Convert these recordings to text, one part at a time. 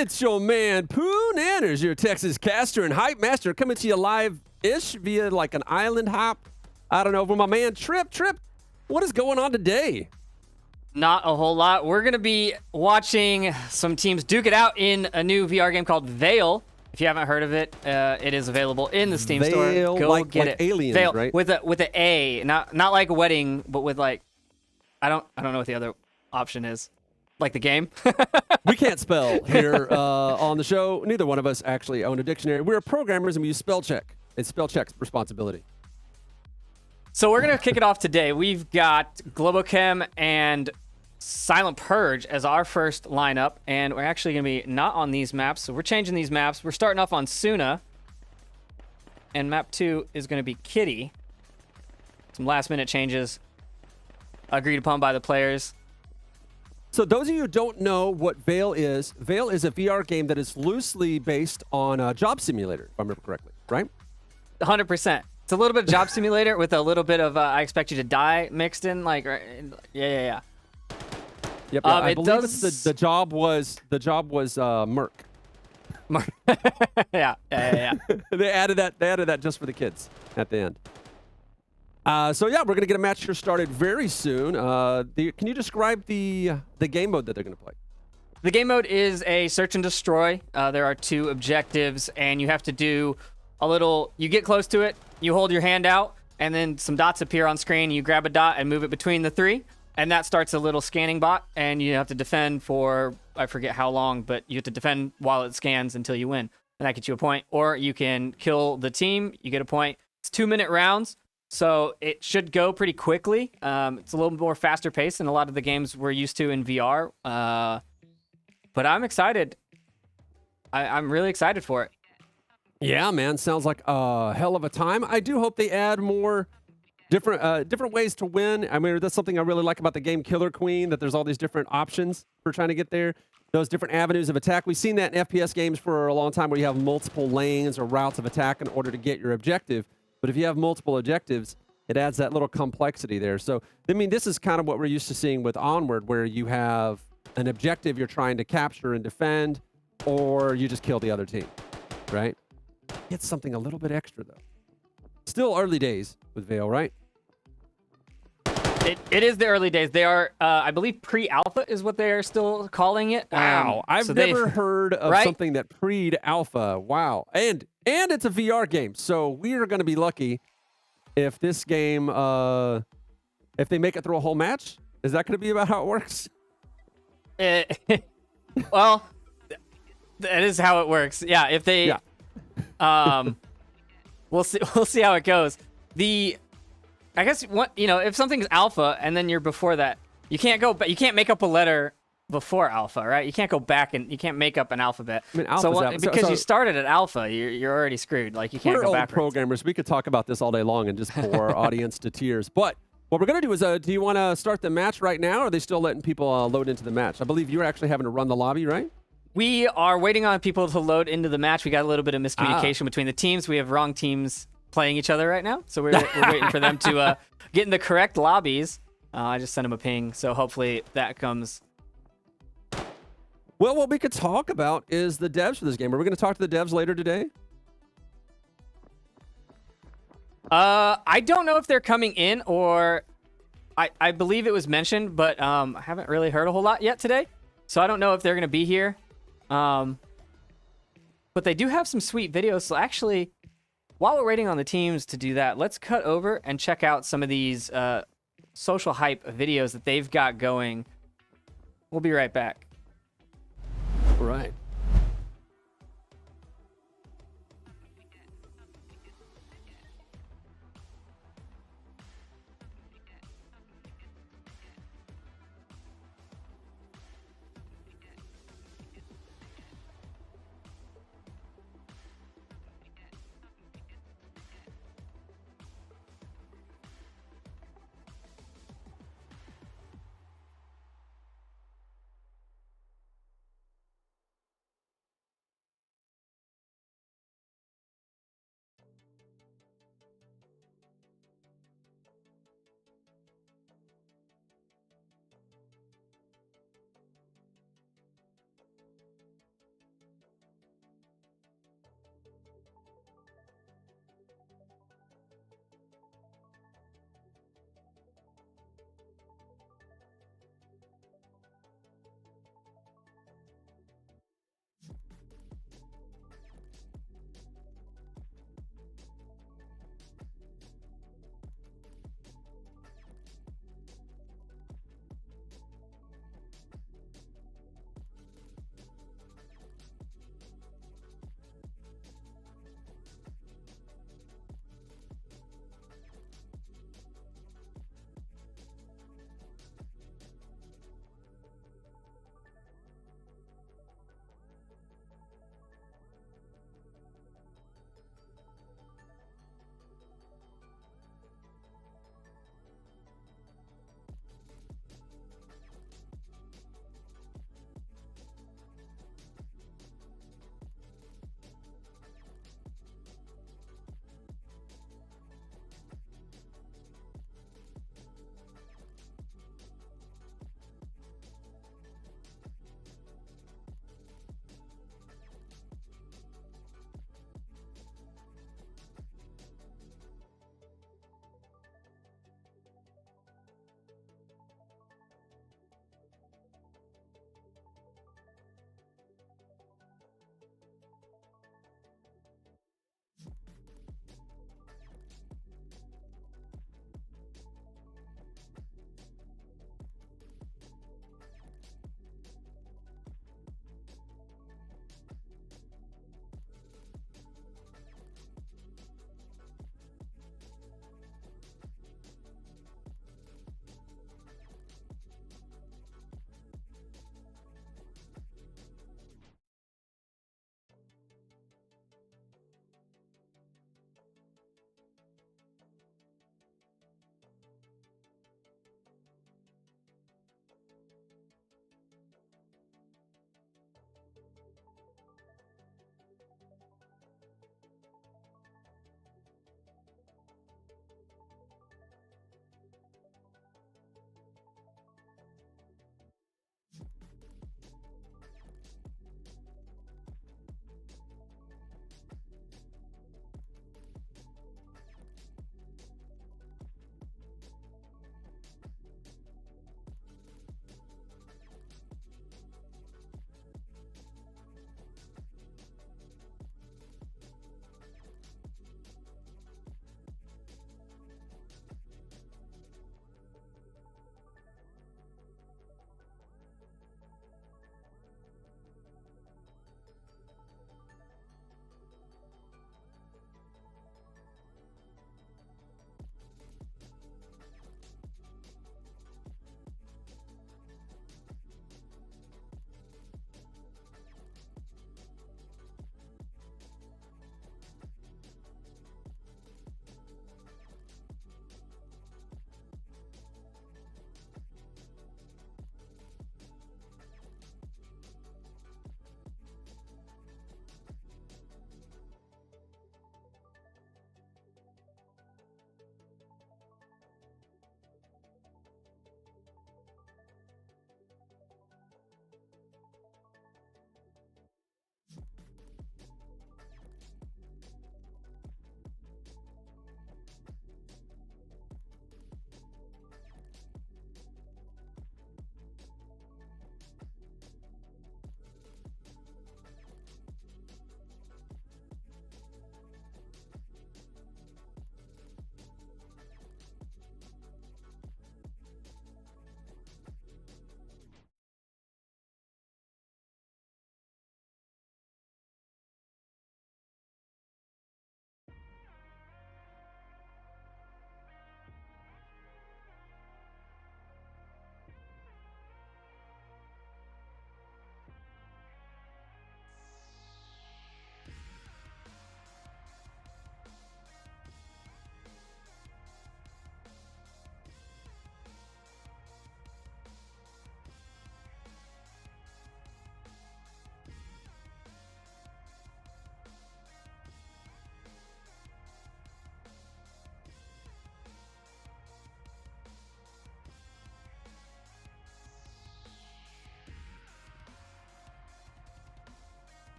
It's your man, Pooh Nanners, your Texas caster and hype master, coming to you live-ish via like an island hop. I don't know, with my man Trip. Trip, what is going on today? Not a whole lot. We're going to be watching some teams duke it out in a new VR game called Vail. If you haven't heard of it, it is available in the Steam Vail, store. Go get like it. Aliens, Vail, right? with an A, not like a wedding, but with like I don't know what the other option is. Like the game. We can't spell here on the show. Neither one of us actually own a dictionary. We're programmers and we use spell check. It's spell check's responsibility. So we're going to kick it off today. We've got Globochem and Silent Purge as our first lineup, and we're actually going to be not on these maps, so we're changing these maps. We're starting off on Suna, and map 2 is going to be Kitty. Some last-minute changes agreed upon by the players. So those of you who don't know what Vail is a VR game that is loosely based on a job simulator, if I remember correctly, right? 100%. It's a little bit of job simulator with a little bit of I expect you to die mixed in, like, yeah. Yep. I believe it's the job was Merc. yeah. They added that just for the kids at the end. So yeah, we're gonna get a match here started very soon. Can you describe the game mode that they're gonna play? The game mode is a search and destroy. There are 2 objectives, and you have to do a little. You get close to it, you hold your hand out, and then some dots appear on screen. You grab a dot and move it between the 3, and that starts a little scanning bot. And you have to defend for I forget how long, but you have to defend while it scans until you win, and that gets you a point. Or you can kill the team, you get a point. It's 2-minute rounds. So it should go pretty quickly. It's a little more faster paced than a lot of the games we're used to in VR. But I'm excited. I'm really excited for it. Yeah, man, sounds like a hell of a time. I do hope they add more different ways to win. I mean, that's something I really like about the game Killer Queen, that there's all these different options for trying to get there. Those different avenues of attack. We've seen that in FPS games for a long time where you have multiple lanes or routes of attack in order to get your objective. But if you have multiple objectives, it adds that little complexity there. So, I mean, this is kind of what we're used to seeing with Onward, where you have an objective you're trying to capture and defend, or you just kill the other team, right? It's something a little bit extra, though. Still early days with Vail, right? It is the early days. They are, I believe, pre-alpha is what they are still calling it. Wow, I've never heard of something that pre'd alpha. Wow, and it's a VR game, so we are going to be lucky if this game, if they make it through a whole match. Is that going to be about how it works? Well, that is how it works. Yeah, if they, we'll see how it goes. I guess if something's alpha and then you're before that, you can't go, but you can't make up a letter before alpha, right? You can't go back and you can't make up an alphabet. I mean, alpha's because you started at alpha, you're already screwed. Like you can't go backwards. We're old programmers. We could talk about this all day long and just bore our audience to tears. But what we're gonna do is, do you want to start the match right now, or are they still letting people load into the match? I believe you're actually having to run the lobby, right? We are waiting on people to load into the match. We got a little bit of miscommunication between the teams. We have wrong teams playing each other right now, so we're waiting for them to get in the correct lobbies. I just sent them a ping, so hopefully that comes. Well, what we could talk about is the devs for this game. Are we going to talk to the devs later today? I don't know if they're coming in, or I believe it was mentioned, but I haven't really heard a whole lot yet today, so I don't know if they're going to be here. But they do have some sweet videos, so actually, while we're waiting on the teams to do that, let's cut over and check out some of these social hype videos that they've got going. We'll be right back. Right.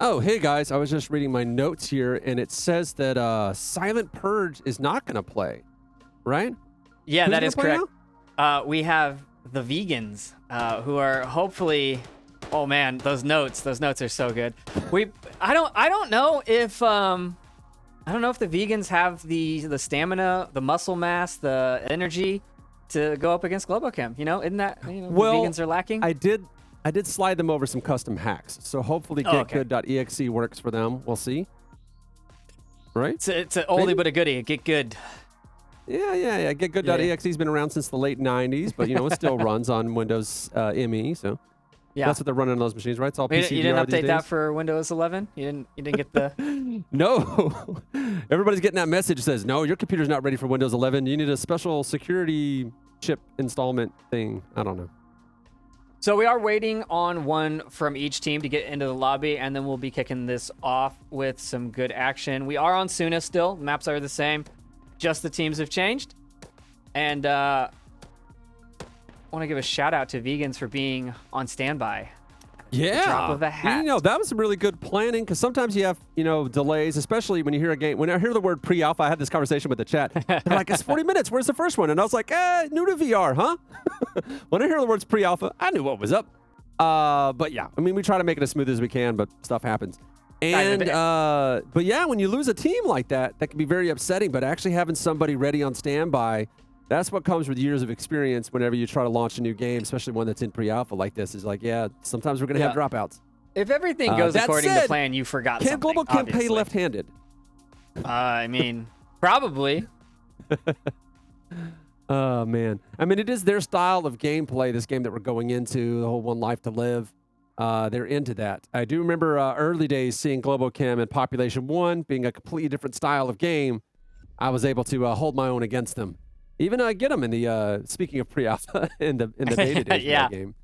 Oh, hey guys, I was just reading my notes here, and it says that Silent Purge is not going to play, right? Yeah, Who's that gonna is play correct. We have the vegans who are hopefully. Oh man, those notes are so good. I don't know if the vegans have the stamina, the muscle mass, the energy to go up against Globochem. Isn't that the vegans are lacking? I did slide them over some custom hacks, so hopefully getgood.exe works for them. We'll see. Right? It's an oldie but a goodie. Get good. Yeah. Getgood.exe has been around since the late 90s, but it still runs on Windows ME, so that's what they're running on those machines, right? It's all PC. You didn't update that for Windows 11? You didn't get the No. Everybody's getting that message that says, "No, your computer's not ready for Windows 11. You need a special security chip installment thing." I don't know. So we are waiting on one from each team to get into the lobby, and then we'll be kicking this off with some good action. We are on Suna still. Maps are the same. Just the teams have changed. And I want to give a shout out to Vegans for being on standby. Yeah. Drop of a hat. That was some really good planning, because sometimes you have, delays, especially when you hear a game. When I hear the word pre-alpha, I had this conversation with the chat. They're like, it's 40 minutes. Where's the first one? And I was like, new to VR, huh? When I hear the words pre-alpha, I knew what was up. But yeah, we try to make it as smooth as we can, but stuff happens. And, but yeah, when you lose a team like that, that can be very upsetting, but actually having somebody ready on standby, that's what comes with years of experience whenever you try to launch a new game, especially one that's in pre-alpha like this. Is like, sometimes we're going to have dropouts. If everything goes according to plan, you forgot something. Can Global play left-handed? Probably. Oh, man. It is their style of gameplay, this game that we're going into, the whole One Life to Live. They're into that. I do remember early days seeing Globochem and Population 1 being a completely different style of game. I was able to hold my own against them. Even get them in the, speaking of pre-alpha, in the beta days of that game.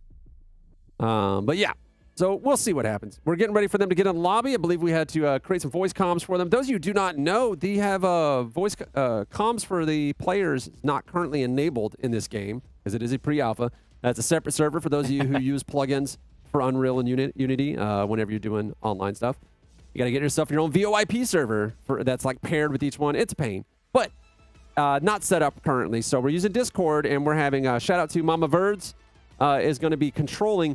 But yeah, so we'll see what happens. We're getting ready for them to get in the lobby. I believe we had to create some voice comms for them. Those of you who do not know, they have voice comms for the players not currently enabled in this game, because it is a pre-alpha. That's a separate server for those of you who use plugins for Unreal and Unity whenever you're doing online stuff. You got to get yourself your own VoIP server that's like paired with each one. It's a pain, but not set up currently. So we're using Discord, and we're having a shout out to Mama Verds is going to be controlling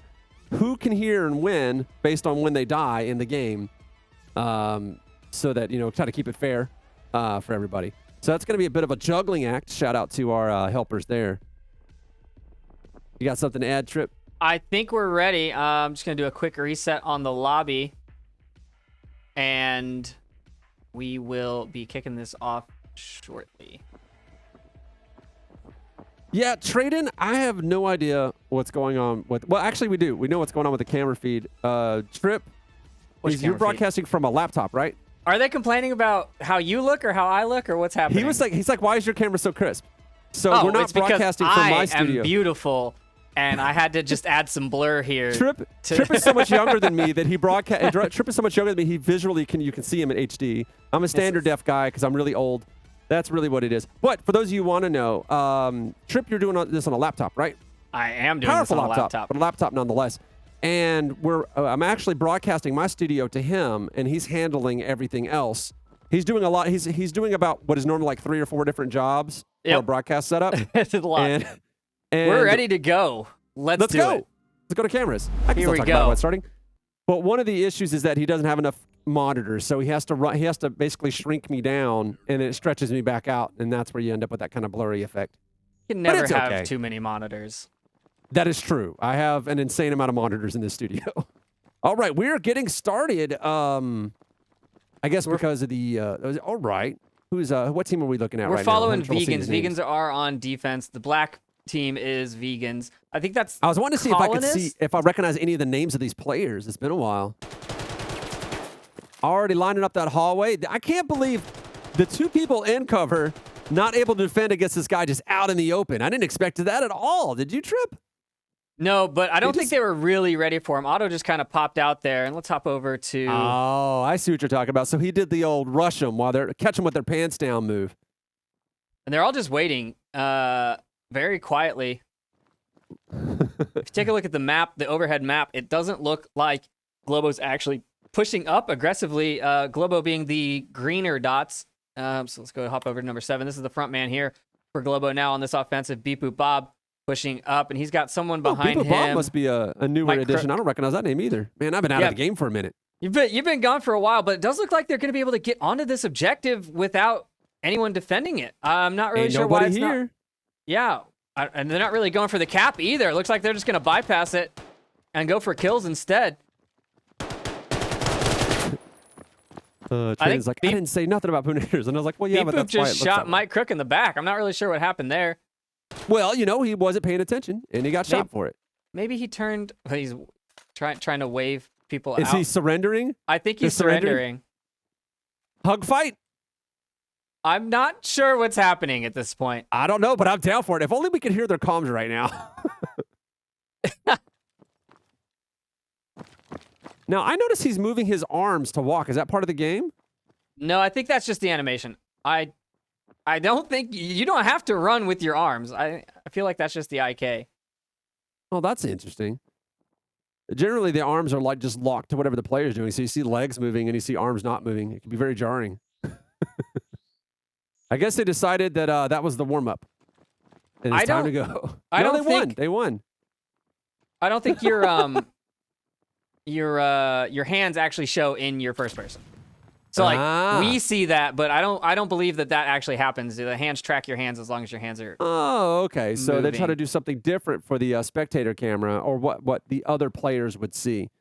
who can hear and when based on when they die in the game, so that try to keep it fair for everybody. So that's going to be a bit of a juggling act. Shout out to our helpers there. You got something to add, Trip? I think we're ready. I'm just going to do a quick reset on the lobby, and we will be kicking this off shortly. Yeah, Trade-in, I have no idea what's going on with... Well, actually, we do. We know what's going on with the camera feed. Trip, you're broadcasting from a laptop, right? Are they complaining about how you look or how I look, or what's happening? He's like, why is your camera so crisp? So we're not broadcasting from my studio. I am beautiful, and I had to just add some blur here. Trip is so much younger than me that he broadcast. Trip is so much younger than me. He visually you can see him in HD. I'm a standard def guy because I'm really old. That's really what it is. But for those of you who want to know, Trip, you're doing this on a laptop, right? I am doing this on a laptop. But a laptop nonetheless. And I'm actually broadcasting my studio to him, and he's handling everything else. He's doing a lot. He's doing about what is normally like 3 or 4 different jobs for a broadcast setup. It's a lot. And we're ready to go. Let's do go. it. Let's go to cameras. I can Here still we talk go. about what's starting. But one of the issues is that he doesn't have enough monitors, so he has to basically shrink me down, and it stretches me back out, and that's where you end up with that kind of blurry effect. You can never have too many monitors. That is true. I have an insane amount of monitors in this studio. All right, we're getting started. I guess because of the all right. What team are we looking at right now? We're following Vegans. Vegans are on defense. The black team is Vegans. I think that's I was wanting to see if I recognize any of the names of these players. It's been a while. Already lining up that hallway. I can't believe the 2 people in cover not able to defend against this guy just out in the open. I didn't expect that at all. Did you, Trip? No, but I don't think they were really ready for him. Otto just kind of popped out there, and let's hop over to... Oh, I see what you're talking about. So he did the old rush them while they're catch them with their pants down move. And they're all just waiting very quietly. If you take a look at the map, the overhead map, it doesn't look like Globo's actually pushing up aggressively. Globo being the greener dots. So let's go hop over to number 7. This is the front man here for Globo now on this offensive. Beep Boop Bob pushing up, and he's got someone behind Beep Boop him. Bob must be a newer addition. I don't recognize that name either. Man, I've been out of the game for a minute. You've been gone for a while, but it does look like they're going to be able to get onto this objective without anyone defending it. I'm not really sure why it's here. not. Yeah, and they're not really going for the cap either. It looks like they're just going to bypass it and go for kills instead. Train's like, I didn't say nothing about Puners. And I was like, well, yeah, but that's why it just shot Mike Crook in the back. I'm not really sure what happened there. Well, you know, he wasn't paying attention, and he got shot for it. Maybe he turned. He's trying to wave people out. Is he surrendering? I think he's surrendering. Hug fight? I'm not sure what's happening at this point. I don't know, but I'm down for it. If only we could hear their comms right now. Now, I notice he's moving his arms to walk. Is that part of the game? No, I think that's just the animation. I don't think you don't have to run with your arms. I feel like that's just the IK. Oh, that's interesting. Generally, the arms are like just locked to whatever the player's doing. So you see legs moving and you see arms not moving. It can be very jarring. I guess they decided that that was the warm-up. And it's time to go. They won. I don't think your hands actually show in your first person. So like we see that, but I don't believe that actually happens. The hands track your hands as long as your hands are. Oh, okay. So moving. they try to do something different for the spectator camera, or what the other players would see.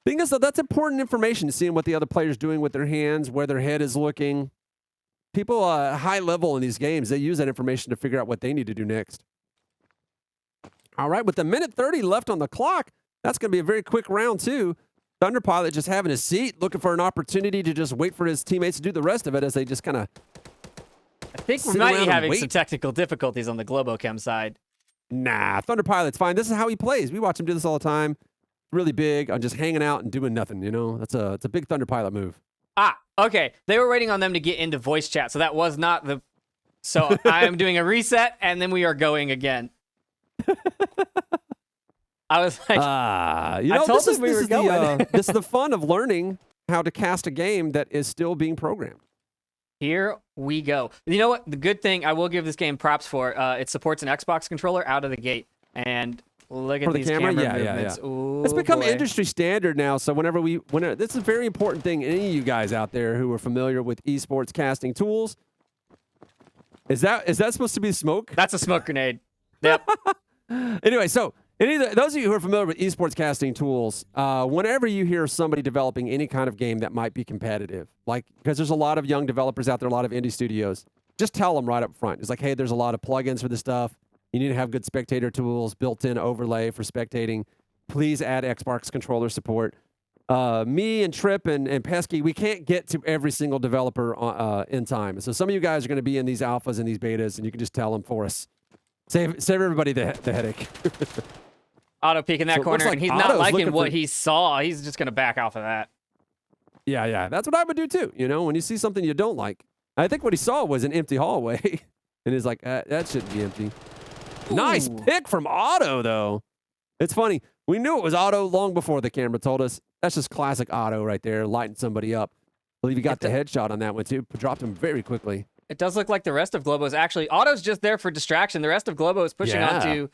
Thing is, though, that's important information, seeing what the other player's doing with their hands, where their head is looking. People high level in these games, they use that information to figure out what they need to do next. All right, with a minute 30 left on the clock, that's going to be a very quick round, too. Thunder Pilot just having a seat, looking for an opportunity to just wait for his teammates to do the rest of it as they just kind of. I think we might be having some technical difficulties on the Globochem side. Nah, Thunder Pilot's fine. This is how he plays. We watch him do this all the time. Really big on just hanging out and doing nothing, you know? It's a big Thunder Pilot move. Ah, okay. They were waiting on them to get into voice chat, so that was not the... So I am doing a reset, and then we are going again. I was like, this is the fun of learning how to cast a game that is still being programmed. Here we go. You know what? The good thing, I will give this game props for, it supports an Xbox controller out of the gate. And look at these camera movements. Yeah. Ooh, it's become industry standard now. So whenever this is a very important thing. Any of you guys out there who are familiar with esports casting tools, is that supposed to be smoke? That's a smoke grenade. Yep. Anyway, so those of you who are familiar with esports casting tools, whenever you hear somebody developing any kind of game that might be competitive, like because there's a lot of young developers out there, a lot of indie studios, just tell them right up front. It's like, hey, there's a lot of plugins for this stuff. You need to have good spectator tools, built-in overlay for spectating. Please add Xbox controller support. Me and Trip and Pesky, we can't get to every single developer in time. So some of you guys are going to be in these alphas and these betas, and you can just tell them for us. Save everybody the headache. Auto peek in that corner, and he's not liking what he saw. He's just going to back off of that. Yeah. That's what I would do, too. You know, when you see something you don't like. I think what he saw was an empty hallway, and he's like, that shouldn't be empty. Ooh. Nice pick from Otto, though. It's funny. We knew it was Otto long before the camera told us. That's just classic Otto right there, lighting somebody up. I believe he got the headshot on that one, too. Dropped him very quickly. It does look like the rest of Globo is actually... Otto's just there for distraction. The rest of Globo is pushing onto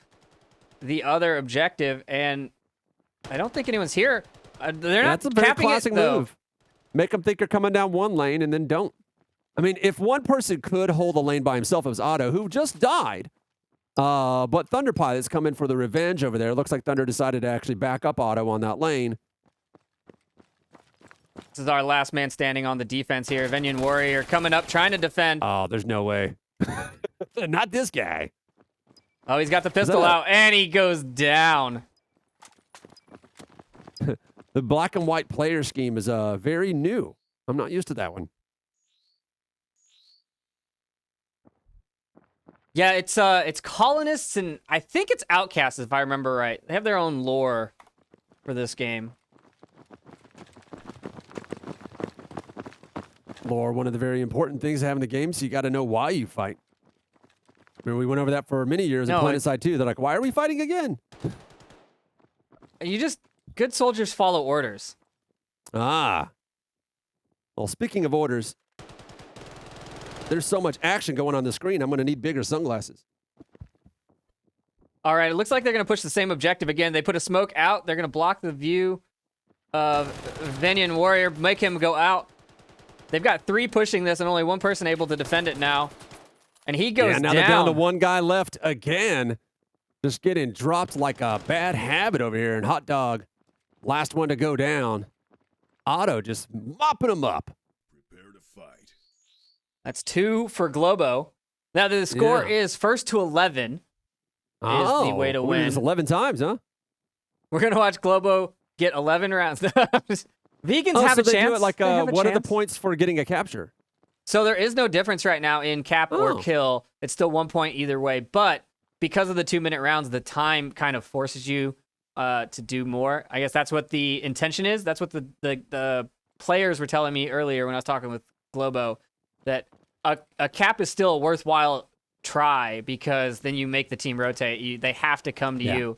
the other objective, and I don't think anyone's here. They're not That's a very capping classic move. Make them think you're coming down one lane and then don't. I mean, if one person could hold a lane by himself, it was Otto, who just died. But Thunder Pilot's coming for the revenge over there. It looks like Thunder decided to actually back up Otto on that lane. This is our last man standing on the defense here. Venyan Warrior coming up, trying to defend. Oh, there's no way. Not this guy. Oh, he's got the pistol out, and he goes down. The black and white player scheme is very new. I'm not used to that one. Yeah, it's colonists, and I think it's outcasts, if I remember right. They have their own lore for this game. Lore, one of the very important things having the game, so you got to know why you fight. Remember, we went over that for many years in PlanetSide 2. They're like, why are we fighting again? Good soldiers follow orders. Ah. Well, speaking of orders, there's so much action going on the screen. I'm going to need bigger sunglasses. All right, it looks like they're going to push the same objective again. They put a smoke out. They're going to block the view of Venyan Warrior, make him go out. They've got 3 pushing this and only 1 person able to defend it now. And he goes now they're down to 1 guy left again. Just getting dropped like a bad habit over here. And Hot Dog, last one to go down. Otto just mopping him up. Prepare to fight. That's 2 for Globo. Now the score is 1st to 11 is the way to win. It's 11 times, huh? We're going to watch Globo get 11 rounds. Vegans have so a they chance. do it like, They have a what are the chance. points for getting a capture? So there is no difference right now in cap or Oh. kill. It's still 1 point either way. But because of the 2-minute rounds, the time kind of forces you to do more. I guess that's what the intention is. That's what the players were telling me earlier when I was talking with Globo, that a cap is still a worthwhile try because then you make the team rotate. They have to come to you.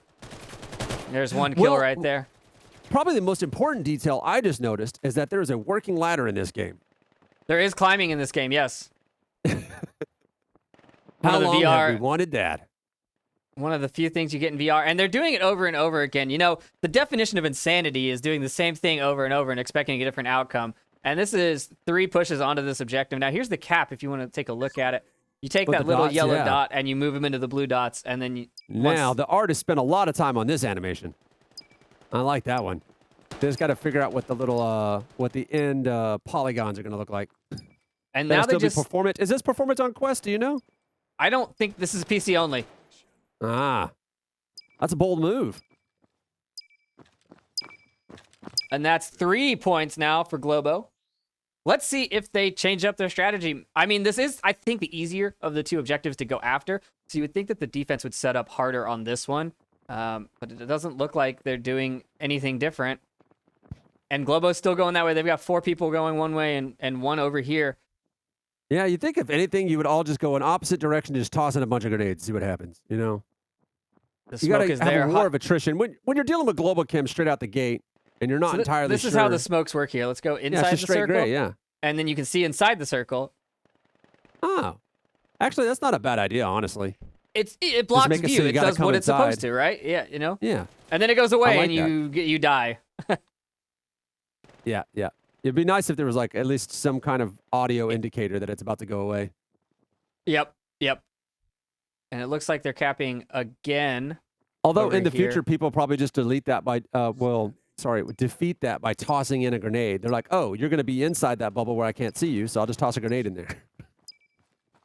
There's 1 kill right there. Probably the most important detail I just noticed is that there is a working ladder in this game. There is climbing in this game, yes. How One of the long VR have we wanted that? One of the few things you get in VR, and they're doing it over and over again. You know, the definition of insanity is doing the same thing over and over and expecting a different outcome. And this is 3 pushes onto this objective. Now, here's the cap if you want to take a look at it. You take With that the little dots, yellow yeah. dot and you move them into the blue dots, and then you... Now, the artist spent a lot of time on this animation. I like that one. They just got to figure out what the little, what the end polygons are going to look like. And That'll now they still just... be performance. Is this performance on Quest? Do you know? I don't think this is PC only. Ah, that's a bold move. And that's 3 points now for Globo. Let's see if they change up their strategy. I mean, this is, I think, the easier of the 2 objectives to go after. So you would think that the defense would set up harder on this one. But it doesn't look like they're doing anything different. And Globo's still going that way. They've got 4 people going one way and 1 over here. Yeah, you think if anything, you would all just go in opposite direction, just toss in a bunch of grenades, see what happens. You know, The you got smoke to is have there. a war of attrition when you're dealing with Global Chem straight out the gate, and you're not entirely This sure. is how the smokes work here. Let's go yeah, inside it's just the straight circle. gray. Yeah. And then you can see inside the circle. Oh, actually, that's not a bad idea, honestly. It blocks make it so view. you It gotta does come what it's inside. supposed to, right? Yeah, you know. Yeah. And then it goes away like and you die. Yeah, yeah. It'd be nice if there was like at least some kind of audio indicator that it's about to go away. Yep. And it looks like they're capping again. Although over in the here. future, people probably just delete that by, defeat that by tossing in a grenade. They're like, oh, you're going to be inside that bubble where I can't see you, so I'll just toss a grenade in there.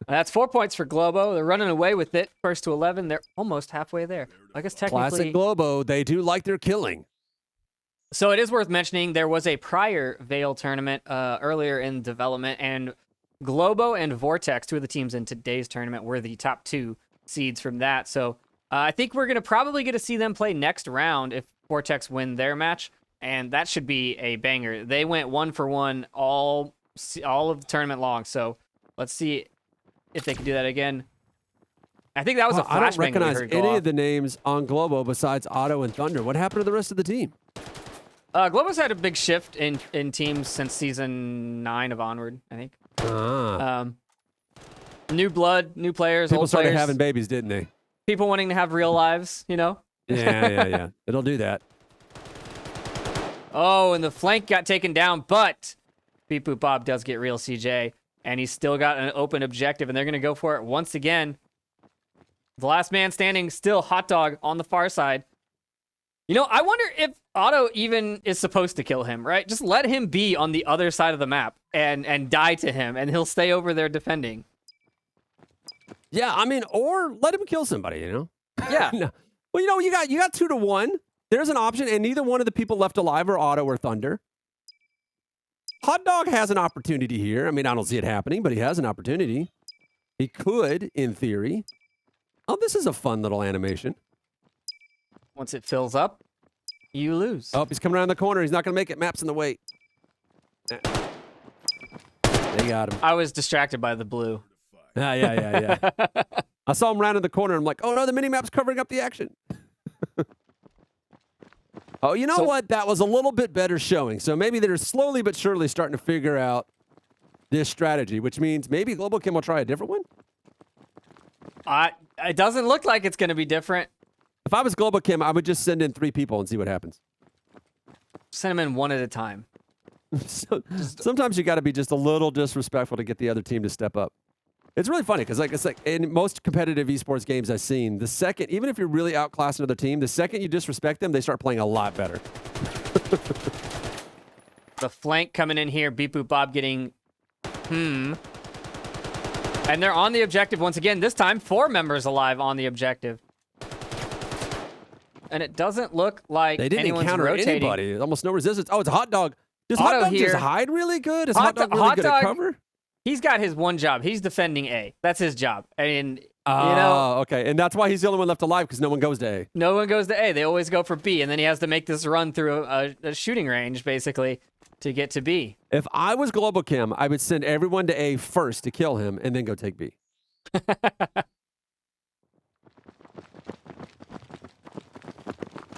That's 4 points for Globo. They're running away with it. 1st to 11. They're almost halfway there. I guess technically. Classic Globo, they do like their killing. So it is worth mentioning there was a prior Vail tournament earlier in development, and Globo and Vortex, 2 of the teams in today's tournament, were the top 2 seeds from that. So I think we're going to probably get to see them play next round if Vortex win their match, and that should be a banger. They went 1 for 1 all of the tournament long, so let's see if they can do that again. I think that was a flashbang. I don't we recognize heard go any off. of the names on Globo besides Otto and Thunder. What happened to the rest of the team? Globo's had a big shift in teams since season 9 of Onward, I think. New blood, new players, People old started players. having babies, didn't they? People wanting to have real lives, you know? Yeah. It'll do that. Oh, and the flank got taken down, but Beep Boop Bob does get real CJ, and he's still got an open objective, and they're going to go for it once again. The last man standing, still Hot Dog on the far side. You know, I wonder if Otto even is supposed to kill him, right? Just let him be on the other side of the map and die to him, and he'll stay over there defending. Yeah, I mean, or let him kill somebody, you know? Yeah. No. Well, you know, you got 2 to 1. There's an option, and neither one of the people left alive are Otto or Thunder. Hot Dog has an opportunity here. I mean, I don't see it happening, but he has an opportunity. He could, in theory. Oh, this is a fun little animation. Once it fills up, you lose. Oh, he's coming around the corner. He's not going to make it. Map's in the way. They got him. I was distracted by the blue. Yeah. I saw him round in the corner. I'm like, oh no, the mini-map's covering up the action. Oh, you know what? That was a little bit better showing. So maybe they're slowly but surely starting to figure out this strategy, which means maybe Global Kim will try a different one. It doesn't look like it's going to be different. If I was Global Kim, I would just send in 3 people and see what happens. Send them in one at a time. Sometimes you got to be just a little disrespectful to get the other team to step up. It's really funny because, like, it's like in most competitive esports games I've seen, the second, even if you're really outclassing another team, the second you disrespect them, they start playing a lot better. The flank coming in here, Beep Boop Bob getting, And they're on the objective once again. This time, 4 members alive on the objective. And it doesn't look like they didn't anyone's encounter rotating. anybody. Almost no resistance. Oh, it's a hot dog. Does Otto hot dog here. just hide really good? Is hot dog really good at cover? He's got his one job. He's defending A. That's his job. And, you know. Okay. And that's why he's the only one left alive, because no one goes to A. No one goes to A. They always go for B. And then he has to make this run through a shooting range, basically, to get to B. If I was Global Kim, I would send everyone to A first to kill him and then go take B.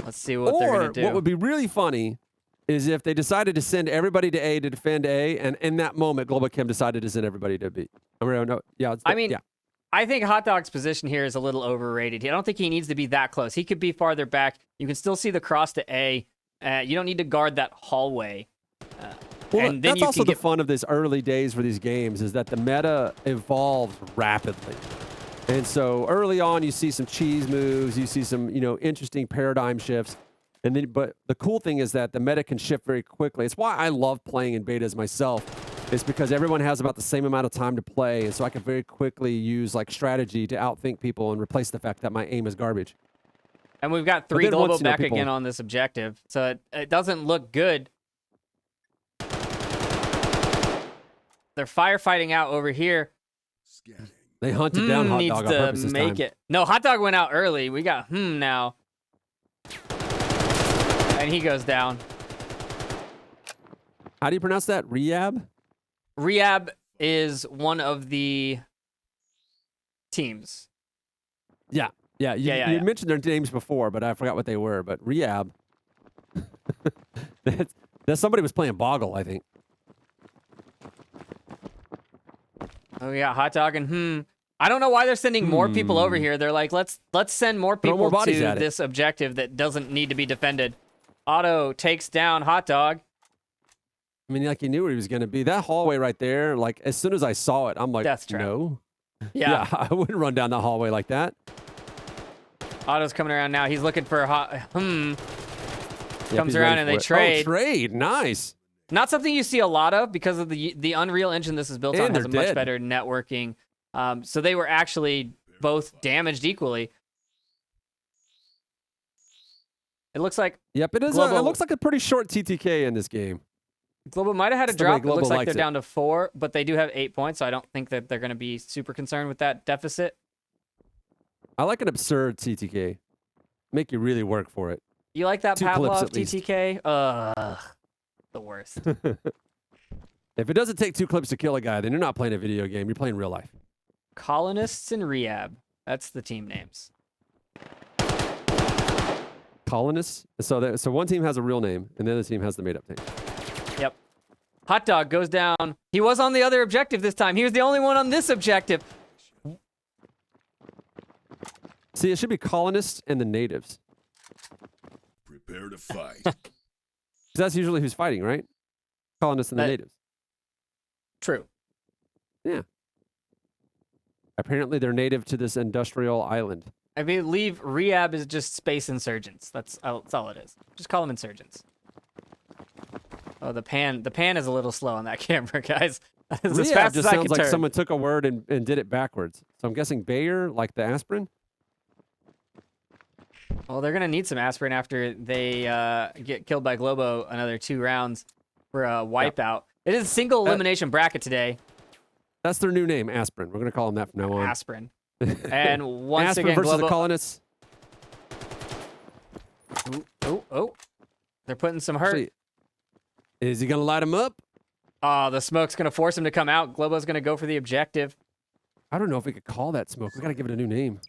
Let's see what they're going to do. What would be really funny is if they decided to send everybody to A to defend A, and in that moment, Global Kim decided to send everybody to B. I think Hot Dog's position here is a little overrated. I don't think he needs to be that close. He could be farther back. You can still see the cross to A. You don't need to guard that hallway. And then that's also the fun of these early days for these games, is that the meta evolves rapidly. And so early on, you see some cheese moves, you see some, interesting paradigm shifts. And then, but the cool thing is that the meta can shift very quickly. It's why I love playing in betas myself. It's because everyone has about the same amount of time to play, and so I can very quickly use like strategy to outthink people and replace the fact that my aim is garbage. And we've got 3 global back again on this objective, so it doesn't look good. They're firefighting out over here. They hunted down Hot Dog on purpose this time. No, Hot Dog went out early. We got now. And he goes down. How do you pronounce that? Rehab? Rehab is one of the teams. Yeah. You mentioned their names before, but I forgot what they were. But Rehab. that somebody was playing Boggle, I think. Oh, yeah, Hot Dog and I don't know why they're sending more people over here. They're like, let's send more people to this objective that doesn't need to be defended. Otto takes down Hot Dog. I mean, like, he knew where he was going to be. That hallway right there, like, as soon as I saw it, I'm like, no. Yeah. I wouldn't run down that hallway like that. Otto's coming around now. He's looking for a Comes around and they trade. Oh, trade. Nice. Not something you see a lot of because of the Unreal Engine this is built on has a much better networking. So they were actually both damaged equally. It looks like it is. It looks like a pretty short TTK in this game. Global might have had a drop. It looks like they're down to 4, but they do have 8 points, so I don't think that they're going to be super concerned with that deficit. I like an absurd TTK. Make you really work for it. You like that Pavlov TTK? The worst. If it doesn't take 2 clips to kill a guy, then you're not playing a video game. You're playing real life. Colonists and Rehab. That's the team names. Colonists? So one team has a real name, and the other team has the made-up name. Yep. Hot Dog goes down. He was on the other objective this time. He was the only one on this objective. See, it should be colonists and the natives. Prepare to fight. That's usually who's fighting, right? Colonists and the natives. True. Yeah. Apparently, they're native to this industrial island. I believe Rehab is just space insurgents. That's all it is. Just call them insurgents. Oh, the pan is a little slow on that camera, guys. It's as fast just as I sounds can like turn. someone took a word and did it backwards. So I'm guessing Bayer, like the aspirin? Well, they're going to need some aspirin after they get killed by Globo another 2 rounds for a wipeout. Yep. It is a single elimination bracket today. That's their new name, aspirin. We're going to call them that from now on. Aspirin. And once aspirin again, versus Globo... the colonists. Oh. They're putting some hurt. Actually, is he going to light him up? Oh, the smoke's going to force him to come out. Globo's going to go for the objective. I don't know if we could call that smoke. We got to give it a new name.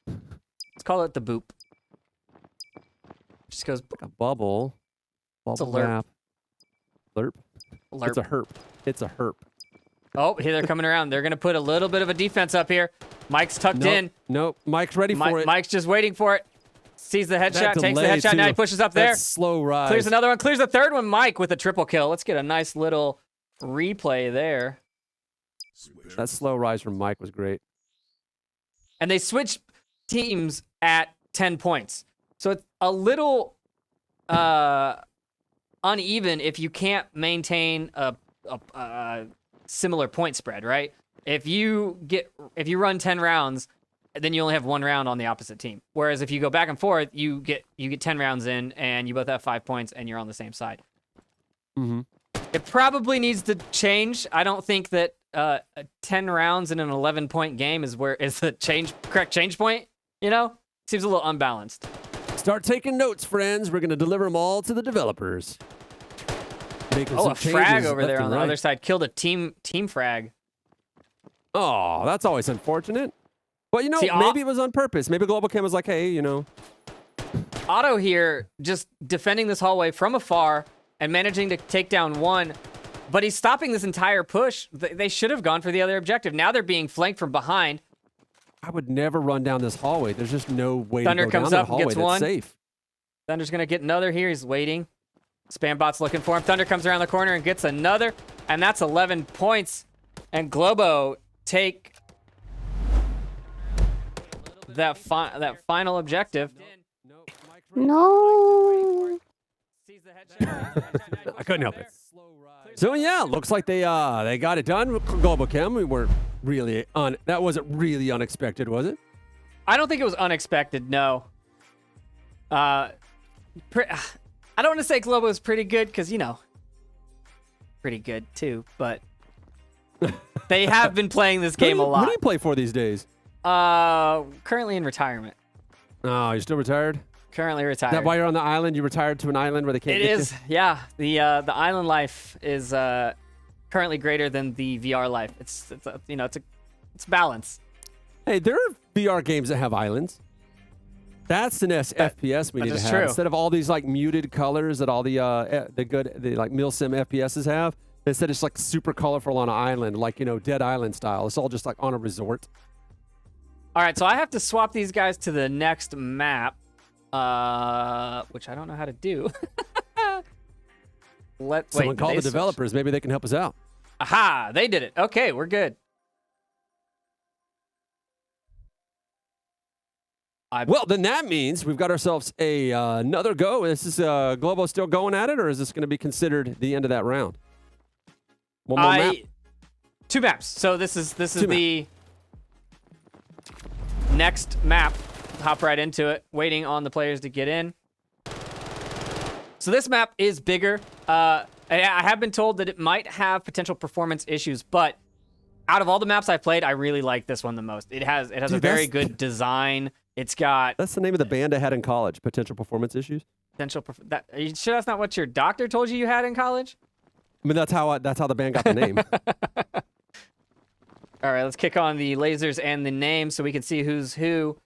Let's call it the boop. Just goes Like a bubble. It's a Bubble lerp. wrap. Lerp? lerp. It's a herp. It's a herp. Oh, here they're coming around. They're going to put a little bit of a defense up here. Mike's tucked in. Nope. Mike's ready for it. Mike's just waiting for it. Sees the headshot, takes the delay, headshot. too. Now he pushes up there. That's slow rise. Clears another one. Clears the third one. Mike with a triple kill. Let's get a nice little replay there. That slow rise from Mike was great. And they switched teams at 10 points. So it's a little uneven if you can't maintain a similar point spread, right? If you run 10 rounds, then you only have 1 round on the opposite team. Whereas if you go back and forth, you get 10 rounds in and you both have 5 points and you're on the same side. Mm-hmm. It probably needs to change. I don't think that 10 rounds in an 11-point game is the correct change point. You know, seems a little unbalanced. Start taking notes, friends. We're going to deliver them all to the developers. Making some A frag changes over left there and on the right. other side killed a team frag. Oh, that's always unfortunate. But, you know, See, maybe it was on purpose. Maybe Global Cam was like, hey, you know. Otto here just defending this hallway from afar and managing to take down one, but he's stopping this entire push. They should have gone for the other objective. Now they're being flanked from behind. I would never run down this hallway. There's just no way Thunder to go comes down up that and hallway gets that's one. safe. Thunder's gonna get another here. He's waiting. Spambot's looking for him. Thunder comes around the corner and gets another, and that's 11 points. And Globo take that final objective. No. I couldn't help it. So yeah, looks like they got it done. Global Chem, we weren't really that wasn't really unexpected, was it? I don't think it was unexpected. No. I don't want to say Globo is pretty good because pretty good too, but they have been playing this game a lot. What do you play for these days? Currently in retirement. Oh, you're still retired? Currently retired. Is that why you're on the island? You retired to an island where they can't It get is, yeah. The island life is currently greater than the VR life. It's balance. Hey, there are VR games that have islands. That's the next FPS we need to is have. true. Instead of all these like muted colors that all the like milsim FPSs have, instead it's like super colorful on an island, like Dead Island style. It's all just like on a resort. All right, so I have to swap these guys to the next map, which I don't know how to do. Someone call the developers. Maybe they can help us out. Aha! They did it. Okay, we're good. Well, then that means we've got ourselves another go. Is this Globo still going at it, or is this going to be considered the end of that round? One more map? 2 maps. So this is the next map. Hop right into it, waiting on the players to get in. So this map is bigger. I have been told that it might have potential performance issues, but out of all the maps I've played, I really like this one the most. It has a very good design. It's got That's the name of the band I had in college. Potential performance issues. Are you sure that's not what your doctor told you had in college? I mean, that's how the band got the name. All right, let's kick on the lasers and the names so we can see who's who.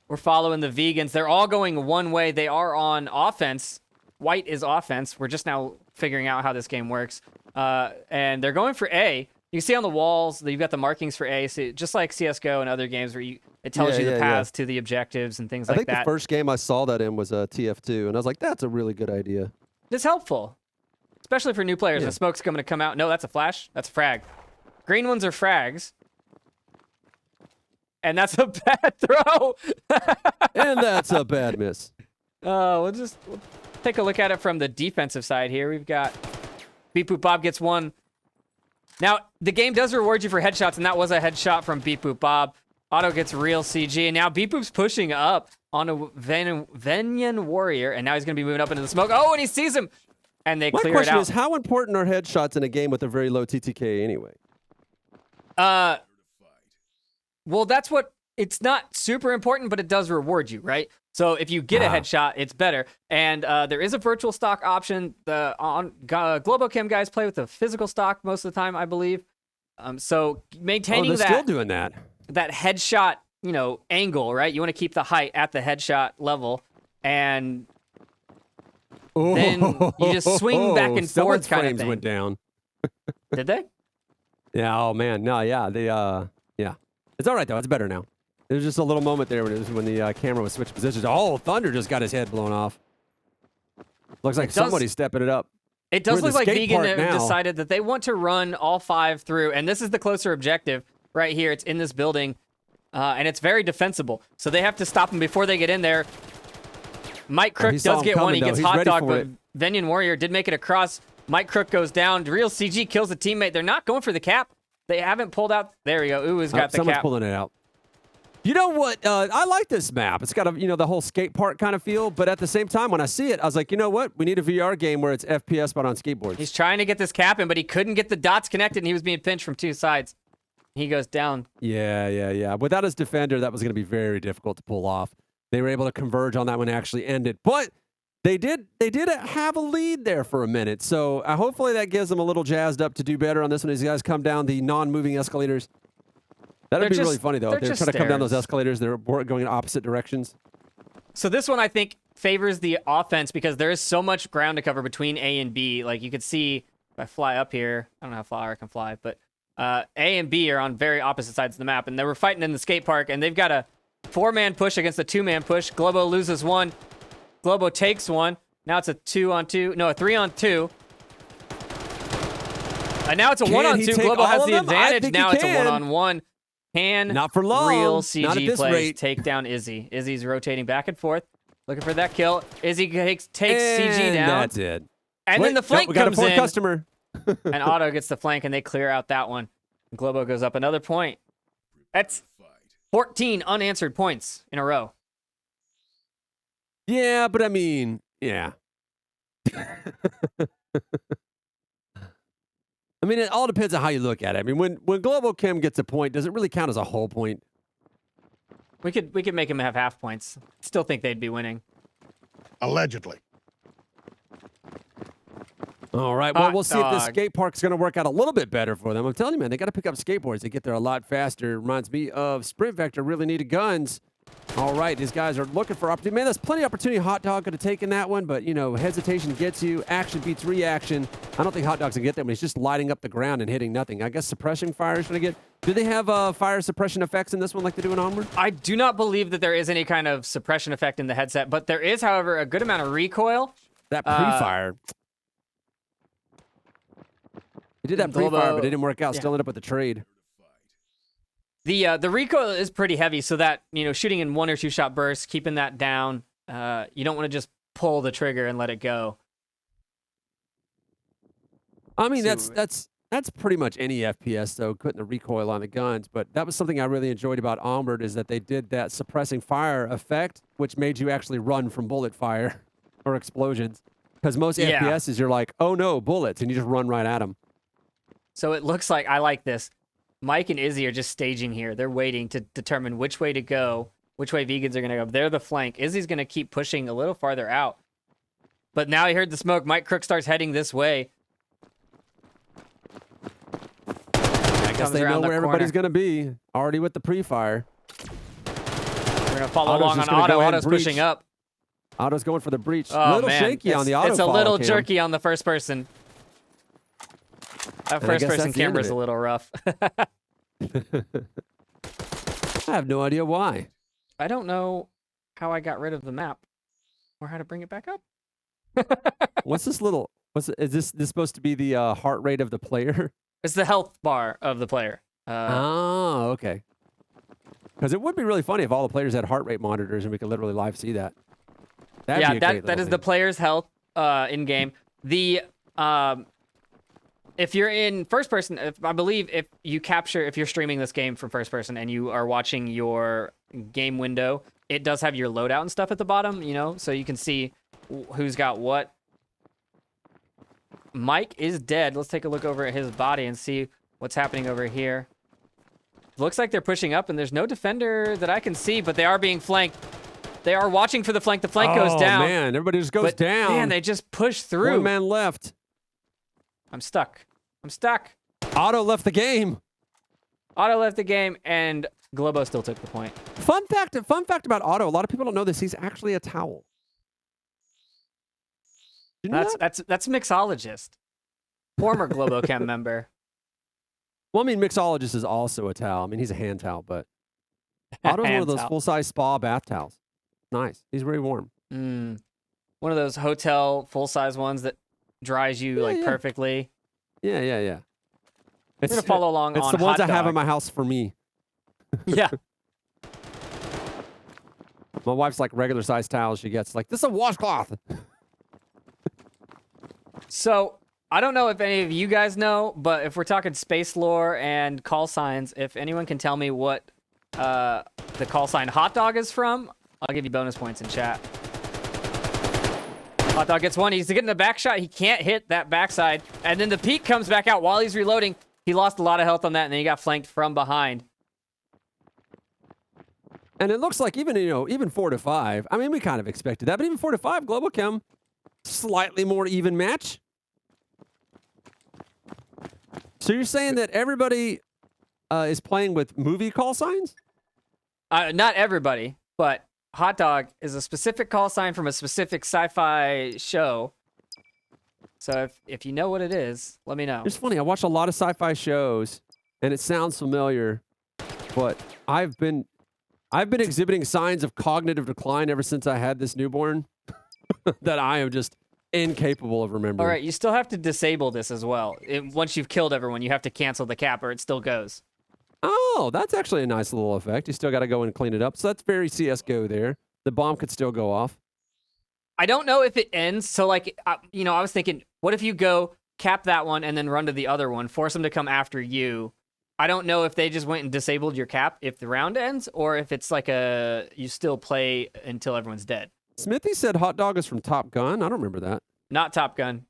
We're following the vegans. They're all going one way. They are on offense. White is offense. We're just now figuring out how this game works. And they're going for A. You can see on the walls that you've got the markings for A, so just like CSGO and other games where it tells you the paths to the objectives and things like that. I think the first game I saw that in was TF2, and I was like, that's a really good idea. It's helpful, especially for new players. Yeah. The smoke's going to come out. No, that's a flash. That's a frag. Green ones are frags. And that's a bad throw. And that's a bad miss. We'll take a look at it from the defensive side here. We've got Beep Boop Bob gets one. Now, the game does reward you for headshots, and that was a headshot from Beep Boop Bob. Otto gets real CG, and now Beep Boop's pushing up on a Venyan Warrior, and now he's going to be moving up into the smoke. Oh, and he sees him, and they My clear it question out. is, how important are headshots in a game with a very low TTK anyway? Well, it's not super important, but it does reward you, right? So if you get a headshot, it's better. And there is a virtual stock option. The Globochem guys play with the physical stock most of the time, I believe. So maintaining they're still doing that headshot, angle, right? You want to keep the height at the headshot level, and then you just swing back and Someone's forth kind of frames thing. went down. Did they? Yeah. Oh man. No. Yeah. They. Yeah. It's all right though. It's better now. There's just a little moment there when the camera was switched positions. Oh, Thunder just got his head blown off. Looks like somebody's stepping it up. It does We're in look the like skate Vegan park now. decided that they want to run all 5 through, and this is the closer objective right here. It's in this building, and it's very defensible. So they have to stop them before they get in there. Mike Crook saw does him get one. coming, He though. gets He's hot ready dog, for but it. Venyan Warrior did make it across. Mike Crook goes down. Real CG kills a teammate. They're not going for the cap. They haven't pulled out. There we go. Uwa's got the Someone's cap. pulling it out. You know what? I like this map. It's got the whole skate park kind of feel, but at the same time, when I see it, I was like, you know what? We need a VR game where it's FPS but on skateboards. He's trying to get this cap in, but he couldn't get the dots connected, and he was being pinched from 2 sides. He goes down. Yeah. Without his defender, that was going to be very difficult to pull off. They were able to converge on that one, actually ended, but they did have a lead there for a minute. So hopefully that gives them a little jazzed up to do better on this one as you guys come down the non-moving escalators. That'd be really funny, though. If they're trying to come down those escalators, they're going in opposite directions. So this one, I think, favors the offense because there is so much ground to cover between A and B. Like, you could see, if I fly up here, I don't know how far I can fly, but A and B are on very opposite sides of the map, and they were fighting in the skate park, and they've got a 4-man push against a 2-man push. Globo loses one. Globo takes one. Now it's a 2-on-2. No, a 3-on-2. And now it's a 1-on-2. Globo has the advantage. Now it's a 1-on-1. Not for long. Real Not at CG this plays rate. take down Izzy. Izzy's rotating back and forth, looking for that kill. Izzy takes CG And down. that's it. And then the flank we got comes a fourth in, customer. and Otto gets the flank, and they clear out that one. Globo goes up another point. That's 14 unanswered points in a row. Yeah, but I mean, yeah. I mean, it all depends on how you look at it. I mean, when Global Chem gets a point, does it really count as a whole point? We could make him have half points. Still think they'd be winning. Allegedly. All right. Well, Hot we'll see if this dog. skate park's going to work out a little bit better for them. I'm telling you, man, they got to pick up skateboards. They get there a lot faster. Reminds me of Sprint Vector really needed guns. All right, these guys are looking for opportunity. Man, there's plenty of opportunity. Hot Dog could have taken that one, but, hesitation gets you. Action beats reaction. I don't think Hot Dog's going to get there, but he's just lighting up the ground and hitting nothing. I guess suppression fire is going to get. Do they have fire suppression effects in this one like they do in Onward? I do not believe that there is any kind of suppression effect in the headset, but there is, however, a good amount of recoil. That pre-fire. He did that Globo- pre-fire, but it didn't work out. yeah. Still ended up with the trade. The recoil is pretty heavy, so that, shooting in 1 or 2 shot bursts, keeping that down. You don't want to just pull the trigger and let it go. I mean, So- that's pretty much any FPS, though, putting the recoil on the guns. But that was something I really enjoyed about Onward is that they did that suppressing fire effect, which made you actually run from bullet fire or explosions. Because most Yeah. FPSs, you're like, oh no, bullets, and you just run right at them. So it looks like, I like this. Mike and Izzy are just staging here. They're waiting to determine which way to go, which way vegans are going to go. They're the flank. Izzy's going to keep pushing a little farther out. But now he heard the smoke. Mike Crook starts heading this way. I guess they know where everybody's going to be, already with the pre-fire. We're going to follow Otto's along just on gonna go Otto. ahead and Otto's pushing breach. up. Otto's going for the breach. Oh, A little man. shaky on the Otto It's a follow little cam. jerky on the first person. That I first guess person that's the end of camera's it. a little rough. I have no idea why. I don't know how I got rid of the map or how to bring it back up. What's this little? Is this supposed to be the heart rate of the player? It's the health bar of the player. Oh, okay. Because it would be really funny if all the players had heart rate monitors and we could literally live see that. That'd be a great that is little the thing. player's health in game. The if you're in first person, I believe if you're streaming this game from first person and you are watching your game window, it does have your loadout and stuff at the bottom, so you can see who's got what. Mike is dead. Let's take a look over at his body and see what's happening over here. Looks like they're pushing up, and there's no defender that I can see, but they are being flanked. They are watching for the flank. The flank goes down. Oh, man. Everybody just goes But, down. man, they just push through. One man left. I'm stuck. Otto left the game. Otto left the game, and Globo still took the point. Fun fact about Otto, a lot of people don't know this. He's actually a towel. You know That's mixologist, former Globochem member. Well, I mean, mixologist is also a towel. I mean, he's a hand towel, but Otto's one of Hand those towel. full-size spa bath towels. Nice. He's very warm. One of those hotel full-size ones that dries you like yeah. perfectly. Yeah. We're gonna follow along It's on the ones hot I have in dog. my house for me. Yeah. My wife's like regular size towels she gets. Like, this is a washcloth. So I don't know if any of you guys know, but if we're talking space lore and call signs, if anyone can tell me what the call sign hot dog is from, I'll give you bonus points in chat. Hot dog gets one. He's getting the back shot. He can't hit that backside. And then the peak comes back out while he's reloading. He lost a lot of health on that, and then he got flanked from behind. And it looks like even 4 to 5. I mean, we kind of expected that, but even 4 to 5, Globochem, slightly more even match. So you're saying that everybody is playing with movie call signs? Not everybody, but hot dog is a specific call sign from a specific sci-fi show. So if you know what it is, let me know. It's funny. I watch a lot of sci-fi shows, and it sounds familiar, but I've been exhibiting signs of cognitive decline ever since I had this newborn that I am just incapable of remembering. All right, you still have to disable this as well. Once you've killed everyone, you have to cancel the cap or it still goes. Oh, that's actually a nice little effect. You still got to go and clean it up. So that's very CSGO there. The bomb could still go off. I don't know if it ends. So, like, I was thinking, what if you go cap that one and then run to the other one, force them to come after you? I don't know if they just went and disabled your cap if the round ends, or if it's like you still play until everyone's dead. Smithy said hot dog is from Top Gun. I don't remember that. Not Top Gun.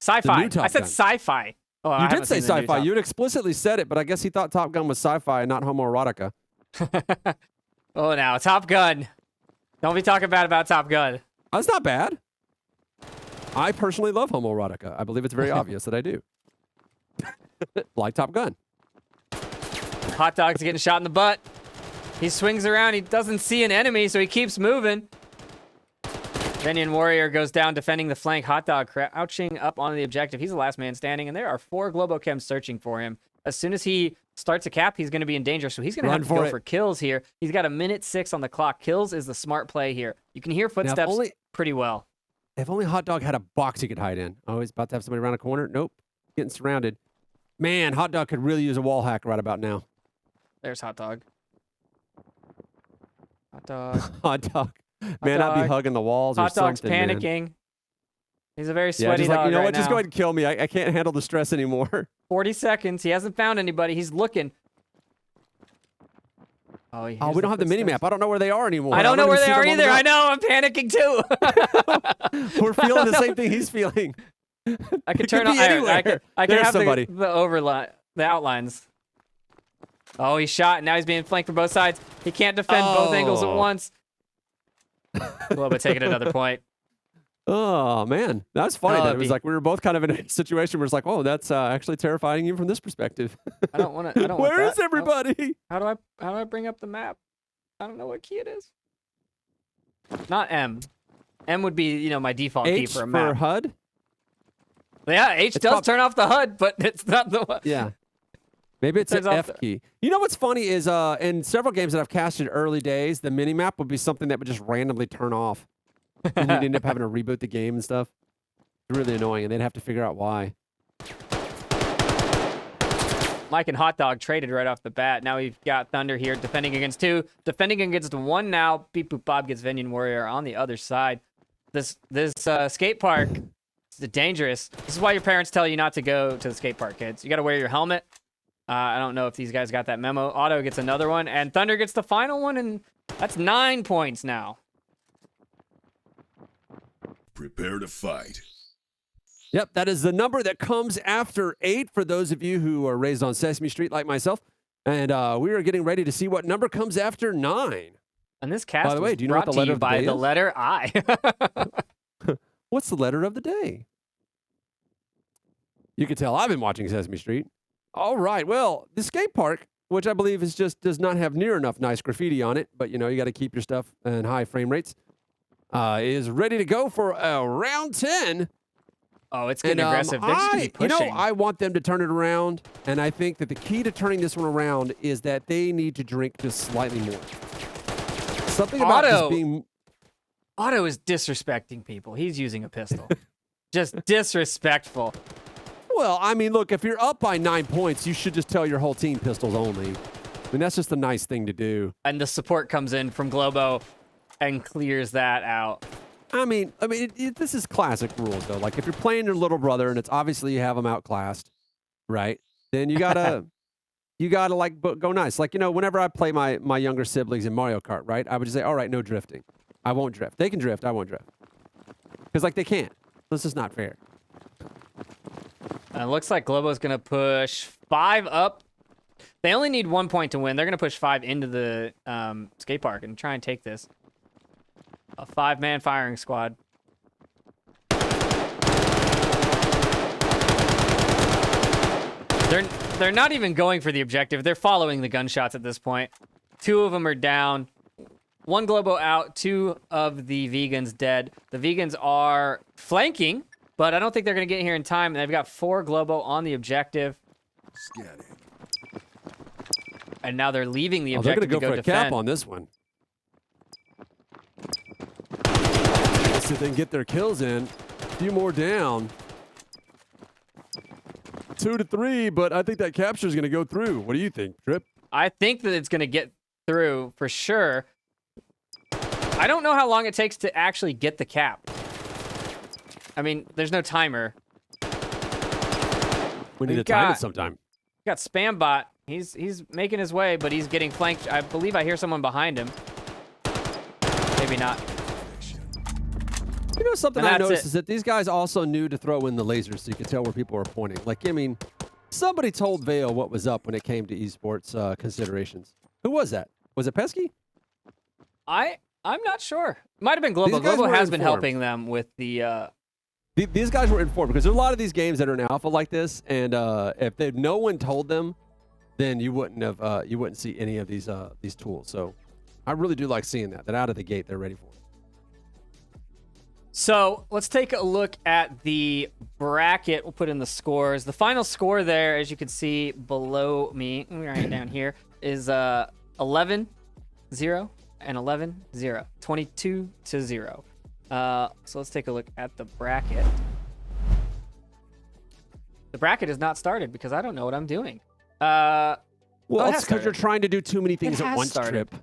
Sci-fi. new Top I said Gun. sci-fi. Oh, I You haven't did say seen the new sci-fi. Top- You had explicitly said it, but I guess he thought Top Gun was sci-fi and not homoerotica. Oh, now Top Gun. Don't be talking bad about Top Gun. That's not bad. I personally love homoerotica. I believe it's very obvious that I do. Like Top Gun. Hot dog's getting shot in the butt. He swings around. He doesn't see an enemy, so he keeps moving. Venyan Warrior goes down defending the flank. Hot dog crouching up on the objective. He's the last man standing, and there are 4 Globochems searching for him. As soon as he starts a cap, he's going to be in danger, so he's going to have to go for kills here. He's got 1:06 on the clock. Kills is the smart play here. You can hear footsteps pretty well. If only Hot Dog had a box he could hide in. Oh, he's about to have somebody around a corner. Nope. Getting surrounded. Man, Hot Dog could really use a wall hack right about now. There's Hot Dog. Hot Dog. Hot Dog. Man, I'd be hugging the walls Hot or Dog's something, panicking. man. He's a very Yeah, sweaty just like, dog you know right what? Just now. go ahead and kill me. I can't handle the stress anymore. 40 seconds. He hasn't found anybody. He's looking. Oh, we don't have the mini-map. I don't know where they are anymore. I don't know where they are even see either. them I on know. I'm panicking too. the map. We're feeling the same thing he's feeling. I could It turn could on. be anywhere. I could There's have somebody. the overline, the outlines. Oh, he's shot. And now he's being flanked from both sides. He can't defend both angles at once. Globo taking another point. Oh, man. That's funny. Oh, That it was like we were both kind of in a situation where it's like, oh, that's actually terrifying even from this perspective. I don't want to. I don't. Where want is that. everybody? How do I bring up the map? I don't know what key it is. Not M. M would be, my default key H for a map. for HUD? Yeah, H does turn off the HUD, but it's not the one. Yeah. Maybe it's an Turns F off key. You know what's funny is in several games that I've casted early days, the mini-map would be something that would just randomly turn off. And you'd end up having to reboot the game and stuff. It's really annoying, and they'd have to figure out why. Mike and Hot Dog traded right off the bat. Now we've got Thunder here defending against 2. Defending against 1 now. Beep Boop Bob gets Venyan Warrior on the other side. This skate park is dangerous. This is why your parents tell you not to go to the skate park, kids. You got to wear your helmet. I don't know if these guys got that memo. Otto gets another one, and Thunder gets the final one, and that's 9 points now. Prepare to fight. Yep, that is the number that comes after 8 for those of you who are raised on Sesame Street like myself. And we are getting ready to see what number comes after 9. And this cast By the way, was do you know what brought the to letter you of the by day the is? letter I. What's the letter of the day? You can tell I've been watching Sesame Street. All right, well, the skate park, which I believe is just does not have near enough nice graffiti on it, but you got to keep your stuff in high frame rates. is ready to go for round 10. Oh, it's getting aggressive. They're just gonna be pushing. I want them to turn it around, and I think that the key to turning this one around is that they need to drink just slightly more. Something about this being... Otto is disrespecting people. He's using a pistol. Just disrespectful. Well, I mean, look, if you're up by 9 points, you should just tell your whole team pistols only. I mean, that's just a nice thing to do. And the support comes in from Globo and clears that out. I mean, this is classic rules, though. Like, if you're playing your little brother and it's obviously you have him outclassed, right? Then you gotta, like, go nice. Like, whenever I play my younger siblings in Mario Kart, right? I would just say, all right, no drifting. I won't drift. They can drift. I won't drift. Because, like, they can't. This is not fair. It looks like Globo's going to push 5 up. They only need 1 point to win. They're going to push 5 into the skate park and try and take this. A 5-man firing squad. They're not even going for the objective. They're following the gunshots at this point. 2 of them are down. 1 Globo out. 2 of the vegans dead. The vegans are flanking, but I don't think they're going to get here in time. They've got 4 Globo on the objective. Scanning. And now they're leaving the They're objective going to go for defend. a cap on this one. See if they can get their kills in. A few more down. 2 to 3, but I think that capture is going to go through. What do you think, Trip? I think that it's going to get through for sure. I don't know how long it takes to actually get the cap. I mean, there's no timer. We need to time it sometime. Got Spambot. He's making his way, but he's getting flanked. I believe I hear someone behind him. Maybe not. Something I noticed is that these guys also knew to throw in the lasers so you could tell where people were pointing. Like, I mean, somebody told Vail what was up when it came to esports considerations. Who was that? Was it Pesky? I'm not sure. Might have been Globo. Globo has been helping them with the... These guys were informed because there's a lot of these games that are in alpha like this, and if no one told them, then you wouldn't see any of these tools. So I really do like seeing that out of the gate they're ready for it. So let's take a look at the bracket. We'll put in the scores. The final score there, as you can see below me, right down here, is 11-0 and 11-0, 22-0. So let's take a look at the bracket. The bracket is not started because I don't know what I'm doing. Well, it's because you're trying to do too many things at once, Trip.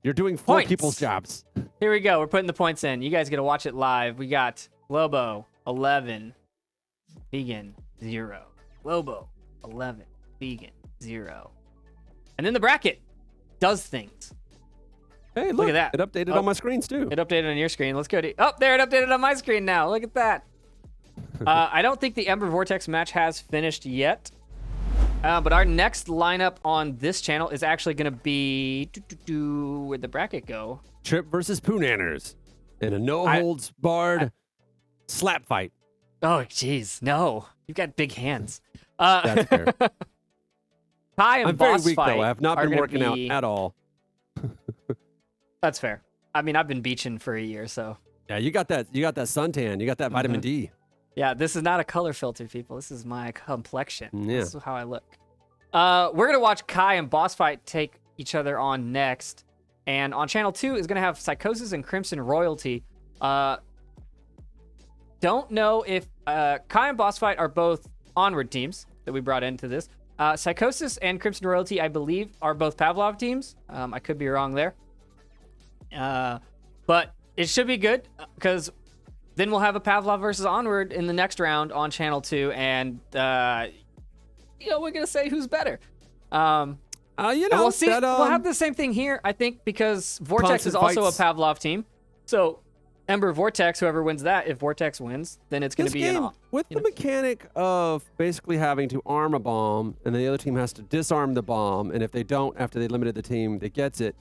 You're doing 4 people's jobs. Here we go. We're putting the points in. You guys get to watch it live. We got Lobo, 11. Vegan, 0. Lobo, 11. Vegan, 0. And then the bracket does things. Hey, look at that. It updated on my screens, too. It updated on your screen. Let's go to... Oh, there, it updated on my screen now. Look at that. I don't think the Ember Vortex match has finished yet. But our next lineup on this channel is actually going to be... Where'd the bracket go? Trip versus Poonanners in a no-holds-barred slap fight. Oh, jeez. No. You've got big hands. That's fair. Kai and I'm very Boss weak, Fight though. I have not been working out at all. That's fair. I mean, I've been beaching for a year, so... Yeah, you got that suntan. You got that vitamin D. Yeah, this is not a color filter, people. This is my complexion. Yeah. This is how I look. We're going to watch Kai and Boss Fight take each other on next. And on Channel 2 is going to have Psychosis and Crimson Royalty. Don't know if Kai and Boss Fight are both Onward teams that we brought into this. Psychosis and Crimson Royalty, I believe, are both Pavlov teams. I could be wrong there. But it should be good because... Then we'll have a Pavlov versus Onward in the next round on Channel 2, and we're gonna say who's better. We'll see. We'll have the same thing here, I think, because Vortex is also a Pavlov team. So Ember Vortex, whoever wins that, if Vortex wins, then it's gonna be with the mechanic of basically having to arm a bomb, and the other team has to disarm the bomb, and if they don't, after they limited the team that gets it,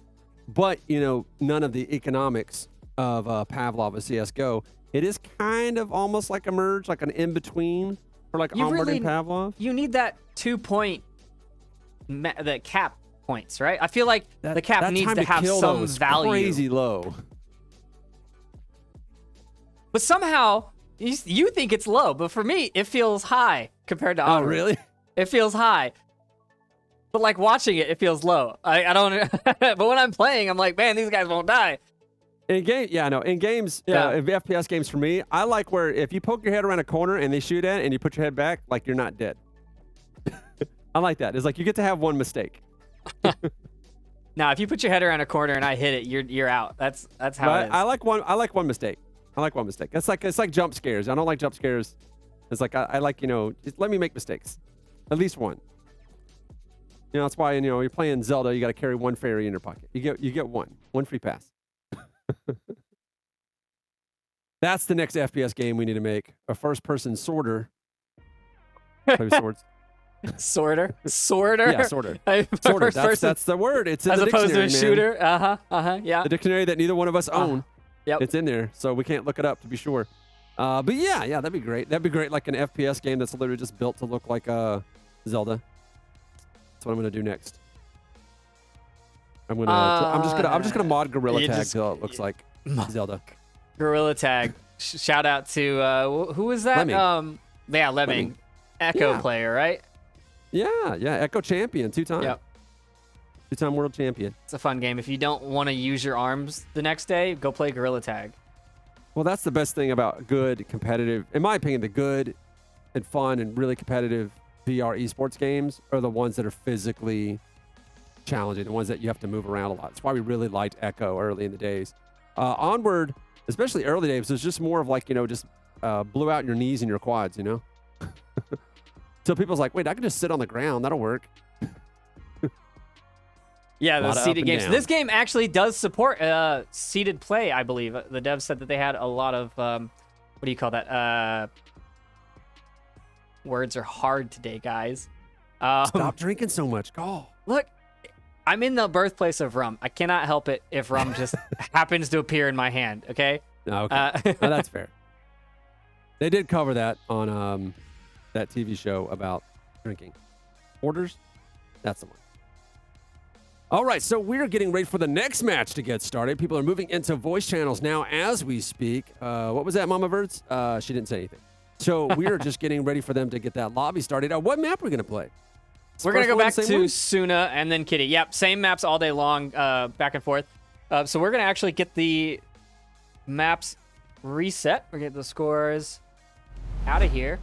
but none of the economics of Pavlov and CS:GO. It is kind of almost like a merge, like an in-between for like Onward and Pavlov. You need that 2-point, the cap points, right? I feel like the cap needs to have some value. Crazy low. But somehow you think it's low, but for me it feels high compared to Oh, Onward. really? It feels high. But like watching it, it feels low. I don't. But when I'm playing, I'm like, man, these guys won't die. In game, yeah, no. In games, Yeah. in FPS games for me, I like where if you poke your head around a corner and they shoot at it and you put your head back, like you're not dead. I like that. It's like you get to have one mistake. Now, if you put your head around a corner and I hit it, you're out. That's how But it is. I like one mistake. I like one mistake. It's like jump scares. I don't like jump scares. It's like I like, just let me make mistakes. At least one. That's why, you're playing Zelda, you got to carry one fairy in your pocket. You get one free pass. That's the next FPS game we need to make. A first-person sorter. Play with swords. Sorter. Yeah, sorter. Sorter. Sorter. That's the word. It's in As the opposed to a dictionary, man. shooter. Yeah. The dictionary that neither one of us own. Yep. It's in there, so we can't look it up to be sure. But yeah, that'd be great. That'd be great, like an FPS game that's literally just built to look like Zelda. That's what I'm gonna do next. I'm just gonna mod Gorilla Tag till it looks like Zelda. Gorilla Tag. Shout out to who was that? Lemming. Lemming. Lemming. Echo Yeah. player, right? Yeah, Echo champion, 2-time. Yep. 2-time world champion. It's a fun game. If you don't want to use your arms the next day, go play Gorilla Tag. Well, that's the best thing about good competitive, in my opinion, the good and fun and really competitive VR esports games are the ones that are physically challenging, the ones that you have to move around a lot. That's why we really liked Echo early in the days. Onward, especially early days, was just more of like, just blew out your knees and your quads, So people's like, wait, I can just sit on the ground. That'll work. Yeah, the Lot of up seated and games. down. This game actually does support seated play, I believe. The devs said that they had a lot of, what do you call that? Words are hard today, guys. Stop drinking so much. Go. Look, I'm in the birthplace of rum. I cannot help it if rum just happens to appear in my hand, okay? No, okay. No, that's fair. They did cover that on that TV show about drinking. Orders? That's the one. All right, so we're getting ready for the next match to get started. People are moving into voice channels now as we speak. What was that, Mama Birds? She didn't say anything. So we're just getting ready for them to get that lobby started. What map are we going to play? We're going to go First one, back to same one? Suna and then Kitty. Yep, same maps all day long, back and forth. So we're going to actually get the maps reset. We're going to get the scores out of here.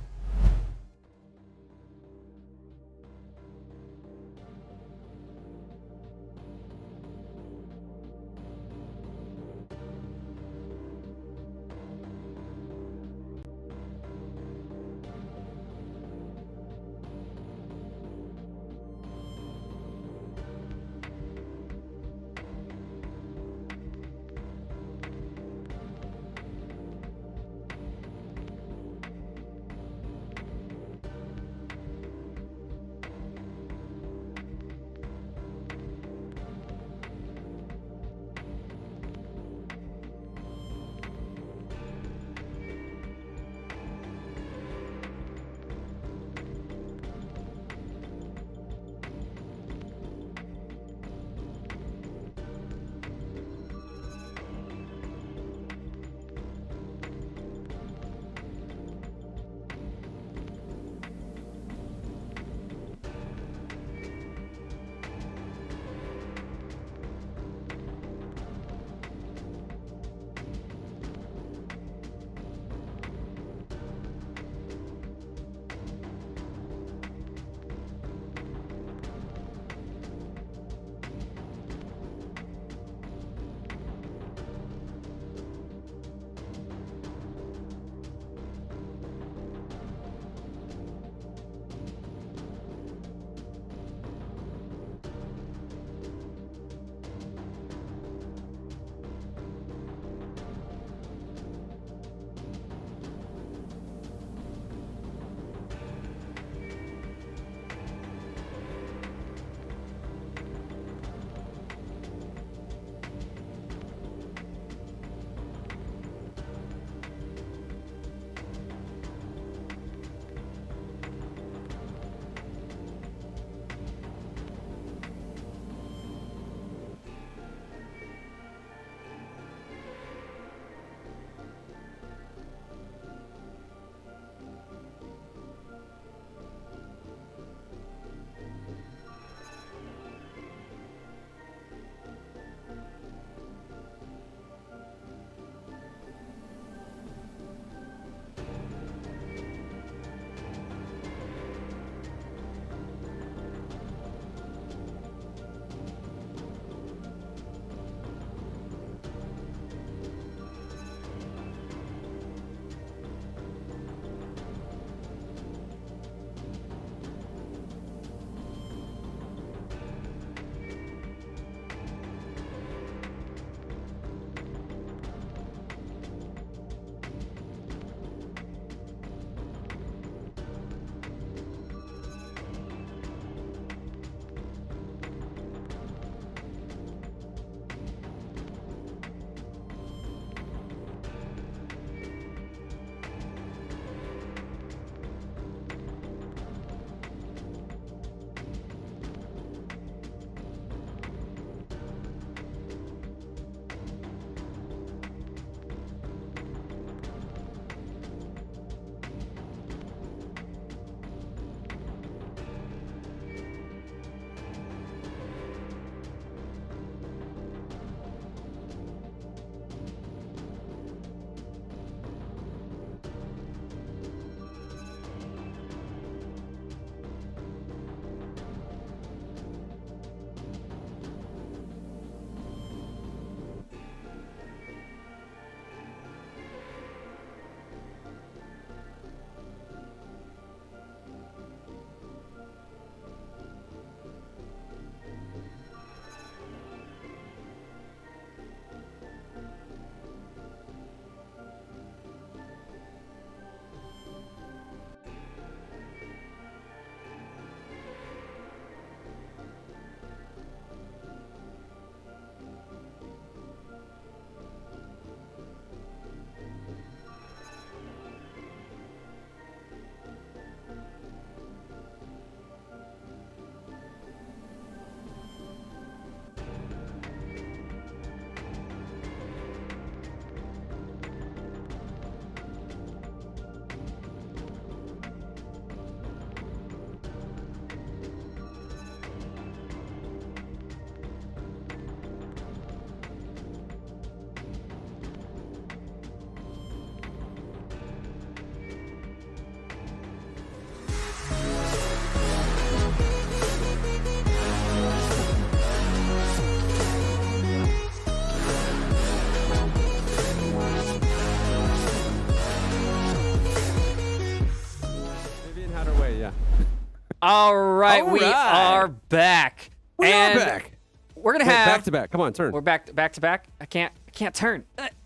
All right, All we right. are back. We and are back. We're gonna Wait, have back to back. Come on, turn. We're back to back. I can't turn.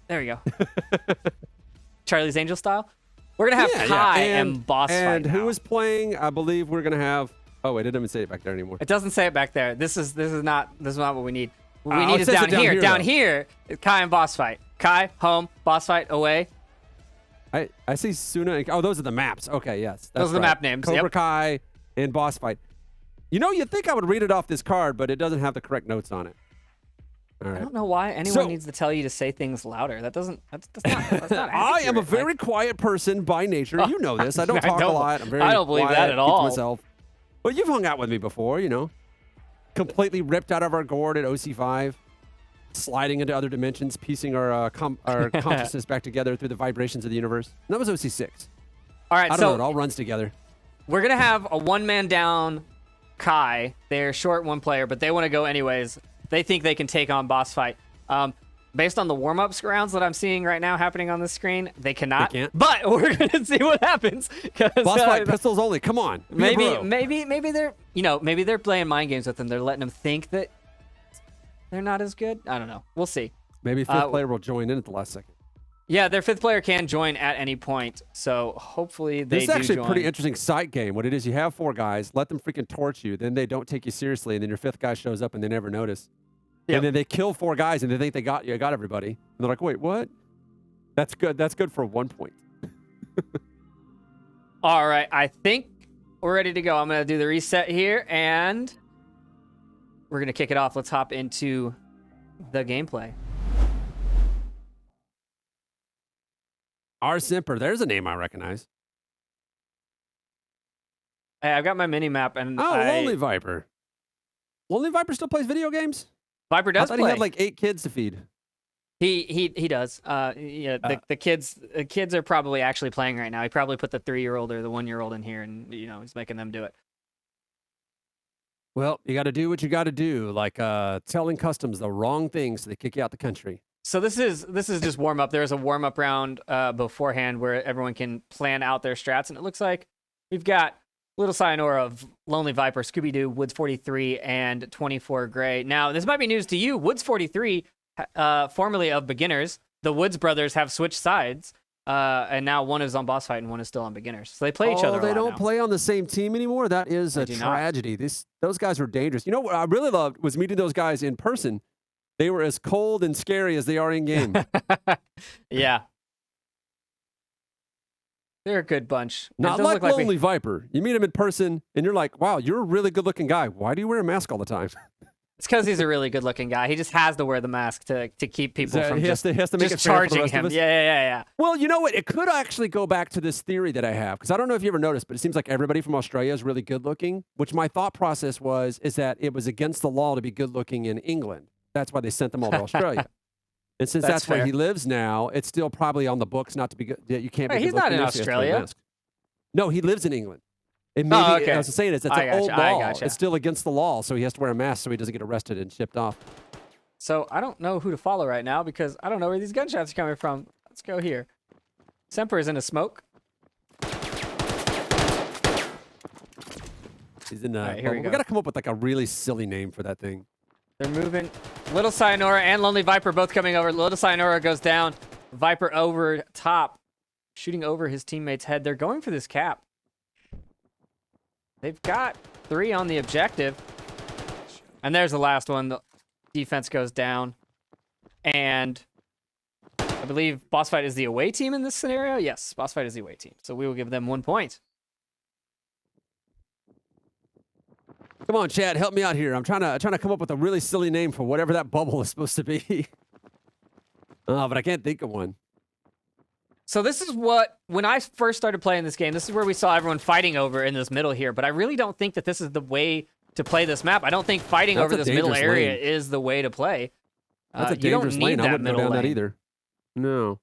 There we go. Charlie's Angel style. We're gonna have Kai and boss fight. And who now. is playing? I believe we're gonna have. Oh wait, it doesn't even say it back there anymore. It doesn't say it back there. This is not what we need. What we Oh, need it is says down it down here. here, Down though. here is Kai and boss fight. Kai home, boss fight away. I see Suna. And, oh, those are the maps. Okay, yes. Those are the map names, Cobra yep. Kai and boss fight. You know, you'd think I would read it off this card, but it doesn't have the correct notes on it. All I right. don't know why anyone needs to tell you to say things louder. That's not I am a accurate. very quiet person by nature. You know this. I don't I talk a don't- lot. I'm very I don't believe quiet, that at keep to all. myself. Well, you've hung out with me before, you know. Completely ripped out of our gourd at OC5, sliding into other dimensions, piecing our consciousness back together through the vibrations of the universe. And that was OC6. All right, I don't know. It all runs together. we're gonna have a one-man down Kai. They're short one player, but they want to go anyways. They think they can take on boss fight. Based on the warm-ups rounds that I'm seeing right now happening on the screen, they cannot. They can't. But we're gonna see what happens. Boss fight pistols only. Come on. Be a bro. Maybe they're maybe they're playing mind games with them. They're letting them think that they're not as good. I don't know. We'll see. Maybe fifth player will join in at the last second. Yeah, their fifth player can join at any point. So hopefully they This is do actually join. a pretty interesting sight game. What it is, you have 4 guys, let them freaking torch you, then they don't take you seriously, and then your 5th guy shows up and they never notice. Yep. And then they kill 4 guys and they think they got everybody. And they're like, wait, what? That's good. That's good for 1 point. All right, I think we're ready to go. I'm gonna do the reset here, and we're gonna kick it off. Let's hop into the gameplay. R. Simper, there's a name I recognize. Hey, I've got my mini map, and Oh, Lonely Viper. Lonely Viper still plays video games? Viper I does thought play. he had like 8 kids to feed. He does. Yeah, the kids are probably actually playing right now. He probably put the 3-year-old or the 1-year-old in here, and he's making them do it. Well, you got to do what you got to do, like telling customs the wrong things so they kick you out the country. So this is just warm up. There's a warm up round beforehand where everyone can plan out their strats, and it looks like we've got Little Sayonara of Lonely Viper, Scooby Doo, Woods 43, and 24 Gray. Now this might be news to you. Woods 43, formerly of Beginners, the Woods brothers have switched sides, and now one is on boss fight and one is still on Beginners. So they play each other. Oh, they don't now. play on the same team anymore. That is a do not. tragedy. Those guys were dangerous. You know what I really loved was meeting those guys in person. They were as cold and scary as they are in game. Yeah. They're a good bunch. Not It does like look Lonely Viper. You meet him in person, and you're like, wow, you're a really good-looking guy. Why do you wear a mask all the time? It's because he's a really good-looking guy. He just has to wear the mask to keep people from he has to make just it fair for the charging rest of him. us? Yeah. Well, you know what? It could actually go back to this theory that I have, because I don't know if you ever noticed, but it seems like everybody from Australia is really good-looking, which my thought process is that it was against the law to be good-looking in England. That's why they sent them all to Australia. And since that's where fair. he lives now, it's still probably on the books not to be good. You can't be Wait, he's not good-looking in there, so you have to wear a Australia. mask. No, he lives in England. And maybe, Oh, okay. I was saying it's I an old gotcha, I law. gotcha. It's still against the law, so he has to wear a mask so he doesn't get arrested and shipped off. So I don't know who to follow right now because I don't know where these gunshots are coming from. Let's go here. Semper is in a smoke. He's in the. right, here we we go. got to come up with like a really silly name for that thing. They're moving. Little Sayonara and Lonely Viper both coming over. Little Sayonara goes down. Viper over top, shooting over his teammate's head. They're going for this cap. They've got 3 on the objective. And there's the last one. The defense goes down. And I believe Boss Fight is the away team in this scenario. Yes, Boss Fight is the away team. So we will give them 1 point. Come on, Chad, help me out here. I'm trying to come up with a really silly name for whatever that bubble is supposed to be. But I can't think of one. So this is what, when I first started playing this game, this is where we saw everyone fighting over in this middle here. But I really don't think that this is the way to play this map. I don't think fighting That's over a this middle dangerous area lane. is the way to play. That's a you don't dangerous need lane. I that wouldn't go middle down that lane. either.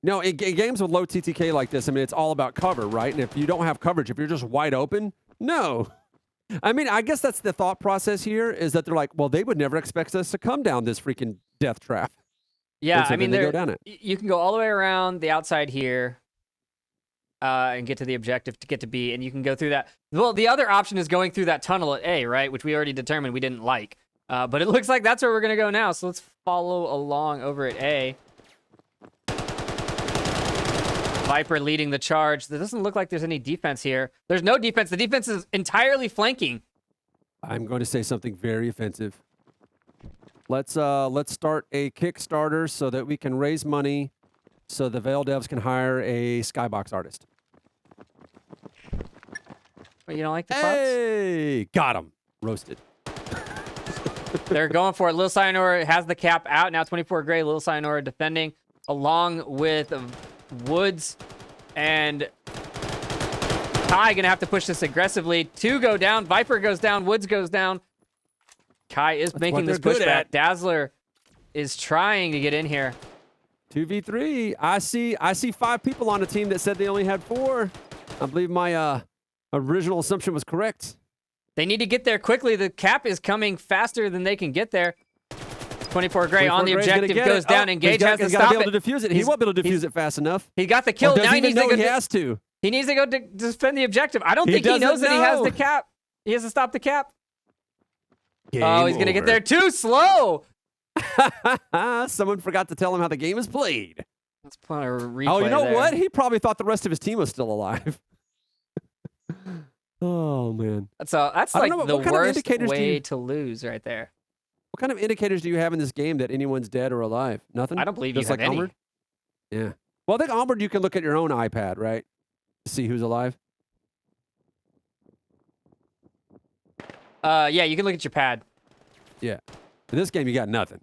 No, in games with low TTK like this, I mean, it's all about cover, right? And if you don't have coverage, if you're just wide open, no. I mean, I guess that's the thought process here is that they're like, well, they would never expect us to come down this freaking death trap. Yeah, And so I mean, then they go down it. you can go all the way around the outside here. and get to the objective to get to B, and you can go through that. Well, the other option is going through that tunnel at A, right? Which we already determined we didn't like. But it looks like that's where we're going to go now, so let's follow along over at A. Viper leading the charge. There doesn't look like there's any defense here. There's no defense. The defense is entirely flanking. I'm going to say something very offensive. Let's start a Kickstarter so that we can raise money so the Vail devs can hire a skybox artist. Wait, you don't like the pots? Hey, got him. Roasted. They're going for it. Lil Cyanor has the cap out. Now 24 Gray. Lil Cyanor defending along with Woods and Kai gonna have to push this aggressively. 2 go down. Viper goes down. Woods goes down. Kai is making this pushback. Dazzler is trying to get in here. 2v3. I see 5 people on the team that said they only had 4. I believe my original assumption was correct. They need to get there quickly. The cap is coming faster than they can get there. 24 Gray on the objective goes down. Engage has to stop it. He won't be able to defuse it fast enough. He got the kill. Now he needs to go. He has to. He needs to go to defend the objective. I don't think he knows that he has the cap. He has to stop the cap. Oh, he's going to get there too slow. Someone forgot to tell him how the game is played. Let's put a replay. Oh, you know what? He probably thought the rest of his team was still alive. Oh, man. That's like the worst way to lose right there. What kind of indicators do you have in this game that anyone's dead or alive? Nothing? I don't believe you have any. Onward? Yeah. Well, I think Onward you can look at your own iPad, right? To see who's alive. Yeah, you can look at your pad. Yeah. In this game, you got nothing.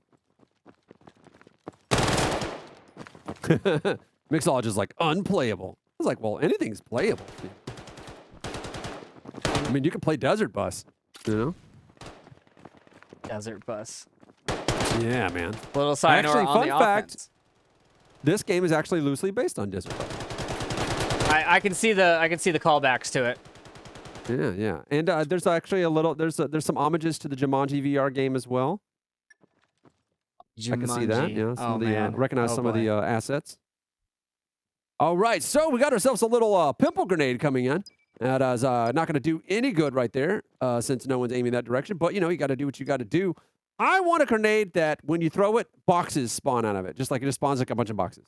Mixologist like unplayable. I was like, well, anything's playable. I mean, you can play Desert Bus, you know? Desert Bus. Yeah, man. Little side Actually, on fun the fact, offense. This game is actually loosely based on Desert Bus. I can see the callbacks to it. Yeah, yeah. And there's actually there's some homages to the Jumanji VR game as well. Jumanji. I can see that. Yeah, recognize some of the assets. All right, so we got ourselves a little pimple grenade coming in. That is not going to do any good right there since no one's aiming that direction. But, you know, you got to do what you got to do. I want a grenade that when you throw it, boxes spawn out of it. Just like it just spawns like a bunch of boxes.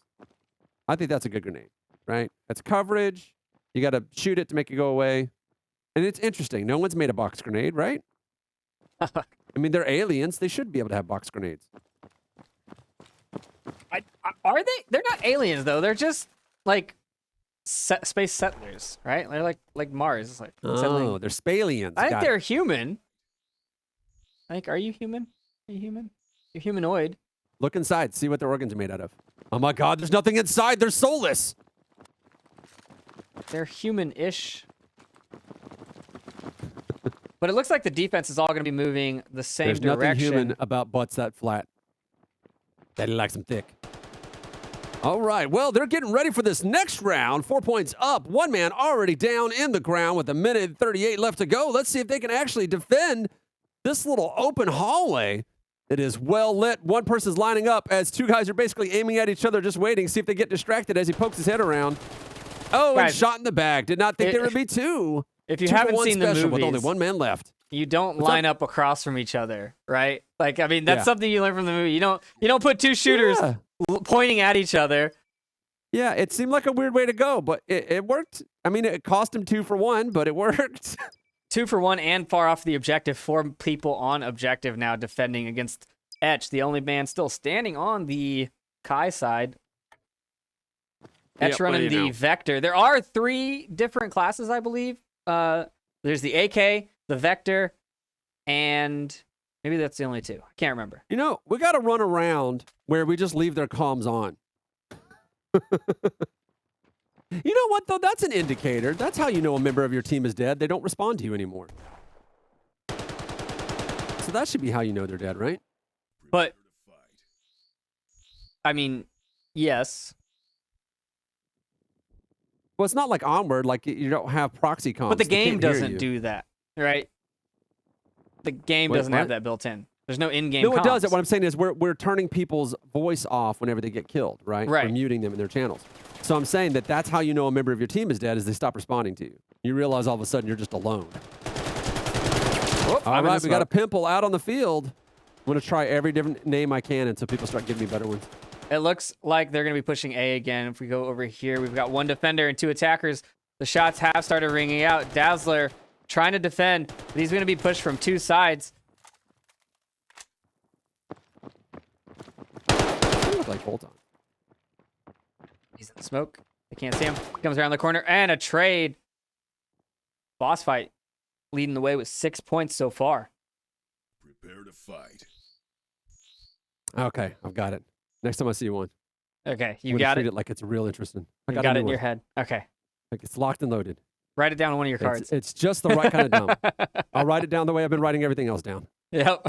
I think that's a good grenade, right? That's coverage. You got to shoot it to make it go away. And it's interesting. No one's made a box grenade, right? I mean, they're aliens. They should be able to have box grenades. Are they? They're not aliens, though. They're just, like... space settlers, right? They're like Mars. It's like oh, they're spalians. I think they're human. Are you human? Are you human? You're humanoid. Look inside. See what their organs are made out of. Oh my God, there's nothing inside. They're soulless. They're human-ish. But it looks like the defense is all going to be moving the same direction. There's nothing human about butts that flat. Daddy likes them thick. All right, well, they're getting ready for this next round. 4 points up. One man already down in the ground with 1:38 left to go. Let's see if they can actually defend this little open hallway. It is well lit. One person's lining up as 2 guys are basically aiming at each other, just waiting, see if they get distracted as he pokes his head around. Oh, and shot in the bag. Did not think there would be 2. If you haven't seen the movies, with only 1 man left. You don't line up across from each other, right? Like, I mean, that's something you learn from the movie. You don't put 2 shooters pointing at each other. Yeah, it seemed like a weird way to go, but it worked. I mean, it cost him 2 for 1, but it worked. 2 for 1 and far off the objective. 4 people on objective now defending against Etch, the only man still standing on the Kai side. Etch running the Vector. There are 3 different classes, I believe. There's the AK, the Vector, and maybe that's the only 2. I can't remember. You know, we got to run around where we just leave their comms on. You know what, though? That's an indicator. That's how you know a member of your team is dead. They don't respond to you anymore. So that should be how you know they're dead, right? But, I mean, yes. Well, it's not like Onward, like you don't have proxy comms. But the game doesn't do that, right? The game doesn't have that built in. There's no in-game comms. No, it does. What I'm saying is we're turning people's voice off whenever they get killed, right? Right. We're muting them in their channels. So I'm saying that that's how you know a member of your team is dead, is they stop responding to you. You realize all of a sudden you're just alone. Whoop, All right, we got a pimple out on the field. I'm going to try every different name I can until people start giving me better ones. It looks like they're going to be pushing A again. If we go over here, we've got one defender and two attackers. The shots have started ringing out. Dazzler trying to defend, but he's going to be pushed from two sides. They look like bolt-on. He's in the smoke. They can't see him. He comes around the corner, and a trade. Boss fight leading the way with 6 points so far. Prepare to fight. Okay, I've got it. Next time I see one. Okay, you I'm gonna got treat it. it like it's real interesting. I You got a it new in your one. head. Okay. Like it's locked and loaded. Write it down on one of your cards. It's just the right kind of dumb. I'll write it down the way I've been writing everything else down. Yep.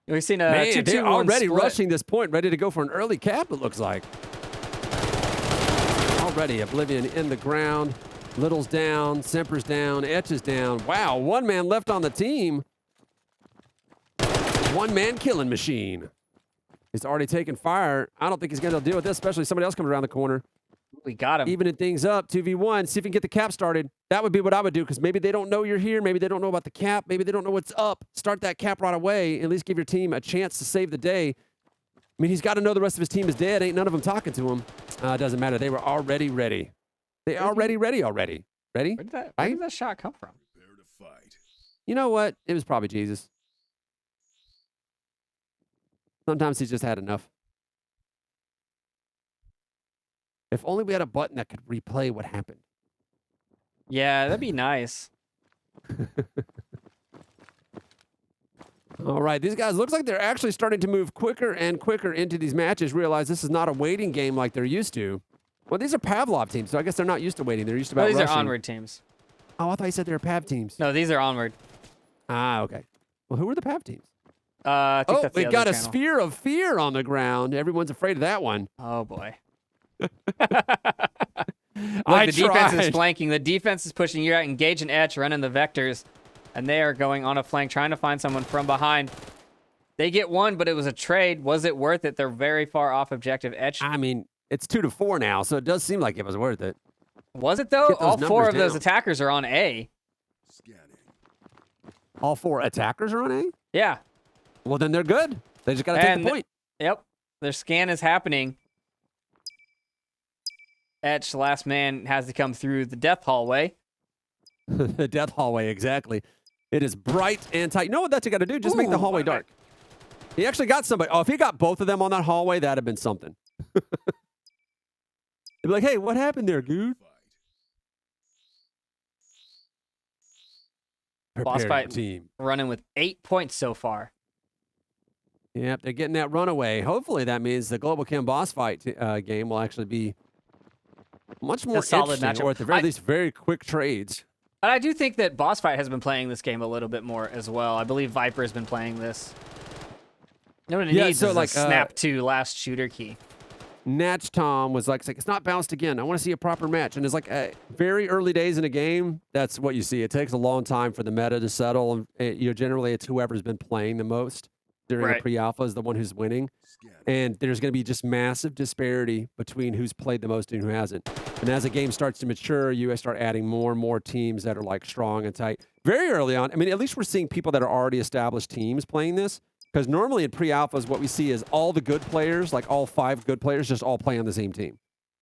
We've seen a Man, 2-2-1 they're already split. rushing this point, ready to go for an early cap, it looks like. Already Oblivion in the ground. Little's down. Semper's down. Etch is down. Wow, one man left on the team. One man killing machine. He's already taken fire. I don't think he's going to deal with this, especially somebody else coming around the corner. We got him. Evening things up, 2v1. See if we can get the cap started. That would be what I would do, because maybe they don't know you're here. Maybe they don't know about the cap. Maybe they don't know what's up. Start that cap right away. At least give your team a chance to save the day. I mean, he's got to know the rest of his team is dead. Ain't none of them talking to him. It doesn't matter. They were already ready. They already ready. Ready? Where did that shot come from? Prepare to fight. You know what? It was probably Jesus. Sometimes he's just had enough. If only we had a button that could replay what happened. Yeah, that'd be nice. All right, these guys looks like they're actually starting to move quicker and quicker into these matches. Realize this is not a waiting game like they're used to. Well, these are Pavlov teams, so I guess they're not used to waiting. They're used to No, about these rushing. are onward teams. Oh, I thought you said they were Pav teams. No, these are onward. Ah, okay. Well, who are the Pav teams? I think that's the we other got a channel. sphere of fear on the ground. Everyone's afraid of that one. Oh boy. I The defense is tried. flanking. The defense is pushing you out. Engage and Etch, running the vectors. And they are going on a flank, trying to find someone from behind. They get one, but it was a trade. Was it worth it? They're very far off objective. Etch. I mean, it's 2-4 now, so it does seem like it was worth it. Was it, though? Get those All four numbers of those down. attackers are on A. Scanning. All four attackers are on A? Yeah. Well, then they're good. They just got to take And- the point. Yep. Their scan is happening. Etch, the last man, has to come through the death hallway. The death hallway, exactly. It is bright and tight. You know what that you got to do? Just make the Ooh, hallway dark. He actually got somebody. Oh, if he got both of them on that hallway, that'd have been something. They'd be like, hey, what happened there, dude? Fight. Boss Prepare fight. your team. Running with 8 points so far. Yep, they're getting that runaway. Hopefully that means the Global Chem boss fight game will actually be much more solid interesting, matchup. or at the very least, very quick trades. And I do think that Boss Fight has been playing this game a little bit more as well. I believe Viper has been playing this. You know what it Yeah, needs so is like, a snap to last shooter key. Natch Tom was like, it's not bounced again. I want to see a proper match. And it's like very early days in a game, that's what you see. It takes a long time for the meta to settle. And generally, it's whoever's been playing the most during Right. the pre-alpha is the one who's winning. Scanning. And there's going to be just massive disparity between who's played the most and who hasn't. And as the game starts to mature, you start adding more and more teams that are like strong and tight. Very early on, I mean, at least we're seeing people that are already established teams playing this. Because normally in pre-alphas, what we see is all the good players, like all 5 good players, just all play on the same team.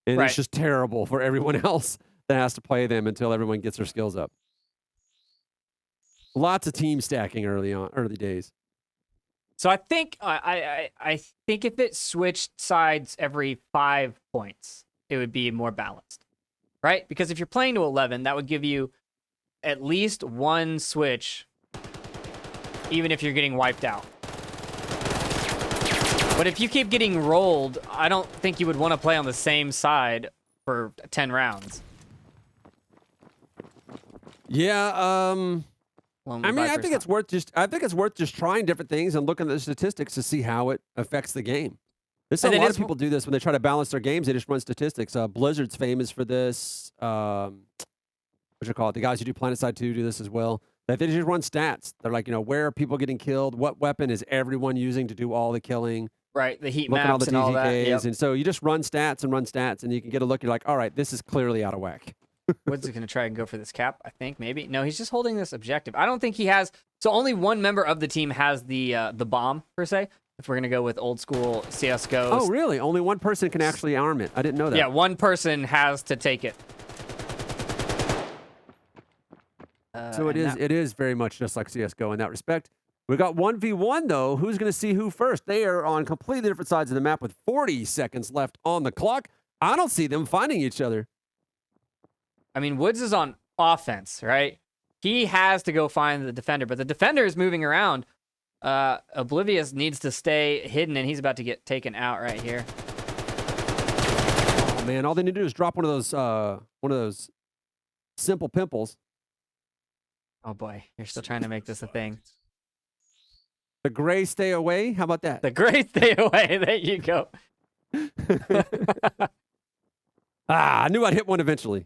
And Right. it's just terrible for everyone else that has to play them until everyone gets their skills up. Lots of team stacking early days. So I think I think if it switched sides every 5 points, it would be more balanced, right? Because if you're playing to 11, that would give you at least one switch, even if you're getting wiped out. But if you keep getting rolled, I don't think you would want to play on the same side for 10 rounds. Yeah, Well, I mean, I Viper's think it's worth just trying different things and looking at the statistics to see how it affects the game. There's a And then lot of it's- people do this when they try to balance their games. They just run statistics. Blizzard's famous for this. What you call it? The guys who do PlanetSide 2 do this as well. That they just run stats. They're like, where are people getting killed? What weapon is everyone using to do all the killing? Right, the heat looking at all the maps and all that. DZKs, Yep. and so you just run stats, and you can get a look. You're like, all right, this is clearly out of whack. Woods is going to try and go for this cap, I think, maybe. No, he's just holding this objective. I don't think he has... So only one member of the team has the bomb, per se, if we're going to go with old school CSGO. Oh, really? Only one person can actually arm it. I didn't know that. Yeah, one person has to take it. So it is very much just like CSGO in that respect. We got 1v1, though. Who's going to see who first? They are on completely different sides of the map with 40 seconds left on the clock. I don't see them finding each other. I mean, Woods is on offense, right? He has to go find the defender, but the defender is moving around. Oblivious needs to stay hidden, and he's about to get taken out right here. Oh, man, all they need to do is drop one of those simple pimples. Oh, boy. You're still trying to make this a thing. The gray stay away. How about that? The great stay away. There you go. I knew I'd hit one eventually.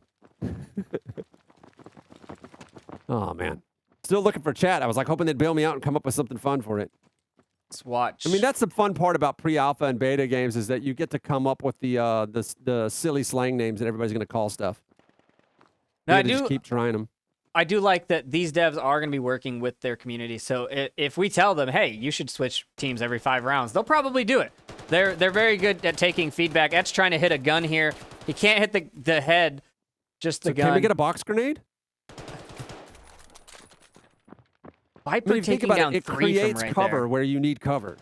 Oh, man. Still looking for chat. I was like hoping they'd bail me out and come up with something fun for it. Let's watch. I mean, that's the fun part about pre-alpha and beta games is that you get to come up with the silly slang names that everybody's going to call stuff. Now, Just keep trying them. I do like that these devs are going to be working with their community. So if we tell them, hey, you should switch teams every 5 rounds, they'll probably do it. They're very good at taking feedback. Et's trying to hit a gun here. He can't hit the head, just the gun. Can we get a box grenade? Viper Think taking about down it. It 3 creates from right cover there. where you need cover,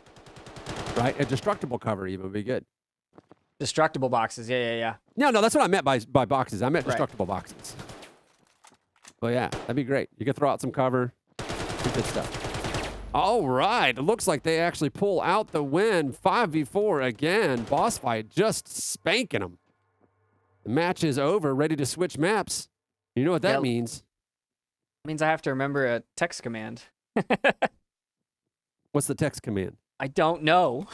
right? A destructible cover even would be good. Destructible boxes. Yeah. No, that's what I meant by boxes. I meant Right. destructible boxes. Well, yeah, that'd be great. You could throw out some cover. Good stuff. All right. It looks like they actually pull out the win. 5v4 again. Boss fight just spanking them. The match is over. Ready to switch maps. You know what that means. Means I have to remember a text command. What's the text command? I don't know.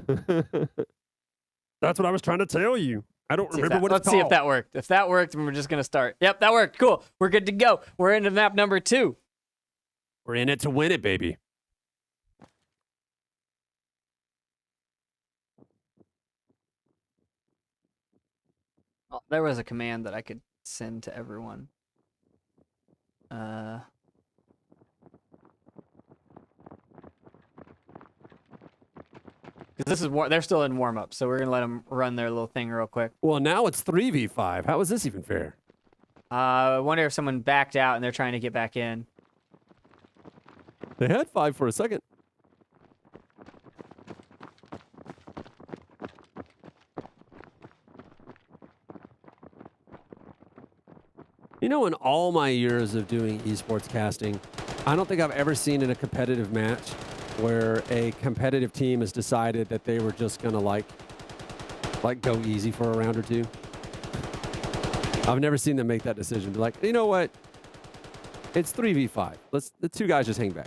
That's what I was trying to tell you. I don't remember what it's Let's see if that worked. If that worked, then we're just going to start. Yep, that worked. Cool. We're good to go. We're into map number 2. We're in it to win it, baby. Oh, there was a command that I could send to everyone. This is they're still in warm up, so we're gonna let them run their little thing real quick. Well, now it's 3v5. How is this even fair? I wonder if someone backed out and they're trying to get back in. They had 5 for a second. You know, in all my years of doing esports casting, I don't think I've ever seen in a competitive match where a competitive team has decided that they were just gonna like go easy for a round or two. I've never seen them make that decision. They're like, you know what? It's 3v5. The 2 guys just hang back.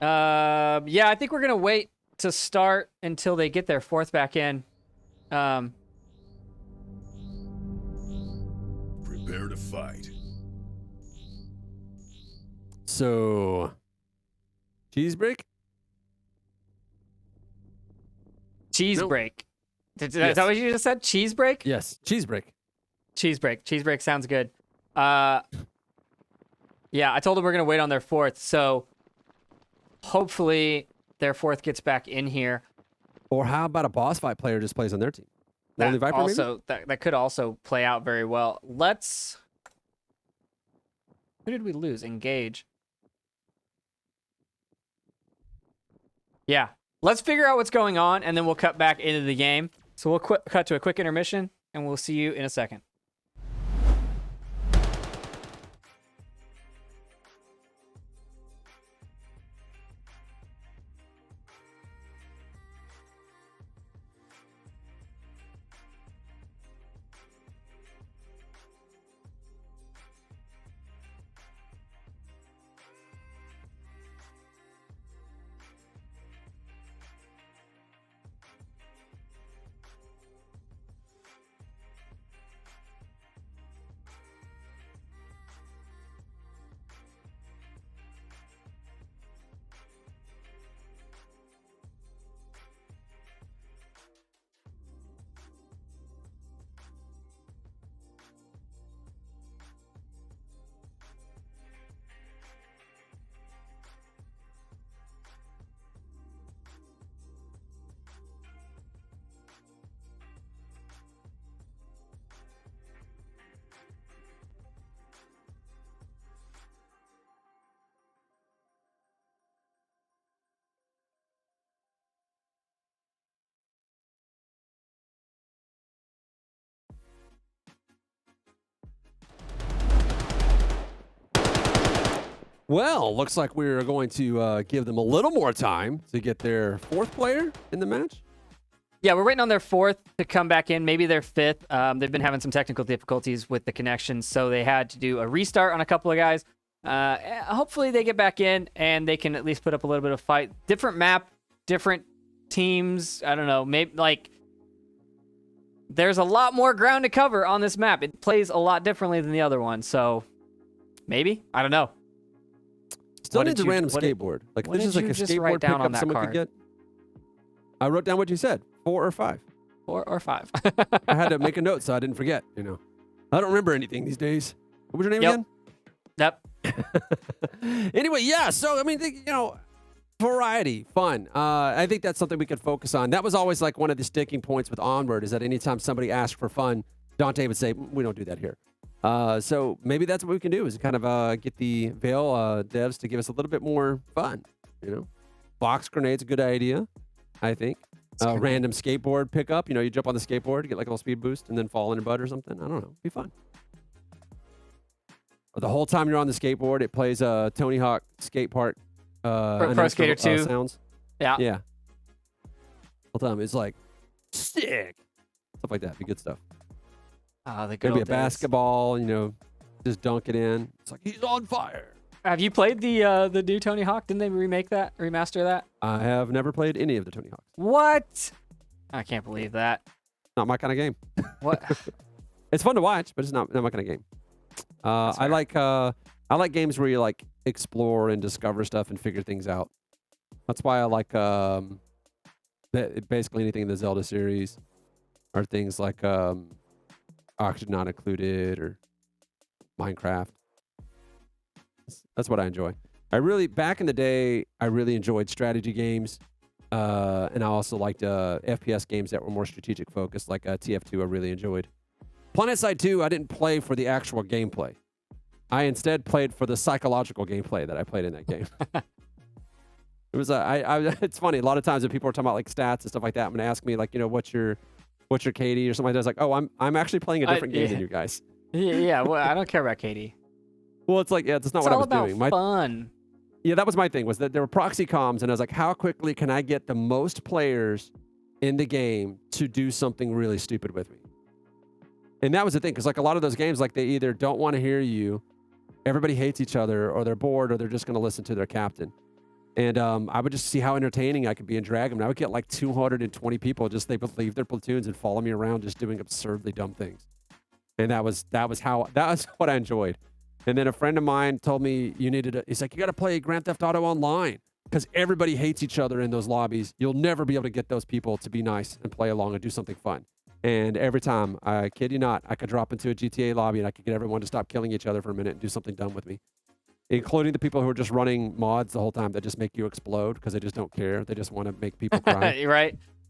Yeah, I think we're gonna wait to start until they get their 4th back in. Prepare to fight. So, cheese break? Cheese Nope. break. Is Yes. that what you just said? Cheese break? Yes, cheese break. Cheese break. Cheese break sounds good. Yeah, I told them we're gonna wait on their 4th, so hopefully their 4th gets back in here. Or how about a boss fight player just plays on their team? Lonely That Viper, maybe? also that could also play out very well. Let's. Who did we lose? Engage. Yeah. Let's figure out what's going on, and then we'll cut back into the game. So we'll cut to a quick intermission, and we'll see you in a second. Well, looks like we're going to give them a little more time to get their 4th player in the match. Yeah, we're waiting on their 4th to come back in, maybe their 5th. They've been having some technical difficulties with the connection, so they had to do a restart on a couple of guys. Hopefully they get back in and they can at least put up a little bit of fight. Different map, different teams. I don't know. Maybe like there's a lot more ground to cover on this map. It plays a lot differently than the other one, so maybe. I don't know. Still What needs did a you- random what did- skateboard. Like what this did is like you a just write skateboard down on pickup that someone card? could get. I wrote down what you said, 4 or 5. 4 or 5. I had to make a note so I didn't forget. I don't remember anything these days. What was your name Yep. again? Yep. Anyway, yeah. So I mean, variety, fun. I think that's something we could focus on. That was always like one of the sticking points with Onward is that anytime somebody asked for fun, Dante would say, "We don't do that here." So maybe that's what we can do is kind of get the Vail devs to give us a little bit more fun. Box grenade's a good idea, I think. Random skateboard pickup. You jump on the skateboard, get like a little speed boost, and then fall in a butt or something. I don't know. Be fun. The whole time you're on the skateboard, it plays Tony Hawk skate park. Pro Skater 2 sounds. Yeah. Yeah. Whole time it's like sick stuff like that. Be good stuff. Oh, the good Could be a old days. basketball. Just dunk it in. It's like he's on fire. Have you played the new Tony Hawk? Didn't they remaster that? I have never played any of the Tony Hawks. What? I can't believe that. Not my kind of game. What? It's fun to watch, but it's not my kind of game. I like games where you like explore and discover stuff and figure things out. That's why I like basically anything in the Zelda series, or things like Oxygen Not Included or Minecraft. That's what I enjoy. Back in the day, I really enjoyed strategy games, and I also liked FPS games that were more strategic focused, like TF2. I really enjoyed. PlanetSide 2, I didn't play for the actual gameplay. I instead played for the psychological gameplay that I played in that game. It was it's funny. A lot of times when people are talking about like stats and stuff like that, I'm gonna ask me like, what's your KD or something like that. It's like, oh, I'm actually playing a different game than you guys. Yeah. Well, I don't care about Katie. Well, it's like, yeah, that's not It's what I all was about doing. fun. Yeah, that was my thing, was that there were proxy comms, and I was like, how quickly can I get the most players in the game to do something really stupid with me? And that was the thing, because like a lot of those games, like they either don't want to hear you, everybody hates each other, or they're bored, or they're just going to listen to their captain. And I would just see how entertaining I could be and drag them. And I would get like 220 people, they would leave their platoons and follow me around just doing absurdly dumb things. And that was what I enjoyed. And then a friend of mine told me he's like, you got to play Grand Theft Auto Online because everybody hates each other in those lobbies. You'll never be able to get those people to be nice and play along and do something fun. And every time, I kid you not, I could drop into a GTA lobby and I could get everyone to stop killing each other for a minute and do something dumb with me, including the people who are just running mods the whole time that just make you explode because they just don't care. They just want to make people cry.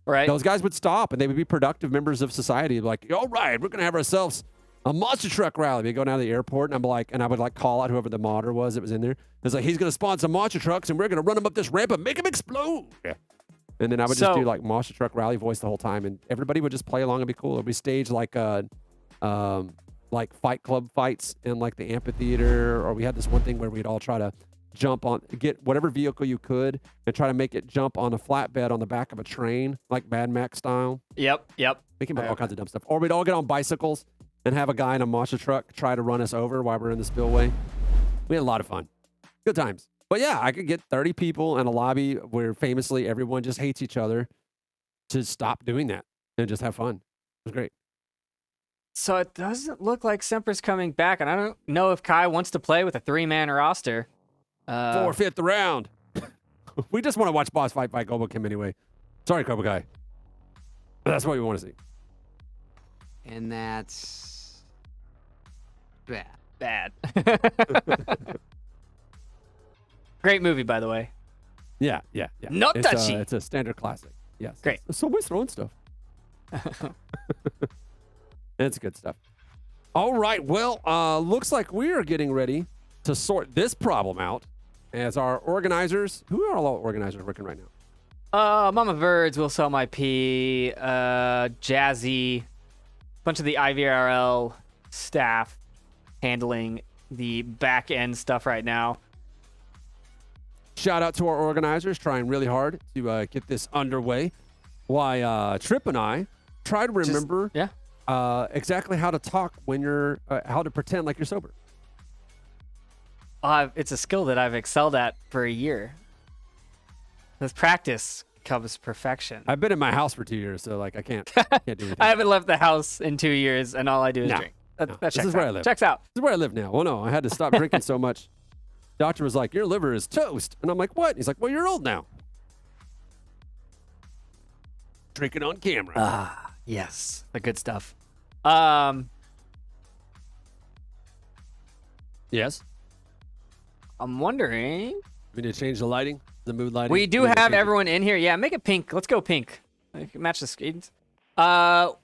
Right. Those guys would stop and they would be productive members of society. Like, all right, we're going to have ourselves a monster truck rally. We go down to the airport, and I would like call out whoever the modder was that was in there. It's like, he's going to spawn some monster trucks, and we're going to run them up this ramp and make them explode. Yeah. And then I would just do like monster truck rally voice the whole time, and everybody would just play along and be cool. We stage like Fight Club fights in like the amphitheater, or we had this one thing where we'd all try to get whatever vehicle you could and try to make it jump on a flatbed on the back of a train, like Mad Max style. Yep. We can all kinds of dumb stuff. Or we'd all get on bicycles and have a guy in a monster truck try to run us over while we're in the spillway. We had a lot of fun. Good times. But yeah, I could get 30 people in a lobby where famously everyone just hates each other to stop doing that and just have fun. It was great. So it doesn't look like Semper's coming back, and I don't know if Kai wants to play with a 3-man roster. Forfeit the round. We just want to watch boss fight by Cobra Kim anyway. Sorry, Cobra Kai. But that's what we want to see. And that's Bad. Great movie, by the way. Yeah. Not touchy. It's a standard classic. Yes. Great. Somebody's throwing stuff. It's good stuff. All right. Well, looks like we are getting ready to sort this problem out as our organizers. Who are all our organizers working right now? Mama Verds, Will Sell My P, Jazzy, bunch of the IVRL staff handling the back end stuff right now. shout out to our organizers trying really hard to get this underway. Why Trip and I try to remember exactly how to talk when you're how to pretend like you're sober. It's a skill that I've excelled at for a year. With practice comes perfection. I've been in my house for 2 years, so like I can't do anything. I haven't left the house in 2 years, and all I do is drink. That This checks is where I out. live. Checks out. This is where I live now. Well, no, I had to stop drinking so much. Doctor was like, "Your liver is toast," and I'm like, "What?" He's like, "Well, you're old now." Drinking on camera. Yes, the good stuff. Yes. I'm wondering. We need to change the lighting, the mood lighting. We do need to have change it. everyone in here. Yeah, make it pink. Let's go pink. Match the screens.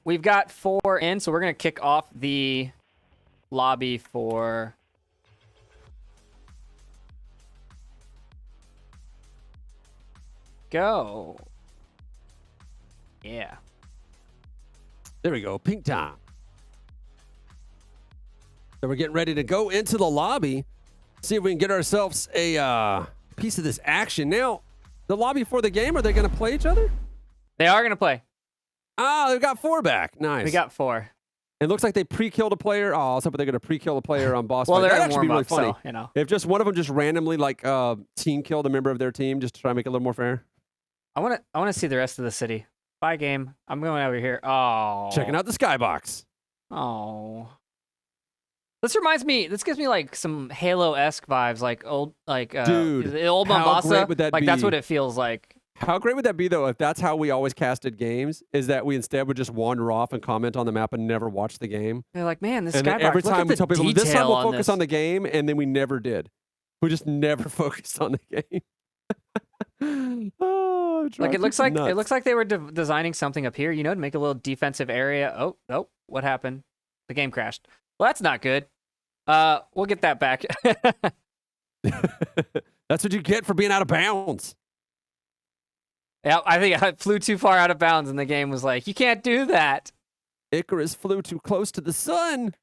We've got 4 in, so we're gonna kick off the lobby for. Go. Yeah. There we go. Pink time. So we're getting ready to go into the lobby, see if we can get ourselves a piece of this action. Now, the lobby for the game, are they going to play each other? They are gonna play. Oh, they've got 4 back. Nice. We got 4. It looks like they pre-killed a player. Oh, I was hoping they're going to pre-kill a player on boss Well, fight. they're That'd in actually be really warm-up, funny. so, you know. If just one of them just randomly like team killed a member of their team just to try to make it a little more fair. I wanna see the rest of the city. Bye, game. I'm going over here. Oh. Checking out the skybox. Oh. This reminds me. This gives me like some Halo-esque vibes, like old, Dude, the old how Mombasa. great would that like that's be? what it feels like. How great would that be, though, if that's how we always casted games, is that we instead would just wander off and comment on the map and never watch the game? They're like, man, this And skybox. then every look time at we the tell people, this time detail we'll on focus this. on the game, and then we never did. We just never focused on the game. Oh, Like it looks nuts. like they were designing something up here, you know, to make a little defensive area. Oh, what happened? The game crashed. Well, that's not good. We'll get that back. That's what you get for being out of bounds. Yeah, I think I flew too far out of bounds, and the game was like, you can't do that. Icarus flew too close to the sun.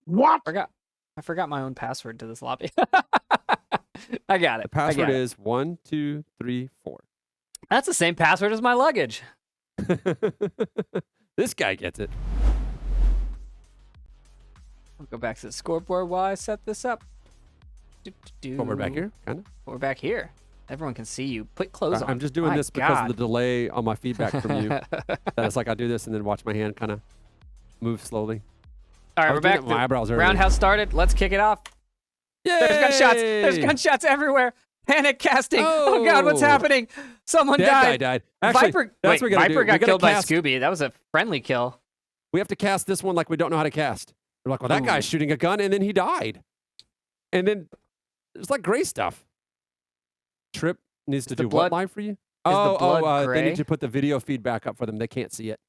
What? I forgot my own password to this lobby. I got it. The password I got it. is 1, 2, 3, 4. That's the same password as my luggage. This guy gets it. I'll go back to the scoreboard while I set this up. Oh, we're back here, kind of. We're back here. Everyone can see you. Put clothes on. I'm just doing My this because of God. the delay on my feedback from you. That it's like I do this and then watch my hand kind of move slowly. All right, I we're was doing back. it with my eyebrows earlier. Roundhouse started. Let's kick it off. Yay! There's gunshots. There's gunshots everywhere. Panic casting. Oh God, what's happening? Someone That guy died. died. Actually, Viper. that's what we gotta Viper do. We got gotta killed by cast- Scooby. That was a friendly kill. We have to cast this one like we don't know how to cast. We're like, well, that Ooh. guy's shooting a gun, and then he died. And then there's like gray stuff. Trip needs to the do blood- what live for you? the blood They gray? need to put the video feedback up for them. They can't see it.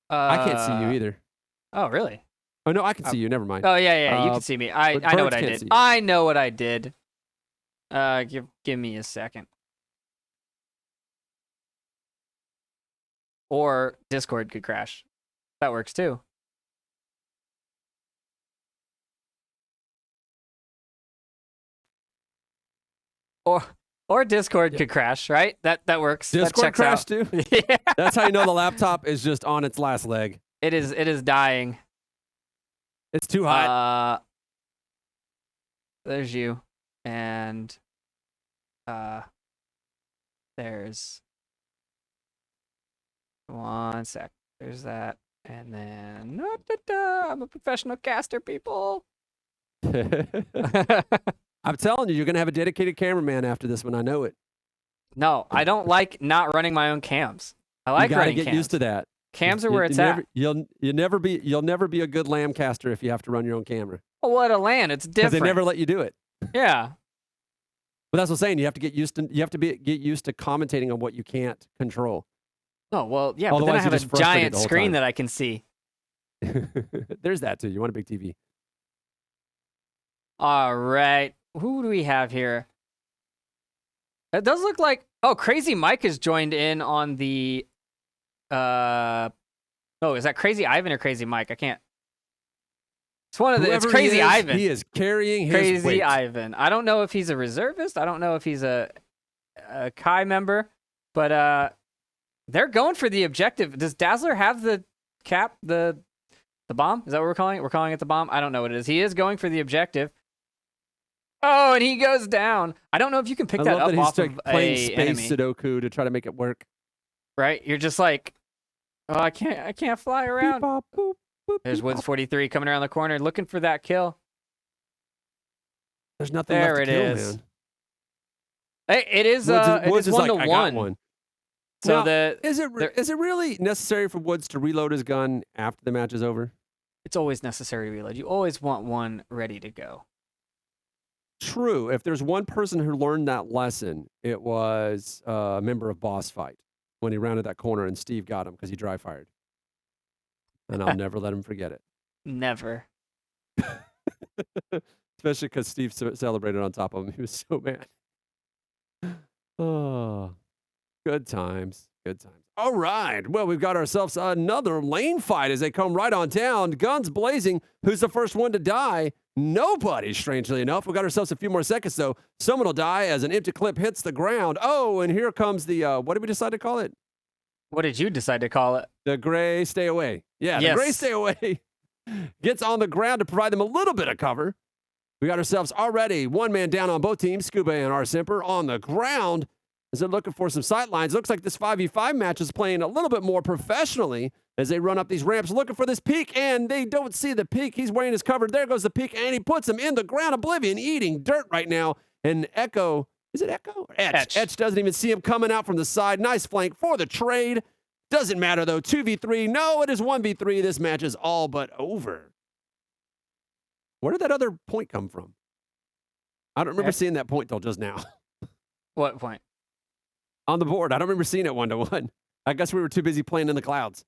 I can't see you either. Oh really? Oh no, I can see you. Never mind. Oh yeah. You Uh, can see me. I but know what birds I can't did. see you. I know what I did. Give me a second. Or Discord could crash. That works too. Or Discord could crash, right? That works. That Discord checks crashed out. too. Yeah. That's how you know the laptop is just on its last leg. It is dying. It's too hot. There's you. And there's one sec. There's that. And then I'm a professional caster, people. I'm telling you, you're gonna have a dedicated cameraman after this one. I know it. No, I don't like not running my own cams. I like you gotta running get cams. used to that. Cams are You- where you it's never, at. You'll never be a good lamb caster if you have to run your own camera Well, what a land. It's because different. they never let you do it. Yeah. But that's what I'm saying. You have to get used to. You have to get used to commentating on what you can't control. Oh, well, yeah, but then I Otherwise, have you're a just frustrated giant the whole screen time. that I can see. There's that too. You want a big TV. All right. Who do we have here? It does look like Crazy Mike has joined in on the is that Crazy Ivan or Crazy Mike? I can't. It's one of the. It's Whoever he Crazy is, Ivan. He is carrying his Crazy weight. Ivan. I don't know if he's a reservist. I don't know if he's a Kai member, but they're going for the objective. Does Dazzler have the cap, the bomb? Is that what we're calling it? We're calling it the bomb? I don't know what it is. He is going for the objective. Oh, and he goes down. I don't know if you can pick I that love up that he's off like of playing a space enemy, Sudoku to try to make it work. right? You're just like, oh, I can't fly around. Beep, bop, boop, boop, There's beep, Woods bop. 43 coming around the corner, looking for that kill. There's nothing There left it to kill, is. man. Hey, it is. Woods It's is 1 like, to I 1. got one. So Now, is there- it really necessary for Woods to reload his gun after the match is over? it's always necessary to reload. You always want one ready to go. True. If there's one person who learned that lesson, it was a member of Boss Fight when he rounded that corner and Steve got him because he dry fired. And I'll never let him forget it. Never. Especially because Steve celebrated on top of him. He was so mad. Oh, good times. Good times. All right. Well, we've got ourselves another lane fight as they come right on down. Guns blazing. Who's the first one to die? Nobody, strangely enough. We've got ourselves a few more seconds, though. Someone will die as an empty clip hits the ground. Oh, and here comes the, what did we decide to call it? What did you decide to call it? The gray stay away. Yeah, Yes. the gray stay away gets on the ground to provide them a little bit of cover. We got ourselves already one man down on both teams. Scuba and R. Semper on the ground as they're looking for some sight lines. Looks like this 5v5 match is playing a little bit more professionally as they run up these ramps looking for this peak, and they don't see the peak. He's wearing his cover. There goes the peak, and he puts him in the ground. Oblivion eating dirt right now. And Echo, is it Echo? Etch. Etch doesn't even see him coming out from the side. Nice flank for the trade. Doesn't matter, though. 2v3. No, it is 1v3. This match is all but over. Where did that other point come from? I don't remember seeing that point till just now. What point? On the board. I don't remember seeing it 1-1. I guess we were too busy playing in the clouds.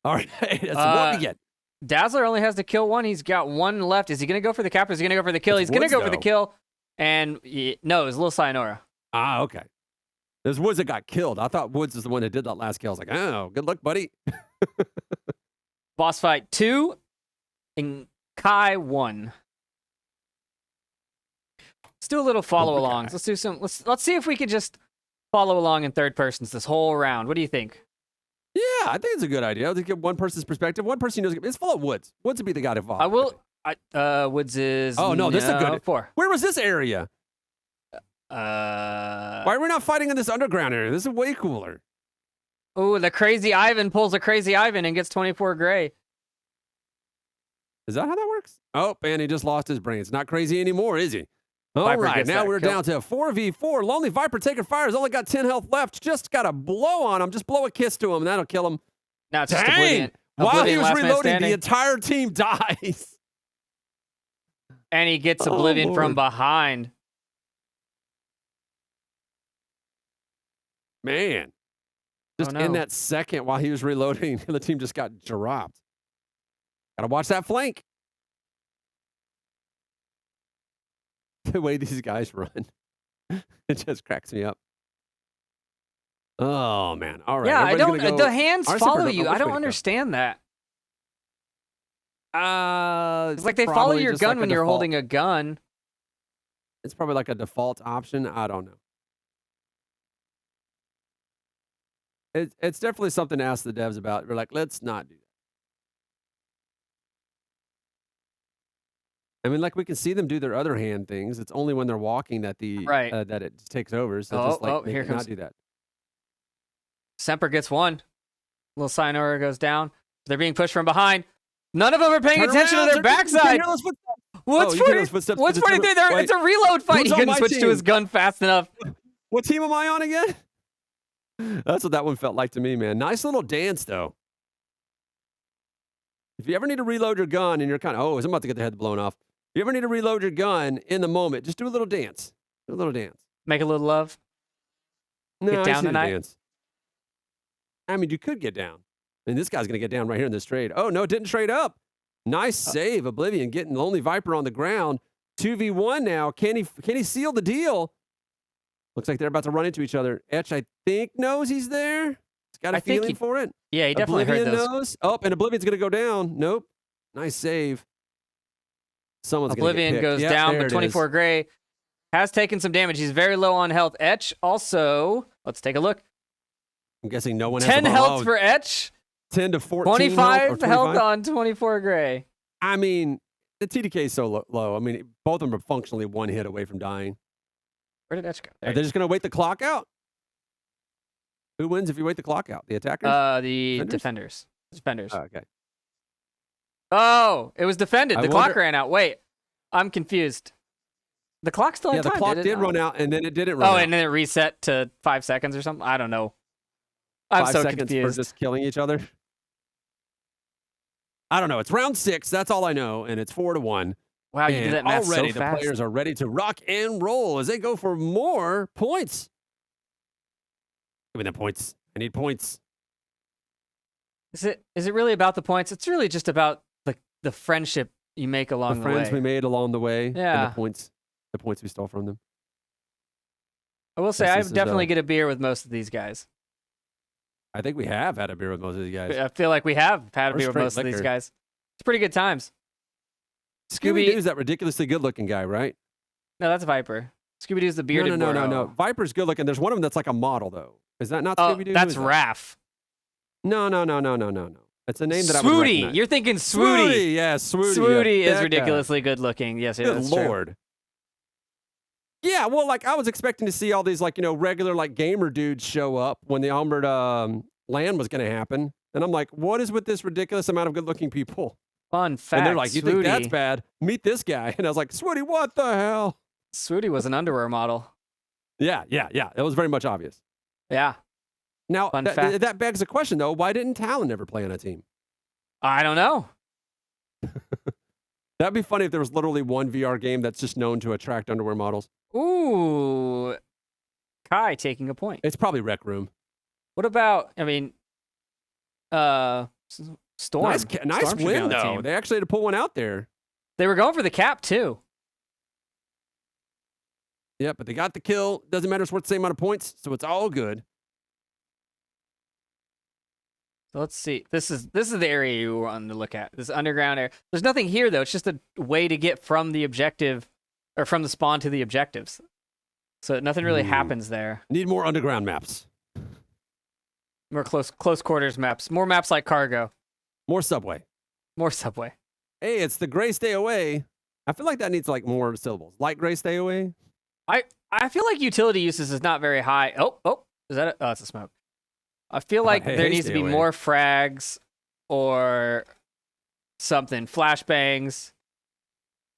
All right. That's what we get. Dazzler only has to kill one. He's got one left. Is he going to go for the cap or is he going to go for the kill? It's He's going to Woods, go for the though. kill. And no, it's Lil Sayonara. Ah, okay. There's Woods that got killed. I thought Woods was the one that did that last kill. I was like, oh, good luck, buddy. Boss fight 2 and Kai 1. Let's do a little follow alongs. Let's do some. Let's see if we could just follow along in third persons this whole round. What do you think? Yeah, I think it's a good idea. I'll just get one person's perspective. One person knows it's full of Woods. Woods would be the guy to follow. I will. Woods is. Oh no, this is a good 4. Where was this area? Why are we not fighting in this underground area? This is way cooler. Oh, the Crazy Ivan pulls a Crazy Ivan and gets 24 gray. Is that how that works? Oh, and he just lost his brain. It's not crazy anymore, is he? All Viper right, gets now that we're kill. down to 4v4. Lonely Viper taking fire. Has only got 10 health left. Just got a blow on him. Just blow a kiss to him, and that'll kill him. Now it's just Dang! Oblivion. While he Oblivion was last man reloading, standing. the entire team dies. And he gets Oh, Oblivion from Lord. behind. Man. Just no. in that second while he was reloading, the team just got dropped. Gotta watch that flank. The way these guys run. It just cracks me up. Oh, man. All right. Yeah, I everybody's don't. gonna go- The hands Our follow super- you. which I way don't to go? understand that. It's It's like they follow probably your just gun like a when you're default. holding a gun. It's probably like a default option. I don't know. It's definitely something to ask the devs about. We're like, let's not do that. I mean, like we can see them do their other hand things. It's only when they're walking that Right. That it takes over. So Oh, just like oh, make here it comes- not do that. Semper gets one. Little Sayonara goes down. They're being pushed from behind. None of them are paying Turn attention around, to their you can't backside. hear those footsteps. What's you can hear 40? those footsteps What's because it's 43? There, wait. it's a reload fight. Who's He on couldn't my switch to team? his gun fast enough. What team am I on again? That's what that one felt like to me, man. Nice little dance, though. If you ever need to reload your gun and you're kind of, oh, I'm about to get the head blown off. If you ever need to reload your gun in the moment, just do a little dance. Do a little dance. Make a little love. No, Get I down see the tonight? dance. I mean, you could get down. And this guy's going to get down right here in this trade. Oh, no, it didn't trade up. Nice save, Oblivion, getting Lonely Viper on the ground. 2v1 now. Can he seal the deal? Looks like they're about to run into each other. Etch, I think, knows he's there. He's got a I think feeling for it. Yeah, he definitely Oblivion heard those. knows. Oh, and Oblivion's going to go down. Nope. Nice save. Someone's gonna get Oblivion picked. goes Yep, down, there but it 24 is. Gray has taken some damage. He's very low on health. Etch also, let's take a look. I'm guessing no one has 10 a health for Etch, 10 to 14 25 health, health on 24 Gray. I mean, the TDK is so low. I mean, both of them are functionally one hit away from dying. Where did Etch go? Are they just going to wait the clock out? Who wins if you wait the clock out? The attackers? The defenders. Defenders. Oh, okay. Oh, it was defended. I The clock wonder- ran out. Wait, I'm confused. The clock still had Yeah, the time, clock did it did not? run out, and then it didn't run Oh, out. and then it reset to 5 seconds or something? I don't know. I'm 5 so seconds confused. for just killing each other. I don't know. It's round 6. That's all I know, and it's 4-1. Wow, you did And that math already so the fast. players are ready to rock and roll as they go for more points. Give me the points. I need points. Is it really about the points? It's really just about the friendship you make along The the way. friends we made along the way. Yeah. And the points we stole from them. I will say Yes, I this is, definitely get a beer with most of these guys. I think we have had a beer with most of these guys. I feel like we have had a Or beer with straight most of these liquor. guys. It's pretty good times. Scooby Doo's that ridiculously good looking guy, right? No, that's Viper. Scooby Doo's the bearded No. Goro. Viper's good looking. There's one of them that's like a model though. Is that not Oh, Scooby Doo? that's Raph. No. It's a name that I would Swooty. recognize. You're thinking Swooty. Yeah, Swooty. Swooty yeah, is that guy. ridiculously good looking. Yes, yeah, Good that's true. Lord. Yeah, well, like I was expecting to see all these like, regular like gamer dudes show up when the Armored Land was going to happen. And I'm like, what is with this ridiculous amount of good looking people? Fun fact. And they're like, you Swooty, think that's bad? Meet this guy. And I was like, Swooty, what the hell? Swooty was an underwear model. Yeah. That was very much obvious. Yeah. Now, Fun fact. that begs the question, though. Why didn't Talon ever play on a team? I don't know. That'd be funny if there was literally one VR game that's just known to attract underwear models. Ooh. Kai taking a point. It's probably Rec Room. What about, Storm? Nice Storm should be win, on the though. team. They actually had to pull one out there. They were going for the cap, too. Yeah, but they got the kill. Doesn't matter. It's worth the same amount of points, so it's all good. So let's see. This is the area you want to look at. This underground area. There's nothing here though. It's just a way to get from the objective, or from the spawn to the objectives. So nothing really happens there. Need more underground maps. More close quarters maps. More maps like Cargo. More subway. More Subway. Hey, it's the gray stay away. I feel like that needs like more syllables. Light gray stay away. I feel like utility uses is not very high. Oh, is that oh, it's a smoke. I feel like hey, there hey, needs to stay be away. more frags or something. Flashbangs.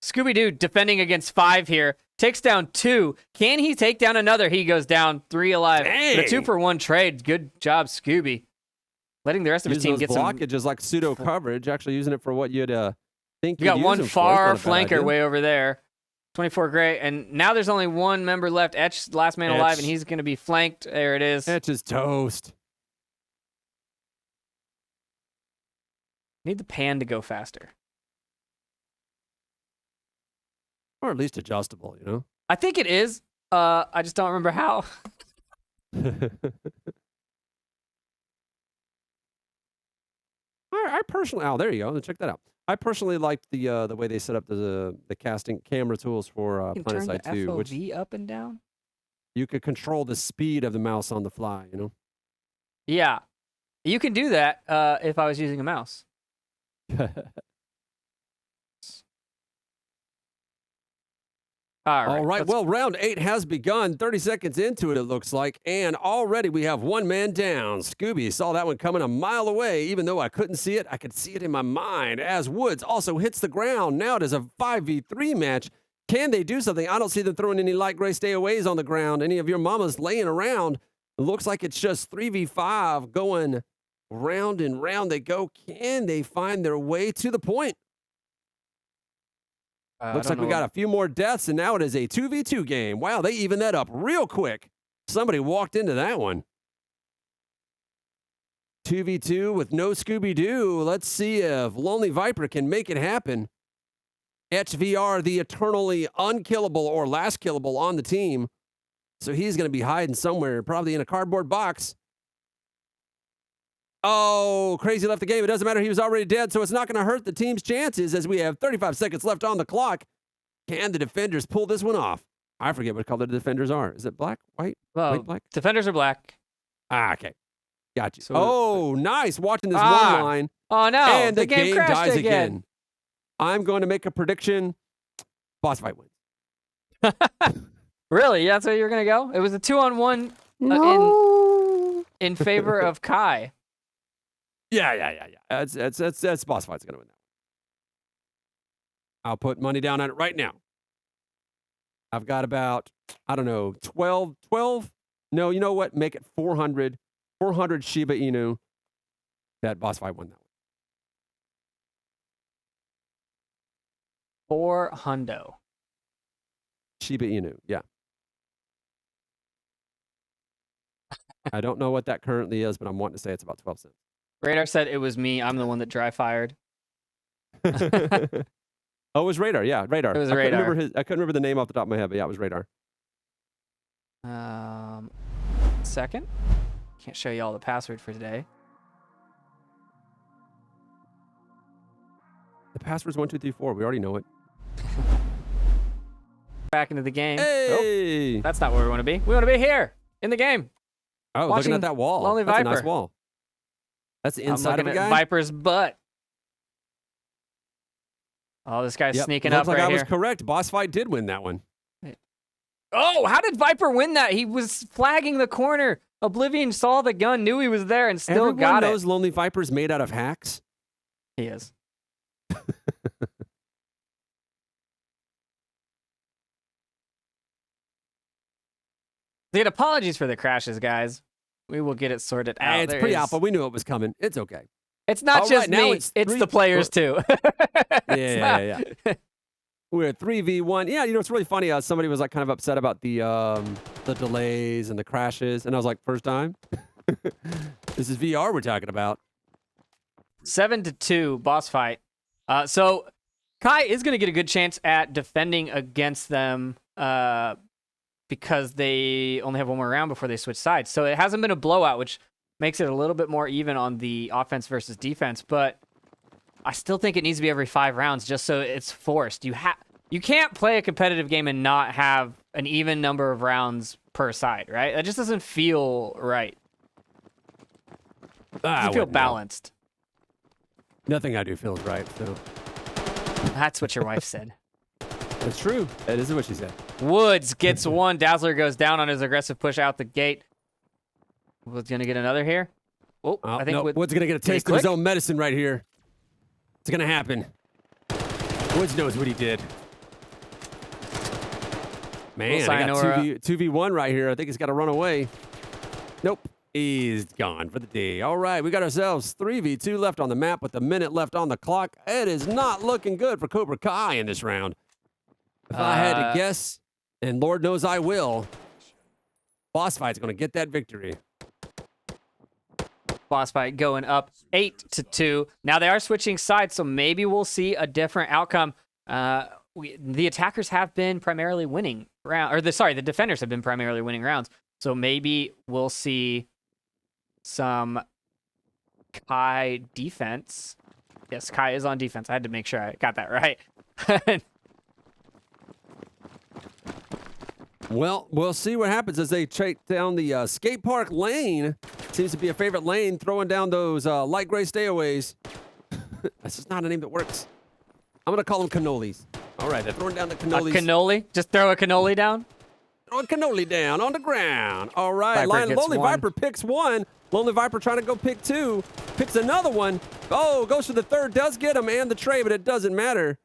Scooby-Doo defending against 5 here. Takes down 2. Can he take down another? He goes down 3 alive. But a Dang. 2-for-1 trade. Good job, Scooby. Letting the rest of his Using team those get some. blockages like pseudo coverage. Actually using it for what you'd think. You got you'd one use them for. far It's not a bad flanker idea. way over there. 24 Gray. And now there's only one member left. Etch, last man alive, Etch. and he's going to be flanked. There it is. Etch is toast. Need the pan to go faster. Or at least adjustable, I think it is. I just don't remember how. I personally, there you go. Check that out. I personally liked the way they set up the casting camera tools for You can turn the Planetside 2, which FOV up and down. you could control the speed of the mouse on the fly. Yeah, you can do that if I was using a mouse. All right. let's- Well, round 8 has begun. 30 seconds into it, it looks like. And already we have one man down. Scooby saw that one coming a mile away. Even though I couldn't see it, I could see it in my mind. As Woods also hits the ground. Now it is a 5v3 match. Can they do something? I don't see them throwing any light gray stayaways on the ground. Any of your mamas laying around. It looks like it's just 3v5 going round and round they go. Can they find their way to the point? Looks like we got a few more deaths, and now it is a 2v2 game. Wow, they evened that up real quick. Somebody walked into that one. 2v2 with no Scooby-Doo. Let's see if Lonely Viper can make it happen. HVR, the eternally unkillable or last killable on the team. So he's going to be hiding somewhere, probably in a cardboard box. Oh, Crazy left the game. It doesn't matter. He was already dead, so it's not going to hurt the team's chances as we have 35 seconds left on the clock. Can the defenders pull this one off? I forget what color the defenders are. Is it black, white, white, black? Defenders are black. Ah, okay. Got you. So oh, nice. Watching this one line. Oh, no. And the game crashed dies again. I'm going to make a prediction. Boss fight wins. Really? That's where you're going to go? It was a 2-on-1 in favor of Kai. Yeah. That's boss fight's going to win that. I'll put money down on it right now. I've got about, I don't know, 12. No, you know what? Make it 400. 400 Shiba Inu. That boss fight won that one. 400. Shiba Inu, yeah. I don't know what that currently is, but I'm wanting to say it's about 12 cents. Radar said it was me. I'm the one that dry fired. Oh, it was Radar. Yeah, Radar. It was I Radar. I couldn't remember the name off the top of my head, but yeah, it was Radar. Second. Can't show you all the password for today. The password's 1234. We already know it. Back into the game. Hey! Nope, that's not where we want to be. We want to be here in the game. Oh, Watching looking at that wall. Lonely That's Viper. a nice wall. That's the I'm inside of looking a at guy? Viper's butt. Oh, this guy's Yep, sneaking looks up like right I was here. correct. Boss fight did win that one. Oh, how did Viper win that? He was flagging the corner. Oblivion saw the gun, knew he was there, and still Everyone got knows it. Lonely Viper's made out of hacks. He is. Dude, apologies for the crashes, guys. We will get it sorted out. It's There pretty is- alpha. We knew it was coming. It's okay. It's not All just right, now me. it's It's three- the players, too. Yeah. We're at 3v1. Yeah, you know, it's really funny. Somebody was like kind of upset about the delays and the crashes. And I was like, first time? This is VR we're talking about. 7-2 boss fight. So Kai is going to get a good chance at defending against them because they only have one more round before they switch sides. So it hasn't been a blowout, which makes it a little bit more even on the offense versus defense. But I still think it needs to be every 5 rounds just so it's forced. You can't play a competitive game and not have an even number of rounds per side, right? That just doesn't feel right. It doesn't feel balanced. Nothing I do feels right. So That's what your wife said. that's true. That is what she said. Woods gets one. Dazzler goes down on his aggressive push out the gate. Woods going to get another here. Oh, I think no, Woods going to get a taste of his own medicine right here. It's going to happen. Woods knows what he did. Man, I got Sayonara. 2v1 right here. I think he's got to run away. Nope. He's gone for the day. All right, we got ourselves 3v2 left on the map with a minute left on the clock. It is not looking good for Cobra Kai in this round. If I had to guess, and Lord knows I will, boss fight's going to get that victory. Boss fight going up 8-2. Now they are switching sides, so maybe we'll see a different outcome. The attackers have been primarily winning the defenders have been primarily winning rounds. So maybe we'll see some Kai defense. Yes, Kai is on defense. I had to make sure I got that right. Well, we'll see what happens as they take down the skate park lane. Seems to be a favorite lane, throwing down those light gray stayaways. That's just not a name that works. I'm going to call them cannolis. All right, they're throwing down the A cannolis. cannoli? Just throw a cannoli down? Throw a cannoli down on the ground. All right, Viper gets Lonely one. Viper picks one. Lonely Viper trying to go pick 2. Picks another one. Oh, goes for the third. Does get him and the tray, but it doesn't matter.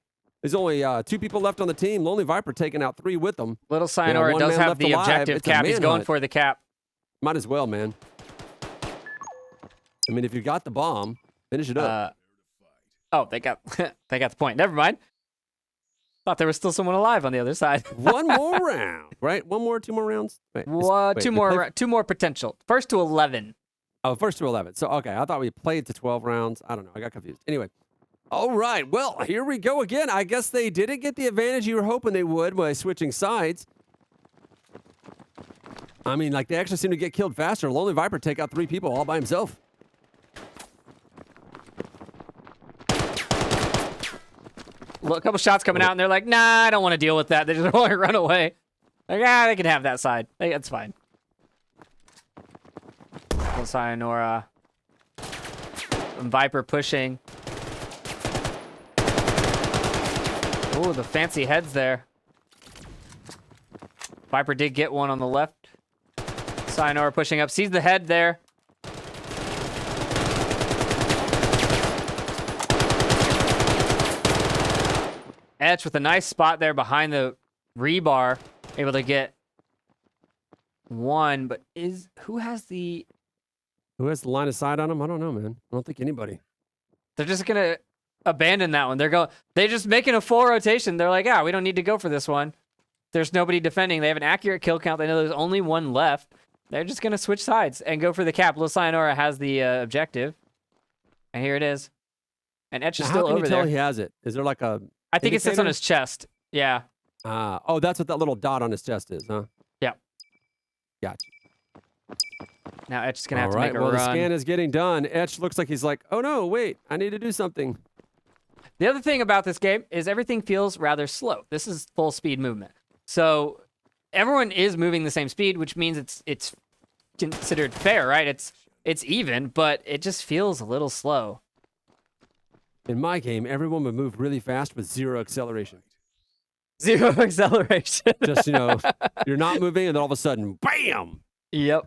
There's only 2 people left on the team. Lonely Viper taking out 3 with them. Little Sayonara one does man have left the alive. objective It's a cap. He's going manhunt. for the cap. Might as well, man. I mean, if you got the bomb, finish it up. Oh, they got they got the point. Never mind. Thought there was still someone alive on the other side. One more round, right? 1 more, 2 more rounds? Wait, wait, 2 we more, played- 2 more potential. First to 11. Oh, first to 11. So, okay, I thought we played to 12 rounds. I don't know. I got confused. Anyway. All right. Well, here we go again. I guess they didn't get the advantage you were hoping they would by switching sides. I mean, like, they actually seem to get killed faster. Lonely Viper take out 3 people all by himself. a couple shots coming out, and they're like, nah, I don't want to deal with that. They just want to run away. Like, they can have that side. That's fine. Sayonara. And Viper pushing. Ooh, the fancy heads there. Viper did get one on the left. Sayonara pushing up. Sees the head there. Etch with a nice spot there behind the rebar. Able to get one, but who has the line of sight on him? I don't know, man. I don't think anybody. They're just gonna abandon that one. They're just making a full rotation. They're like, we don't need to go for this one. There's nobody defending. They have an accurate kill count. They know there's only one left. They're just gonna switch sides and go for the cap. Little Sayonara has the objective, and here it is. And Etch is still over there. How can you tell he has it? Is there like a? I think it sits on his chest. Yeah. Oh, that's what that little dot on his chest is, huh? Yeah. Gotcha. Now Etch is gonna have to make a run. run. The scan is getting done. Etch looks like he's like, oh no, wait, I need to do something. The other thing about this game is everything feels rather slow. This is full speed movement. So everyone is moving the same speed, which means it's considered fair, right? It's even, but it just feels a little slow. In my game, everyone would move really fast with 0 acceleration. 0 acceleration. Just, you're not moving and then all of a sudden, bam! Yep.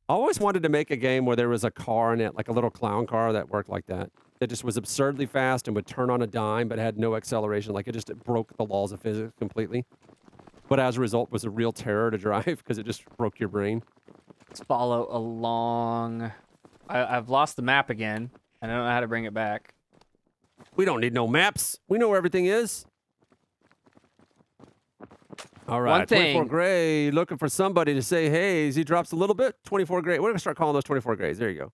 I always wanted to make a game where there was a car in it, like a little clown car that worked like that. That just was absurdly fast and would turn on a dime but had no acceleration. Like it broke the laws of physics completely. But as a result was a real terror to drive because it just broke your brain. Let's follow along. I've lost the map again. I don't know how to bring it back. We don't need no maps. We know where everything is. All right, One thing, 24 gray, looking for somebody to say, hey, he drops a little bit. 24 gray. We're going to start calling those 24 grays. There you go.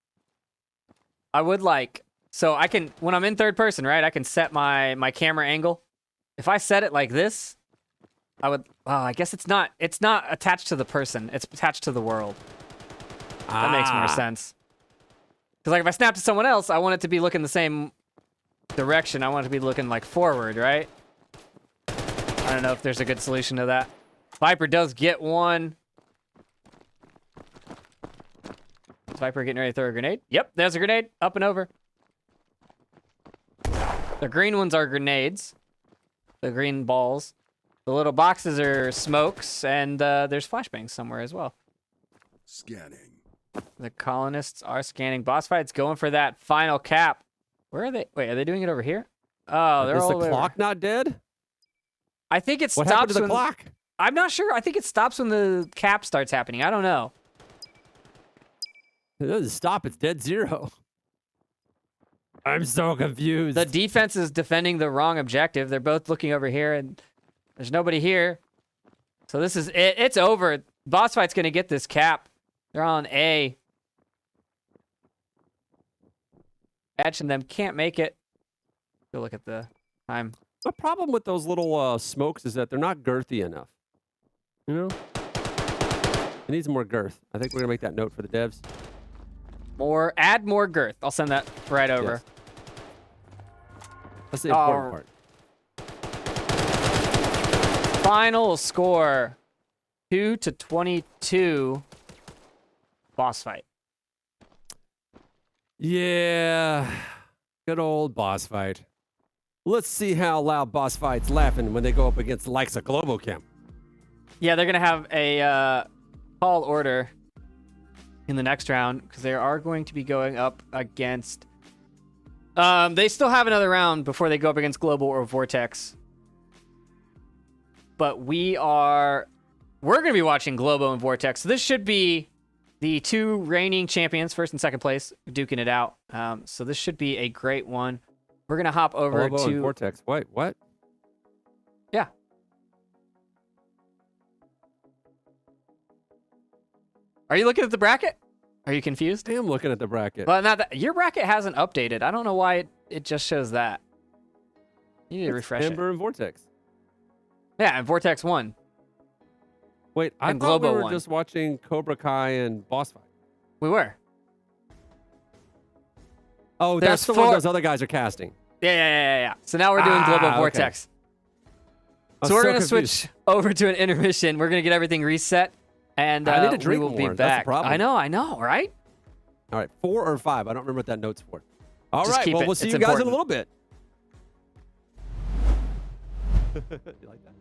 I would like, so I can, when I'm in third person, right, I can set my camera angle. If I set it like this, I would, I guess it's not attached to the person. It's attached to the world. That makes more sense. Because like if I snap to someone else, I want it to be looking the same direction. I want it to be looking like forward, right? I don't know if there's a good solution to that. Viper does get one. Is Viper getting ready to throw a grenade? Yep, there's a grenade. Up and over. The green ones are grenades. The green balls. The little boxes are smokes, and there's flashbangs somewhere as well. Scanning. The colonists are scanning. Boss fight's going for that final cap. Where are they? Wait, are they doing it over here? Oh, they're all over. Is the clock not dead? I think it stops. What happened to the clock? I'm not sure. I think it stops when the cap starts happening. I don't know. It doesn't stop. It's dead 0. I'm so confused. The defense is defending the wrong objective. They're both looking over here, and there's nobody here. So this is it. It's over. Boss fight's going to get this cap. They're on A. Etch and them can't make it. Go look at the time. The problem with those little smokes is that they're not girthy enough. You know? It needs more girth. I think we're going to make that note for the devs. Add more girth. I'll send that right over. Yes. That's the important part. Final score 2-22. Boss fight. Yeah. Good old boss fight. Let's see how loud boss fight's laughing when they go up against the likes of Globochem. Yeah, they're going to have a tall order in the next round because they are going to be going up against... they still have another round before they go up against Global or Vortex. But we're going to be watching Globo and Vortex. So this should be the 2 reigning champions, first and second place, duking it out. So this should be a great one. We're going to hop over Globo to... and Vortex. Wait, what? Yeah. Are you looking at the bracket? Are you confused? I am looking at the bracket. Well, not that your bracket hasn't updated. I don't know why it just shows that. You need to refresh Ember it. and Vortex. Yeah, and Vortex won. Wait, I And thought Globo we were won. just watching Cobra Kai and Boss Fight. We were. Oh, There's that's the one 4 those other guys are casting. Yeah. So now we're doing global okay. vortex. I was So we're gonna confused. switch over to an intermission. We're gonna get everything reset, and I need to we drink will be more. That's the back. problem. I know, right? All right, 4 or 5. I don't remember what that note's for. All Just right, keep well, it. we'll see It's you guys in a important. little bit. You like that?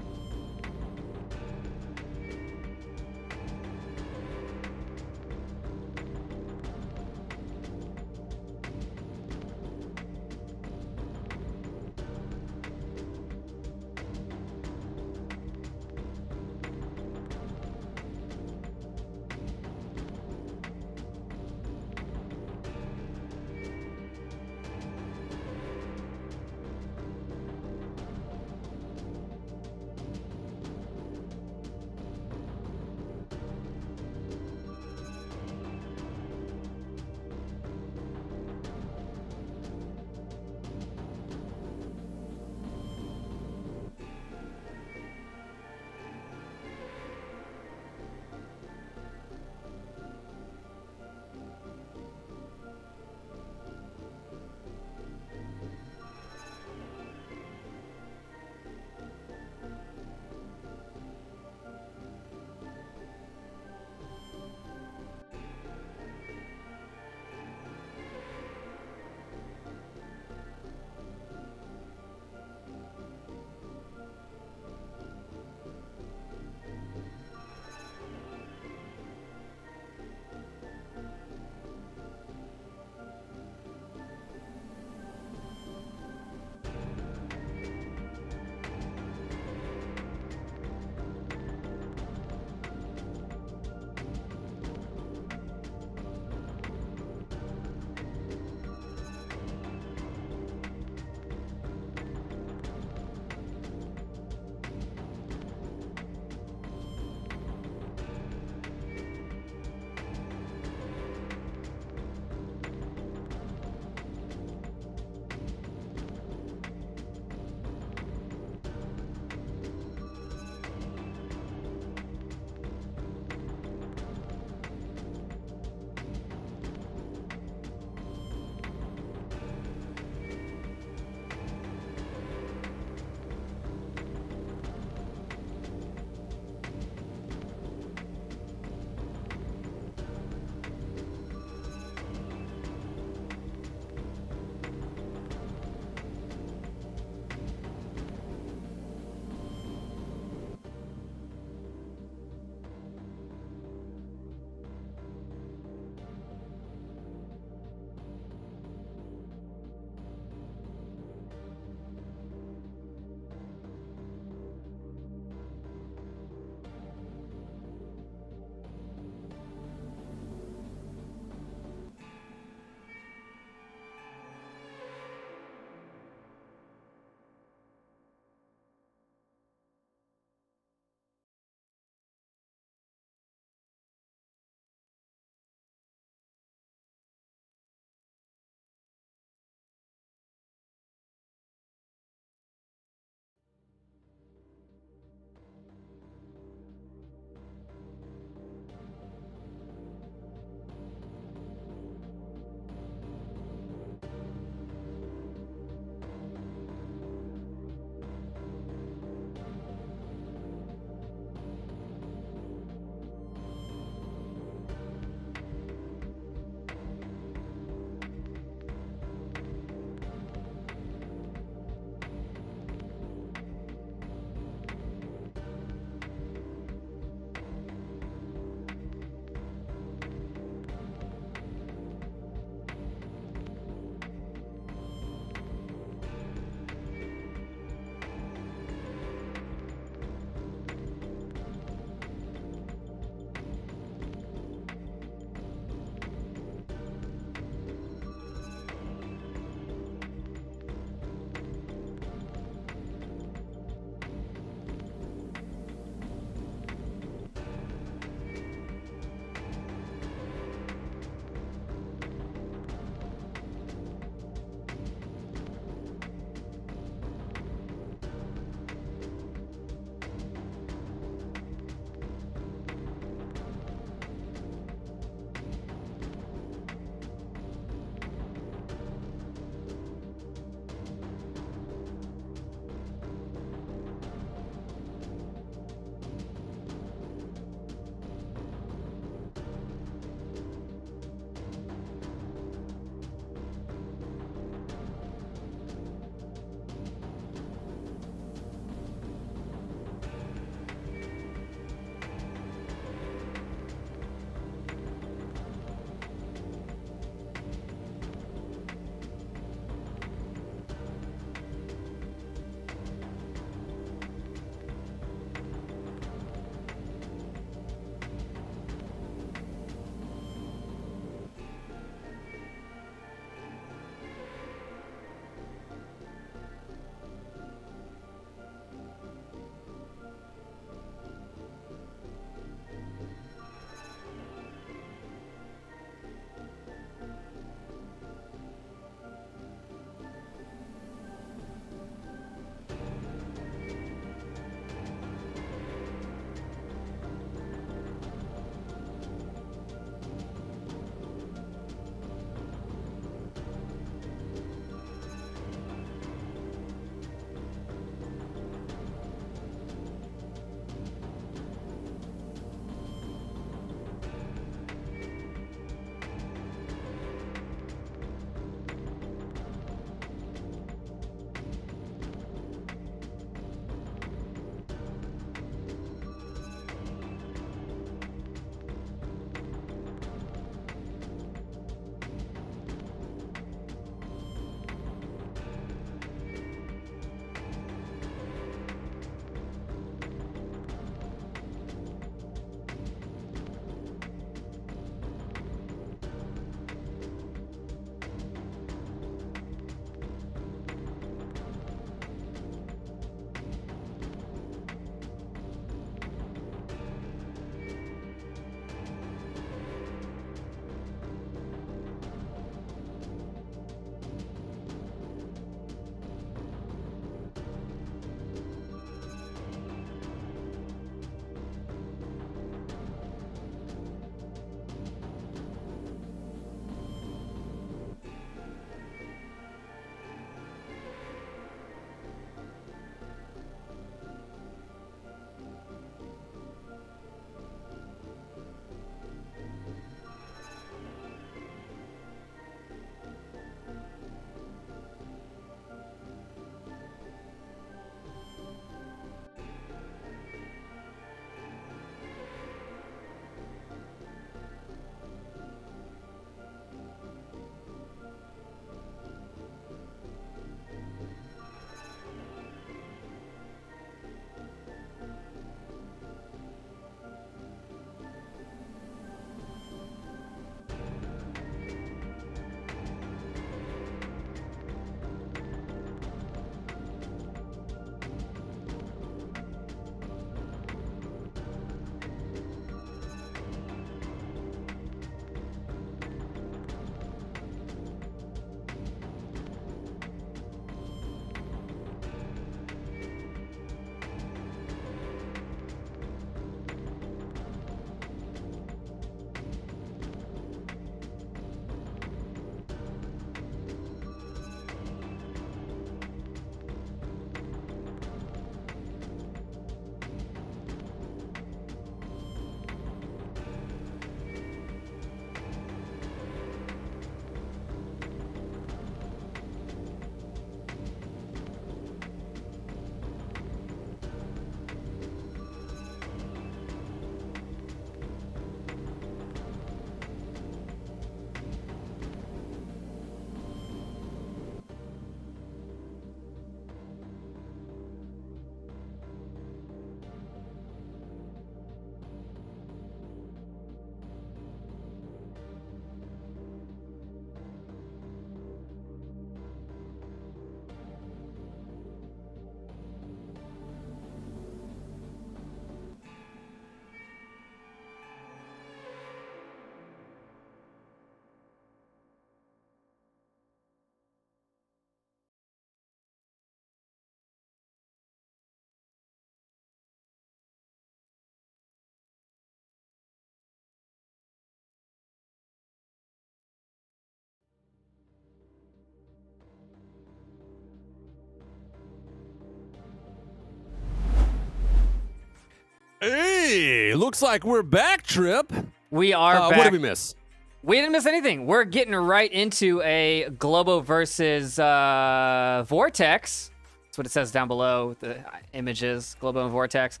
Hey, looks like we're back, Trip. We are back. What did we miss? We didn't miss anything. We're getting right into a Globo versus Vortex. That's what it says down below, the images, Globo and Vortex.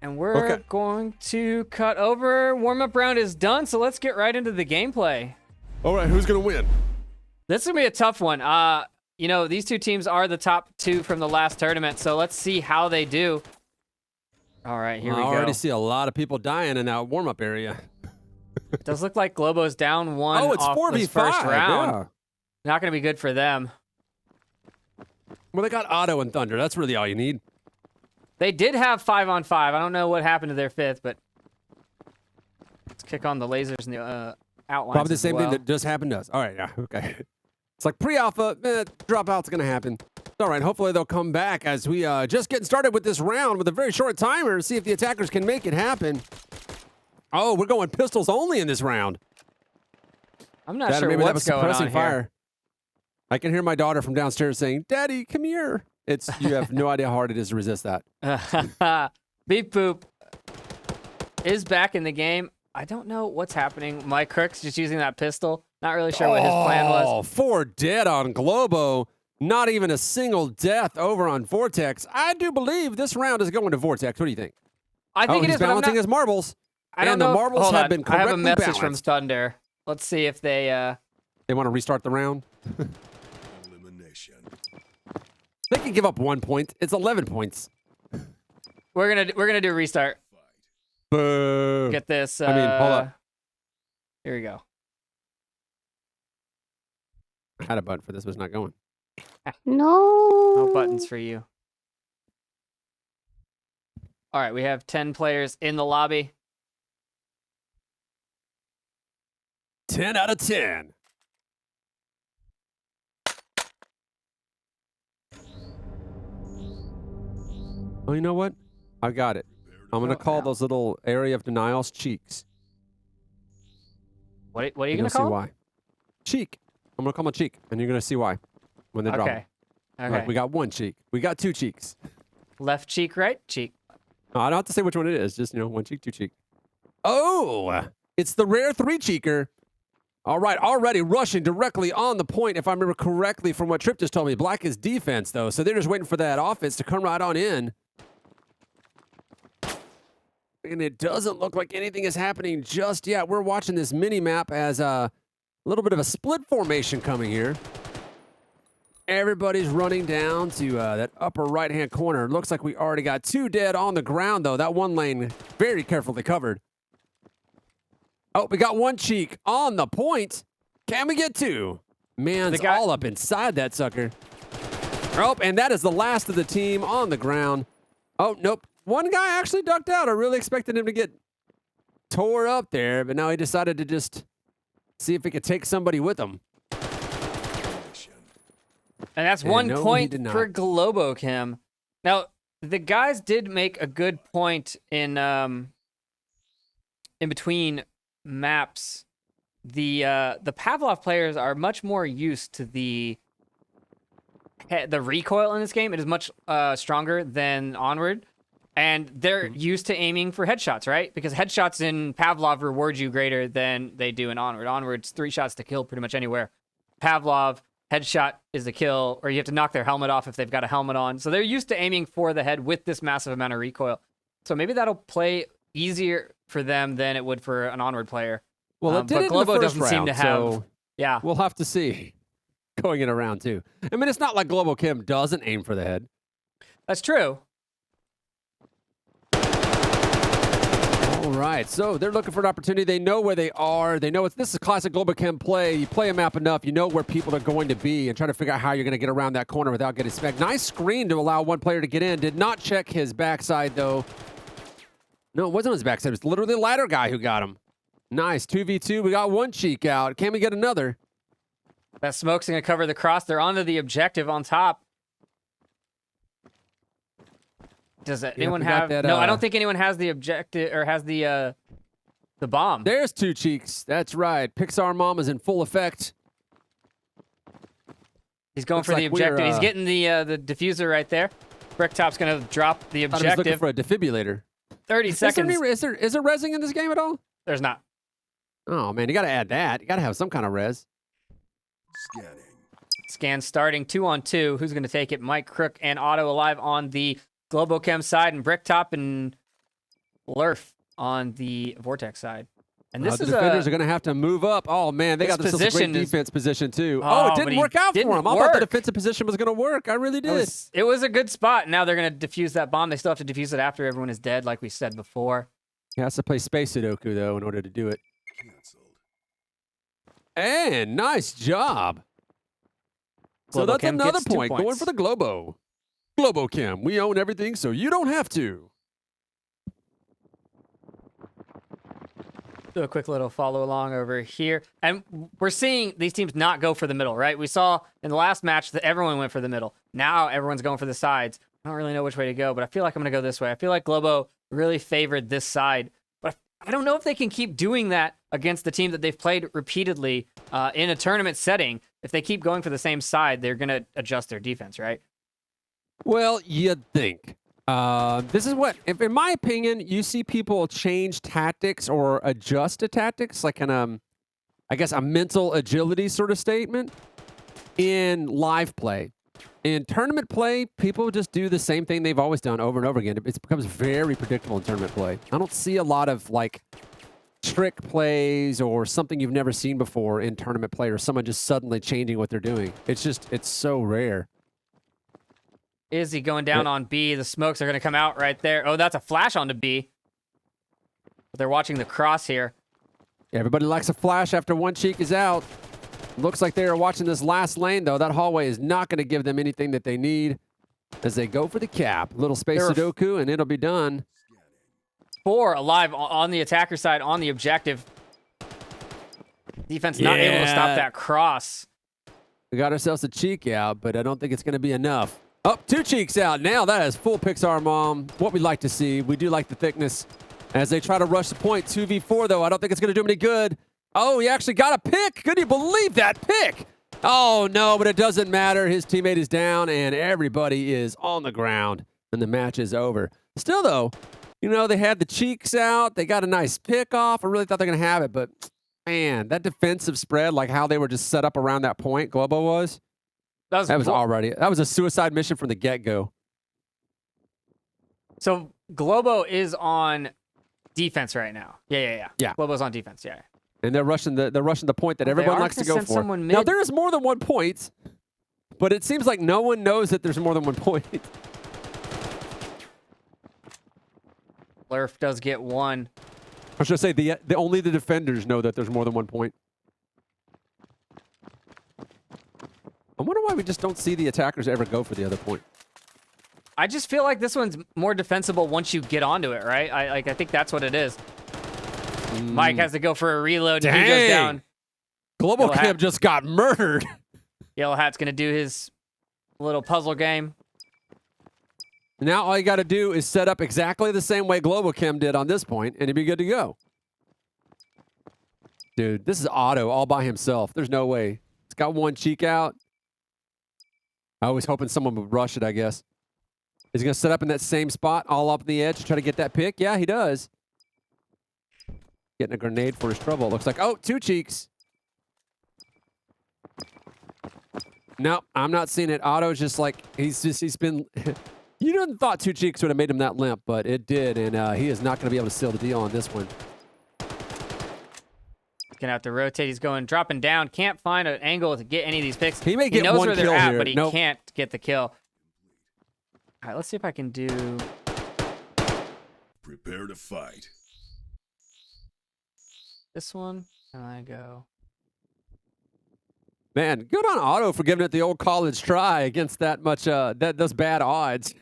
And we're going to cut over. Warm-up round is done, so let's get right into the gameplay. All right, who's going to win? This is going to be a tough one. You know, these two teams are the top two from the last tournament, so let's see how they do. All right, here we go. I already see a lot of people dying in that warm-up area. It does look like Globo's down one Oh, it's off 4v5. this first round. Yeah. Not going to be good for them. Well, they got Otto and Thunder. That's really all you need. They did have 5-on-5. I don't know what happened to their fifth, but let's kick on the lasers and the outlines. Probably the as same thing well. that just happened to us. All right, yeah, okay. It's like pre-alpha, dropout's going to happen. All right, hopefully they'll come back as we just getting started with this round with a very short timer to see if the attackers can make it happen. Oh, we're going pistols only in this round. I'm not sure what's going on here. I can hear my daughter from downstairs saying, "Daddy, come here." You have no idea how hard it is to resist that. Beep Boop is back in the game. I don't know what's happening. Mike Crook's just using that pistol. Not really sure what his plan was. Oh, 4 dead on Globo. Not even a single death over on Vortex. I do believe this round is going to Vortex. What do you think? I think it he's is, but I'm balancing not, his marbles. I don't and know the if- marbles hold have on. been I have correctly a message balanced. from Thunder. Let's see if they... They want to restart the round. Elimination. They can give up 1 point. It's 11 points. We're gonna do a restart. Boo. Get this. I mean, hold up. Here we go. I had a button for this, but it's not going. No. No buttons for you. All right, we have 10 players in the lobby. 10 out of 10. Oh, you know what? I got it. I'm going to call those little area of denials cheeks. What are you You're gonna gonna see call? why. Cheek. I'm going to call them a cheek, and you're going to see why when they drop. Okay. All Okay. right, we got 1 cheek. We got 2 cheeks. Left cheek, right cheek. No, I don't have to say which one it is. Just, 1 cheek, 2 cheek. Oh, it's the rare 3-cheeker. All right, already rushing directly on the point, if I remember correctly from what Tripp just told me. Black is defense, though, so they're just waiting for that offense to come right on in. And it doesn't look like anything is happening just yet. We're watching this mini-map as a little bit of a split formation coming here. Everybody's running down to that upper right-hand corner. Looks like we already got 2 dead on the ground, though. That one lane very carefully covered. Oh, we got 1 cheek on the point. Can we get 2? Man's all up inside that sucker. Oh, and that is the last of the team on the ground. Oh, nope. 1 guy actually ducked out. I really expected him to get tore up there, but now he decided to just see if he could take somebody with him. And that's And 1 no, he point did not. for Globo Kim. Now, the guys did make a good point in between maps. The Pavlov players are much more used to the recoil in this game. It is much stronger than Onward. And they're used to aiming for headshots, right? Because headshots in Pavlov reward you greater than they do in Onward. Onward's 3 shots to kill pretty much anywhere. Pavlov, headshot is the kill, or you have to knock their helmet off if they've got a helmet on. So they're used to aiming for the head with this massive amount of recoil. So maybe that'll play easier for them than it would for an Onward player. Well, it did but it in Globo the first doesn't seem round, to have. so Yeah. we'll have to see going in a round 2. I mean, it's not like Global Kim doesn't aim for the head. That's true. All right, so they're looking for an opportunity. They know where they are. They know this is classic Global Kim play. You play a map enough, you know where people are going to be and try to figure out how you're going to get around that corner without getting smacked. Nice screen to allow 1 player to get in. Did not check his backside, though. No, it wasn't his backside. It was literally the ladder guy who got him. Nice, 2v2. We got 1 cheek out. Can we get another? That smoke's going to cover the cross. They're onto the objective on top. Does anyone we got have? that, No, I don't think anyone has the objective or has the bomb. There's 2 cheeks. That's right. Pixar Mom is in full effect. He's going Looks for the like we're, objective. He's getting the diffuser right there. Bricktop's going to drop the I was looking objective. for a defibrillator. 30 seconds. Is there rezzing in this game at all? There's not. Oh man, you got to add that. You got to have some kind of res. Scanning. Scan starting 2-on-2. Who's going to take it? Mike, Crook, and Otto alive on the Globochem side, and Bricktop and Lurf on the Vortex side. And this The is defenders are going to have to move up. Oh man, they This got themselves a great position is- defense position too. Oh, it but didn't he work out for didn't them. I thought the work. defensive position was going to work. I really did. it was a good spot. Now they're going to defuse that bomb. They still have to defuse it after everyone is dead, like we said before. He has to play Space Sudoku though in order to do it. Cancelled. And nice job. So that's Globochem another gets 2 point going points. for the Globo. Globochem, we own everything, so you don't have to. Do a quick little follow along over here. And we're seeing these teams not go for the middle, right? We saw in the last match that everyone went for the middle. Now everyone's going for the sides. I don't really know which way to go, but I feel like I'm going to go this way. I feel like Globo really favored this side. But I don't know if they can keep doing that against the team that they've played repeatedly in a tournament setting. If they keep going for the same side, they're going to adjust their defense, right? Well, you'd think. This is what, if, in my opinion, you see people change tactics or adjust to tactics, like an, I guess, a mental agility sort of statement in live play. In tournament play, people just do the same thing they've always done over and over again. It becomes very predictable in tournament play. I don't see a lot of, like, trick plays or something you've never seen before in tournament play or someone just suddenly changing what they're doing. It's so rare. Izzy going down on B. The smokes are going to come out right there. Oh, that's a flash onto B. But they're watching the cross here. Everybody likes a flash after one cheek is out. Looks like they are watching this last lane, though. That hallway is not going to give them anything that they need as they go for the cap. Little space There are Sudoku, and it'll be done. 4 alive on the attacker side on the objective. Defense not able to stop that cross. We got ourselves a cheek out, but I don't think it's going to be enough. Oh, 2 cheeks out. Now that is full Pixar Mom. What we like to see. We do like the thickness as they try to rush the point. 2v4, though. I don't think it's going to do him any good. Oh, he actually got a pick. Could you believe that pick? Oh, no, but it doesn't matter. His teammate is down, and everybody is on the ground, and the match is over. Still, though, you know, they had the cheeks out. They got a nice pick off. I really thought they were going to have it, but, man, that defensive spread, like how they were just set up around that point, Globo was, that was a suicide mission from the get-go. So Globo is on defense right now. Yeah. Yeah. Globo's on defense. Yeah. And they're rushing the point that They everyone are likes to gonna go send for. someone Now mid. there is more than 1 point, but it seems like no one knows that there's more than 1 point. Lurf does get 1. I should say the only the defenders know that there's more than 1 point. I wonder why we just don't see the attackers ever go for the other point. I just feel like this one's more defensible once you get onto it, right? I think that's what it is. Mike has to go for a reload. And he goes Dang. down. Global Yellow Cam Hat. just got murdered. Yellow Hat's going to do his little puzzle game. Now all you got to do is set up exactly the same way Global Chem did on this point, and he'd be good to go. Dude, this is Otto all by himself. There's no way. It's got 1 cheek out. I was hoping someone would rush it, I guess. Is he going to set up in that same spot, all up the edge, to try to get that pick? Yeah, he does. Getting a grenade for his trouble. Looks like, oh, 2 cheeks. No, I'm not seeing it. Otto's just like, he's been... You didn't thought 2 cheeks would have made him that limp, but it did, and he is not going to be able to seal the deal on this one. Gonna have to rotate. He's dropping down. Can't find an angle to get any of these picks. He may get knows one where they're kill at, here. but he Nope. can't get the kill. All right, let's see if I can do Prepare to fight. this one. And I go. Man, good on Otto for giving it the old college try against that much those bad odds.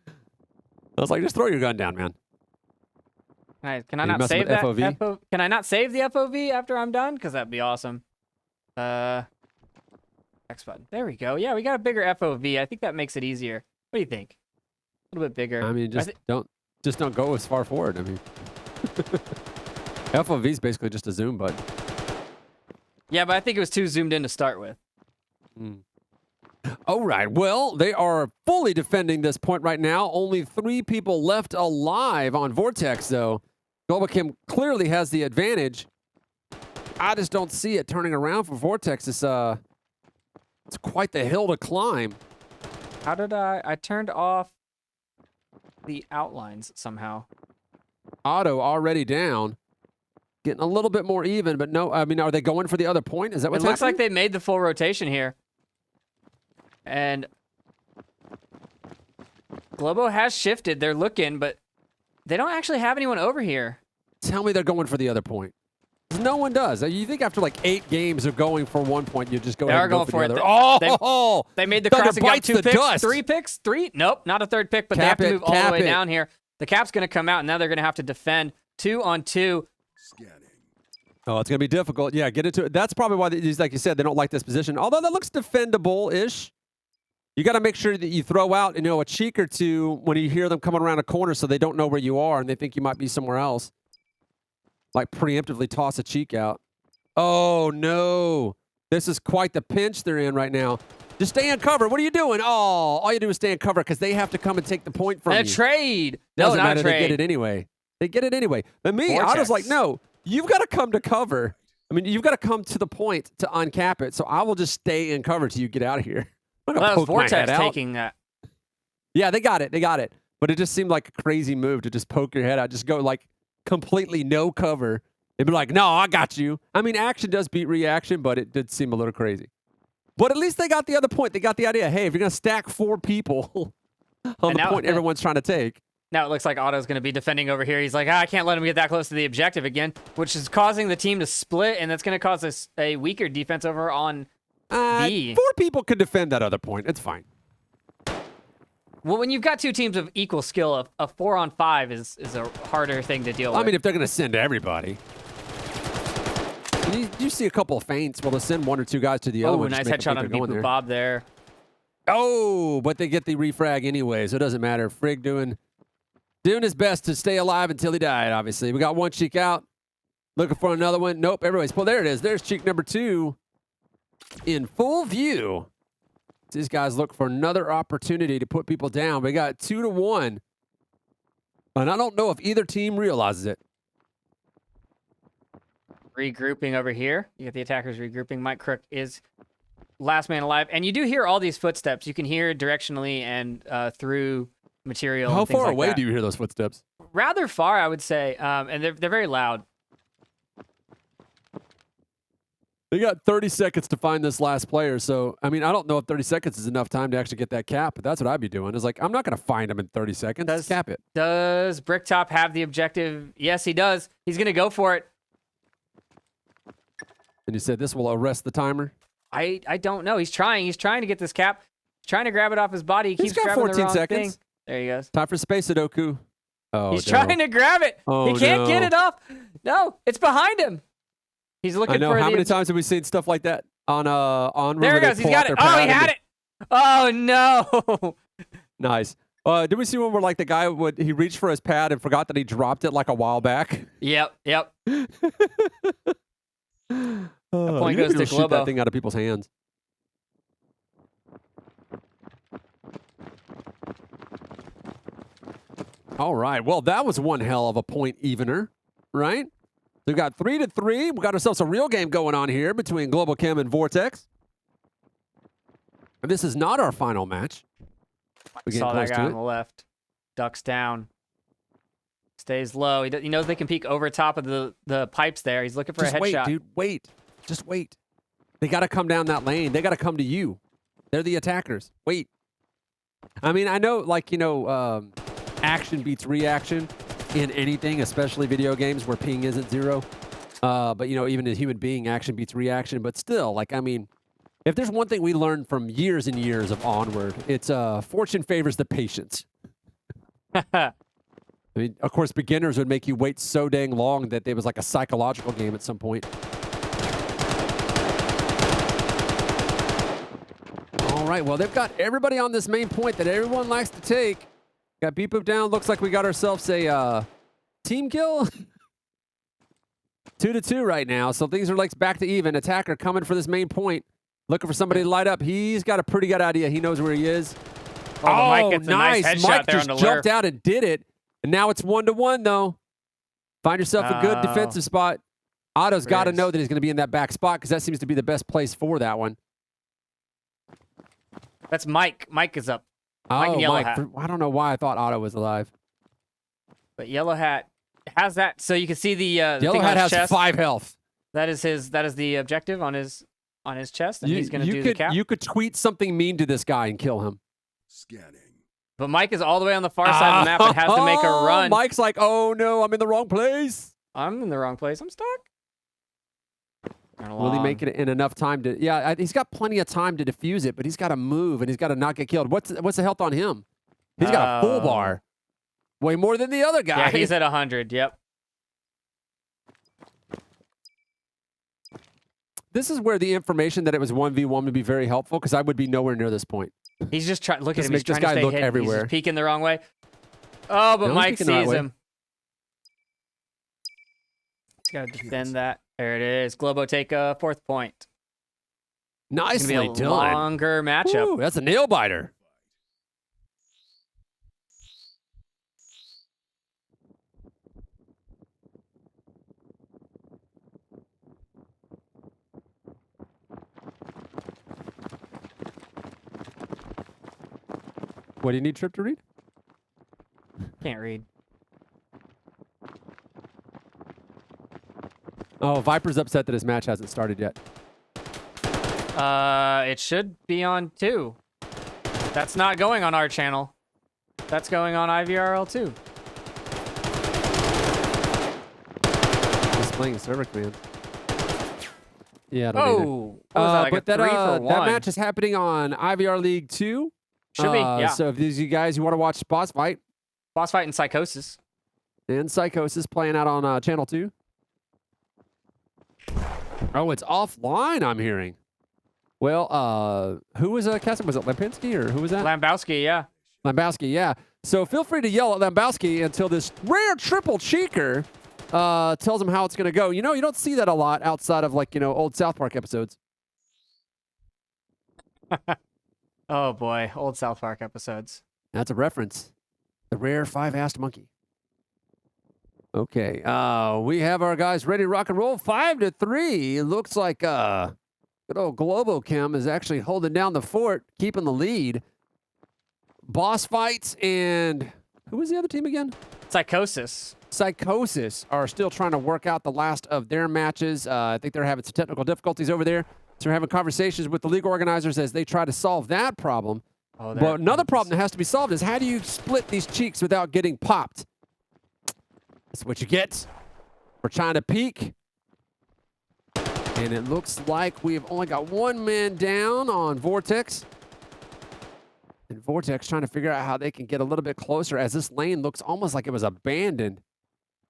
I was like, just throw your gun down, man. Can I Are you not messing save with that? FOV? Can I not save the FOV after I'm done? Because that'd be awesome. X button. There we go. Yeah, we got a bigger FOV. I think that makes it easier. What do you think? A little bit bigger. I mean, don't go as far forward. I mean, FOV is basically just a zoom button. Yeah, but I think it was too zoomed in to start with. All right. Well, they are fully defending this point right now. Only 3 people left alive on Vortex, though. Global Kim clearly has the advantage. I just don't see it turning around for Vortex. It's quite the hill to climb. How did I turned off the outlines somehow. Otto already down. Getting a little bit more even, but no, I mean, are they going for the other point? Is that what's It looks happening? like they made the full rotation here. And Globo has shifted. They're looking, but they don't actually have anyone over here. Tell me they're going for the other point. No one does. You think after like 8 games of going for 1 point, you just go ahead and go for the other. They made the Thunder crossing. Got bites 2 the picks, dust. 3 picks, 3. Nope, not a third pick, but they have Cap to it, move all the cap way it. down here. The cap's going to come out, and now they're going to have to defend 2 on 2. Scanning. Oh, it's going to be difficult. Yeah, get into it. That's probably why, like you said, they don't like this position. Although that looks defendable-ish. You got to make sure that you throw out, a cheek or two when you hear them coming around a corner so they don't know where you are and they think you might be somewhere else. Like preemptively toss a cheek out. Oh, no. This is quite the pinch they're in right now. Just stay in cover. What are you doing? Oh, all you do is stay in cover because they have to come and take the point from you. And a trade. Doesn't No, not matter. a trade. They get it anyway. They get it anyway. But me, I was Vortex. like, no, you've got to come to cover. I mean, you've got to come to the point to uncap it. So I will just stay in cover till you get out of here. I'm gonna Well, that was poke my head Vortex out. taking that. Yeah, they got it. They got it. But it just seemed like a crazy move to just poke your head out. Just go like completely no cover and be like, no, I got you. I mean, action does beat reaction, but it did seem a little crazy. But at least they got the other point. They got the idea. Hey, if you're going to stack 4 people on And the now- point everyone's trying to take. Now it looks like Otto's going to be defending over here. He's like, I can't let him get that close to the objective again, which is causing the team to split, and that's going to cause us a weaker defense over on B. 4 people could defend that other point. It's fine. Well, when you've got 2 teams of equal skill, a 4-on-5 is a harder thing to deal with. I mean, if they're going to send everybody. You see a couple of feints. Well, they'll send 1 or 2 guys to the other Oh, one. nice just make them headshot think on they're going Beep there. Bob there. Oh, but they get the refrag anyway, so it doesn't matter. Frigg doing his best to stay alive until he died, obviously. We got 1 cheek out. Looking for another one. Nope, everybody's... Well, there it is. There's cheek number 2 in full view. These guys look for another opportunity to put people down. We got 2-1. And I don't know if either team realizes it. Regrouping over here. You get the attackers regrouping. Mike Crook is last man alive. And you do hear all these footsteps. You can hear directionally and through material. How and things far like away that. do you hear those footsteps? Rather far, I would say. And they're very loud. They got 30 seconds to find this last player. So, I mean, I don't know if 30 seconds is enough time to actually get that cap, but that's what I'd be doing. Is like, I'm not going to find him in 30 seconds. Just cap it. Does Bricktop have the objective? Yes, he does. He's going to go for it. And you said this will arrest the timer? I don't know. He's trying. He's trying to get this cap. He's trying to grab it off his body. He He's keeps got grabbing 14 the wrong seconds. thing. There he goes. Time for space Sudoku. Oh, He's no. trying to grab it. Oh, He can't get no. it off. No, it's behind him. He's looking I know. for How the many times have we seen stuff like that on There he goes. He's got it. Oh, he had it. Oh, no. Nice. Did we see one where like the guy he reached for his pad and forgot that he dropped it like a while back? Yep. Point goes to shoot Globo. that thing out of people's hands. All right. Well, that was one hell of a point evener, right? We've got 3-3. We got ourselves a real game going on here between Global Chem and Vortex. And this is not our final match. We're getting Saw that close guy to on it. the left. Ducks down. Stays low. He knows they can peek over top of the pipes there. He's looking for Just a wait, headshot. dude. Wait. Just wait. They got to come down that lane. They got to come to you. They're the attackers. Wait. I mean, I know, like, action beats reaction in anything, especially video games where ping isn't 0. But, even a human being, action beats reaction. But still, like, I mean, if there's one thing we learned from years and years of Onward, it's fortune favors the patience. I mean, of course, beginners would make you wait so dang long that it was like a psychological game at some point. All right, well, they've got everybody on this main point that everyone likes to take. Got Beep Boop down. Looks like we got ourselves a team kill. 2-2 right now, so things are like back to even. Attacker coming for this main point. Looking for somebody to light up. He's got a pretty good idea. He knows where he is. Oh, but Mike gets a nice headshot Mike there just on the jumped lurk. out and did it. And now it's 1-1, though. Find yourself a good defensive spot. Otto's got to know that he's going to be in that back spot because that seems to be the best place for that one. That's Mike. Mike is up. Mike and Yellow Hat. I don't know why I thought Otto was alive. But Yellow Hat has that, so you can see the Yellow thing Hat on his has chest. 5 health. That is the objective on his chest, and he's going to do the cap. You could tweet something mean to this guy and kill him. Scanning. But Mike is all the way on the far side of the map and has to make a run. Mike's like, oh no, I'm in the wrong place. I'm in the wrong place. I'm stuck. Will he make it in enough time to? Yeah, he's got plenty of time to defuse it, but he's got to move and he's got to not get killed. What's the health on him? He's got a full bar, way more than the other guy. Yeah, he's at 100. Yep. This is where the information that it was 1v1 would be very helpful because I would be nowhere near this point. He's just trying. Look at Just him. make He's this trying to guy stay look hidden. everywhere. He's just peeking the wrong way. Oh, but No, he's Mike peeking the right sees way. him. He's got to defend that. There it is. Globo take a 4th point. It's Nicely gonna be a done. longer matchup. Ooh, that's a nail biter. What do you need Trip to read? Can't read. Oh, Viper's upset that his match hasn't started yet. It should be on 2. That's not going on our channel. That's going on IVRL 2. He's playing server command. Yeah, I don't either. Oh, what was that, like but a 3 for 1? that match is happening on IVR League 2. Should be, yeah. So if these you guys you want to watch Boss Fight Boss fight and Psychosis. and Psychosis playing out on Channel 2. Oh, it's offline, I'm hearing. Well, who was casting? Was it Lempinski or who was that? Lambowski, yeah. Lambowski, yeah. So feel free to yell at Lambowski until this rare triple cheeker tells him how it's going to go. You know, you don't see that a lot outside of like, old South Park episodes. Oh boy, old South Park episodes. That's a reference. The rare 5-assed monkey. Okay, we have our guys ready to rock and roll. 5-3. It looks like good old Globochem is actually holding down the fort, keeping the lead. Boss Fights and who was the other team again? Psychosis. Psychosis are still trying to work out the last of their matches. I think they're having some technical difficulties over there. So we're having conversations with the league organizers as they try to solve that problem. Oh, But another problem that has to be solved is how do you split these cheeks without getting popped? That's what you get. We're trying to peek. And it looks like we've only got one man down on Vortex. And Vortex trying to figure out how they can get a little bit closer as this lane looks almost like it was abandoned.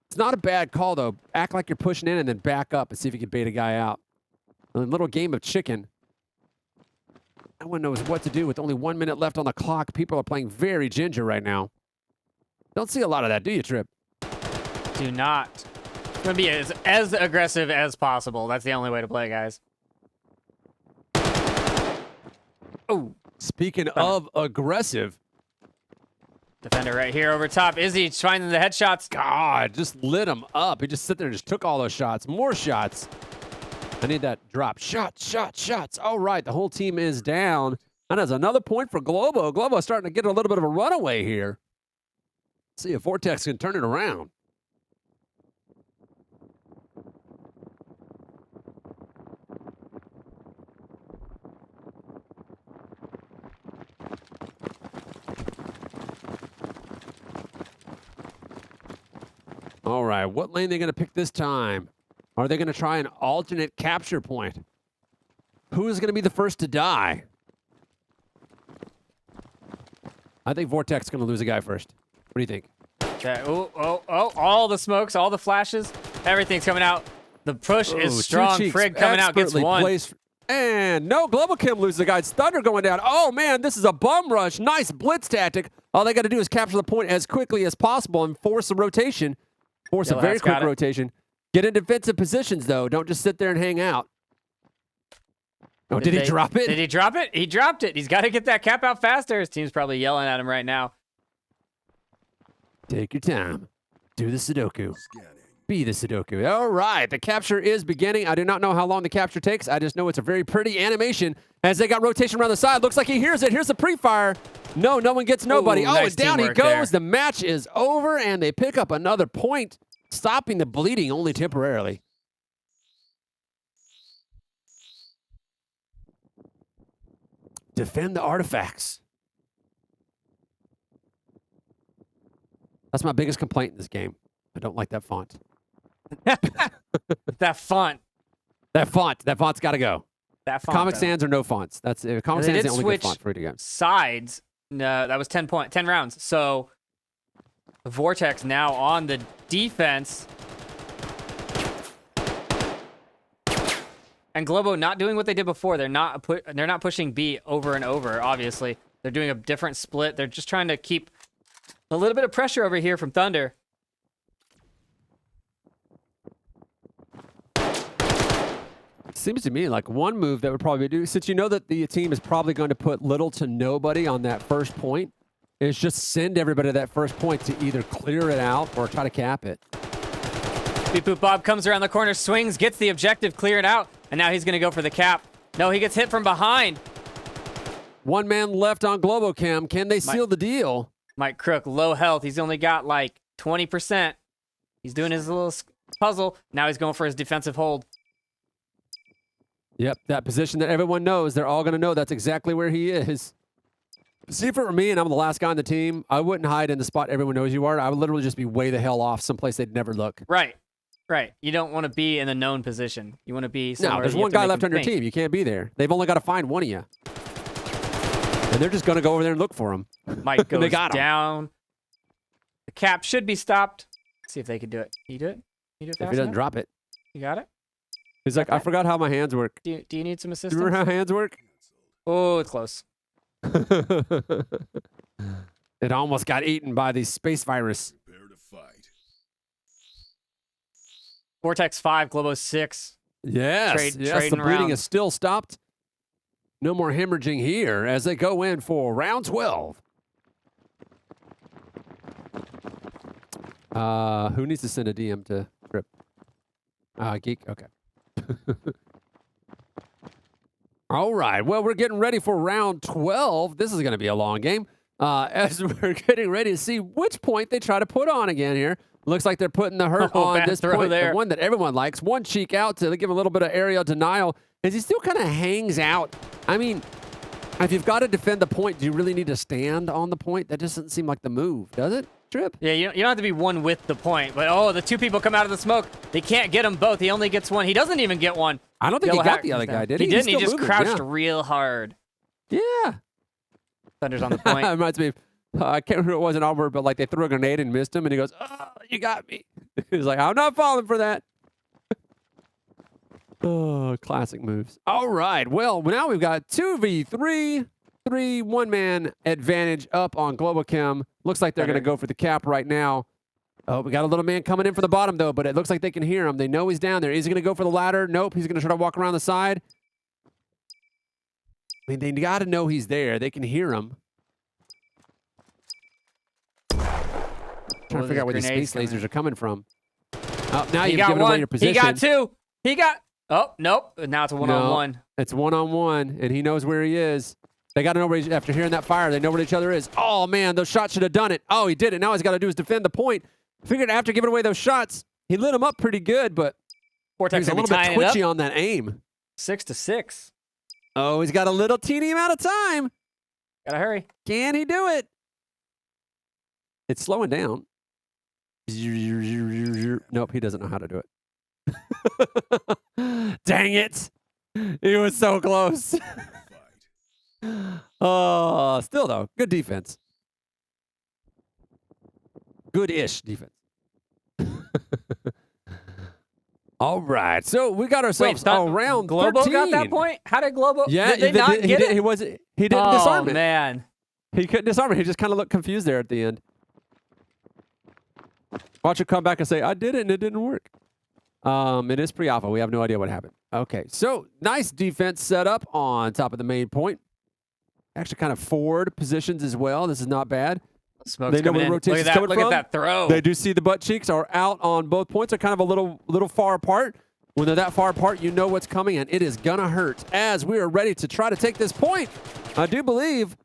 It's not a bad call, though. Act like you're pushing in and then back up and see if you can bait a guy out. A little game of chicken. No one knows what to do with only 1 minute left on the clock. People are playing very ginger right now. Don't see a lot of that, do you, Trip? Do not. It's going to be as aggressive as possible. That's the only way to play, guys. Oh. Speaking of aggressive. Defender right here over top. Izzy finding the headshots. God, just lit him up. He just sit there and just took all those shots. More shots. I need that drop. Shots, shots, shots. All right, the whole team is down. And that's another point for Globo. Globo starting to get a little bit of a runaway here. See if Vortex can turn it around. All right, what lane are they going to pick this time? Are they going to try an alternate capture point? Who is going to be the first to die? I think Vortex is going to lose a guy first. What do you think? Okay. Oh, oh, oh. All the smokes, all the flashes, everything's coming out. The push is strong. Frig coming out gets one. Placed. And no, Globochem loses a guy. It's Thunder going down. Oh, man, this is a bum rush. Nice blitz tactic. All they got to do is capture the point as quickly as possible and force a rotation. Force a very quick rotation. Get in defensive positions, though. Don't just sit there and hang out. Oh, did he drop it? Did he drop it? He dropped it. He's got to get that cap out faster. His team's probably yelling at him right now. Take your time. Do the Sudoku. Scanning. Be the Sudoku. All right, the capture is beginning. I do not know how long the capture takes. I just know it's a very pretty animation as they got rotation around the side. Looks like he hears it. Here's the pre-fire. No, no one gets nobody. Ooh, oh, nice and down he teamwork goes. there. The match is over, and they pick up another point, stopping the bleeding only temporarily. Defend the artifacts. That's my biggest complaint in this game. I don't like that font. That font. That font's got to go. That font. Comic though. Sans or no fonts. That's Comic And they Sans is did the only good switch font for it to go. sides. No, that was 10 rounds. So Vortex now on the defense. And Globo not doing what they did before. They're not pushing B over and over, obviously. They're doing a different split. They're just trying to keep a little bit of pressure over here from Thunder. Seems to me like one move that would probably do, since you know that the team is probably going to put little to nobody on that first point, is just send everybody to that first point to either clear it out or try to cap it. Beep Boop Bob comes around the corner, swings, gets the objective cleared out, and now he's going to go for the cap. No, he gets hit from behind. One man left on Globocam. Can they seal the deal? Mike Crook, low health. He's only got like 20%. He's doing his little puzzle. Now he's going for his defensive hold. Yep, that position that everyone knows. They're all going to know that's exactly where he is. See, if it were me and I'm the last guy on the team, I wouldn't hide in the spot everyone knows you are. I would literally just be way the hell off someplace they'd never look. Right. Right. You don't want to be in the known position. You want to be somewhere. No, there's you one have to guy make left him on your think. team. You can't be there. They've only got to find one of you. And they're just going to go over there and look for him. Mike goes They got him. down. The cap should be stopped. Let's see if they can do it. Can you do it? Can you do it If fast he doesn't enough? You You got it? He's like, I forgot how my hands work. Do you need some Do assistance? you remember how hands work? Oh, it's close. It almost got eaten by the space virus. Prepare to fight. Vortex 5, Globo 6. Yes, yes, the trading bleeding around. is still stopped. No more hemorrhaging here as they go in for round 12. Who needs to send a DM to Trip? Geek? Okay. All right. Well, we're getting ready for round 12. This is going to be a long game. As we're getting ready to see which point they try to put on again here. Looks like they're putting the hurt on bad this throw point, there. the one that everyone likes. One cheek out to give a little bit of aerial denial as he still kind of hangs out. I mean, if you've got to defend the point, do you really need to stand on the point? That just doesn't seem like the move, does it, Trip? Yeah, you don't have to be one with the point. But, oh, the two people come out of the smoke. They can't get them both. He only gets one. He doesn't even get one. I don't think Yellow he got hat the other comes guy, down. did he? He didn't. He's He still just moving, crouched yeah. real hard. Yeah. Thunder's on the point. Reminds me of, I can't remember who it was in Auburn, but like they threw a grenade and missed him, and he goes, "Oh, you got me." He's like, "I'm not falling for that." Oh, classic moves. All right. Well, now we've got 2v3, 1-man advantage up on Globochem. Looks like they're going to go for the cap right now. Oh, we got a little man coming in from the bottom, though, but it looks like they can hear him. They know he's down there. Is he going to go for the ladder? Nope. He's going to try to walk around the side. I mean, they got to know he's there. They can hear him. Trying to figure out where these space lasers are coming from. Oh, now you've given away your position. He got two. He got. Oh, nope. Now it's a one-on-one. It's one-on-one, and he knows where he is. They got to know where he's, after hearing that fire, they know where each other is. Oh, man, those shots should have done it. Oh, he did it. Now all he's got to do is defend the point. Figured after giving away those shots, he lit him up pretty good, but Vortex he's a little bit twitchy on that aim. 6-6. Oh, he's got a little teeny amount of time. Gotta hurry. Can he do it? It's slowing down. Nope, he doesn't know how to do it. Dang it. He was so close. Oh, still though, good defense. Good-ish defense. All right, so we got ourselves around Globo 13. got that point? How did Globo? Yeah, did they not get it? He didn't disarm it. Oh, man. He couldn't disarm it. He just kind of looked confused there at the end. Watch him come back and say, "I did it and it didn't work." It is pre-alpha. We have no idea what happened. Okay, so nice defense set up on top of the main point. Actually, kind of forward positions as well. This is not bad. Smoke's They know coming where in. rotation's Look at that. coming Look from. at that throw. They do see the butt cheeks are out on both points. They're kind of a little far apart. When they're that far apart, you know what's coming, and it is gonna hurt as we are ready to try to take this point. I do believe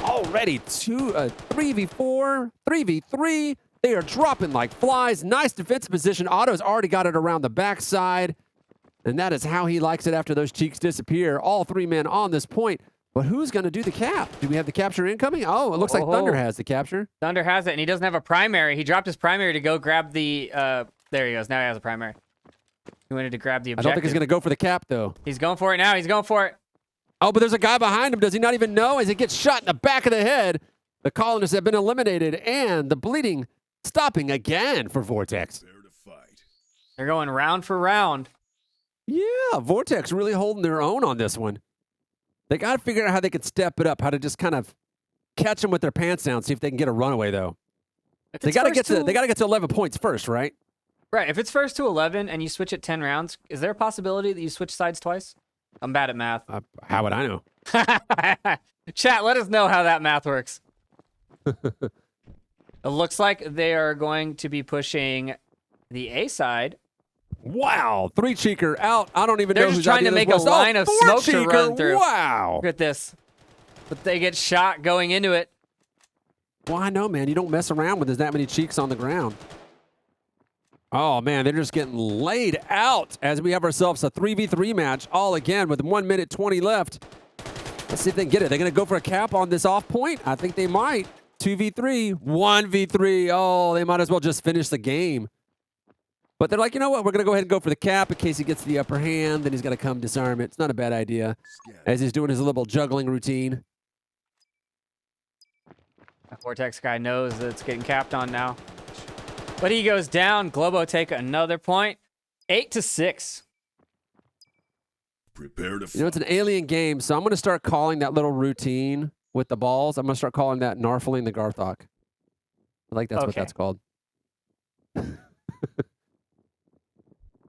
already 3v4, 3v3. They are dropping like flies. Nice defensive position. Otto's already got it around the backside, and that is how he likes it after those cheeks disappear. All 3 men on this point. But who's going to do the cap? Do we have the capture incoming? Oh, it looks like Thunder has the capture. Thunder has it, and he doesn't have a primary. He dropped his primary to go grab the... there he goes. Now he has a primary. He wanted to grab the objective. I don't think he's going to go for the cap, though. He's going for it now. He's going for it. Oh, but there's a guy behind him. Does he not even know? As he gets shot in the back of the head, the colonists have been eliminated, and the bleeding stopping again for Vortex. Prepare to fight. They're going round for round. Yeah, Vortex really holding their own on this one. They got to figure out how they can step it up, how to just kind of catch them with their pants down, see if they can get a runaway, though. They got to get to 11 points first, right? Right. If it's first to 11 and you switch it 10 rounds, is there a possibility that you switch sides twice? I'm bad at math. How would I know? Chat, let us know how that math works. It looks like they are going to be pushing the A side. Wow, 3-cheeker out. I don't even They're know just who's trying to make a line of smoke to run through. Wow. Look at this. But they get shot going into it. Well, I know, man. You don't mess around when there's that many cheeks on the ground. Oh, man, they're just getting laid out as we have ourselves a 3v3 match all again with 1 minute 20 left. Let's see if they can get it. They're going to go for a cap on this off point. I think they might. 2v3, 1v3. Oh, they might as well just finish the game. But they're like, you know what? We're going to go ahead and go for the cap in case he gets the upper hand. Then he's going to come disarm it. It's not a bad idea as he's doing his little juggling routine. That Vortex guy knows that it's getting capped on now. But he goes down. Globo take another point. 8-6. Prepare to fight. You know, it's an alien game, so I'm going to start calling that little routine with the balls. I'm going to start calling that Narfling the Garthok. I think that's what that's called.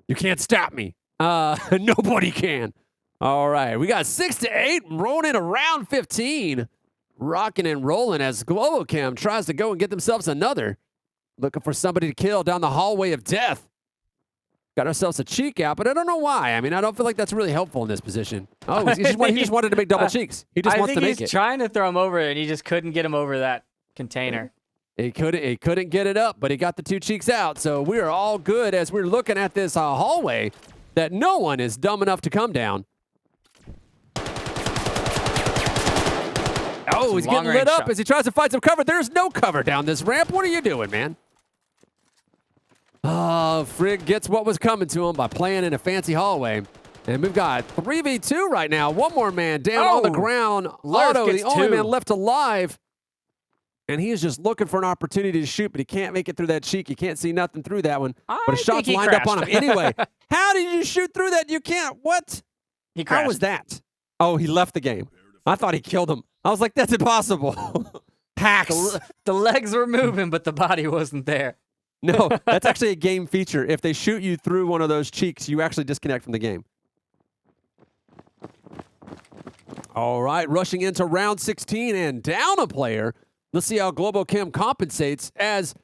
You can't stop me. Nobody can. All right, we got 6-8, rolling in around 15. Rocking and rolling as Globocam tries to go and get themselves another. Looking for somebody to kill down the hallway of death. Got ourselves a cheek out, but I don't know why. I mean, I don't feel like that's really helpful in this position. Oh, he just wanted to make double cheeks. He just wants to make it. I think he's trying to throw him over, and he just couldn't get him over that container. He couldn't get it up, but he got the 2 cheeks out. So we are all good as we're looking at this hallway that no one is dumb enough to come down. Oh, he's getting lit up as he tries to find some cover. There's no cover down this ramp. What are you doing, man? Oh, Frigg gets what was coming to him by playing in a fancy hallway. And we've got 3v2 right now. One more man down on the ground. Otto, the only man left alive. And he is just looking for an opportunity to shoot, but he can't make it through that cheek. He can't see nothing through that one. But a shot's lined up on him. Anyway, how did you shoot through that? You can't. What? He crashed. How was that? Oh, he left the game. I thought he killed him. I was like, that's impossible. Hacks. The legs were moving, but the body wasn't there. No, that's actually a game feature. If they shoot you through one of those cheeks, you actually disconnect from the game. All right, rushing into round 16 and down a player. Let's see how Globochem compensates as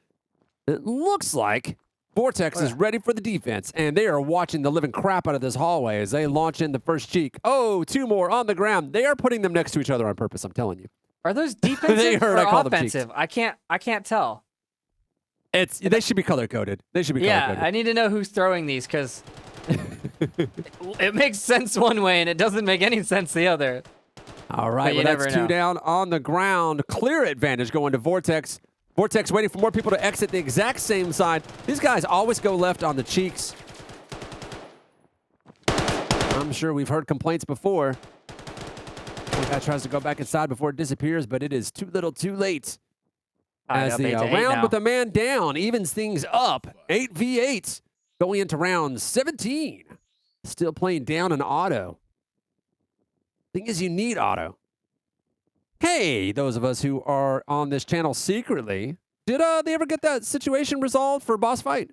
it looks like Vortex is ready for the defense, and they are watching the living crap out of this hallway as they launch in the first cheek. Oh, 2 more on the ground. They are putting them next to each other on purpose, I'm telling you. Are those defensive or offensive? I can't tell. They should be color-coded. They should be color-coded. Yeah, I need to know who's throwing these because it makes sense one way and it doesn't make any sense the other. All right, well, that's 2 down on the ground. Clear advantage going to Vortex. Vortex waiting for more people to exit the exact same side. These guys always go left on the cheeks. I'm sure we've heard complaints before. One guy tries to go back inside before it disappears, but it is too little too late. As the round with a man down evens things up. 8v8 going into round 17. Still playing down an Otto. Thing is, you need Otto. Hey, those of us who are on this channel secretly, did they ever get that situation resolved for boss fight?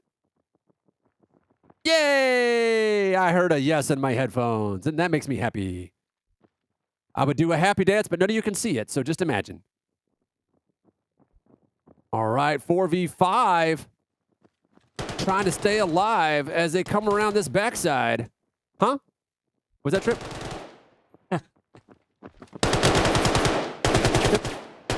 Yay! I heard a yes in my headphones, and that makes me happy. I would do a happy dance, but none of you can see it, so just imagine. All right, 4v5. Trying to stay alive as they come around this backside. Huh? Was that Trip?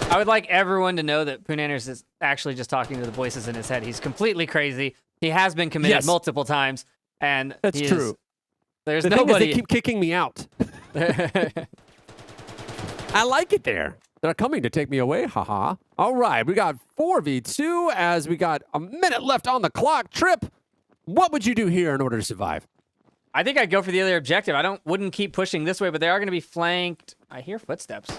I would like everyone to know that Poonanners is actually just talking to the voices in his head. He's completely crazy. He has been committed multiple times, and That's true. There's the thing is nobody. they keep kicking me out. I like it there. They're coming to take me away. Haha. All right, we got 4v2 as we got a minute left on the clock. Trip, what would you do here in order to survive? I think I'd go for the other objective. Wouldn't keep pushing this way, but they are going to be flanked. I hear footsteps.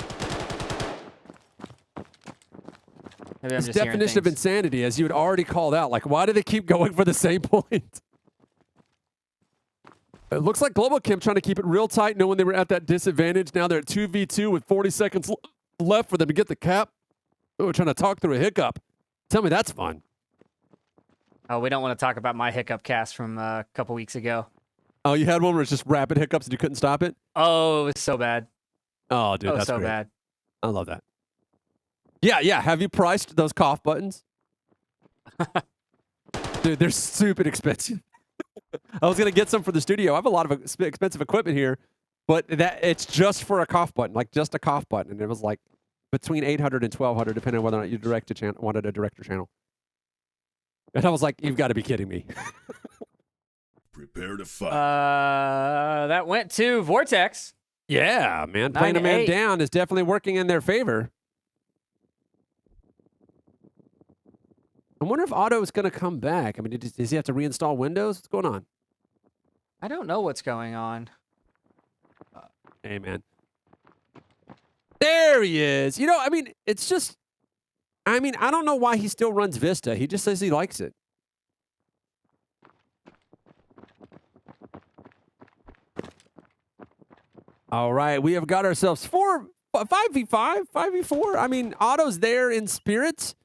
Maybe I'm It's just hearing definition of things. insanity, as you had already called out. Like, why do they keep going for the same point? It looks like Global Kim trying to keep it real tight, knowing they were at that disadvantage. Now they're at 2v2 with 40 seconds left for them to get the cap. Oh, trying to talk through a hiccup. Tell me that's fun. Oh, we don't want to talk about my hiccup cast from a couple weeks ago. Oh, you had one where it's just rapid hiccups and you couldn't stop it? Oh, it was so bad. Oh, dude, that's so great. bad. I love that. Yeah. Have you priced those cough buttons? Dude, they're stupid expensive. I was going to get some for the studio. I have a lot of expensive equipment here, but it's just for a cough button, like just a cough button. And it was like between 800 and 1200, depending on whether or not you wanted a director channel. And I was like, you've got to be kidding me. Prepare to fight. That went to Vortex. Yeah, man. Playing a man 9-8. down is definitely working in their favor. I wonder if Otto is going to come back. I mean, does he have to reinstall Windows? What's going on? I don't know what's going on. Hey, man. There he is. You know, I mean, it's just, I don't know why he still runs Vista. He just says he likes it. All right, we have got ourselves 5v5, 5v4. I mean, Otto's there in spirit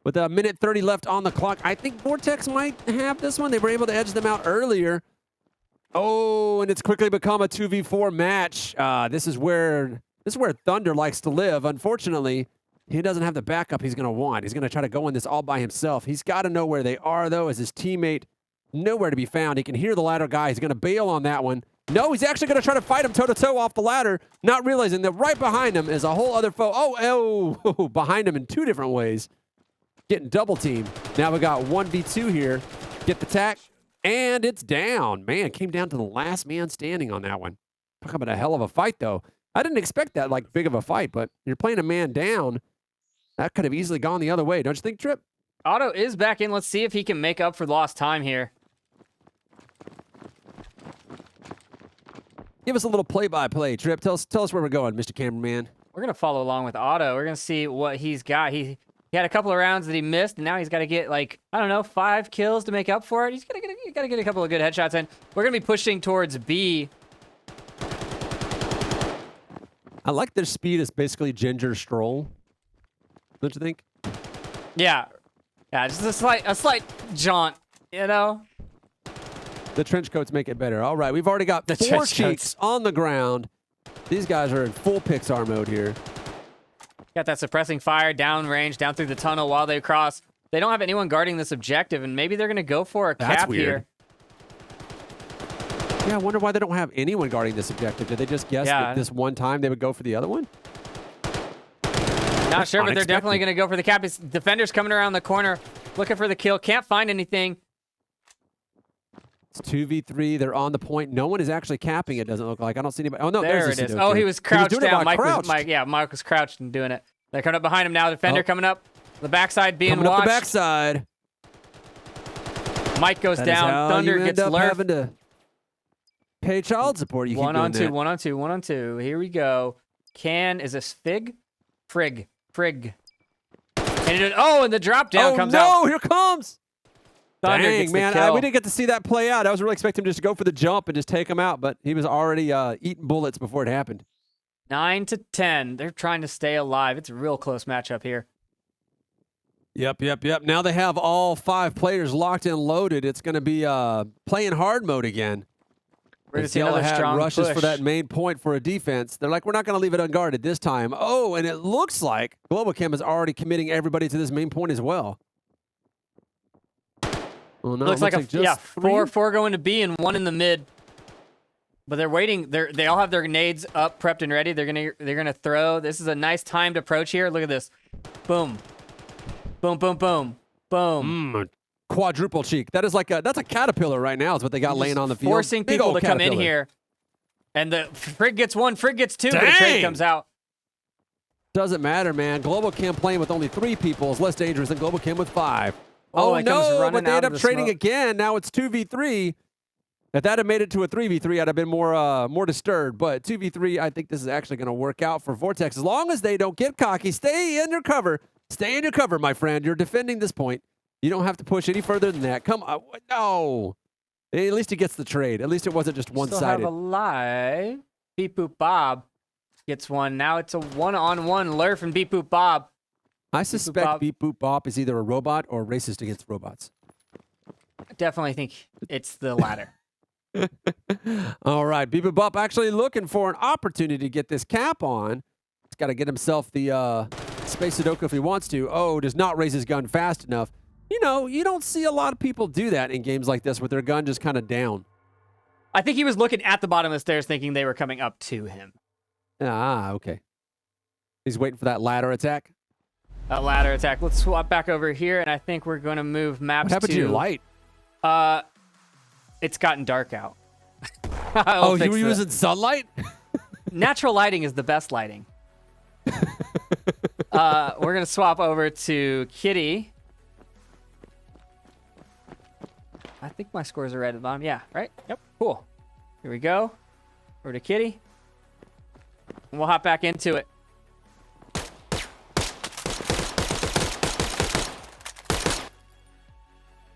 with a minute 30 left on the clock. I think Vortex might have this one. They were able to edge them out earlier. Oh, and it's quickly become a 2v4 match. This is where Thunder likes to live. Unfortunately, he doesn't have the backup he's going to want. He's going to try to go in this all by himself. He's got to know where they are, though, as his teammate nowhere to be found. He can hear the ladder guy. He's going to bail on that one. No, he's actually going to try to fight him toe-to-toe off the ladder, not realizing that right behind him is a whole other foe. Oh, behind him in two different ways. Getting double teamed. Now we got 1v2 here. Get the tack, and it's down. Man, came down to the last man standing on that one. Talk about a hell of a fight, though. I didn't expect that like big of a fight, but you're playing a man down. That could have easily gone the other way, don't you think, Trip? Otto is back in. Let's see if he can make up for lost time here. Give us a little play-by-play, Trip. Tell us where we're going, Mr. Cameraman. We're going to follow along with Otto. We're going to see what he's got. He had a couple of rounds that he missed, and now he's got to get, 5 kills to make up for it. He's got to get a couple of good headshots in. We're going to be pushing towards B. I like their speed is basically Ginger Stroll. Don't you think? Yeah. Yeah, just a slight jaunt, you know? The trench coats make it better. All right, we've already got The 4 trench cheeks on the ground. These guys are in full Pixar mode here. Got that suppressing fire downrange, down through the tunnel while they cross. They don't have anyone guarding this objective, and maybe they're going to go for a That's cap weird. here. Yeah, I wonder why they don't have anyone guarding this objective. Did they just guess that this one time they would go for the other one? Not sure, but they're definitely going to go for the cap. His defender's coming around the corner, looking for the kill. Can't find anything. It's 2v3. They're on the point. No one is actually capping it, doesn't look like. I don't see anybody. Oh, no, There there's it is. Sudoku. Oh, he was crouched doing it down. while Mike crouched. was crouched and doing it. They're coming up behind him now. Defender coming up. The backside being Coming watched. up the backside. Mike goes That is down. how Thunder you gets end up lurfed. having to pay child support. You keep One doing on two, that. 1 on 2, 1 on 2. Here we go. Is this Fig? Frig. And the drop down comes out. Oh, no, here comes. Thunder Dang, gets the man, kill. we didn't get to see that play out. I was really expecting him just to go for the jump and just take him out, but he was already eating bullets before it happened. 9-10. They're trying to stay alive. It's a real close matchup here. Yep. Now they have all 5 players locked and loaded. It's going to be playing hard mode again. We're going to As see Yellow another Hat strong rushes push. for that main point for a defense. They're like, we're not going to leave it unguarded this time. Oh, and it looks like Global Chem is already committing everybody to this main point as well. Oh, no, Looks it like just yeah, 3. 4 going to B and 1 in the mid. But they're waiting. They all have their grenades up, prepped and ready. They're gonna throw. This is a nice timed approach here. Look at this. Boom. Boom, boom, boom. Boom. Quadruple cheek. That is like that's a caterpillar right now is what they got laying on the field. Forcing Big people old to come in caterpillar. here. And the Frig gets 1, Frig gets 2, but a Dang. trade comes out. Doesn't matter, man. Global Chem playing with only 3 people is less dangerous than Global Chem with 5. Oh, Oh, it comes no, running but they out end of up the trading smoke. again. Now it's 2v3. If that had made it to a 3v3, I'd have been more disturbed. But 2v3, I think this is actually going to work out for Vortex. As long as they don't get cocky, stay in your cover. Stay in your cover, my friend. You're defending this point. You don't have to push any further than that. Come on. No. At least he gets the trade. At least it wasn't just Still have one-sided. a live. Beep Boop Bob gets 1. Now it's a 1-on-1 Lurf and Beep Boop Bob. I Boop suspect Beep Boop Bop is either a robot or racist against robots. I definitely think it's the latter. All right, Beep Boop Bop actually looking for an opportunity to get this cap on. He's got to get himself the Space Sudoku if he wants to. Oh, does not raise his gun fast enough. You know, you don't see a lot of people do that in games like this with their gun just kind of down. I think he was looking at the bottom of the stairs thinking they were coming up to him. Ah, okay. He's waiting for that ladder attack. A ladder attack. Let's swap back over here, and I think we're going to move maps What happened to your light? It's gotten dark out. Oh, you were using sunlight? Natural lighting is the best lighting. We're going to swap over to Kitty. I think my scores are right at the bottom. Yeah, right? Yep, cool. Here we go. Over to Kitty. And we'll hop back into it.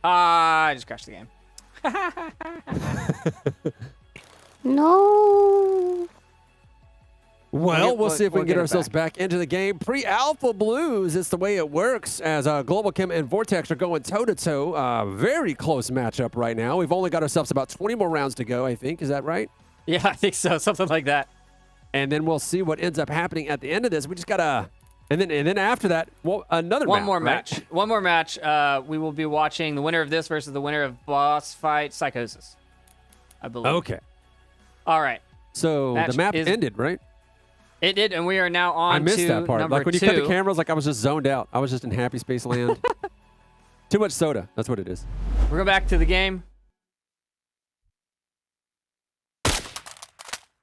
I just crashed the game. No. Well, we'll see if we we'll can get get it ourselves back into the game. Pre-Alpha Blues, it's the way it works as Global Chem and Vortex are going toe-to-toe. Very close matchup right now. We've only got ourselves about 20 more rounds to go, I think. Is that right? Yeah, I think so. Something like that. And then we'll see what ends up happening at the end of this. We just got to... And then after that, well, another One map, more right? match. One more match. We will be watching the winner of this versus the winner of Boss Fight Psychosis, I believe. Okay. All right. So Match the map is- ended, right? It did, and we are now on I missed to that part. number Like when you 2. cut the cameras, like I was just zoned out. I was just in happy space land. Too much soda. That's what it is. We're going back to the game.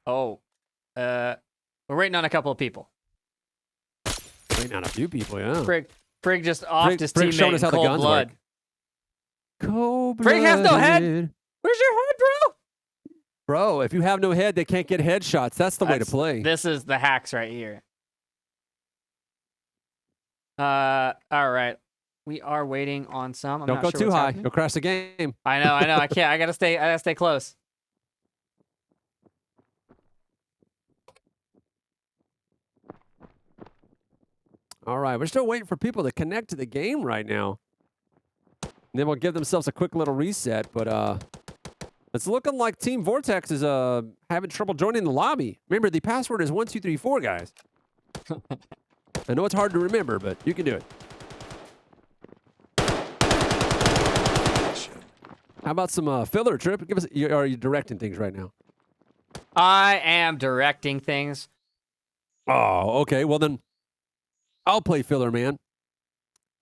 Oh. We're waiting on a couple of people. Waiting on a few people, yeah. Frig just offed his Frig showed teammate us in how the cold guns blood. work. Cold-blooded. Frig has no head. Where's your head, bro? Bro, if you have no head, they can't get headshots. That's the way to play. This is the hacks right here. All right. We are waiting on some. I'm Don't not go sure too what's high. happening. You'll crash the game. I know. I can't. I gotta stay close. All right, we're still waiting for people to connect to the game right now. And then we'll give themselves a quick little reset, but it's looking like Team Vortex is having trouble joining the lobby. Remember, the password is 1234, guys. I know it's hard to remember, but you can do it. How about some filler, Trip? Give us. Are you directing things right now? I am directing things. Oh, okay. Well then, I'll play filler, man.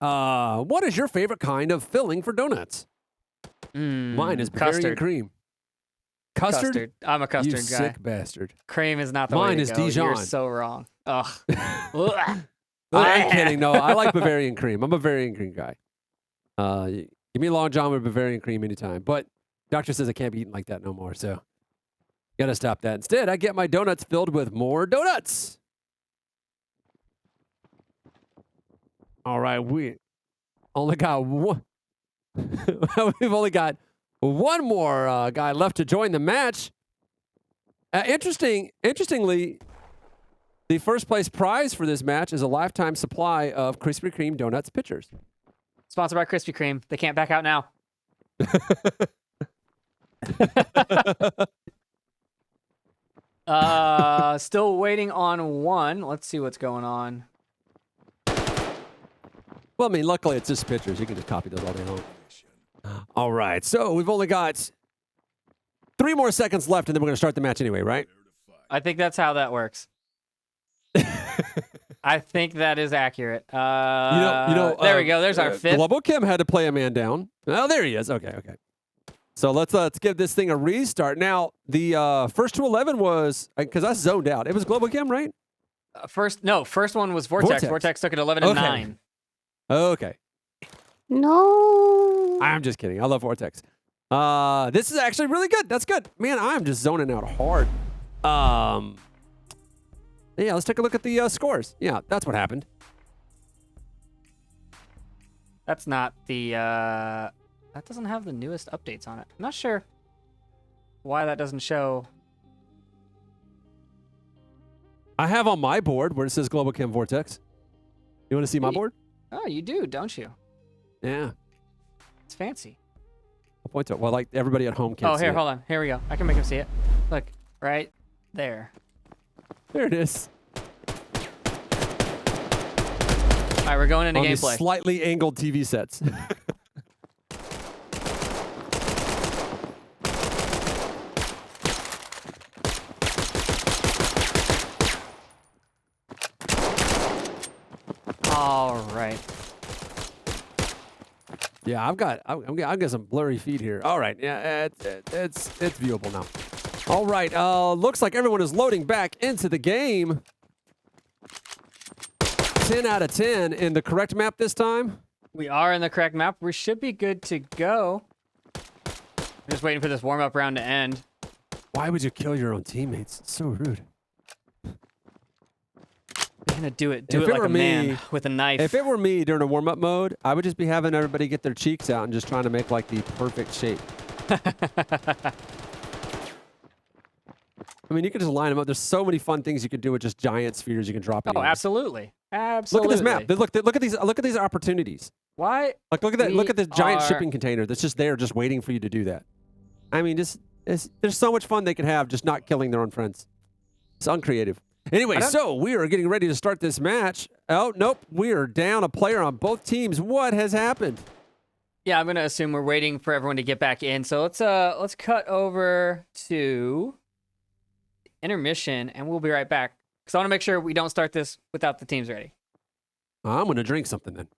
What is your favorite kind of filling for donuts? Mine is Bavarian custard. cream. Custard? I'm a custard You guy. sick bastard. Cream is not the Mine way to is go. You're Dijon. so wrong. Ugh. I ain't kidding. No, I like Bavarian cream. I'm a Bavarian cream guy. Give me a Long John with Bavarian cream anytime. But doctor says I can't be eating like that no more, so gotta stop that. Instead, I get my donuts filled with more donuts. All right, we only got one. We've only got one more guy left to join the match. Interestingly, the first place prize for this match is a lifetime supply of Krispy Kreme donuts pitchers. Sponsored by Krispy Kreme. They can't back out now. Still waiting on one. Let's see what's going on. Well, I mean, luckily it's just pictures. You can just copy those all day long. All right, so we've only got 3 more seconds left, and then we're going to start the match anyway, right? I think that's how that works. I think that is accurate. There we go. There's our fifth. Global Kim had to play a man down. Oh, there he is. Okay. So let's give this thing a restart. Now, the first to 11 was, because I zoned out. It was Global Kim, right? First one was Vortex. Vortex took it 11 and 9. Okay. No. I'm just kidding. I love Vortex. This is actually really good. That's good. Man, I'm just zoning out hard. Yeah, let's take a look at the scores. Yeah, that's what happened. That's not the, that doesn't have the newest updates on it. I'm not sure why that doesn't show. I have on my board where it says Global Chem Vortex. You want to see my board? Oh, you do, don't you? Yeah. It's fancy. I'll point to it. Well, like everybody at home can't see it. Hold on. Here we go. I can make him see it. Look, right there. There it is. All right, we're going into on gameplay. These slightly angled TV sets. All right. Yeah, I've got some blurry feed here. All right, yeah, it's viewable now. All right, looks like everyone is loading back into the game. 10 out of 10 in the correct map this time. We are in the correct map. We should be good to go. I'm just waiting for this warm-up round to end. Why would you kill your own teammates? It's so rude. You're gonna do it like a man with a knife. If it were me during a warm-up mode, I would just be having everybody get their cheeks out and just trying to make like the perfect shape. I mean, you could just line them up. There's so many fun things you could do with just giant spheres you can drop in. Oh, absolutely. Absolutely. Look at this map. Look at these opportunities. Why? Like look at that. Look at this giant shipping container that's just there, just waiting for you to do that. I mean, there's so much fun they could have just not killing their own friends. It's uncreative. Anyway, so we are getting ready to start this match. Oh, nope. We are down a player on both teams. What has happened? Yeah, I'm going to assume we're waiting for everyone to get back in. So let's cut over to intermission, and we'll be right back. Because I want to make sure we don't start this without the teams ready. I'm going to drink something then.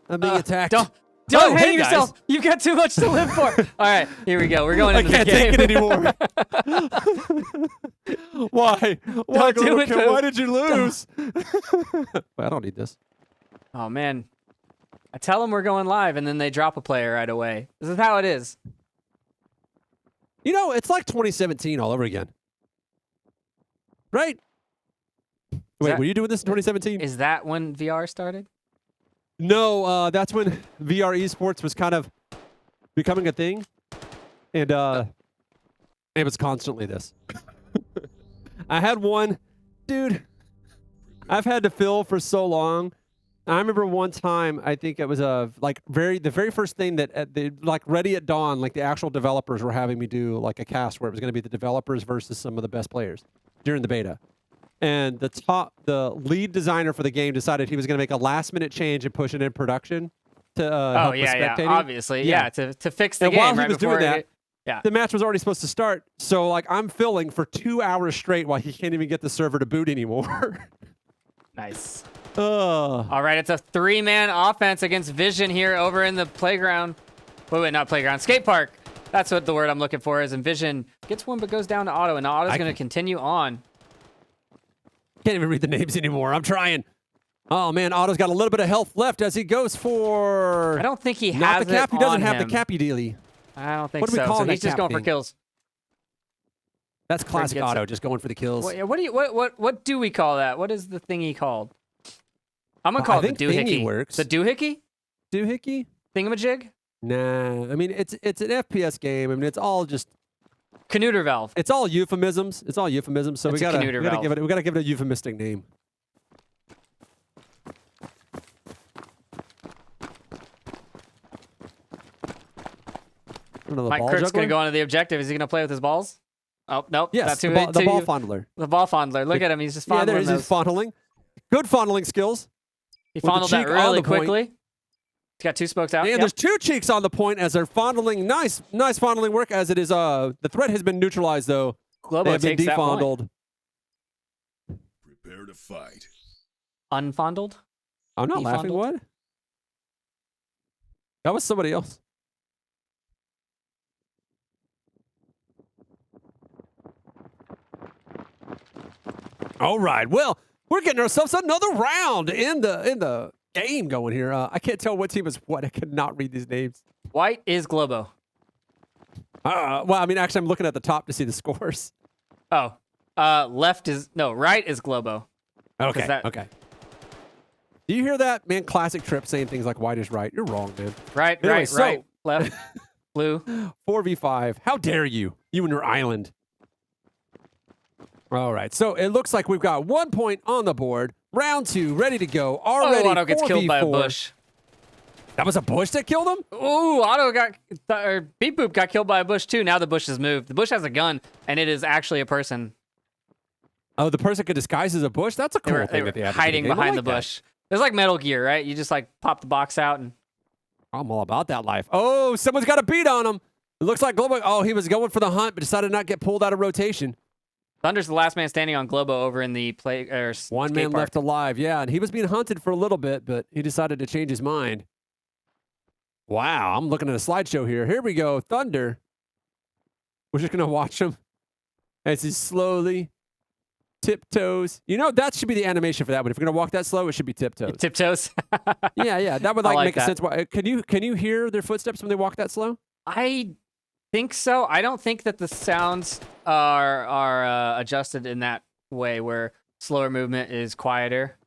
I'm being attacked. Don't Oh, hang hey, yourself. guys. You've got too much to live for. All right, here we go. We're going I into can't the game. take it anymore. Why? Why, Don't do it, Golden Kid? Why Pooh. did you lose? I don't need this. Oh man, I tell them we're going live, and then they drop a player right away. This is how it is. You know, it's like 2017 all over again. Right? Wait, that- were you doing this in 2017? Is that when VR started? No, that's when VR esports was kind of becoming a thing. And it was constantly this. I had one, dude, I've had to fill for so long. I remember one time, I think it was the very first thing that like Ready at Dawn, like the actual developers were having me do like a cast where it was going to be the developers versus some of the best players during the beta. And the lead designer for the game decided he was going to make a last-minute change and push it in production to help with spectating. Obviously, yeah, to fix the And game while right he was before doing that, it, yeah. the match was already supposed to start. So like I'm filling for 2 hours straight while he can't even get the server to boot anymore. Nice. Ugh. All right, it's a 3-man offense against Vision here over in the playground. Wait, not playground, skate park. That's what the word I'm looking for is. And Vision gets one but goes down to Otto, and Otto's going to continue on. Can't even read the names anymore. I'm trying. Oh man, Otto's got a little bit of health left as he goes for. I don't think he not has the cap. it He doesn't on have him. the cappy dealy. I don't think What do we so. call So that he's just cap going for thing? kills. That's classic gets Otto, it. just going for the kills. What do we call that? What is the thingy called? I'm gonna I call it think the thingy doohickey. works. The doohickey Doohickey? thingamajig. Nah. I mean, it's an FPS game. I mean, it's all just. Canooter valve. It's all euphemisms. It's all euphemisms. So It's we a gotta Canooter valve. give it a euphemistic name. I don't know, the Mike ball Kurt's juggler? gonna go on to the objective. Is he gonna play with his balls? Oh nope. Yes, That's the who, ball, the too- ball fondler. The ball fondler. Look at him. He's just Yeah, fondling there's his those. fondling. Good fondling skills. He the fondled that cheek on really the point. quickly. He's got 2 spokes out. And Yep. there's 2 cheeks on the point as they're fondling. Nice fondling work as it is. The threat has been neutralized though. They Globo have been takes that point. defondled. Prepare to fight. Unfondled. I'm not laughing. Defondled? What? That was somebody else. All right. Well, we're getting ourselves another round in the game going here. I can't tell what team is what. I could not read these names. White is Globo. Well, I mean, actually, I'm looking at the top to see the scores. Oh. Right is Globo. Okay. that- Okay. Do you hear that, man? Classic Trip saying things like "white is right." You're wrong, man. Right, Anyway, right, so- right. Left. Blue. 4v5. How dare you? You and your island. All right. So it looks like we've got 1 point on the board. Round 2, ready to go. Already. Oh, Otto gets killed by a 4v4. bush. That was a bush that killed him? Ooh, Beep Boop got killed by a bush too. Now the bush has moved. The bush has a gun, and it is actually a person. Oh, the person could disguise as a bush? That's a They cool were, thing that they added to hiding game. I behind like the that. bush. It's like Metal Gear, right? You just like pop the box out and I'm all about that life. Oh, someone's got a beat on him. It looks like Globo. Oh, he was going for the hunt, but decided not to get pulled out of rotation. Thunder's the last man standing on Globo over in the One skate man park. left alive. Yeah, and he was being hunted for a little bit, but he decided to change his mind. Wow, I'm looking at a slideshow here. Here we go. Thunder. We're just going to watch him as he slowly tiptoes. You know, that should be the animation for that one. If you're going to walk that slow, it should be tiptoes. Tiptoes. Yeah. That would I like like make that. a sense. Why, can you hear their footsteps when they walk that slow? I think so. I don't think that the sounds are adjusted in that way where slower movement is quieter.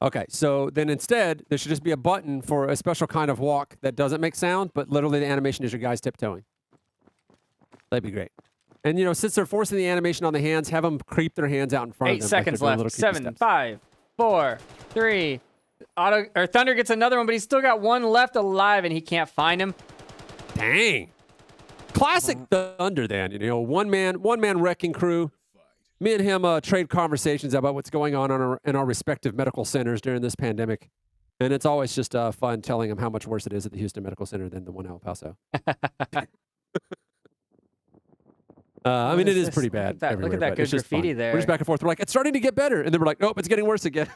Okay, so then instead, there should just be a button for a special kind of walk that doesn't make sound, but literally the animation is your guys tiptoeing. That'd be great. And, you know, since they're forcing the animation on the hands, have them creep their hands out in front 8 of them. seconds like they're doing left. little creepy 7, steps. 5, 4, 3. Thunder gets another one, but he's still got one left alive, and he can't find him. Dang. Classic Thunder then. You know, one man wrecking crew. Me and him trade conversations about what's going on in our respective medical centers during this pandemic. And it's always just fun telling him how much worse it is at the Houston Medical Center than the one in El Paso. I mean, it is pretty bad. Look everywhere, at that but good it's just graffiti fun. there. We're just back and forth. We're like, it's starting to get better. And then we're like, nope, it's getting worse again.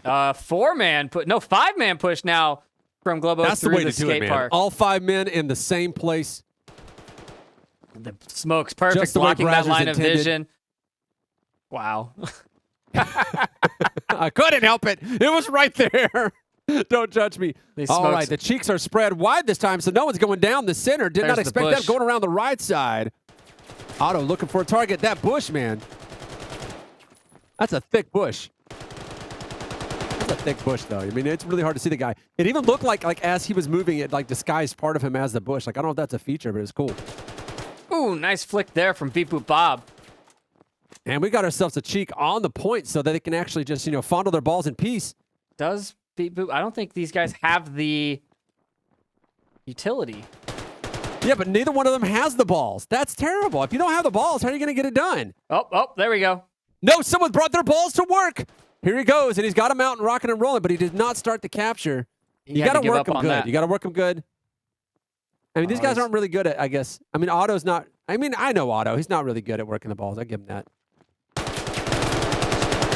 Four-man no, five-man push now from Globo That's the through way the to do it, skate man. park. All 5 men in the same place. The smoke's perfect, Just the way blocking that Brazzers line of intended. vision. Wow. I couldn't help it. It was right there. Don't judge me. These All smokes- right, the cheeks are spread wide this time, so no one's going down the center. Did There's not the expect that bush. going around the right side. Otto looking for a target. That bush, man. That's a thick bush. That's a thick bush, though. I mean, it's really hard to see the guy. It even looked like as he was moving, it like disguised part of him as the bush. Like, I don't know if that's a feature, but it's cool. Ooh, nice flick there from Beep Boop Bob. And we got ourselves a cheek on the point so that they can actually just, fondle their balls in peace. Does Beep Boop? I don't think these guys have the utility. Yeah, but neither one of them has the balls. That's terrible. If you don't have the balls, how are you going to get it done? Oh, there we go. No, someone brought their balls to work. Here he goes, and he's got them out and rocking and rolling, but he did not start the capture. You had got to to give work up them on good. that. You got to work them good. I mean, these guys he's- aren't really good at, I guess. I mean, Otto's not. I mean, I know Otto. He's not really good at working the balls. I give him that.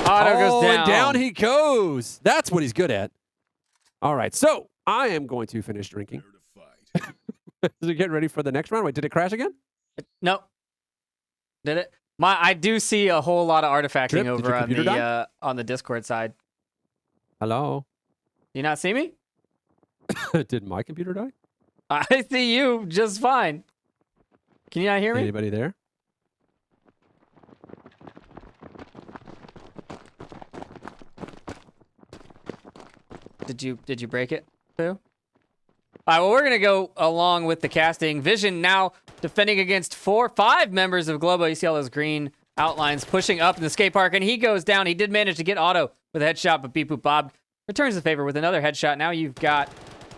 Auto goes down. And down he goes. That's what he's good at. All right, so I am going to finish drinking. Prepare to fight. Is it getting ready for the next round? Wait, did it crash again? Nope. Did it? I do see a whole lot of artifacting Drip, did over your on computer die? on the Discord side. Hello? You not see me? Did my computer die? I see you just fine. Can you not hear me? Anybody there? Did you break it, Pooh? All right, well, we're going to go along with the casting. Vision now defending against 5 members of Globo. You see all those green outlines pushing up in the skate park, and he goes down. He did manage to get Otto with a headshot, but Beep Boop Bob returns the favor with another headshot. Now you've got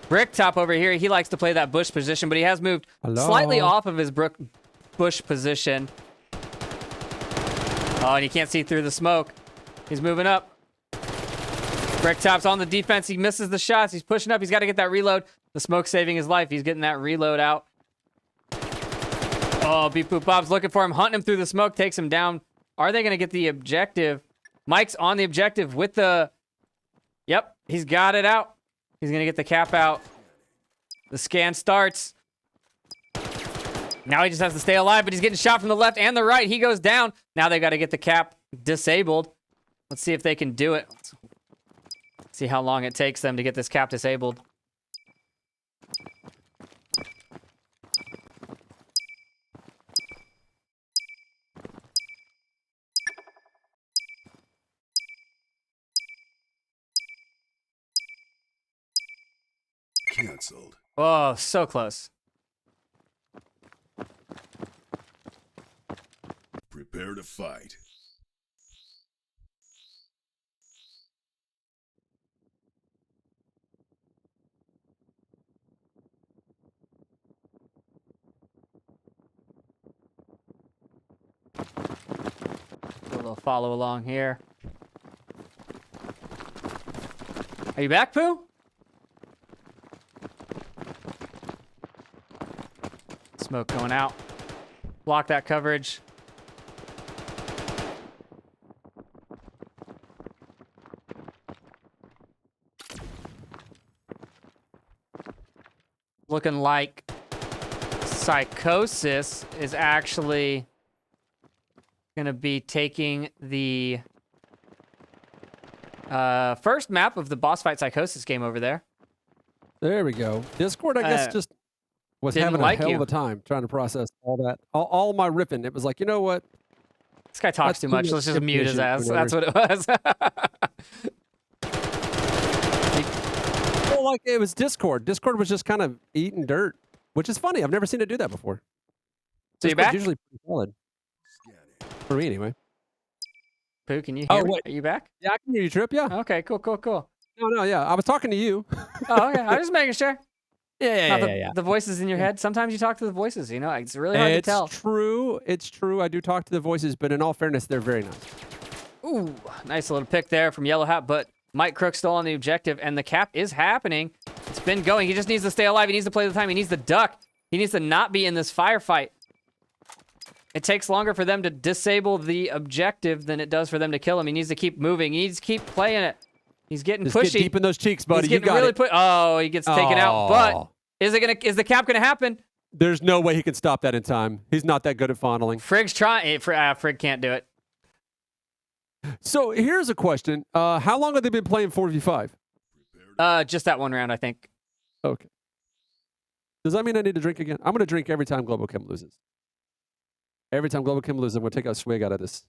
Bricktop over here. He likes to play that bush position, but he has moved slightly off of his bush position. Oh, and you can't see through the smoke. He's moving up. Bricktop's on the defense. He misses the shots. He's pushing up. He's got to get that reload. The smoke's saving his life. He's getting that reload out. Oh, Beep Boop Bob's looking for him, hunting him through the smoke, takes him down. Are they going to get the objective? Mike's on the objective with the... Yep, he's got it out. He's going to get the cap out. The scan starts. Now he just has to stay alive, but he's getting shot from the left and the right. He goes down. Now they got to get the cap disabled. Let's see if they can do it. See how long it takes them to get this cap disabled. Cancelled. Oh, so close. Prepare to fight. Do a little follow along here. Are you back, Pooh? Smoke going out. Block that coverage. Looking like Psychosis is actually going to be taking the first map of the boss fight Psychosis game over there. There we go. Discord, I guess, just was didn't having a like hell you. of a time trying to process all that. All my ripping. It was like, you know what? This guy talks That's too too much. much Let's just mute his ass. definition, That's what it was. Well, like it was Discord. Discord was just kind of eating dirt, which is funny. I've never seen it do that before. So you're Discord's back? usually pretty solid Scanning. for me, anyway. Pooh, can you Oh, hear me? wait. Are you back? Yeah, I can hear you, Trip. Yeah. Okay, cool. No, yeah. I was talking to you. Oh, okay. I'm just making sure. Yeah, Not the voices in your head. Sometimes you talk to the voices, you know? It's really hard to It's tell. true. It's true. I do talk to the voices, but in all fairness, they're very nice. Ooh, nice little pick there from Yellow Hat, but Mike Crook still on the objective, and the cap is happening. It's been going. He just needs to stay alive. He needs to play the time. He needs to duck. He needs to not be in this firefight. It takes longer for them to disable the objective than it does for them to kill him. He needs to keep moving. He needs to keep playing it. He's getting Just pushy. get deep in those cheeks, buddy. He's You getting got really it. Oh, he gets taken out. But Oh. is the cap gonna happen? There's no way he can stop that in time. He's not that good at fondling. Frigg's trying. Frigg can't do it. So here's a question. How long have they been playing 4v5? Just that one round, I think. Okay. Does that mean I need to drink again? I'm going to drink every time Global Chem loses. Every time Global Chem loses, I'm going to take a swig out of this.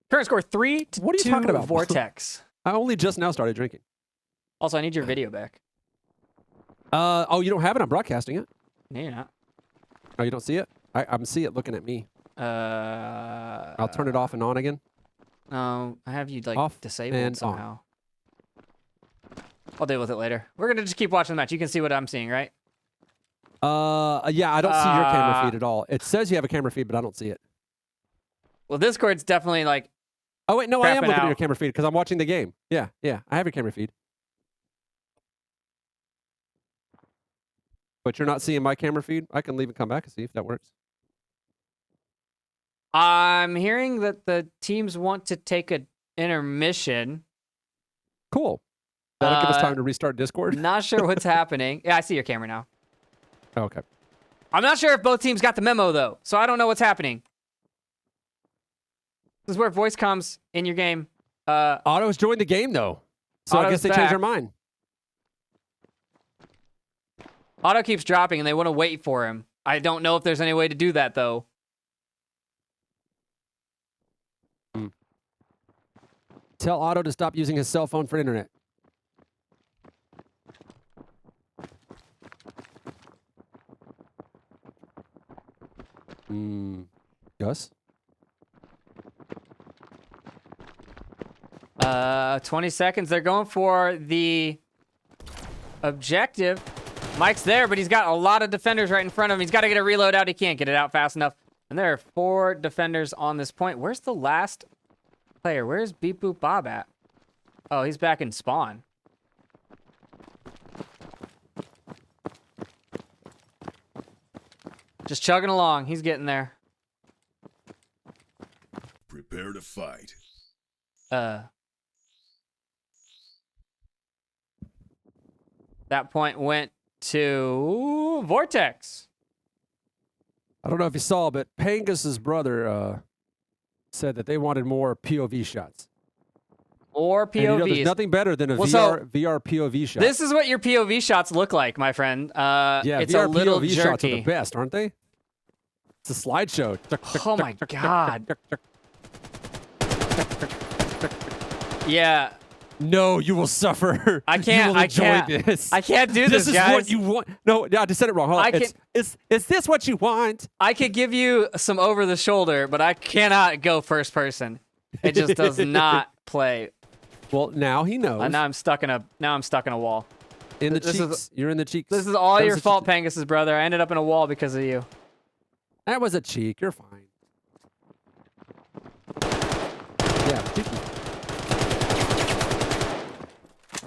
Current score 3-2. What are you talking about? Vortex. I only just now started drinking. Also, I need your video back. Oh, you don't have it? I'm broadcasting it. No, you're not. Oh, you don't see it? I'm see it looking at me. I'll turn it off and on again. No, I have you like Off disabled and somehow. I'll deal with it later. We're gonna just keep watching the match. You can see what I'm seeing, right? Yeah, I don't see your camera feed at all. It says you have a camera feed, but I don't see it. Well, Discord's definitely like. Oh, wait, no, I am Crapping looking at your out. camera feed because I'm watching the game. Yeah, I have your camera feed. But you're not seeing my camera feed? I can leave and come back and see if that works. I'm hearing that the teams want to take an intermission. Cool. That'll give us time to restart Discord? Not sure what's happening. Yeah, I see your camera now. Okay. I'm not sure if both teams got the memo, though, so I don't know what's happening. This is where voice comes in your game. Otto's joined the game, though. So I Otto's guess they back. changed their mind. Otto keeps dropping, and they want to wait for him. I don't know if there's any way to do that, though. Tell Otto to stop using his cell phone for internet. Gus? 20 seconds. They're going for the objective. Mike's there, but he's got a lot of defenders right in front of him. He's got to get a reload out. He can't get it out fast enough. And there are 4 defenders on this point. Where's the last player? Where's Beep Boop Bob at? Oh, he's back in spawn. Just chugging along. He's getting there. Prepare to fight. That point went to Vortex. I don't know if you saw, but Pangus's brother said that they wanted more POV shots. Or And you know, POVs. there's nothing better than a Well, VR POV shot. This is what your POV shots look like, my friend. yeah, It's VR a little POV shots are the jerky. best, aren't they? It's a slideshow. Oh my god. Yeah, No, you will suffer. I can't. You will I enjoy can't. this. I can't do This this, is guys. what you want. No, I just said it wrong. Hold on. I Is this what you want? I could give you some over the shoulder, but I cannot go first person. It just does not play. Well, now he knows. Now I'm stuck in a wall. In the this is- cheeks. You're in the cheeks. This is all That was your a fault, cheek. Pangus's brother. I ended up in a wall because of you. That was a cheek. You're fine. Yeah, cheeky.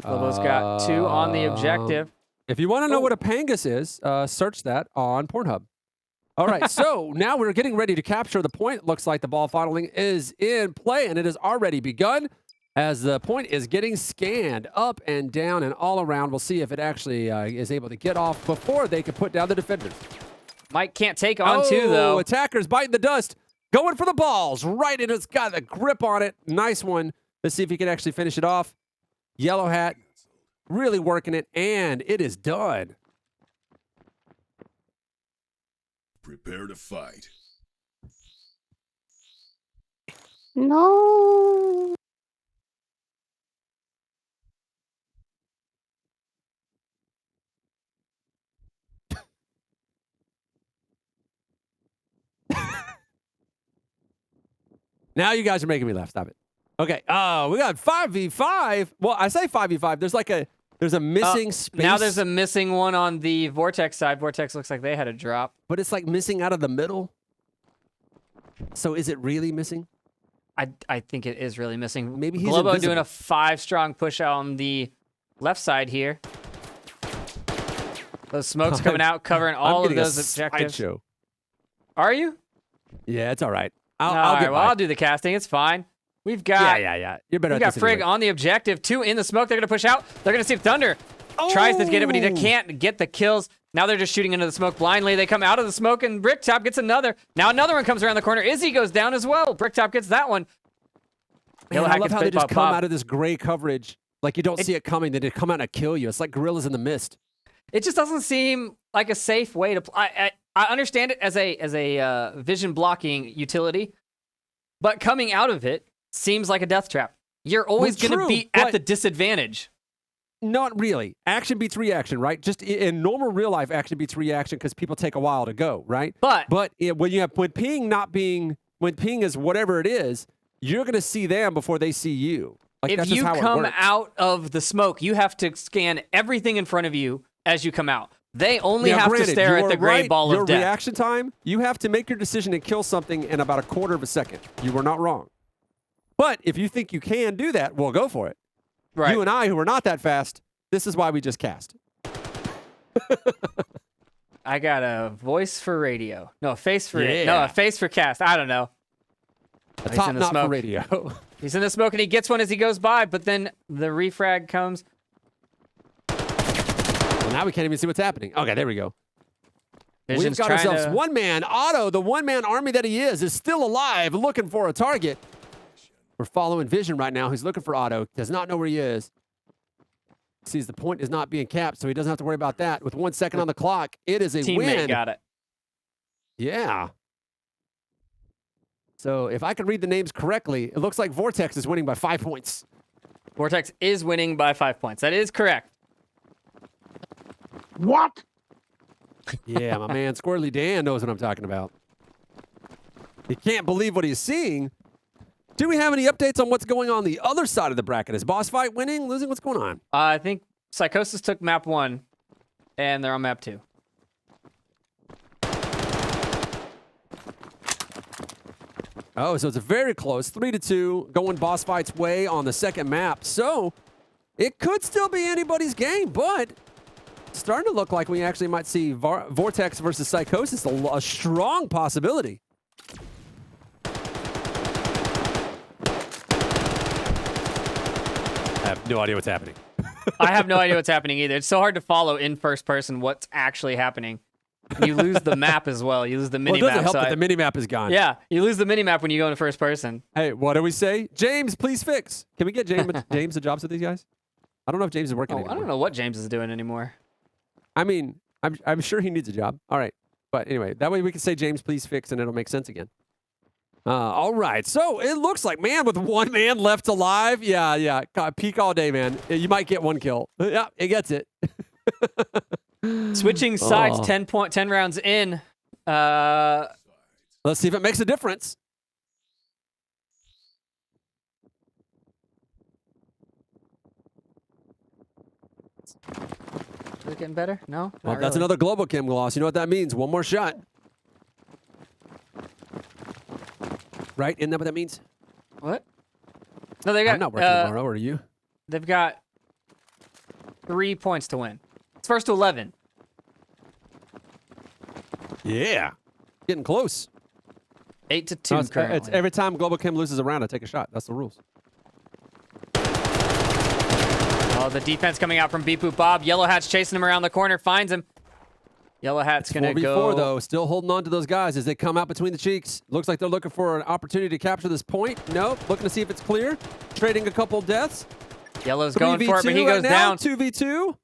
Lobo's got 2 on the objective. If you want to know what a pangus is, search that on Pornhub. All right, so now we're getting ready to capture the point. It looks like the ball funneling is in play, and it has already begun as the point is getting scanned up and down and all around. We'll see if it actually is able to get off before they can put down the defenders. Mike can't take on 2, though. Attackers biting the dust, going for the balls. Right in, it's got the grip on it. Nice one. Let's see if he can actually finish it off. Yellow hat, really working it, and it is done. Prepare to fight. No. Now you guys are making me laugh. Stop it. Okay. Oh, we got 5v5. Well, I say 5v5. There's a missing space. Now there's a missing one on the Vortex side. Vortex looks like they had a drop. but it's like missing out of the middle. So is it really missing? I think it is really missing. Maybe he's Globo invisible. doing a 5-strong push on the left side here. Those smokes coming out, covering all I'm of getting those a objectives. sideshow. Are you? Yeah, it's all right. All I'll right, get well, by. I'll do the casting. It's fine. We've got You're better we've at got this Frigg anyway. on the objective. 2 in the smoke. They're gonna push out. They're gonna see if Thunder tries to get it, but he can't get the kills. Now they're just shooting into the smoke blindly. They come out of the smoke, and Bricktop gets another. Now another one comes around the corner. Izzy goes down as well. Bricktop gets that one. Man, I love how they just come Bob. out of this gray coverage. Like you don't see it coming, then they come out and kill you. It's like gorillas in the mist. It just doesn't seem like a safe way to play. I understand it as a vision blocking utility, but coming out of it seems like a death trap. You're always going to be at the disadvantage. Not really. Action beats reaction, right? Just in normal real life, action beats reaction because people take a while to go, right? But when ping is whatever it is, you're going to see them before they see you. Like, if you come out of the smoke, you have to scan everything in front of you as you come out. They only have to stare at the gray ball of death. Your reaction time, you have to make your decision and kill something in about a quarter of a second. You were not wrong. But if you think you can do that, well, go for it. Right. You and I, who are not that fast, this is why we just cast. I got a voice for radio. No, a face for a face for cast. I don't know. A top knot for radio. He's in the smoke and he gets one as he goes by, but then the refrag comes. Well, now we can't even see what's happening. Okay, there we go. Vision's We've got ourselves one man. Otto, the one-man army that he is still alive, looking for a target. We're following Vision right now. He's looking for Otto. Does not know where he is. Sees the point is not being capped, so he doesn't have to worry about that. With 1 second on the clock, it is a Teammate win. got it. Yeah. So if I can read the names correctly, it looks like Vortex is winning by 5 points. Vortex is winning by 5 points. That is correct. What? Yeah, my man Squirrely Dan knows what I'm talking about. He can't believe what he's seeing. Do we have any updates on what's going on the other side of the bracket? Is Boss Fight winning, losing? What's going on? I think Psychosis took map 1, and they're on map 2. Oh, so it's a very close 3-2 going Boss Fight's way on the second map. So it could still be anybody's game, but it's starting to look like we actually might see Vortex versus Psychosis, a strong possibility. I have no idea what's happening. I have no idea what's happening either. It's so hard to follow in first person what's actually happening. You lose the map as well. You lose the mini Well, it map. doesn't help that the mini map is gone. Yeah, you lose the mini map when you go into first person. Hey, what do we say? James, please fix. Can we get James the jobs with these guys? I don't know if James is working anymore. I don't know what James is doing anymore. I mean, I'm sure he needs a job. All right. But anyway, that way we can say James, please fix, and it'll make sense again. All right. So it looks like, man, with one man left alive. Yeah. God, peak all day, man. You might get one kill. Yeah, it gets it. Switching sides, 10 rounds in. Let's see if it makes a difference. Is it getting better? No? Well, Not that's really. another global chem loss. You know what that means? One more shot. Right? Isn't that what that means? What? No, they got. I'm not working tomorrow, or are you? They've got 3 points to win. It's first to 11. Yeah. Getting close. 8-2 No, it's currently. every time Global Chem loses a round, I take a shot. That's the rules. Oh, the defense coming out from Beep Boop Bob. Yellow Hat's chasing him around the corner, finds him. Yellow Hat's going to 4v4 go. though, still holding on to those guys as they come out between the cheeks. Looks like they're looking for an opportunity to capture this point. Nope, looking to see if it's clear. Trading a couple deaths. Yellow's going for it, but he right goes now, down. 2v2.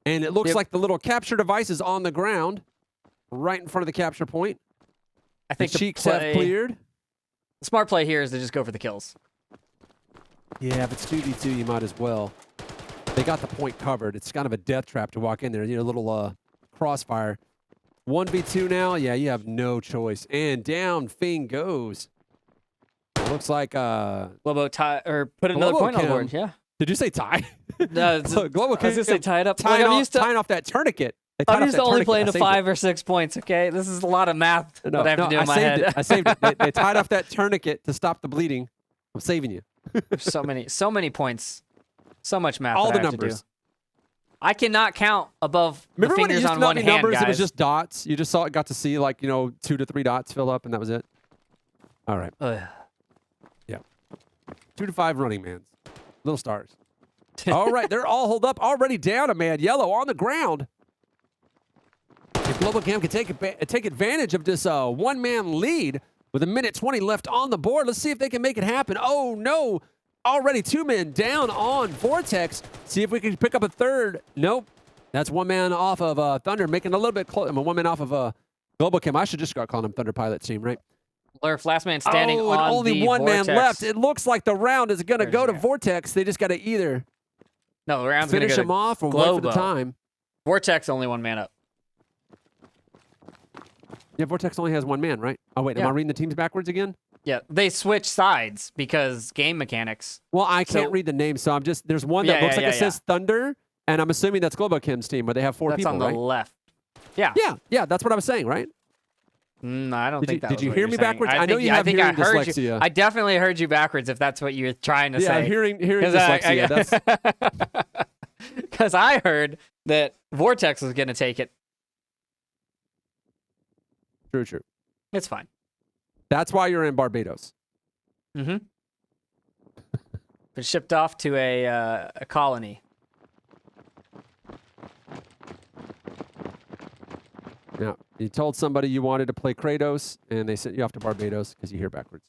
And it looks like the little capture device is on the ground, right in front of the capture point. I think the cheeks have cleared. The smart play here is to just go for the kills. Yeah, if it's 2v2, you might as well. They got the point covered. It's kind of a death trap to walk in there. You know, a little crossfire. 1v2 now. Yeah, you have no choice. And down Fing goes. It looks like Lobo tie or put another Global point on the Chem. board. Yeah. Did you say tie? No, Global I was gonna say tie it up. Like, tying off that tourniquet. I'm used to only playing to 5 or 6 points. Okay, this is a lot of math that I have to do in my head. I saved it. They tied off that tourniquet to stop the bleeding. I'm saving you. so many points, so much math. All that the I have numbers. To do. I cannot count above Remember the when it fingers used on to not one be hand, numbers? guys. It was just dots. You just got to see 2 to 3 dots fill up, and that was it. All right. Ugh. Yeah. 2 to 5 running mans. Little stars. All right, they're all holed up, already down a man. Yellow on the ground. If Global Cam can take advantage of this one-man lead with 1:20 left on the board, let's see if they can make it happen. Oh, no. Already 2 men down on Vortex. See if we can pick up a third. Nope. That's 1 man off of Thunder, making a little bit close. 1 man off of Global Cam. I should just start calling him Thunder Pilot Team, right? Lurf, last man standing and on only the 1 man Vortex. left. It looks like the round is going to go to Vortex. They just got to either No, the round's going to finish go him to off or wait for the Globo. time. Vortex only 1 man up. Yeah, Vortex only has 1 man, right? Oh, wait. Am Yeah. I reading the teams backwards again? Yeah, they switch sides because game mechanics. Well, I can't So- read the name, so I'm just, there's one that Yeah, looks yeah, like it yeah, says Thunder, and I'm assuming that's Globo Kim's team where they have 4 That's people, on the right? left. Yeah. Yeah, that's what I was saying, right? I don't think that did was you what hear you're me saying. backwards? I I know think, you I have think I hearing heard dyslexia. you. I definitely heard you backwards if that's what you're trying to Yeah, say. hearing dyslexia. That's Because I heard that Vortex was going to take it. true. It's fine. That's why you're in Barbados. Mm-hmm. Been shipped off to a colony. Yeah, you told somebody you wanted to play Kratos, and they sent you off to Barbados because you hear backwards.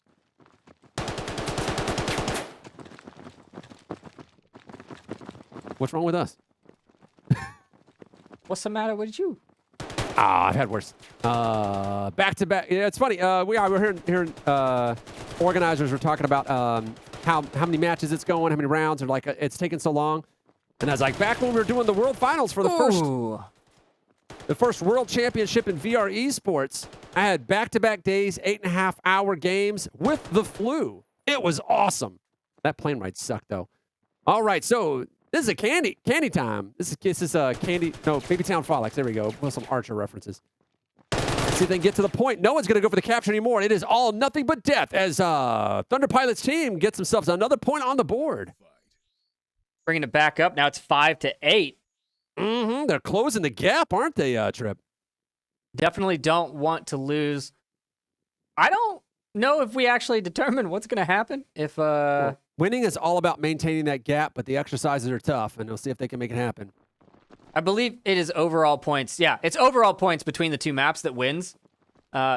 What's wrong with us? What's the matter with you? Ah, I've had worse. Back to back. Yeah, it's funny. We're hearing organizers were talking about how many matches it's going, how many rounds, or like it's taking so long. And I was like, back when we were doing the World Finals for the first World Championship in VR esports, I had back-to-back days, 8.5-hour games with the flu. It was awesome. That plane ride sucked though. All right, so this is a candy time. This is Baby Town Frolics. There we go. With some Archer references. Let's see if they can get to the point. No one's going to go for the capture anymore. It is all nothing but death as Thunder Pilot's team gets themselves another point on the board. Bringing it back up. Now it's 5-8. Mm-hmm. They're closing the gap, aren't they, Trip? Definitely don't want to lose. I don't know if we actually determine what's going to happen. If Well, winning is all about maintaining that gap, but the exercises are tough, and we'll see if they can make it happen. I believe it is overall points. Yeah, it's overall points between the 2 maps that wins.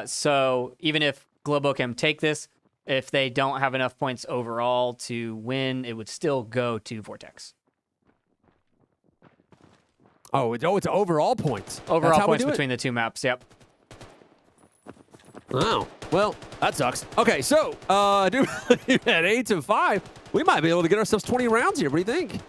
So even if Globochem take this, if they don't have enough points overall to win, it would still go to Vortex. Oh, it's overall points. Overall That's how points we do between the 2 maps. Yep. Oh, well, that sucks. Okay, so, dude, at 8-5, we might be able to get ourselves 20 rounds here. What do you think?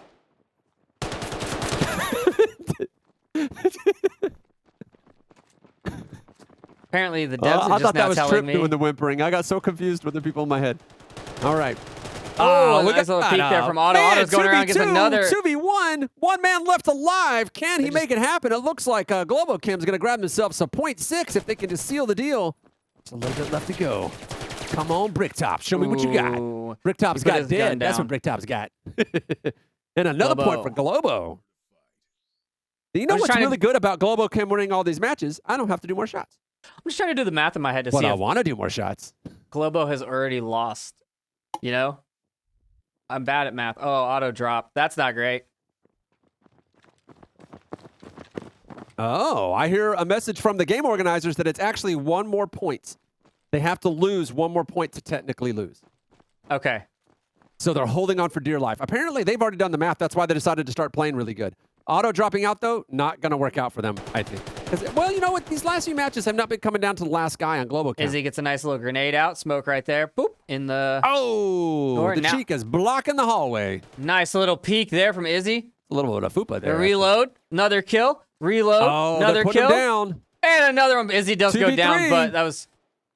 Apparently the devs are I just thought now that was telling Trip me. doing the whimpering. I got so confused with the people in my head. All right. Oh, look nice at little that. peek there from Otto. Man, Otto's going around, gets 2v2, another. 2v1, 1 man left alive. Can he make it happen? It looks like Globocham's going to grab themselves a 0.6 if they can just seal the deal. Just a little bit left to go. Come on, Bricktop. Show me what you got. Ooh. Bricktop's He put got his gun dead. That's down. what Bricktop's got. And another point for Globo. You know I'm just what's trying to- really good about Globochem winning all these matches? I don't have to do more shots. I'm just trying to do the math in my head to But see I if want to do more shots. Globo has already lost. You know? I'm bad at math. Oh, auto drop. That's not great. Oh, I hear a message from the game organizers that it's actually 1 more point. They have to lose 1 more point to technically lose. Okay. So they're holding on for dear life. Apparently, they've already done the math. That's why they decided to start playing really good. Auto dropping out, though, not going to work out for them, I think. 'Cause, well, you know what? These last few matches have not been coming down to the last guy on Global Count. Izzy gets a nice little grenade out. Smoke right there. Boop. In the Oh, Or the now- cheek is blocking the hallway. nice little peek there from Izzy. A little bit of fupa The there. reload. Another kill. Reload. Oh, another they're putting kill. him down. And another one. Izzy does go 2v3. down, but that was,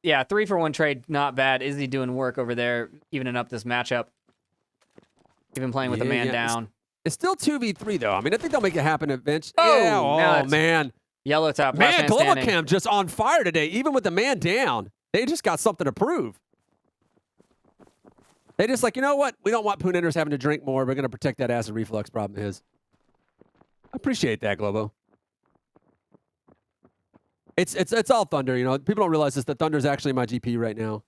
3-for-1 trade. Not bad. Izzy doing work over there, evening up this matchup. Even playing with the man down. It's still 2v3, though. I mean, I think they'll make it happen eventually. Oh, yeah, now oh it's man. Yellow top. Man, last man Global standing. Cam just on fire today, even with the man down. They just got something to prove. They just like, you know what? We don't want Poonenders having to drink more. We're going to protect that acid reflux problem of his. I appreciate that, Globo. It's all Thunder, you know. People don't realize this, that Thunder's actually my GP right now.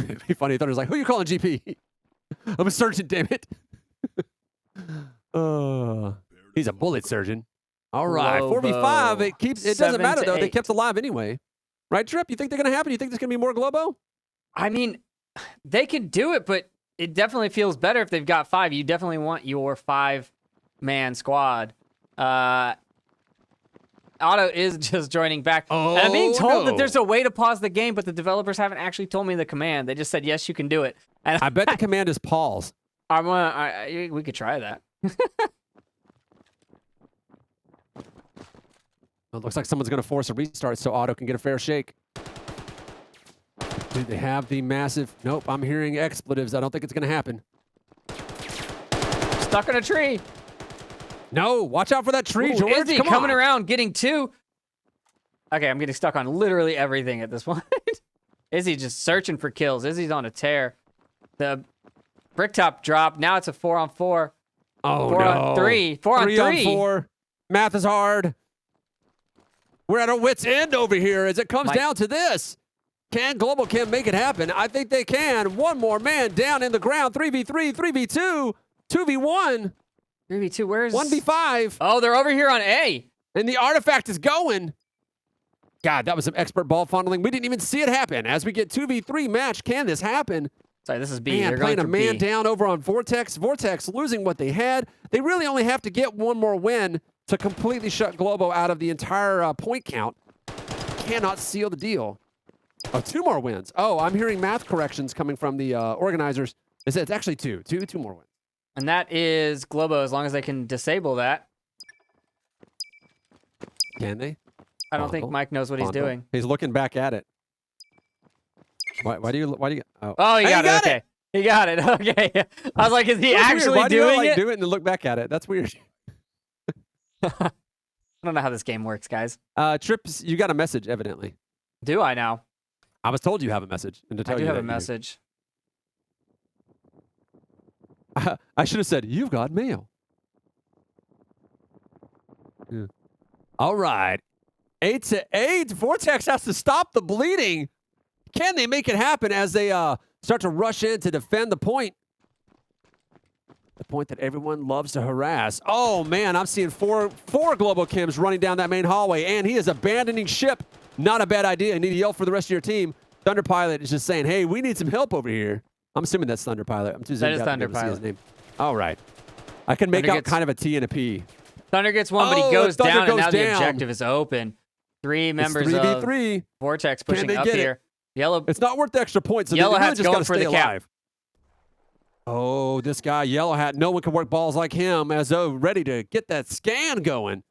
It'd be funny. Thunder's like, who you calling GP? I'm a surgeon, damn it. He's a bullet surgeon. All right, Lobo, 4v5. It doesn't matter, 7 to though. They 8. kept alive anyway. Right, Trip? You think they're going to happen? You think there's going to be more Globo? I mean, they can do it, but it definitely feels better if they've got 5. You definitely want your 5-man squad. Otto is just joining back. And I'm being told that there's a way to pause the game, but the developers haven't actually told me the command. They just said, yes, you can do it. And I bet the command is pause. we could try that. It looks like someone's going to force a restart so Otto can get a fair shake. Do they have the massive... Nope, I'm hearing expletives. I don't think it's going to happen. Stuck in a tree. No, watch out for that tree, Ooh, George. Izzy Come coming on. around, getting 2. Okay, I'm getting stuck on literally everything at this point. Izzy just searching for kills. Izzy's on a tear. The bricktop dropped. Now it's a 4-on-4. Oh, 4-on-3. 4-on-3. 3-on-4. Math is hard. We're at our wit's end over here as it comes down to this. Can Global Chem make it happen? I think they can. One more man down in the ground. 3v3, 3v2, 2v1. 3v2, where's... 1v5. Oh, they're over here on A. And the artifact is going. God, that was some expert ball funneling. We didn't even see it happen. As we get 2v3 match, can this happen? Sorry, this is B. Man, They're playing going a for man B. down over on Vortex. Vortex losing what they had. They really only have to get one more win to completely shut Globo out of the entire point count. Cannot seal the deal. Oh, 2 more wins. Oh, I'm hearing math corrections coming from the organizers. It's actually 2. Two more wins. And that is Globo, as long as they can disable that. Can they? I don't think Mike knows what he's doing. He's looking back at it. Why do you? Oh, he got it. Okay. He got it. Okay. I was like, is he actually Why do you, doing like, it? do it and then look back at it? That's weird. I don't know how this game works, guys. Trips, you got a message, evidently. Do I now? I was told you have a message. And to tell I do you have that a message. I should have said, you've got mail. Yeah. All right. 8-8. Vortex has to stop the bleeding. Can they make it happen as they start to rush in to defend the point? The point that everyone loves to harass. Oh, man, I'm seeing four Global Chems running down that main hallway, and he is abandoning ship. Not a bad idea. You need to yell for the rest of your team. Thunder Pilot is just saying, hey, we need some help over here. I'm assuming that's Thunder Pilot. I'm too That is zoomed out to Thunder be able to see his Pilot. name. All right. I can make Thunder out kind of a T and a P. Thunder gets one, but Oh, he goes Thunder down, and goes now the down. objective is open. 3 members It's of 3v3. Vortex Can pushing they up get it? here. Yellow. It's not worth the extra points. So Yellow they really Hat's just going got to for stay the cap. alive. Oh, this guy, Yellow Hat, no one can work balls like him, as though ready to get that scan going.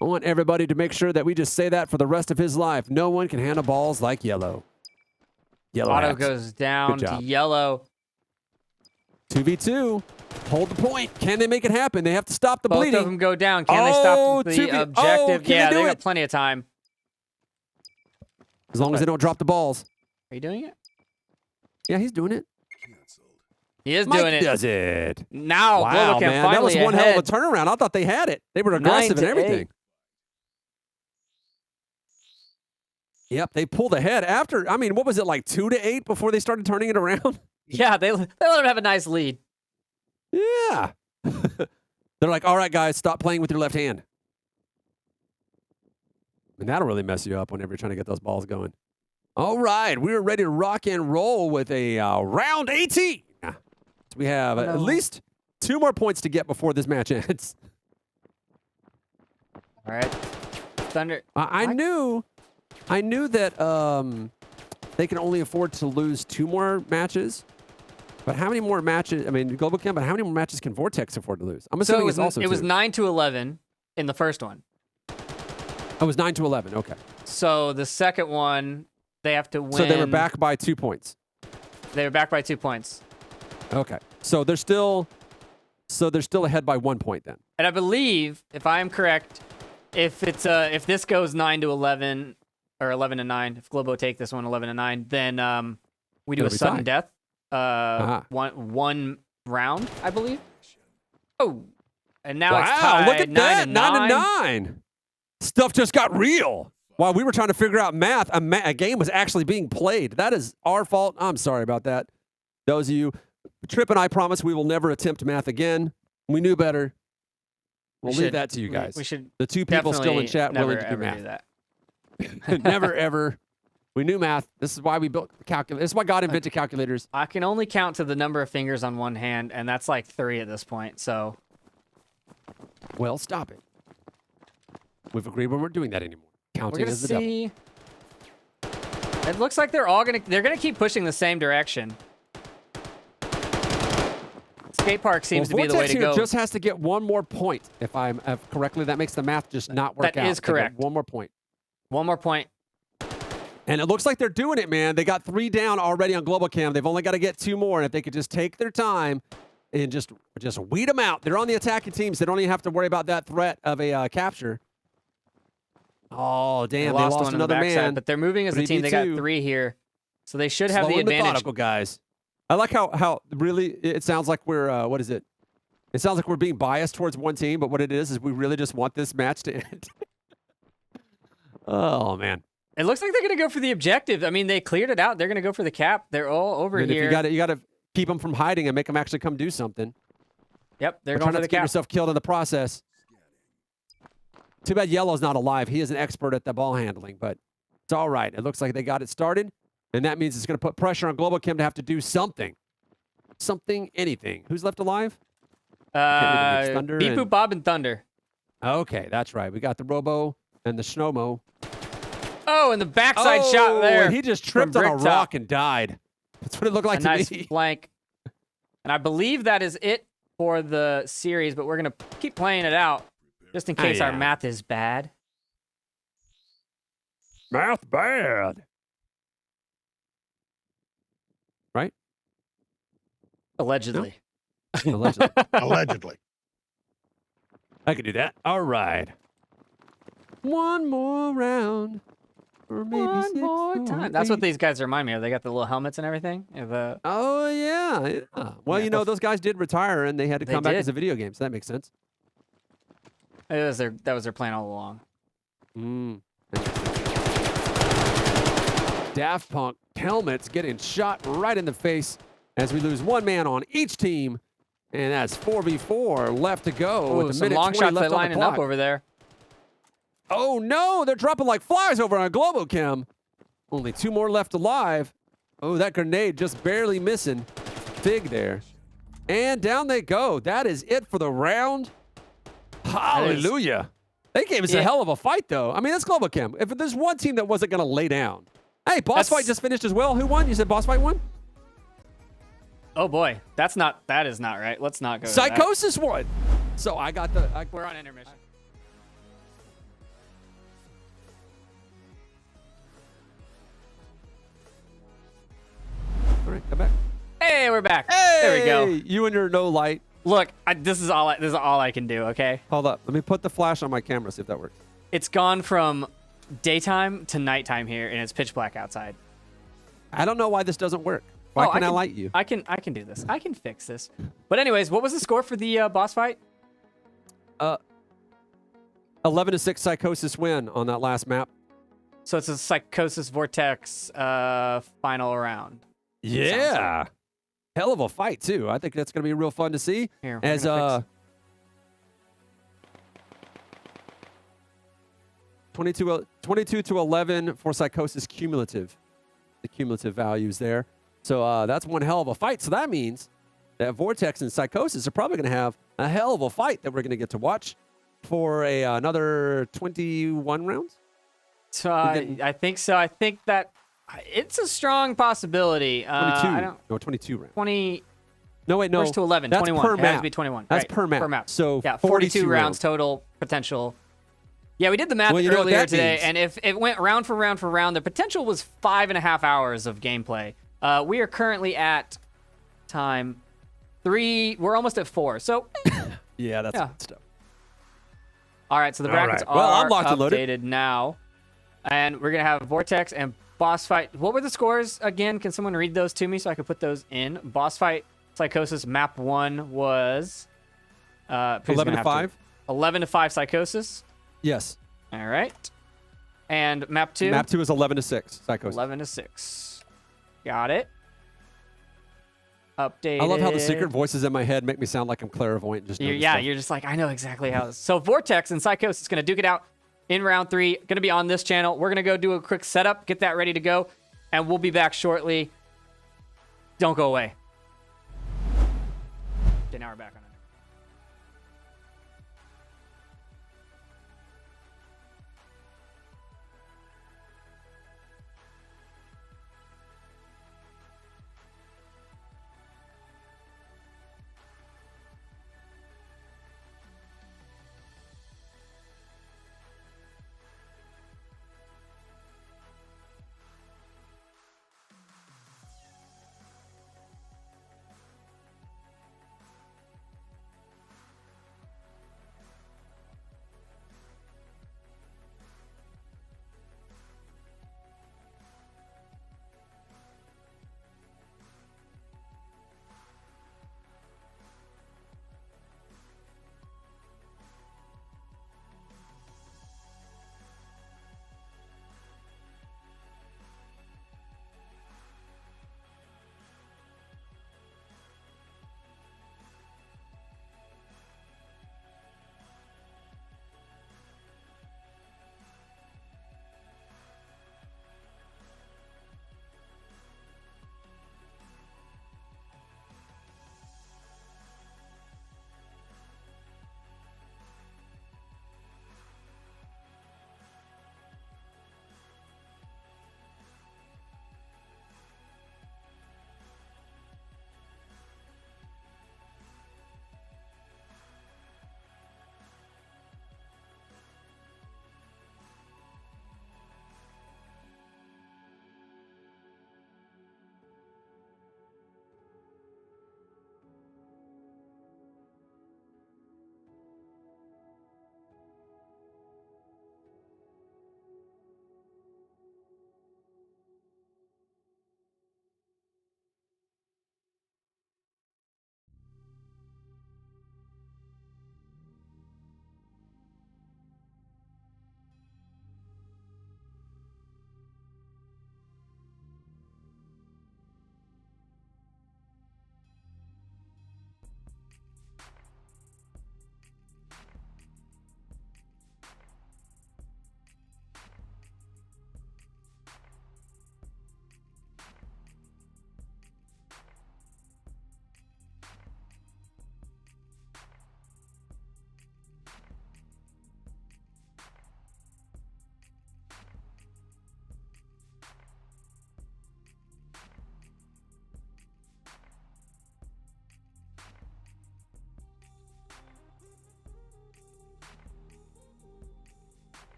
I want everybody to make sure that we just say that for the rest of his life. No one can handle balls like Yellow. Yellow Auto Hat. goes down Good to job. Yellow. 2v2. Hold the point. Can they make it happen? They have to stop the Both bleeding. of them go down. Can they Oh, stop the 2v objective? can Yeah, they do got it? plenty of time. As long as they don't drop the balls. Are you doing it? Yeah, he's doing it. Cancelled. He is Mike doing it. does it. Now, Wow, Global Chem man. That finally was one hell ahead. of a turnaround. I thought they had it. They were aggressive and 9-8. everything. Yep, they pulled ahead after, I mean, what was it, like 2-8 before they started turning it around? Yeah, they let him have a nice lead. Yeah. They're like, all right, guys, stop playing with your left hand. And that'll really mess you up whenever you're trying to get those balls going. All right, we're ready to rock and roll with a round 18. So we have at least 2 more points to get before this match ends. All right. Thunder. I knew that they can only afford to lose 2 more matches. But how many more matches? I mean, Global Chem, but how many more matches can Vortex afford to lose? I'm So assuming it it's also was 2. 9-11 in the first one. It was 9-11. Okay. So the second one, they have to win. So they were back by 2 points. They were back by 2 points. Okay. So they're still ahead by 1 point then. And I believe, if I am correct, if this goes 9-11 or 11-9, if Globo take this one 11-9, then we do It'll a be sudden tied. death. Uh-huh. One round, I believe. Oh, and now it's Wow, tied. look at that. 9-9. 9-9. Stuff just got real. While we were trying to figure out math, a game was actually being played. That is our fault. I'm sorry about that. Those of you, Trip and I promise we will never attempt math again. We knew better. We'll leave that to you guys. We should the two people still in chat never, willing to do ever math. that. Never ever. We knew math. This is why we built calculators. This is why God invented calculators. I can only count to the number of fingers on one hand, and that's like 3 at this point. So, Well, stop it. We've agreed we're not doing that anymore. we're Counting gonna is the devil. see. It looks like they're gonna keep pushing the same direction. Skate park seems to be the way Vortex to here go. just has to get one more point, if I'm correctly. That makes the math just not work out. That is They get correct. One more point. One more point. And it looks like they're doing it, man. They got 3 down already on Global Cam. They've only got to get 2 more. And if they could just take their time and just weed them out. They're on the attacking teams. They don't even have to worry about that threat of a capture. Oh, damn. They lost one on the another backside, man. but they're moving as a team. They got 3v2. 3 here, so they should have Slow the and advantage. methodical, guys. I like how really it sounds like we're, what is it? It sounds like we're being biased towards one team, but what it is we really just want this match to end. Oh, man. It looks like they're going to go for the objective. I mean, they cleared it out. They're going to go for the cap. They're all over And here. if you got to keep them from hiding and make them actually come do something. Yep, they're Or going try not for the to get cap. yourself killed in the process. Too bad Yellow's not alive. He is an expert at the ball handling, but it's all right. It looks like they got it started, and that means it's going to put pressure on Global Chem to have to do something. Something, anything. Who's left alive? Thunder Beep Boop and- Bob and Thunder. Okay, that's right. We got the Robo and the Snowmo. Oh, and the backside shot there. And he just from tripped on a Bricktop. rock and died. That's what it looked like A to nice me. flank. And I believe that is it for the series, but we're going to keep playing it out just in case our yeah. math is bad. Math bad. Right? Allegedly. Allegedly. Allegedly. I could do that. All right. One more round. Or maybe One 6 more time. That's what eight. these guys remind me of. They got the little helmets and everything. Oh, yeah. Well, Yeah, you know, those guys did retire, and they had to They come back did. as a video game, so that makes sense. That was their plan all along. Mm. Daft Punk helmets getting shot right in the face as we lose 1 man on each team. And that's 4v4 left to go Oh, with a some minute long 20 shots left that on the lining clock. up over there. Oh, no. They're dropping like flies over on Global Chem. Only 2 more left alive. Oh, that grenade just barely missing Fig there. And down they go. That is it for the round. Hallelujah. They gave us a Yeah. hell of a fight, though. I mean, that's Global Chem. If there's one team that wasn't going to lay down. Hey, Boss Fight just finished as well. Who won? You said Boss Fight won? Oh boy, that is not right. Let's not go. to that. Psychosis won. So I got the... We're on intermission. All right, come back. Hey, we're back. Hey! There we go. You and your no light. Look, this is all I can do. Okay, Hold up. Let me put the flash on my camera, see if that works. it's gone from daytime to nighttime here, and it's pitch black outside. I don't know why this doesn't work. Why Oh, can't I light you? I can do this. I can fix this. But anyways, what was the score for the boss fight? 11-6 Psychosis win on that last map. So it's a Psychosis Vortex final round. Yeah. Hell of a fight, too. I think that's going to be real fun to see. Here, we're As gonna 22 to 11 for Psychosis cumulative. The cumulative values there. So that's one hell of a fight. So that means that Vortex and Psychosis are probably going to have a hell of a fight that we're going to get to watch for another 21 rounds. So I think so. I think that it's a strong possibility. 22. I don't, No, 22 rounds. 20 No, wait, no. first to 11, That's 21. per It has map. to be 21. That's right, per map. Per map. So yeah, 42 rounds total potential. Yeah, we did the math Well, you know what earlier that today, means. and if it went round for round, the potential was 5.5 hours of gameplay. We are currently at time 3. We're almost at 4. So, Yeah, that's Yeah. good stuff. all right. So the All brackets right. Well, are I'm locked and loaded. updated now, and we're gonna have Vortex and Boss Fight. What were the scores again? Can someone read those to me so I can put those in? Boss Fight Psychosis map 1 was 11 to 5? 11 to 5 Psychosis. Yes. All right. And map 2? Map 2 is 11 to 6. Psychos. 11 to 6. Got it. Updated. I love how the secret voices in my head make me sound like I'm clairvoyant. Just knowing Yeah, stuff. you're just like, I know exactly how this. So Vortex and Psychos is going to duke it out in round 3. Going to be on this channel. We're going to go do a quick setup, get that ready to go, and we'll be back shortly. Don't go away. Okay, now we're back on it.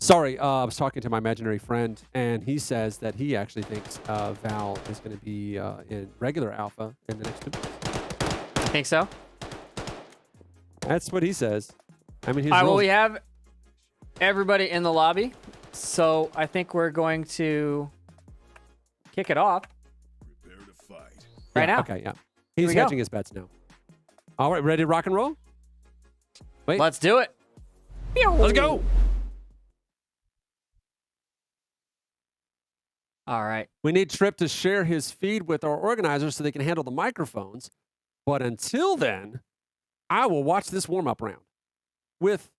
Sorry, I was talking to my imaginary friend, and he says that he actually thinks Val is going to be in regular alpha in the next 2 months. You think so? That's what he says. I mean, his All right, well, rules- we have everybody in the lobby, so I think we're going to kick it off Prepare to fight. right Yeah, now. Okay, yeah. He's we go. hedging his bets now. All right, ready to rock and roll? Wait. Let's do it. Let's go. All right. We need Trip to share his feed with our organizers so they can handle the microphones. But until then, I will watch this warm-up round with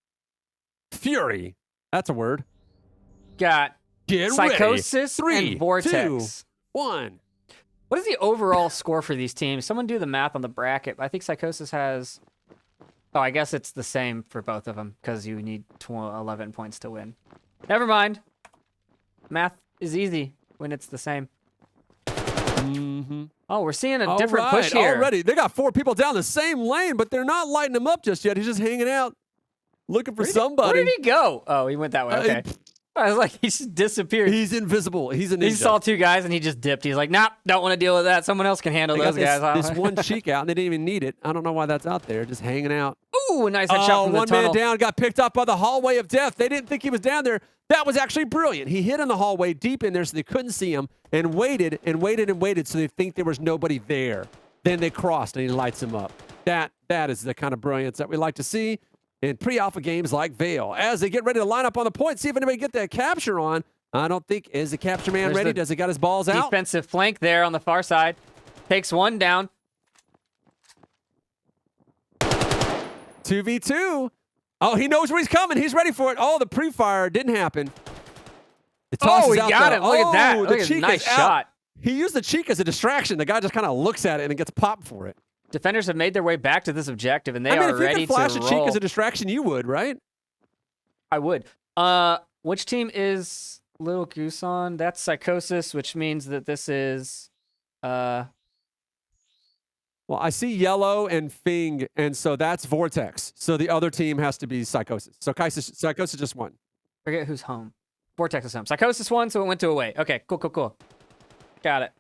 fury. That's a word. Got Get Psychosis ready. 3, and Vortex. 2, 1. What is the overall score for these teams? Someone do the math on the bracket. I think Psychosis has... Oh, I guess it's the same for both of them because you need 11 points to win. Never mind. Math is easy when it's the same. Mm-hmm. Oh, we're seeing a different push here. Already. They got 4 people down the same lane, but they're not lighting him up just yet. He's just hanging out, looking for somebody. Where did he go? Oh, he went that way. Okay. I was like, he just disappeared. He's invisible. He's a ninja. He saw 2 guys and he just dipped. He's like, nah, don't want to deal with that. Someone else can handle They those got guys. this one cheek out, and they didn't even need it. I don't know why that's out there, just hanging out. Ooh, a nice headshot from the one tunnel. man down, got picked up by the hallway of death. They didn't think he was down there. That was actually brilliant. He hid in the hallway deep in there so they couldn't see him and waited and waited and waited so they think there was nobody there. Then they crossed and he lights him up. That is the kind of brilliance that we like to see in pre-alpha games like Vail. As they get ready to line up on the point, see if anybody get that capture on. I don't think, is the capture man There's ready? the Does he got his balls out? Defensive flank there on the far side. Takes one down. 2v2. Oh, he knows where he's coming. He's ready for it. Oh, the pre-fire didn't happen. The toss Oh, is he out got there. him. Look at that. Oh, Look the at cheek nice is out. shot. He used the cheek as a distraction. The guy just kind of looks at it and then gets popped for it. Defenders have made their way back to this objective, and they I mean, are if you ready could flash to a roll. cheek as a distraction, you would, right? I would. Which team is Little Goose on? That's Psychosis, which means that this is... Well, I see yellow and Fing, and so that's Vortex. So the other team has to be Psychosis. So Psychosis just won. Forget who's home. Vortex is home. Psychosis won, so it went to away. Okay, cool. Got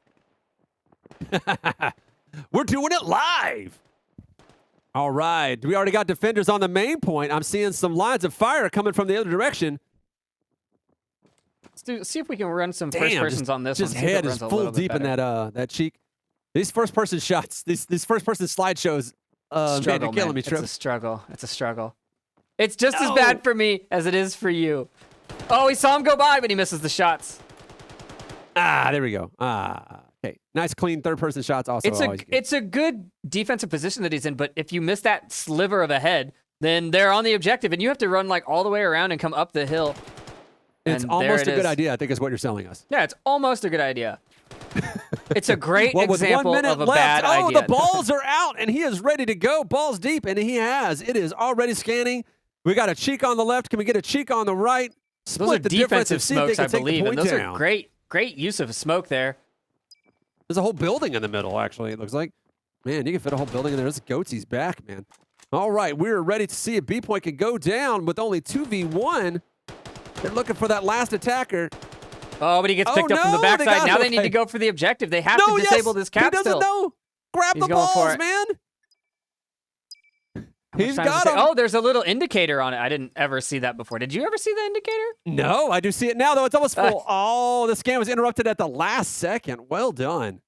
it. We're doing it live. All right. We already got defenders on the main point. I'm seeing some lines of fire coming from the other direction. Let's see if we can run some Damn, first persons on this one. Just See if it head is runs a full little bit deep in better. that cheek. These first person shots, these first person slideshows, man, Struggle, you're killing man. me, Trip. It's a struggle. It's a struggle. It's just as bad for me as it is for you. Oh, he saw him go by, but he misses the shots. There we go. Okay. Nice, clean third-person shots also always good. It's a good defensive position that he's in, but if you miss that sliver of a head, then they're on the objective, and you have to run like all the way around and come up the hill. It's And almost there a it good is. idea, I think is what you're selling us. Yeah, it's almost a good idea. It's a great Well, with 1 example minute of a left, bad oh, idea. the balls are out, and he is ready to go. Balls deep, and he has. It is already scanning. We got a cheek on the left. Can we get a cheek on the right? Split Those are the difference and defensive see if they smokes, I can take the believe, and point those down. are great use of smoke there. There's a whole building in the middle, actually, it looks like. Man, you can fit a whole building in there. There's Goatsy's back, man. All right, we're ready to see if B point can go down with only 2v1. They're looking for that last attacker. Oh, but he gets picked up from the no, they backside. got Now him. they need to go for the objective. They have No, to yes, disable this cap he doesn't still. know. Grab He's the going for balls, it. man. How much He's time does got it him. take? Oh, there's a little indicator on it. I didn't ever see that before. Did you ever see the indicator? No, I do see it now, though. It's almost full. Oh, the scan was interrupted at the last second. Well done.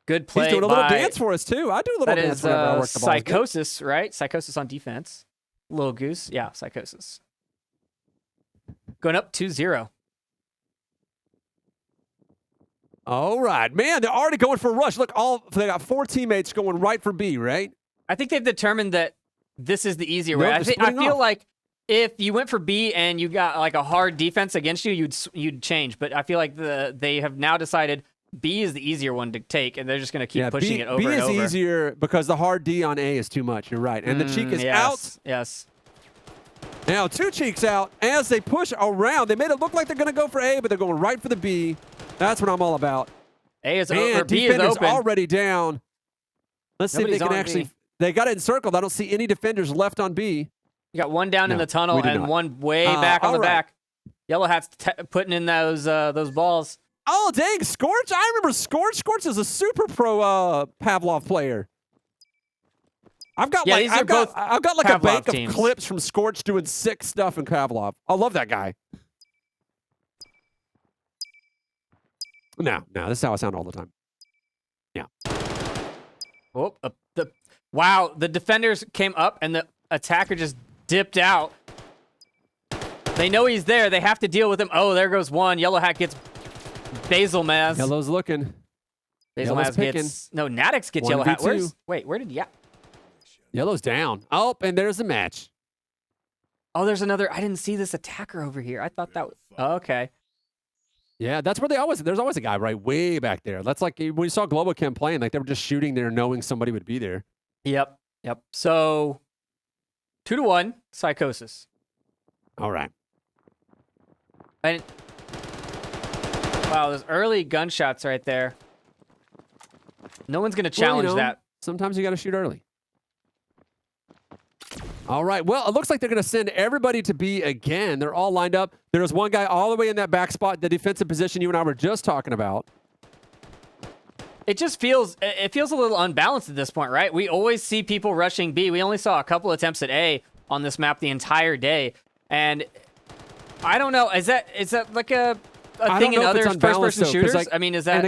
Good play. He's doing a little by- dance for us, too. I do a little That dance is whenever I work the balls. Psychosis, right? Psychosis on defense. Little Goose. Yeah, Psychosis. Going up 2-0. All right. Man, they're already going for a rush. Look, they got 4 teammates going right for B, right? I think they've determined that this is the easier Nope, way. they're I splitting feel off. like if you went for B and you got like a hard defense against you, you'd change. But I feel like they have now decided B is the easier one to take, and they're just going to keep pushing it over B and is over. easier because the hard D on A is too much. You're right. And the cheek is out. Yes. Now 2 cheeks out as they push around. They made it look like they're going to go for A, but they're going right for the B. That's what I'm all about. A is Man, over. B is defender's open. already down. Let's see if Nobody's they can on actually. B. They got it encircled. I don't see any defenders left on B. You got one down in No, the tunnel we do and not. one way back on all the right. back. Yellow Hat's putting in those balls. Oh, dang, Scorch. I remember Scorch. Scorch is a super pro Pavlov player. I've got Yeah, these are both I've got like Pavlov a bank teams. of clips from Scorch doing sick stuff in Pavlov. I love that guy. No, this is how I sound all the time. Yeah. Oh, wow, the defenders came up and the attacker just dipped out. They know he's there. They have to deal with him. Oh, there goes one. Yellow Hat gets Basil Maz. Yellow's looking. Basil Yellow's Maz gets... No, Natix gets Yellow Hat. 1v2. Where did... Yeah. Yellow's down. Oh, and there's the match. Oh, there's another... I didn't see this attacker over here. I thought that was... Oh, okay. Yeah, that's where there's always a guy right way back there. That's like when you saw Global Chem playing, like they were just shooting there knowing somebody would be there. Yep. So, 2-1, Psychosis. All right. And wow, those early gunshots right there. No one's going to challenge that. Sometimes you got to shoot early. All right. Well, it looks like they're going to send everybody to B again. They're all lined up. There's one guy all the way in that back spot, the defensive position you and I were just talking about. It just feels a little unbalanced at this point, right? We always see people rushing B. We only saw a couple attempts at A on this map the entire day. And I don't know. Is that like a thing in other first-person shooters? Like, I mean, is that... in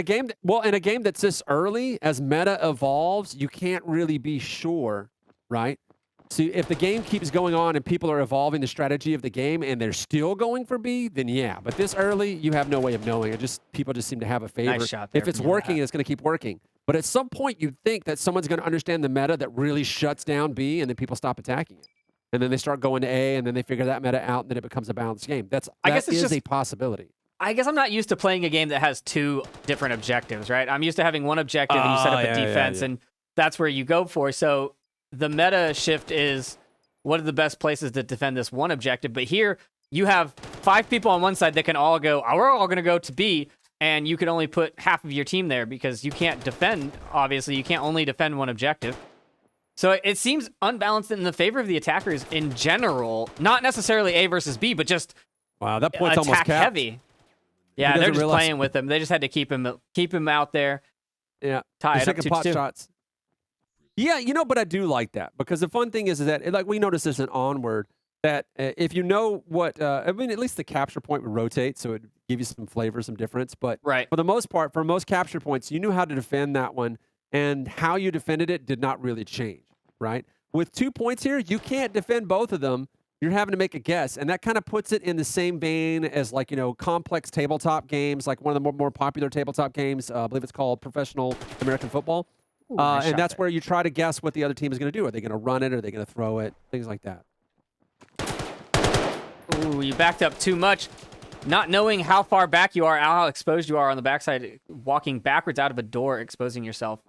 a game that's this early, as meta evolves, you can't really be sure, right? So if the game keeps going on and people are evolving the strategy of the game and they're still going for B, then yeah. But this early, you have no way of knowing. People just seem to have a favor. Nice shot there if it's from Yellow working, Hat. it's going to keep working. But at some point, you'd think that someone's going to understand the meta that really shuts down B, and then people stop attacking it. And then they start going to A, and then they figure that meta out, and then it becomes a balanced game. That is a possibility. I guess I'm not used to playing a game that has two different objectives, right? I'm used to having one objective and you set up a defense, and that's where you go for. So the meta shift is, what are the best places to defend this one objective? But here, you have 5 people on one side that can all go, oh, we're all going to go to B, and you can only put half of your team there because you can't defend, obviously. You can't only defend one objective. So it seems unbalanced in the favor of the attackers in general. Not necessarily A versus B, but just wow, that point's almost attack capped. heavy. Yeah, they're just playing with him. They just had to keep him out there. Yeah, tie it up taking pot 2-2. shots. Yeah, but I do like that because the fun thing is that like we noticed this in Onward that if you know what I mean, at least the capture point would rotate, so it would give you some flavor, some difference. But right. for the most part, for most capture points, you knew how to defend that one, and how you defended it did not really change. Right? With 2 points here, you can't defend both of them. You're having to make a guess, and that kind of puts it in the same vein as like complex tabletop games, like one of the more popular tabletop games. I believe it's called Professional American Football. Ooh, nice and that's shot where you try to guess what the other team is going to do. Are they going to run it? Are they going to throw it? Things like that. Ooh, you backed up too much. Not knowing how far back you are, how exposed you are on the backside, walking backwards out of a door, exposing yourself.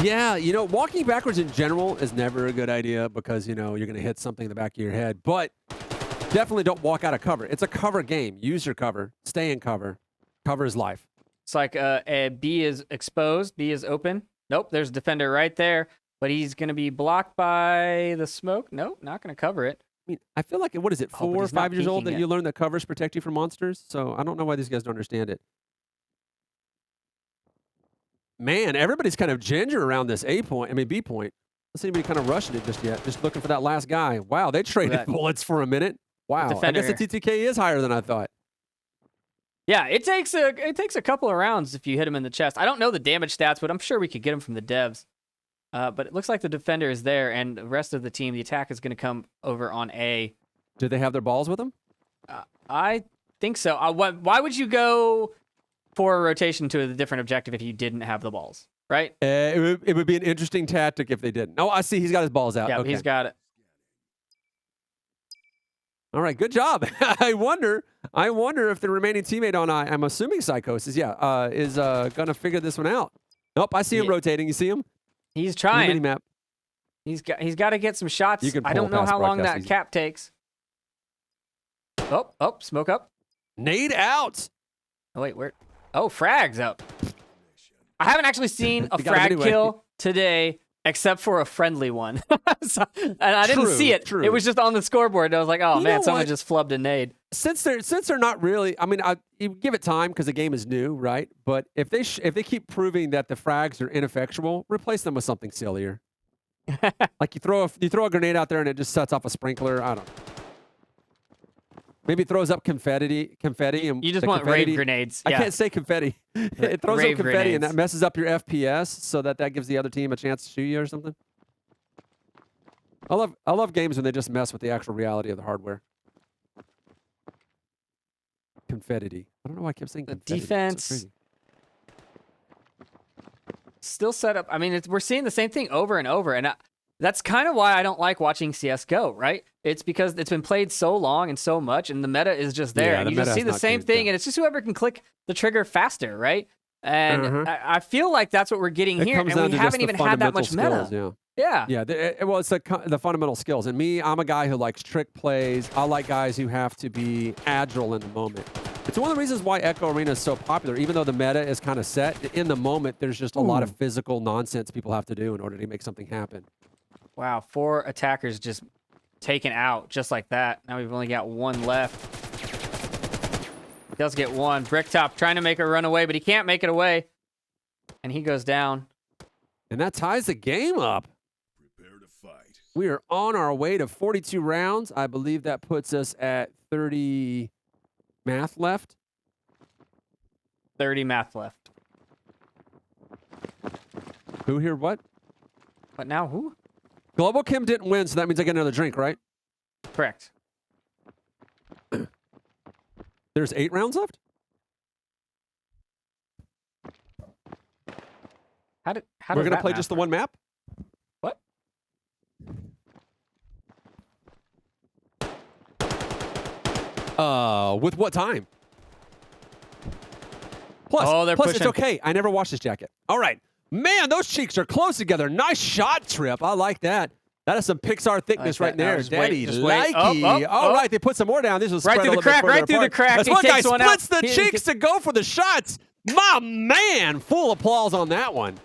Yeah, walking backwards in general is never a good idea because, you're going to hit something in the back of your head. But definitely don't walk out of cover. It's a cover game. Use your cover. Stay in cover. Cover is life. It's like a B is exposed. B is open. Nope, there's a defender right there. But he's going to be blocked by the smoke. Nope, not going to cover it. I mean, I feel like, what is it, 4 or 5 years old that you learn that covers protect you from monsters? So I don't know why these guys don't understand it. Man, everybody's kind of ginger around this B point. Let's see anybody kind of rushing it just yet. Just looking for that last guy. Wow, they traded bullets for a minute. Wow, I guess the TTK is higher than I thought. Yeah, it takes a couple of rounds if you hit him in the chest. I don't know the damage stats, but I'm sure we could get him from the devs. But it looks like the defender is there, and the rest of the team, the attack is going to come over on A. Do they have their balls with them? I think so. Why would you go for a rotation to a different objective if you didn't have the balls, right? It would be an interesting tactic if they didn't. Oh, I see. He's got his balls out. Yeah, okay. He's got it. All right, good job. I wonder if the remaining teammate on I'm assuming Psychosis, is going to figure this one out. Nope, I see him rotating. You see him? He's trying. Mini-map. He's got to get some shots. You can I don't know how long that cap takes. Oh, smoke up. Nade out. Oh, wait, where? Oh, frag's up. I haven't actually seen a You got him frag anyway. kill today except for a friendly one. And I didn't True, see it. true. It was just on the scoreboard. And I was like, oh You man, know someone what? just flubbed a nade. Since they're not really, I mean, you give it time because the game is new, right? But if they keep proving that the frags are ineffectual, replace them with something sillier. Like you throw a grenade out there and it just sets off a sprinkler. I don't know. Maybe it throws up confetti, and You just the want confetti, rave grenades. I Yeah. can't say confetti. It throws up Rave confetti and that grenades. messes up your FPS, so that gives the other team a chance to shoot you or something. I love games when they just mess with the actual reality of the hardware. Confetti. I don't know why I kept saying The confetti. It's so defense crazy. still set up. I mean, we're seeing the same thing over and over. And that's kind of why I don't like watching CSGO, right? It's because it's been played so long and so much, and the meta is just there. Yeah, and the you just meta see has the not same changed, thing, yeah. and it's just whoever can click the trigger faster, right? And Uh-huh. I feel like that's what we're getting It here, comes and down we to just haven't the even had that much fundamental meta. skills, Yeah. Yeah, well, it's the fundamental skills. And me, I'm a guy who likes trick plays. I like guys who have to be agile in the moment. It's one of the reasons why Echo Arena is so popular, even though the meta is kind of set. In the moment, there's just a lot of physical nonsense people have to do in order to make something happen. Wow, 4 attackers just taken out just like that. Now we've only got 1 left. He does get 1. Bricktop trying to make a run away, but he can't make it away. And he goes down. And that ties the game up. Prepare to fight. We are on our way to 42 rounds. I believe that puts us at 30 math left. 30 math left. Who here? What? But now who? Global Kim didn't win, so that means I get another drink, right? Correct. There's 8 rounds left? How We're does going to that play math just the work? one map? What? With what time? Plus, Oh, they're it's pushing. okay. I never washed this jacket. All right. Man, those cheeks are close together. Nice shot, Trip. I like that. That is some Pixar thickness that. right Now there. just wait, Daddy, just wait. likey. Oh, All oh. right, they put some more down. This was Right spread through a the little bit crack, further right through the apart. crack. This He one guy takes one out. splits the He- cheeks to go for the shots. My man, full applause on that one.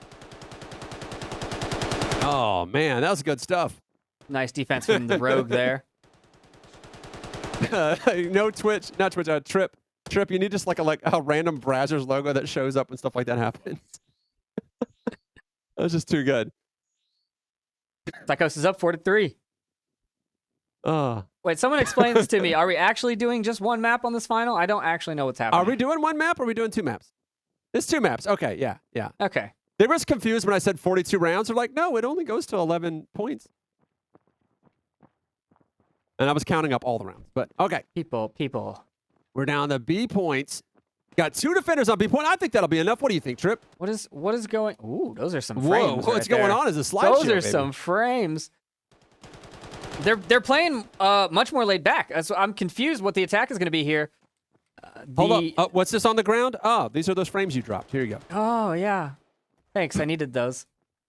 Oh, man, that was good stuff. Nice defense from the rogue there. No Twitch, not Twitch, Trip. Trip, you need just like a random Brazzers logo that shows up when stuff like that happens. That was just too good. Psychos is up 4-3. Uh, Wait, someone explain this to me. Are we actually doing just one map on this final? I don't actually know what's happening. are we doing one map or are we doing 2 maps? It's 2 maps. Okay, yeah. Okay. They were confused when I said 42 rounds. They're like, no, it only goes to 11 points. And I was counting up all the rounds. But okay, People. we're down to B points. Got 2 defenders on B point. I think that'll be enough. What do you think, Trip? What is going? Ooh, those are some Whoa, frames. what's right going there. on? Is a slideshow, Those are baby. some frames. They're playing much more laid back. So I'm confused what the attack is going to be here. Hold up. What's this on the ground? Oh, these are those frames you dropped. Here you go. Oh yeah. Thanks. I needed those.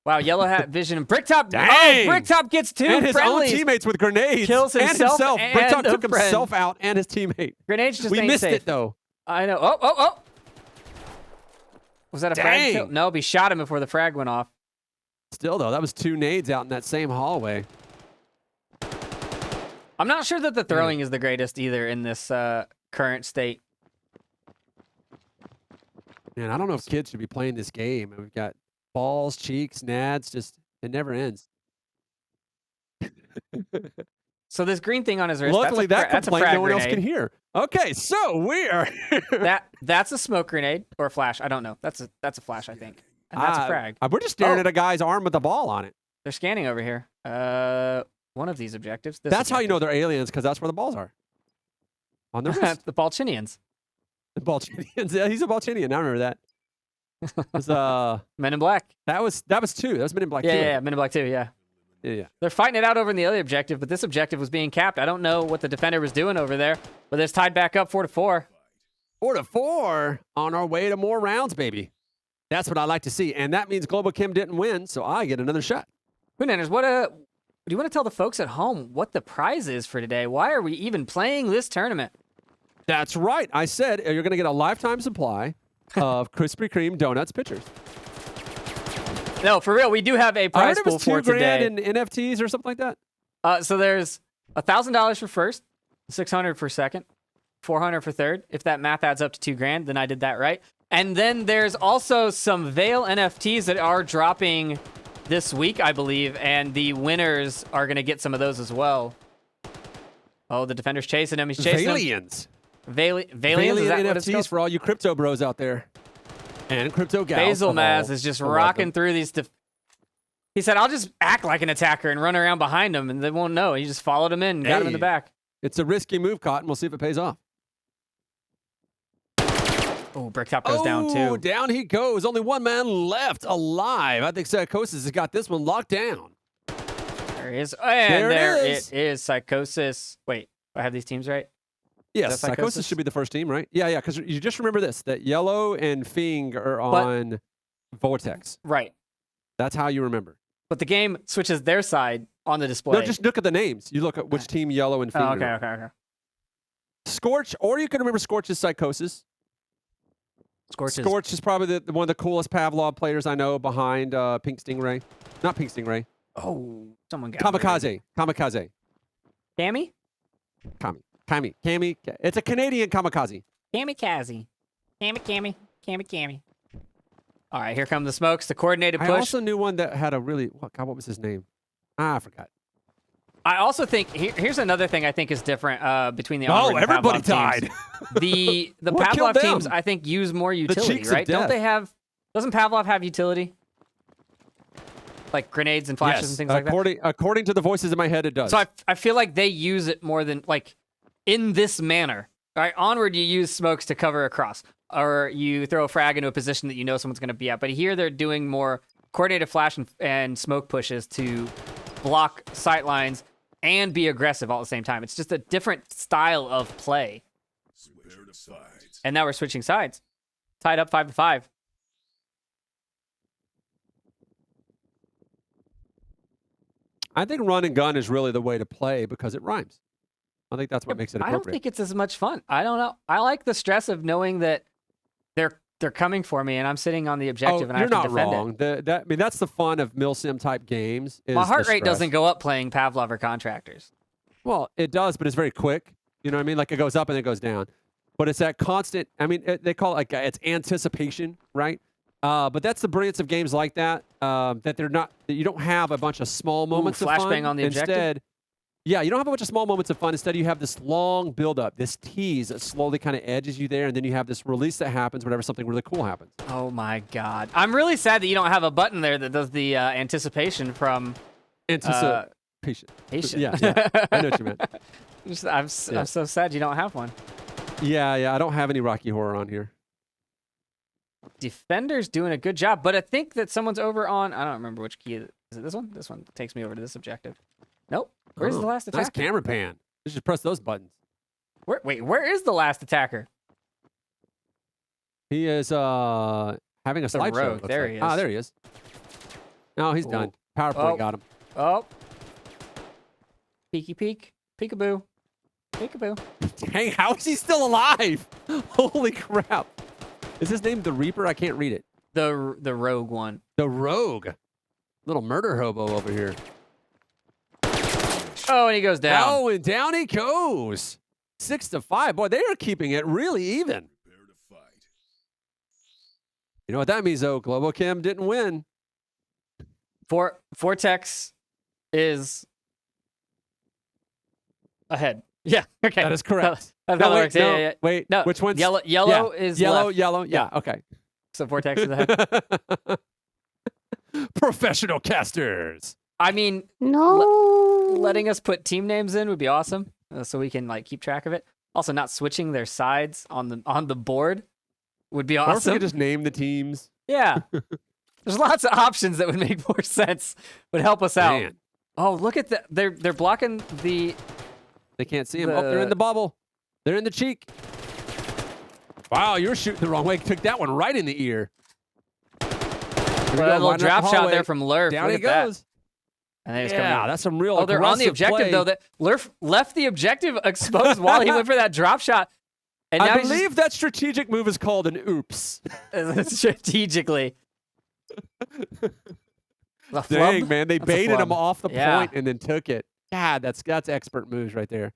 Wow, yellow hat vision and Bricktop. Dang! Oh, Bricktop gets 2 And his friendlies. own teammates with grenades. Kills and himself himself. and Bricktop a took friend. himself out and his teammate. Grenades just We ain't missed safe. it, though. I know. Oh. Was that a frag Dang. kill? Nope, he shot him before the frag went off. Still, though, that was 2 nades out in that same hallway. I'm not sure that the throwing is the greatest either in this current state. Man, I don't know if kids should be playing this game. We've got balls, cheeks, nads, just, it never ends. So this green thing on his wrist, Luckily, that's a complaint frag no one else grenade. can hear. Okay, so we are. That's a smoke grenade or a flash. I don't know. That's a flash, I think. And that's a frag. We're just staring Oh. at a guy's arm with a ball on it. They're scanning over here. One of these objectives. This That's how you know objective. they're aliens, because that's where the balls are. On the wrist. The Balchinians. The Balchinians. Yeah, he's a Balchinian. I remember that. It was, Men in Black. that was 2. That was Men in Black 2. Yeah, Men in Black 2, yeah. Yeah. They're fighting it out over in the other objective, but this objective was being capped. I don't know what the defender was doing over there, but it's tied back up 4-4. 4-4 on our way to more rounds, baby. That's what I like to see. And that means Global Kim didn't win, so I get another shot. Hoonanners, do you want to tell the folks at home what the prize is for today? Why are we even playing this tournament? That's right. I said you're going to get a lifetime supply of Krispy Kreme donuts pitchers. No, for real, we do have a I prize heard it pool was for $2,000 today. in NFTs or something like that. So there's $1,000 for first, $600 for second, $400 for third. If that math adds up to $2,000, then I did that right. And then there's also some Vail NFTs that are dropping this week, I believe, and the winners are going to get some of those as well. Oh, the defender's chasing him. He's chasing him. Valians. Valians, is Valiant that what it's NFTs called? for all you crypto bros out there. And crypto gals. Basil of all. Maz is just I love rocking them. through these. He said, I'll just act like an attacker and run around behind him, and they won't know. He just followed him in and got him in the Hey. back. It's a risky move, Cotton. We'll see if it pays off. Oh, Bricktop goes down too. Down he goes. Only one man left alive. I think Psychosis has got this one locked down. There he is. And There it is. it is. Psychosis. Wait, do I have these teams right? Yes, that Psychosis Psychosis? should be the first team, right? Yeah, because you just remember this, that Yellow and Fing are on Vortex. Right. That's how you remember. But the game switches their side on the display. No, just look at the names. You look at which team Yellow and Fing Oh, are okay, on. okay. Scorch, or you can remember Scorch's Psychosis. Scorch is Scorch is probably one of the coolest Pavlov players I know behind Pink Stingray. Not Pink Stingray. Oh, someone got Kamikaze. Kamikaze. Cammy? Kami. It's a Canadian kamikaze. Kamikaze. Cammy. All right, here come the smokes. The coordinated I push. also knew one that had a really, what was his name? I forgot. I also think here's another thing I think is different between the Onward and everybody Pavlov died. Teams. The What killed Pavlov teams them? I think use more utility, cheeks of right? Don't death. they have? Doesn't Pavlov have utility? Like grenades and flashes Yes, and things like that. according to the voices in my head, it does. So I feel like they use it more than like in this manner. All right, Onward you use smokes to cover across, or you throw a frag into a position that you know someone's going to be at. But here they're doing more coordinated flash and smoke pushes to block sight lines and be aggressive all at the same time. It's just a different style of play. Prepare to fight. And now we're switching sides. Tied up 5-5. I think run and gun is really the way to play because it rhymes. I think that's what makes it I appropriate. don't think it's as much fun. I don't know. I like the stress of knowing that they're coming for me and I'm sitting on the objective and I you're have to not defend it. wrong. I mean, that's the fun of milsim type games. Is My the heart rate stress. doesn't go up playing Pavlov or Contractors. Well, it does, but it's very quick. You know what I mean? Like it goes up and then it goes down. But it's that constant. I mean, they call it like it's anticipation, right? But that's the brilliance of games like that. That they're not. That you don't have a bunch of small moments of fun. flashbang on the objective? Instead, yeah, you don't have a bunch of small moments of fun. Instead, you have this long build-up, this tease that slowly kind of edges you there, and then you have this release that happens whenever something really cool happens. Oh my God. I'm really sad that you don't have a button there that does the anticipation from Anticipation. patient. Yeah, I know what you meant. I'm so sad you don't have one. Yeah, I don't have any Rocky Horror on here. Defender's doing a good job, but I think that someone's over on, I don't remember which key. Is it this one? This one takes me over to this objective. Nope. Where's the last attacker? Nice camera pan. You should press those buttons. Where is the last attacker? He is having a slideshow. rogue. it looks There like. he is. Ah, there he is. No, he's done. PowerPoint Oh. got him. Oh. Peeky peek. Peekaboo. Peekaboo. Hey, how is he still alive? Holy crap. Is his name the Reaper? I can't read it. The rogue one. The Rogue. Little murder hobo over here. Oh, and he goes down. Oh, and down he goes. 6-5. Boy, they are keeping it really even. Prepare to fight. You know what that means, though? Globochem didn't win. Vortex is ahead. Yeah. Okay. That is correct. That's how that wait, works. Yeah. Wait, No, which one's yellow yeah, is yellow, left. yellow. Yeah, okay. So Vortex is ahead. Professional casters. I mean, No. letting us put team names in would be awesome, so we can like keep track of it. Also, not switching their sides on the board would be Or if we awesome. could just name the teams. Yeah. There's lots of options that would make more sense. Would help us out. Man, Oh, look at that! They're blocking the. they can't see him. Oh, they're in the bubble. They're in the cheek. Wow, you're shooting the wrong way. Took that one right in the ear. Here we go, That little lining up drop the shot hallway. there from Lurf. Down Look he at that. goes. And they just come Yeah, in. that's some real. Oh, they're on the aggressive objective play. though. That Lurf left the objective exposed while he went for that drop shot. And now I he's believe that strategic move is called an oops. just strategically. The Dang, flub? man, they That's a baited him flub. off the Yeah. point and then took it. God, that's expert moves right there.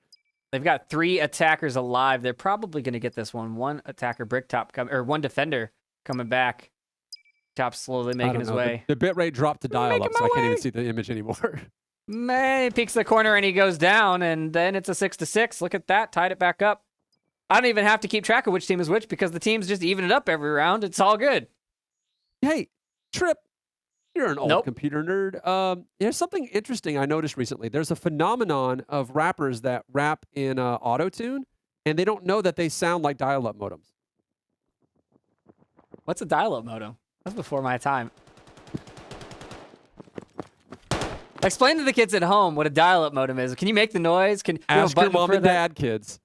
They've got 3 attackers alive. They're probably going to get this one. 1 attacker bricktop or 1 defender coming back. Top slowly I making don't his know. way. The bit rate dropped to dial Making up, so my I can't even way. see the image anymore. Man, he peeks the corner and he goes down, and then it's a 6-6. Look at that, tied it back up. I don't even have to keep track of which team is which because the teams just even it up every round. It's all good. Hey, Trip, you're an old Nope. computer nerd. There's something interesting I noticed recently. There's a phenomenon of rappers that rap in auto-tune, and they don't know that they sound like dial-up modems. What's a dial-up modem? That's before my time. Explain to the kids at home what a dial-up modem is. Can you make the noise? Can you have a Ask your button mom for and that? dad, kids.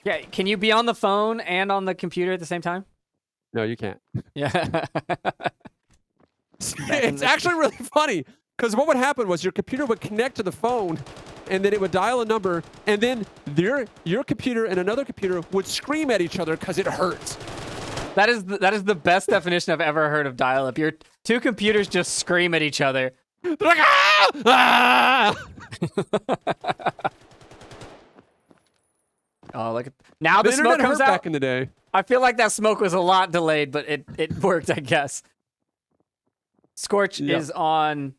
Yeah, can you be on the phone and on the computer at the same time? No, you can't. Yeah. It's actually really funny because what would happen was your computer would connect to the phone and then it would dial a number and then your computer and another computer would scream at each other because it hurts. That is the best definition I've ever heard of dial-up. Your 2 computers just scream at each other. They're like, ah! Oh, look at now The the smoke internet comes hurt out. back in the day. I feel like that smoke was a lot delayed, but it worked, I guess. Scorch Yep. is on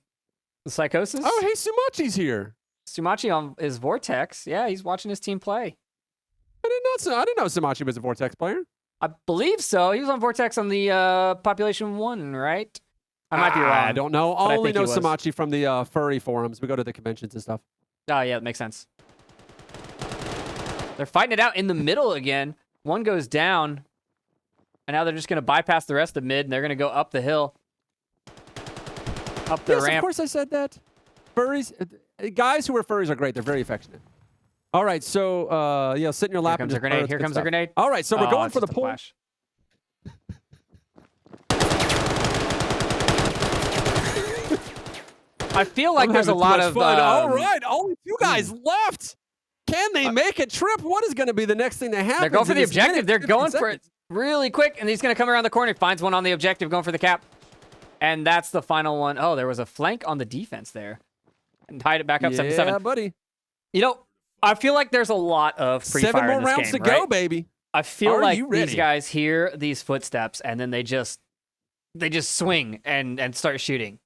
the Psychosis. Oh, hey, Sumachi's here. Sumachi on is Vortex. Yeah, he's watching his team play. I didn't know Sumachi was a Vortex player. I believe so. He was on Vortex on the Population 1, right? I might be wrong. I don't know. but I I only think know he was. Sumachi from the furry forums. We go to the conventions and stuff. Oh, yeah, that makes sense. They're fighting it out in the middle again. One goes down, and now they're just going to bypass the rest of mid, and they're going to go up the hill. Up the Yes, of ramp. course I said that. Furries, guys who are furries are great. They're very affectionate. All right, so yeah, sit in your lap. Here comes and a just grenade. that's Here good comes a stuff. grenade. All right, so we're Oh, going it's for the just a pull. flash. I feel like I'm there's a having too lot much of. fun. All right, only 2 guys left. Can Uh, they make a trip? What is going to be the next thing that happens? They're going for in the this minute objective. They're 15 going for it seconds? really quick, and he's going to come around the corner. He finds one on the objective, going for the cap. And that's the final one. Oh, there was a flank on the defense there. And tied it back up 7-7. Yeah, buddy. You know, I feel like there's a lot of free 7 fire more in this rounds game, to go, right? baby. I feel Are like you these ready? guys hear these footsteps and then they just swing and start shooting.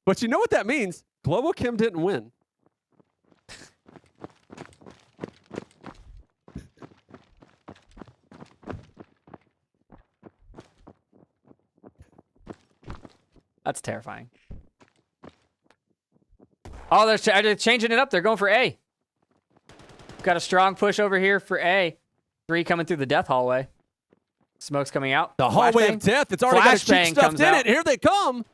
But you know what that means? Global Kim didn't win. That's terrifying. Oh, they're changing it up. They're going for A. Got a strong push over here for A. 3 coming through the death hallway. Smoke's coming out. The hallway Flashbang. of death. It's already got a cheap Flashbang stuff comes in out. it. Here they come.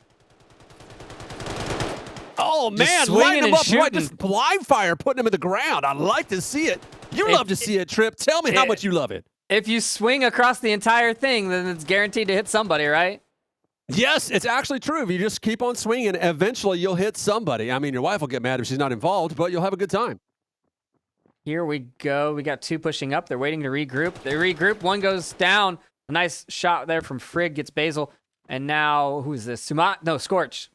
Oh, Just man. swinging Lighting them and up right. shooting. Just blind fire, putting them in the ground. I like to see it. You love to see it, Trip. Tell me how much you love it. If you swing across the entire thing, then it's guaranteed to hit somebody, right? Yes, it's actually true. If you just keep on swinging, eventually you'll hit somebody. I mean, your wife will get mad if she's not involved, but you'll have a good time. Here we go. We got 2 pushing up. They're waiting to regroup. They regroup. 1 goes down. A nice shot there from Frigg. Gets Basil. And now, who is this? No, Scorch.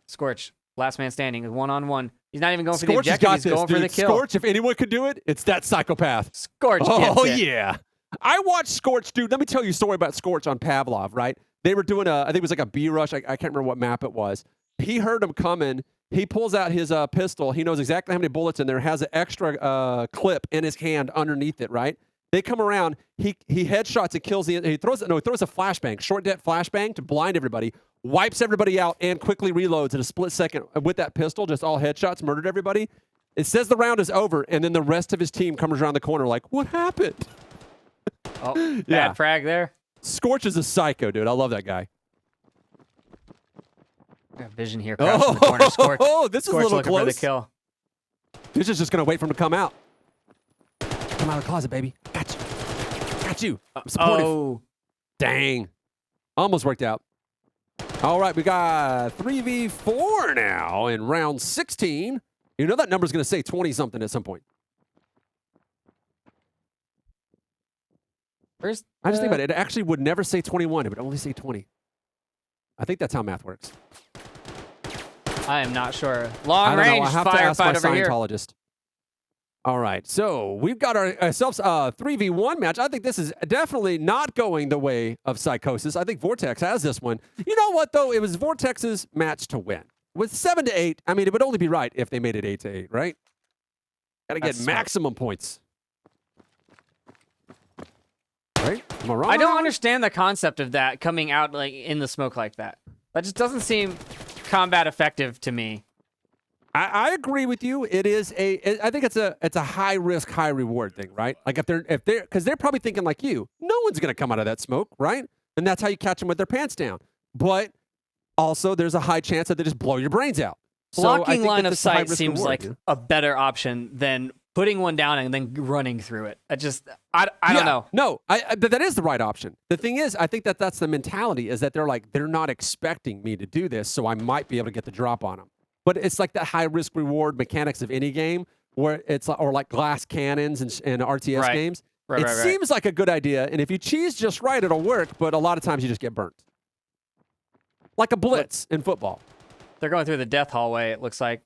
Scorch. Last man standing. 1-on-1. He's not even going for the Scorch has objective. got He's this, going for dude. the kill. Scorch, if anyone could do it, it's that psychopath. Scorch Oh, gets it. yeah. I watched Scorch, dude. Let me tell you a story about Scorch on Pavlov, right? They were doing I think it was like a B rush. I can't remember what map it was. He heard him coming. He pulls out his pistol. He knows exactly how many bullets in there. Has an extra clip in his hand underneath it, right? They come around. He headshots and kills he throws a flashbang, short debt flashbang to blind everybody, wipes everybody out, and quickly reloads in a split second with that pistol. Just all headshots, murdered everybody. It says the round is over, and then the rest of his team comes around the corner like, what happened? Oh, Yeah. bad frag there. Scorch is a psycho, dude. I love that guy. Got vision here. Crouched in the corner. Scorch. Oh, this is Scorch a little looking for the close. kill. This is just going to wait for him to come out. Come out of the closet, baby. Got you. Got you. I'm supportive. Oh. Dang. Almost worked out. All right, we got 3v4 now in round 16. You know that number's going to say 20-something at some point. Where's I just think about it. It actually would never say 21. It would only say 20. I think that's how math works. I am not sure. I Long don't know. range I have to ask my firefight over here. Scientologist. All right, so we've got ourselves a 3v1 match. I think this is definitely not going the way of Psychosis. I think Vortex has this one. You know what, though? It was Vortex's match to win. With 7-8, I mean, it would only be right if they made it 8-8, right? Got to get That's smart. maximum points. Right? Am I wrong? I on that don't one? understand the concept of that coming out like in the smoke like that. That just doesn't seem combat effective to me. I agree with you. It is I think it's a high risk, high reward thing, right? Like if they're because they're probably thinking like you, no one's gonna come out of that smoke, right? And that's how you catch them with their pants down. But also, there's a high chance that they just blow your brains out. So I Blocking think line that of this is a high sight risk seems reward, like yeah. a better option than putting one down and then running through it. I don't know. No, that is the right option. The thing is, I think that's the mentality is that they're not expecting me to do this, so I might be able to get the drop on them. But it's like that high risk reward mechanics of any game where it's or like glass cannons and RTS Right. games. Right, It right, right. seems like a good idea, and if you cheese just right, it'll work. But a lot of times you just get burnt, like a blitz in football. They're going through the death hallway, it looks like.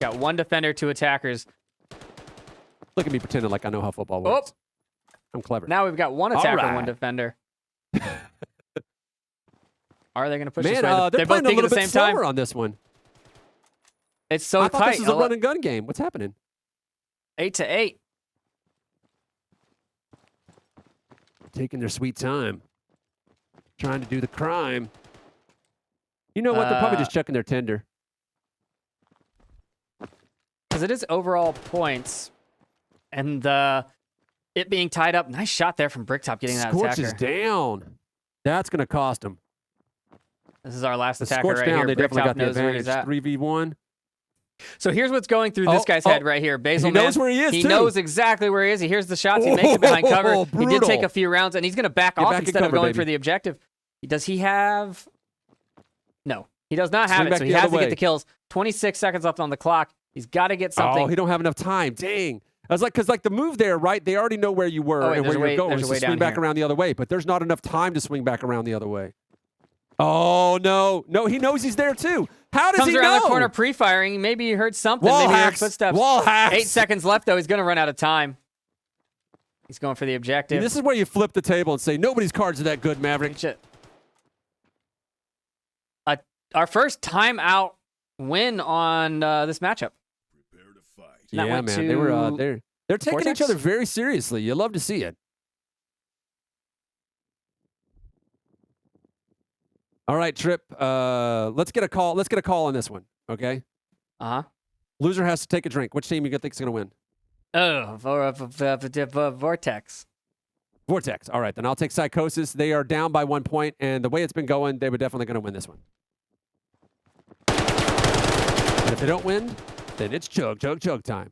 Got one defender, two attackers. Look at me pretending like I know how football Oh, works. I'm clever. now we've got one All attacker, right. one defender. Are they going to push Man, this way? they're They're both playing a thinking little at the bit same time. slower on this one. It's so I thought tight. this was a run and gun game. What's happening? 8-8. Taking their sweet time, trying to do the crime. You know what? They're probably just checking their tender. Because it is overall points. And it being tied up. Nice shot there from Bricktop getting that Scorch attacker. is down. That's going to cost them. This is our last The attacker Scorch right down, here. they definitely got Bricktop the knows where advantage. he's at. 3v1. So here's what's going through this guy's head right here. Basil He knows where he is, He too. knows exactly where he is. He hears the shots. He makes it behind cover. He did brutal. take a few rounds, and he's going to back Get off back in instead of cover, going baby. for the objective. Does he have... No, he does not have Swing it, back so he the has other to get way. the kills. 26 seconds left on the clock. He's got to get something. Oh, he don't have enough time. Dang. I was like, because like the move there, right? They already know where you were Oh, wait, and there's where a you're way- going. there's a So way swing down back here. around the other way, but there's not enough time to swing back around the other way. Oh, no. No, he knows he's there too. How does Comes he around know? the corner pre-firing. Maybe he heard something. Wall Maybe he heard hacks. footsteps. Wall hacks. 8 seconds left, though. He's going to run out of time. He's going for the objective. This is where you flip the table and say, nobody's cards are that good, Maverick. Shit. Our first timeout win on this matchup. Prepare to fight. That Yeah, went man. They were to they're taking Vortex? each other very seriously. You love to see it. All right, Trip. Let's get a call. Let's get a call on this one. Okay. Uh-huh. Loser has to take a drink. Which team you think is going to win? Oh, Vortex. Vortex. All right, then I'll take Psychosis. They are down by 1 point, and the way it's been going, they were definitely going to win this one. And if they don't win, then it's chug time.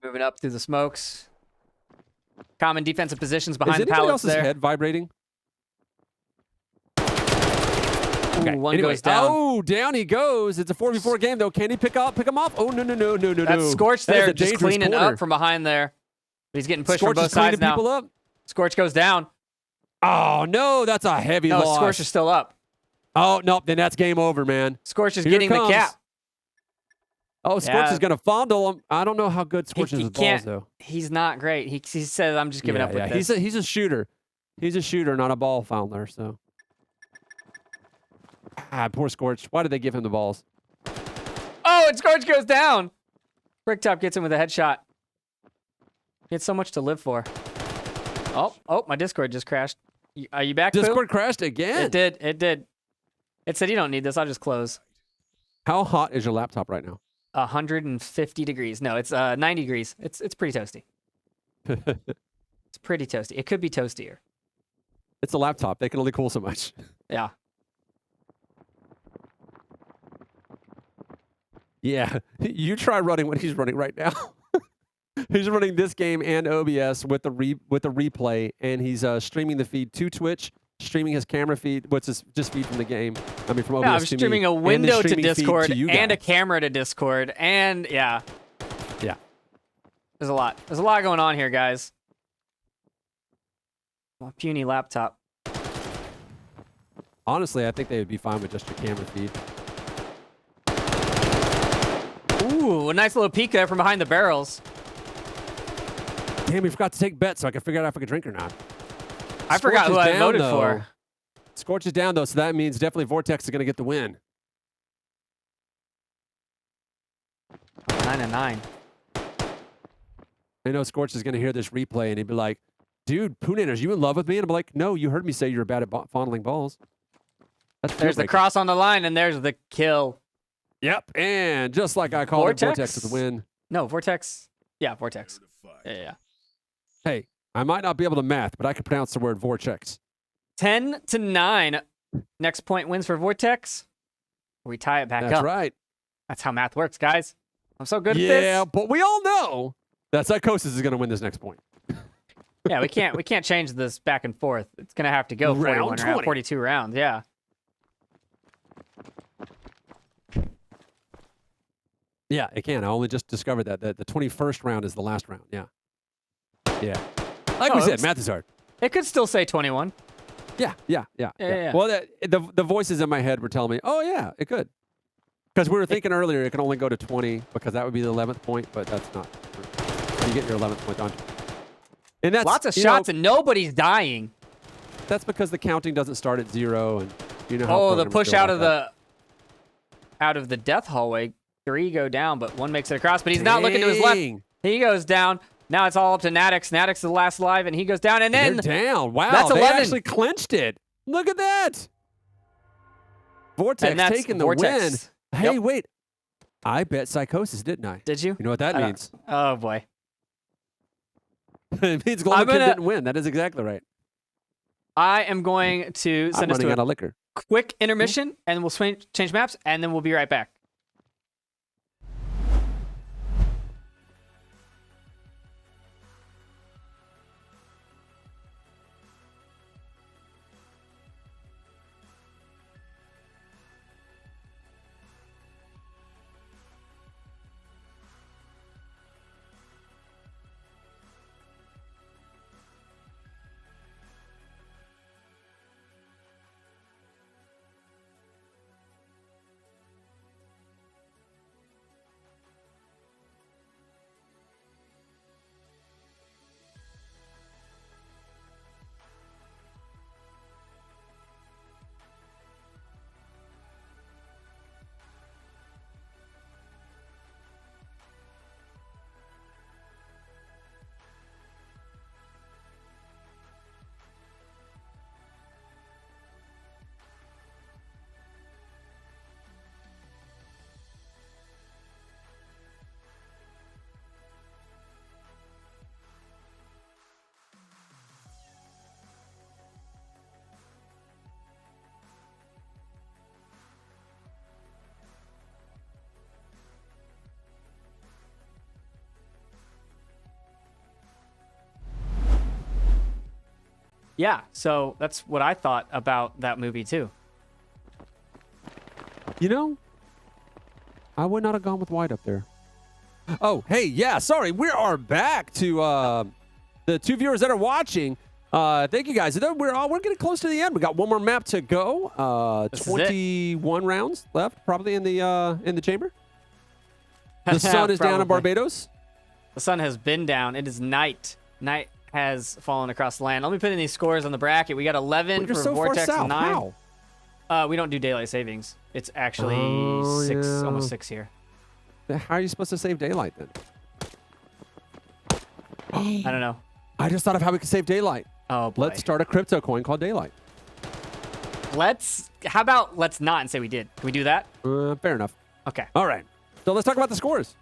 Moving up through the smokes. Common defensive positions Is behind the anybody pallets else's there. head vibrating? Ooh, Okay. one Anyway, goes down. Oh, down he goes. It's a 4v4 game, though. Can he pick him off? Oh, no. That's Scorch That is there, a just dangerous cleaning corner. up from behind there. But he's getting pushed Scorch from is both sides cleaning now. people up. Scorch goes down. Oh, no, that's a heavy No, loss. Scorch is still up. Oh, no, then that's game over, man. Scorch is Here getting it the comes. cap. Oh, Scorch Yeah. is going to fondle him. I don't know how good Scorch is He with balls, can't. though. He's not great. He says, I'm just giving up with this. He's a shooter. He's a shooter, not a ball founder, so. Ah, poor Scorch. Why did they give him the balls? Oh, and Scorch goes down. Bricktop gets him with a headshot. He had so much to live for. Oh, my Discord just crashed. Are you back, Pooh? Discord crashed again. It did. It said, you don't need this. I'll just close. How hot is your laptop right now? 150 degrees. No, it's 90 degrees. It's pretty toasty. It's pretty toasty. It could be toastier. It's a laptop. They can only cool so much. Yeah. Yeah, you try running what he's running right now. He's running this game and OBS with the replay, and he's streaming the feed to Twitch, streaming his camera feed, which is just feed from the game. I mean, from OBS Yeah, I'm to me, streaming a and the window to streaming feed Discord to you and a guys. camera to Discord, and yeah. Yeah. There's a lot. There's a lot going on here, guys. My puny laptop. Honestly, I think they would be fine with just your camera feed. a nice little peek there from behind the barrels. Damn, we forgot to take bets so I can figure out if I can drink or not. I forgot who I voted for. Scorch is down, though, so that means definitely Vortex is going to get the win. 9-9. I know Scorch is going to hear this replay, and he'd be like, dude, Poonan, are you in love with me? And I'm like, no, you heard me say you're bad at fondling balls. There's the cross on the line, and there's the kill. Yep, and just like I called it, Vortex with the win. No, Vortex. Yeah, Vortex. Yeah. Hey, I might not be able to math, but I can pronounce the word Vortex. 10-9. Next point wins for Vortex. We tie it back up. That's right. That's how math works, guys. I'm so good at this. Yeah, but we all know that Psychosis is going to win this next point. Yeah, we can't change this back and forth. It's going to have to go 41 round, 42 rounds. Yeah. Yeah, it can. I only just discovered that the 21st round is the last round. Yeah. Yeah. Like we said, math is hard. It could still say 21. Yeah. Yeah. Well, the voices in my head were telling me, oh, yeah, it could. Because we were thinking earlier it can only go to 20 because that would be the 11th point, but that's not true. You get your 11th point on. And that's lots of shots and nobody's dying. That's because the counting doesn't start at 0, and you know how the push out of the death hallway. 3 go down, but 1 makes it across, but he's not looking to his left. He goes down. Now it's all up to Natix. Natix is the last alive, and he goes down, and then they're down. Wow, that's 11. They actually clinched it. Look at that. Vortex taking the win. Hey, wait. I bet Psychosis, didn't I? Did you? You know what that means? Oh, boy. It means Golden Kid didn't win. That is exactly right. I am going to send us to a quick intermission, and we'll change maps, and then we'll be right back. Yeah, so that's what I thought about that movie, too. You know, I would not have gone with white up there. Oh, hey, yeah, sorry. We are back to the 2 viewers that are watching. Thank you, guys. We're getting close to the end. We got one more map to go. 21 rounds left, probably in the chamber. The sun is down in Barbados. The sun has been down. It is night. Night has fallen across the land. Let me put in these scores on the bracket. We got 11 for Vortex, 9. How? We don't do daylight savings. It's actually almost 6 here. How are you supposed to save daylight then? I don't know. I just thought of how we could save daylight. Oh, boy. Let's start a crypto coin called Daylight. How about let's not and say we did? Can we do that? Fair enough. Okay. All right. So let's talk about the scores.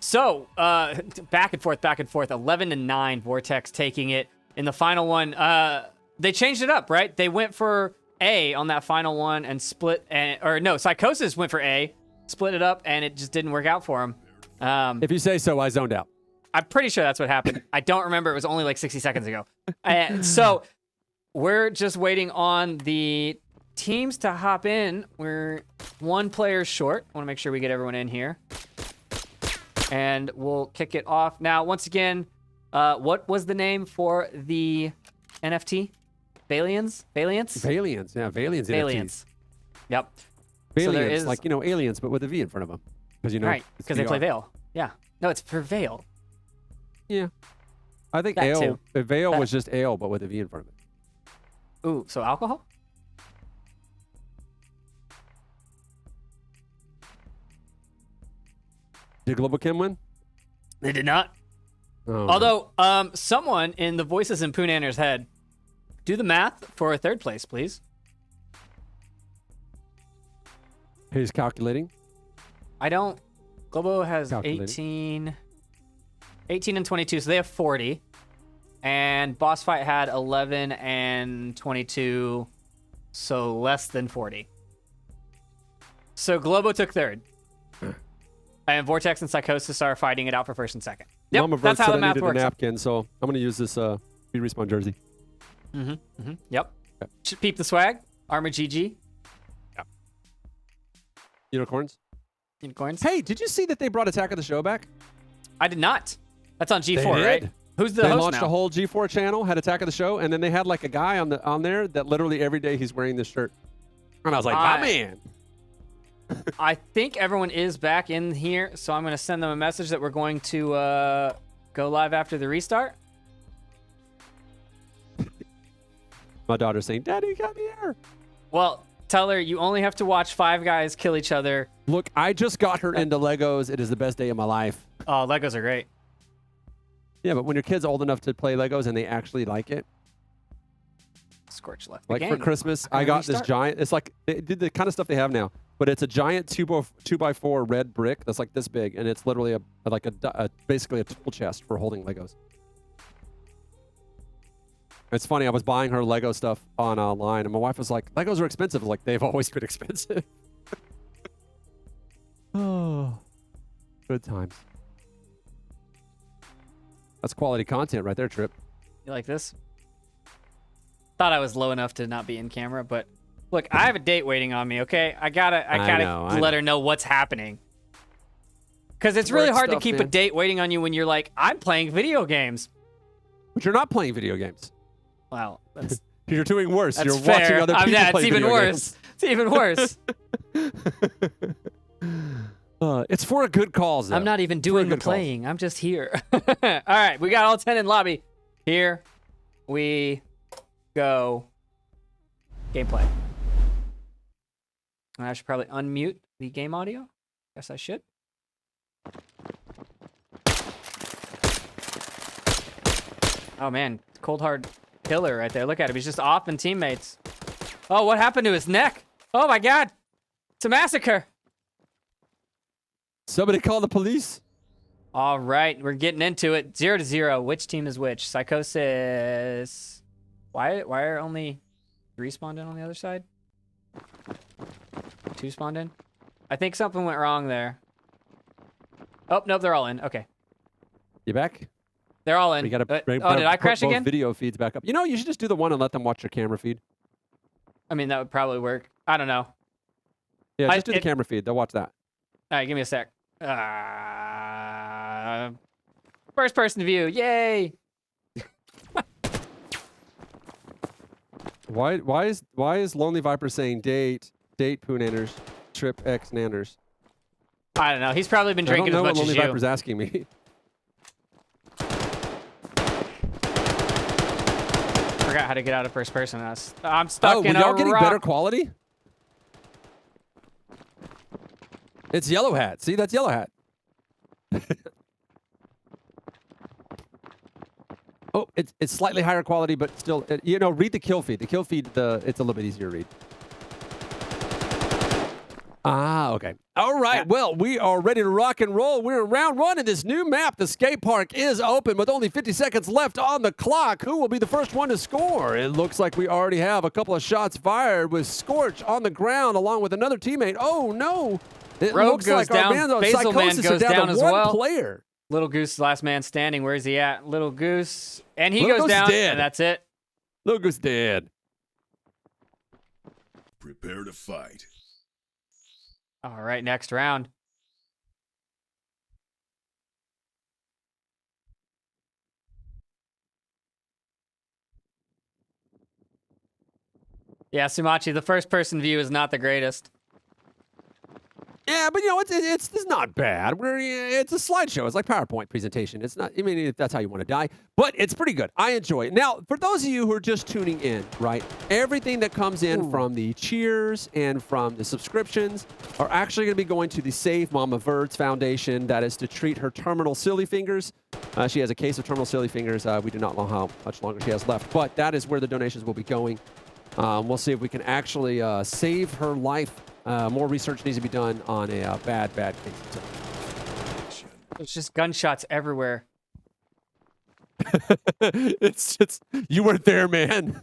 So, back and forth, 11-9, Vortex taking it. In the final one, they changed it up, right? They went for A on that final one and split, Psychosis went for A, split it up, and it just didn't work out for him. If you say so, I zoned out. I'm pretty sure that's what happened. I don't remember. It was only like 60 seconds ago. So, we're just waiting on the teams to hop in. We're 1 player short. I want to make sure we get everyone in here. And we'll kick it off. Now, once again, what was the name for the NFT? Valians? Valians, yeah, Valians. NFTs. Yep. Valians, so there is, like, aliens, but with a V in front of them. Because, right, because they play Vail. Yeah. No, it's for Vail. Yeah. I think That ale. too. Vail That- was just ale, but with a V in front of it. Ooh, so alcohol? Did Global Kim win? They did not. Oh, no. Although, someone in the voices in Poonanner's head, do the math for third place, please. He's calculating. I don't. Globo has Calculating. 18 and 22, so they have 40. And Boss Fight had 11 and 22, so less than 40. So Globo took third. And Vortex and Psychosis are fighting it out for first and second. Yep, Mama that's Vert how said the I math needed a works. napkin, so I'm going to use this Speed Respawn jersey. Yep. Okay. Should peep the swag. Armor GG. Unicorns. Unicorns. Hey, did you see that they brought Attack of the Show back? I did not. That's on G4, They right? did. Who's the They host launched now? a whole G4 channel, had Attack of the Show, and then they had like a guy on there that literally every day he's wearing this shirt. And I was like, my man. I think everyone is back in here, so I'm going to send them a message that we're going to go live after the restart. My daughter's saying, Daddy, come here. Well, tell her you only have to watch 5 guys kill each other. Look, I just got her into Legos. It is the best day of my life. Oh, Legos are great. Yeah, but when your kid's old enough to play Legos and they actually like it. Scorch left the Like game. for Christmas, Gonna I got this restart. giant, it's like, they did the kind of stuff they have now, but it's a giant 2x4 red brick that's like this big, and it's literally basically a tool chest for holding Legos. It's funny, I was buying her Lego stuff online, and my wife was like, Legos are expensive. Like, they've always been expensive. Oh, good times. That's quality content right there, Trip. You like this? Thought I was low enough to not be in camera, but look, I have a date waiting on me, okay? I gotta let her know what's happening. Because it's really Work hard to stuff, keep a man. date waiting on you when you're like, I'm playing video games. But you're not playing video games. Wow, that's You're doing worse. That's You're fair. watching other people yeah, play it's even video worse. It's even worse. games. It's for a good cause, though. I'm not even doing the good cause. playing. I'm just here. All right, we got all 10 in lobby. Here we go. Gameplay. I should probably unmute the game audio. Guess I should. Oh man, cold hard killer right there. Look at him. He's just off and teammates. Oh, what happened to his neck? Oh my god. It's a massacre. Somebody call the police. All right, we're getting into it. 0-0. Which team is which? Psychosis. Why are only 3 spawned in on the other side? 2 spawned in? I think something went wrong there. Oh, nope, they're all in. Okay. You back? They're all in. We gotta did I crash both again? video feeds back up. You know, you should just do the one and let them watch your camera feed. I mean, that would probably work. I don't know. Yeah, just do the camera feed. They'll watch that. All right, give me a sec. First person view. Yay! Why is Lonely Viper saying date Poonanners, Trip X Nanners? I don't know. He's probably been I don't drinking know as what much as Lonely you. Viper's asking me. Forgot how to get out of first person. I'm stuck in Oh, a y'all getting rock. better quality? It's Yellow Hat. See, that's Yellow Hat. Oh, it's slightly higher quality, but still, read the kill feed. The kill feed, it's a little bit easier to read. Ah, okay. All right. Yeah. Well, we are ready to rock and roll. We're in round 1 in this new map. The skate park is open with only 50 seconds left on the clock. Who will be the first one to score? It looks like we already have a couple of shots fired with Scorch on the ground along with another teammate. Oh, no. It Rogue looks goes like down. our man on Basil Man Psychosis goes is down down to as one well. player. Little Goose, last man standing. Where is he at? Little Goose. And he Little goes Goose down, dead. and that's it. Look who's dead. Prepare to fight. All right, next round. Yeah, Sumachi, the first person view is not the greatest. Yeah, but it's not bad. It's a slideshow. It's like PowerPoint presentation. It's not. I mean, if that's how you want to die, but it's pretty good. I enjoy it. Now, for those of you who are just tuning in, right? Everything that comes in from the cheers and from the subscriptions are actually going to be going to the Save Mama Verds Foundation. That is to treat her terminal silly fingers. She has a case of terminal silly fingers. We do not know how much longer she has left, but that is where the donations will be going. We'll see if we can actually save her life. More research needs to be done on a bad case. It's just gunshots everywhere. It's just, you weren't there, man.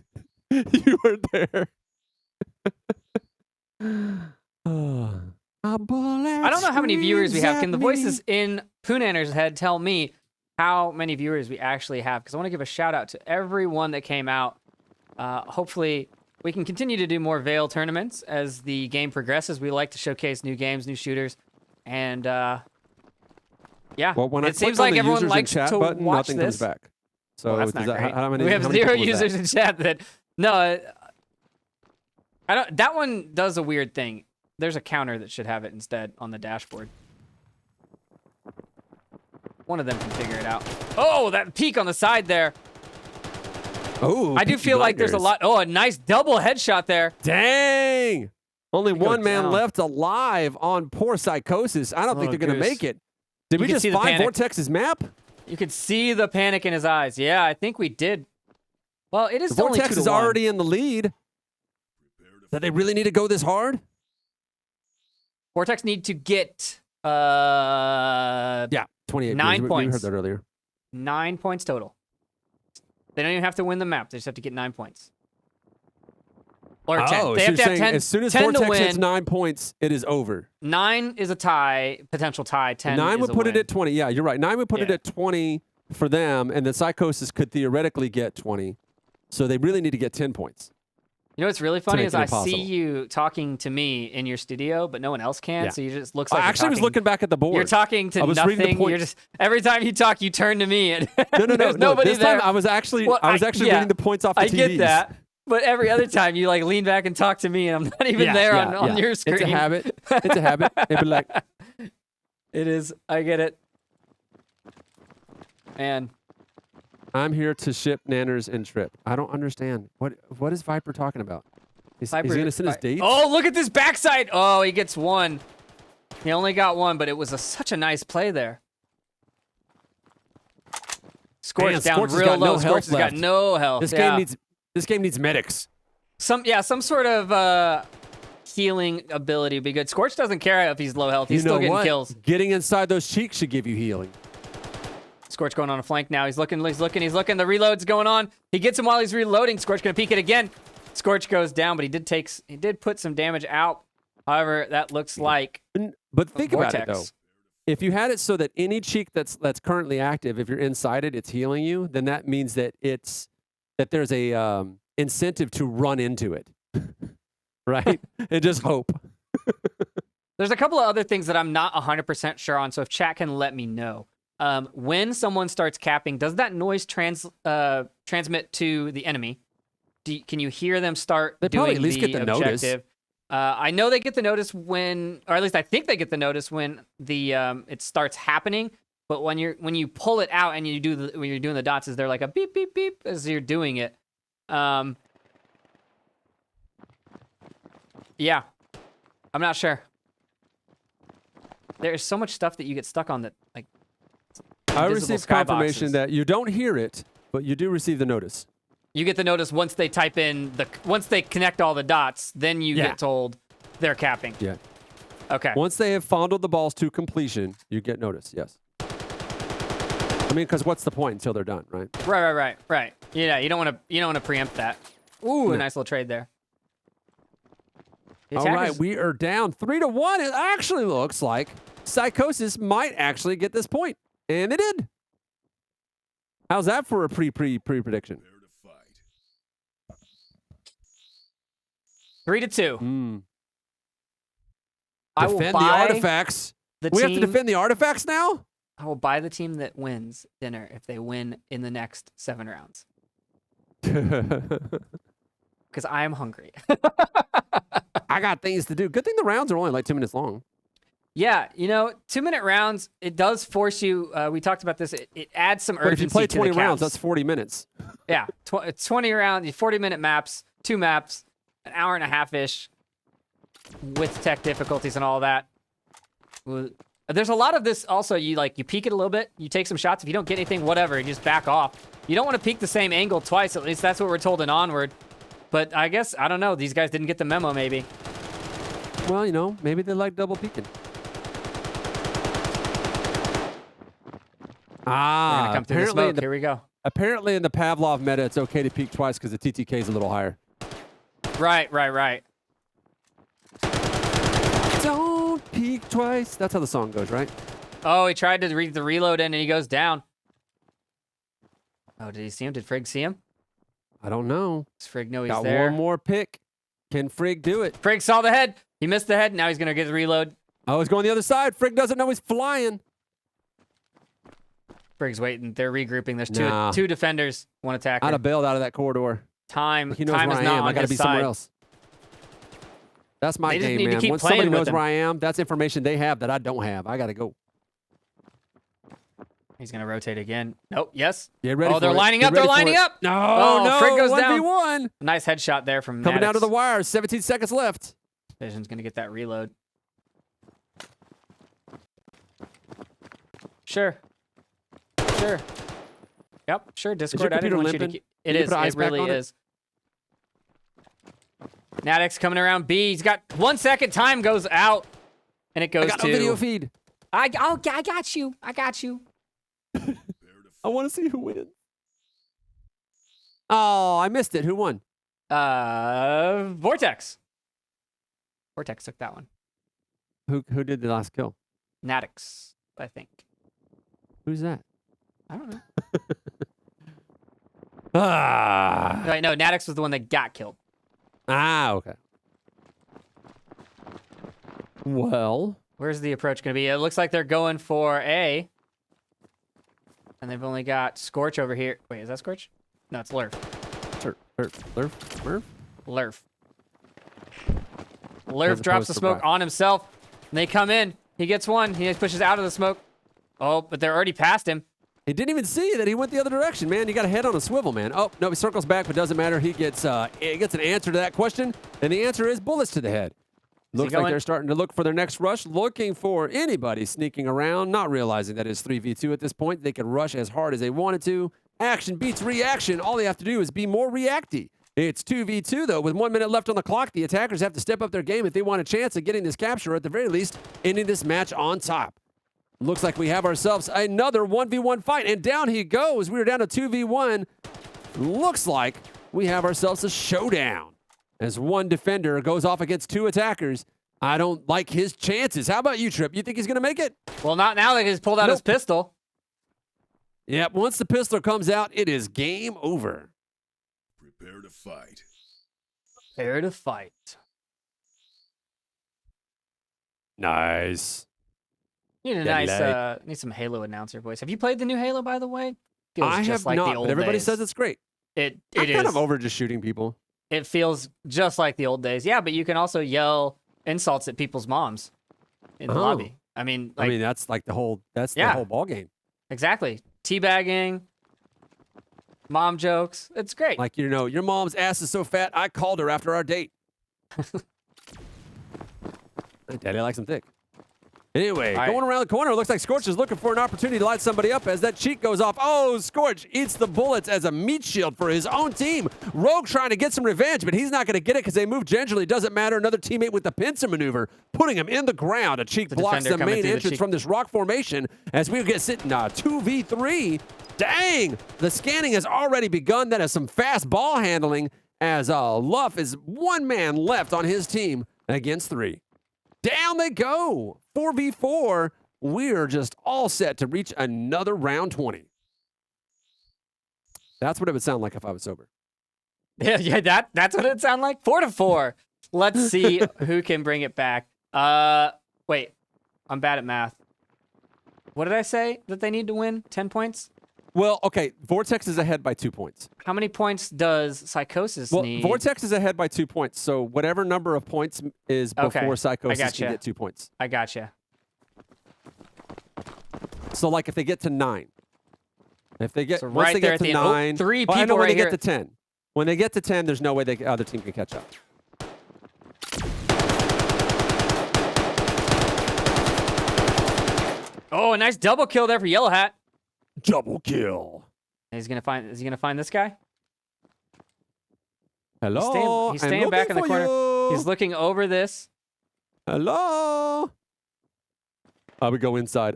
You weren't there. I don't know how many viewers we have. Can the voices in Poonanner's head tell me how many viewers we actually have? Because I want to give a shout out to everyone that came out. Hopefully, we can continue to do more Vail tournaments as the game progresses. We like to showcase new games, new shooters, and yeah. Well, when it seems like everyone likes to watch nothing this. comes back. So well, that's not great. How many, we have how many 0 people is users that? in chat that no. I don't. That one does a weird thing. There's a counter that should have it instead on the dashboard. One of them can figure it out. Oh, that peak on the side there. Oh, I do feel like there's a lot. Oh, a nice double headshot there. Dang. Only one man down. left alive on poor Psychosis. I don't think they're going to make it. Did we can just see the find panic. Vortex's map? You could see the panic in his eyes. Yeah, I think we did. Well, it is The only 2-1. Vortex is already in the lead. That they really need to go this hard? Vortex need to get Yeah, 28. 9 We points. heard that earlier. 9 points total. They don't even have to win the map. They just have to get 9 points. Or 10. Oh, They so have to you're have saying 10, as soon as 10 to Vortex hits win. 9 points, it is over. 9 is a tie, potential tie. 10 9 is would a put win. it at 20. Yeah, you're right. 9 would put it Yeah. at 20 for them, and the Psychosis could theoretically get 20. So they really need to get 10 points. You know what's really funny make is it I impossible. see you talking to me in your studio, but no one else can. Yeah. So you just looks I like you're actually was talking- looking back at the board. You're talking to I was reading the nothing. point- You're just every time you talk, you turn to me, and No. there's nobody This there. time I was actually Well, yeah, reading the points off the I TVs. get that, but every other time you like lean back and talk to me, and I'm not even there on your screen. It's a habit. It's a habit. It'd be like, It is. I get it. Man, I'm here to ship Nanners and Trip. I don't understand. What is Viper talking about? Is he going to send his dates? Oh, look at this backside. Oh, he gets one. He only got one, but it was such a nice play there. Scorch Man, down Scorch has real got no low. health Scorch has got left. no health. This yeah. game needs medics. some sort of healing ability would be good. Scorch doesn't care if he's low health. He's You know still getting what? kills. Getting inside those cheeks should give you healing. Scorch going on a flank now. He's looking. The reload's going on. He gets him while he's reloading. Scorch gonna peek it again. Scorch goes down, but he did put some damage out. However, that looks like But think about it though. Vortex. If you had it so that any cheek that's currently active, if you're inside it, it's healing you, then that means that there's a incentive to run into it, right? And just hope. There's a couple of other things that I'm not 100% sure on, so if chat can let me know. When someone starts capping, does that noise transmit to the enemy? Can you hear them start They doing probably at least the get the notice. objective? I know they get the notice when, or at least I think they get the notice when the it starts happening. But when you pull it out and when you're doing the dots, is there like a beep beep beep as you're doing it? Yeah, I'm not sure. There's so much stuff that you get stuck on that like. I invisible received skyboxes. confirmation that you don't hear it, but you do receive the notice. You get the notice once they type in once they connect all the dots, then you Yeah. get told they're capping. Yeah. Okay. Once they have fondled the balls to completion, you get notice. Yes. I mean, because what's the point until they're done, right? Right. Yeah, you don't want to preempt that. Ooh, a nice little trade there. The All right, attackers- we are down 3-1. It actually looks like Psychosis might actually get this point, and they did. How's that for a pre-prediction? Prepare to fight. 3-2. I will Defend the buy artifacts. the We have team. to defend the artifacts now? I will buy the team that wins dinner if they win in the next 7 rounds because I am hungry. I got things to do. Good thing the rounds are only like 2 minutes long. Yeah, 2-minute rounds, it does force you. We talked about this. It adds some But if urgency you play to 20 the rounds, counts. that's 40 minutes. Yeah, 20 round, 40-minute maps, 2 maps, an hour and a half-ish with tech difficulties and all that. There's a lot of this also, you peek it a little bit, you take some shots. If you don't get anything, whatever, you just back off. You don't want to peek the same angle twice, at least that's what we're told in Onward. But I guess, I don't know, these guys didn't get the memo maybe. Well, maybe they like double peeking. They're gonna come through the apparently smoke. Here we go. Apparently in the Pavlov meta, it's okay to peek twice because the TTK is a little higher. Right. Don't peek twice. That's how the song goes, right? Oh, he tried to read the reload in and he goes down. Oh, did he see him? Did Frigg see him? I don't know. Does Frigg know he's Got there? one more pick. Can Frigg do it? Frigg saw the head. He missed the head. Now he's going to get the reload. Oh, he's going the other side. Frigg doesn't know he's flying. Frigg's waiting. They're regrouping. There's Nah. two defenders, one attacker. I'd have bailed out of that corridor. Time He knows time where is I not am. on I got to his be side. somewhere else. That's my They just game, need to man. keep Once playing somebody with knows him. where I am, that's information they have that I don't have. I got to go. He's going to rotate again. Nope. Yes. Get ready Oh, for they're it. lining Get up. They're ready for lining it. up. No, Oh, no. Frigg goes down. 1v1. Nice headshot there from Coming down to Maddox. the wire. 17 seconds left. Vision's going to get that reload. Sure. Yep, sure. Discord, I didn't computer want you to limping? keep... Can It you is. put It ice back really on it? is. Nadix coming around B. He's got 1 second. Time goes out. And it goes I got to... no video feed. I got you. I want to see who wins. Oh, I missed it. Who won? Vortex. Vortex took that one. Who did the last kill? Nadix, I think. Who's that? I don't know. Ah. No, Nadix was the one that got killed. Okay. Well, Where's the approach going to be? It looks like they're going for A. And they've only got Scorch over here. Wait, is that Scorch? No, it's Lurf. Murph? Lurf As drops opposed the to smoke Brad. on himself. And they come in. He gets one. He pushes out of the smoke. Oh, but they're already past him. He didn't even see that he went the other direction, man. You got a head on a swivel, man. Oh, no, he circles back, but doesn't matter. He gets an answer to that question, and the answer is bullets to the head. Looks like going? they're starting to look for their next rush, looking for anybody sneaking around, not realizing that it's 3v2 at this point. They can rush as hard as they wanted to. Action beats reaction. All they have to do is be more reacty. It's 2v2, though. With 1 minute left on the clock, the attackers have to step up their game if they want a chance of getting this capture, or at the very least, ending this match on top. Looks like we have ourselves another 1v1 fight, and down he goes. We were down to 2v1. Looks like we have ourselves a showdown as one defender goes off against 2 attackers. I don't like his chances. How about you, Trip? You think he's going to make it? Well, not now that he's pulled out his pistol. Yep, once the pistol comes out, it is game over. Prepare to fight. Prepare to fight. Nice. Need a nice, need some Halo announcer voice. Have you played the new Halo, by the way? Feels I just have like not, the old but everybody days. says it's great. It I'm is. kind of over just shooting people. It feels just like the old days. Yeah, but you can also yell insults at people's moms in the Oh. lobby. I mean, like, That's like the whole the Yeah. whole ball game. exactly. Teabagging, mom jokes. It's great. Like, your mom's ass is so fat, I called her after our date. Daddy likes them thick. Anyway, All right. going around the corner, it looks like Scorch is looking for an opportunity to light somebody up as that cheat goes off. Oh, Scorch eats the bullets as a meat shield for his own team. Rogue trying to get some revenge, but he's not going to get it because they move gingerly. Doesn't matter. Another teammate with the pincer maneuver, putting him in the ground. A cheek The blocks defender the coming main through the entrance cheek. from this rock formation as we get sitting 2v3. Dang! The scanning has already begun. That is some fast ball handling as Luff is one man left on his team against 3. Down they go. 4v4. We're just all set to reach another round 20. That's what it would sound like if I was sober. Yeah, that's what it sounds like. 4-4. Let's see who can bring it back. Wait, I'm bad at math. What did I say that they need to win? 10 points? Well, okay, Vortex is ahead by 2 points. How many points does Psychosis Well, need? Vortex is ahead by 2 points, so whatever number of points is Okay, before I Psychosis gotcha. can get 2 points. I gotcha. So like if they get to 9. If they get So once right they there get at to the end. Oh, 9. 3 well, I know people when right they here. get to 10. When they get to 10, there's no way the other team can catch up. Oh, a nice double kill there for Yellow Hat. Double kill. Is he gonna find this guy? Hello. He's I'm staying back in looking the for corner. you. He's looking over this. Hello. I would go inside.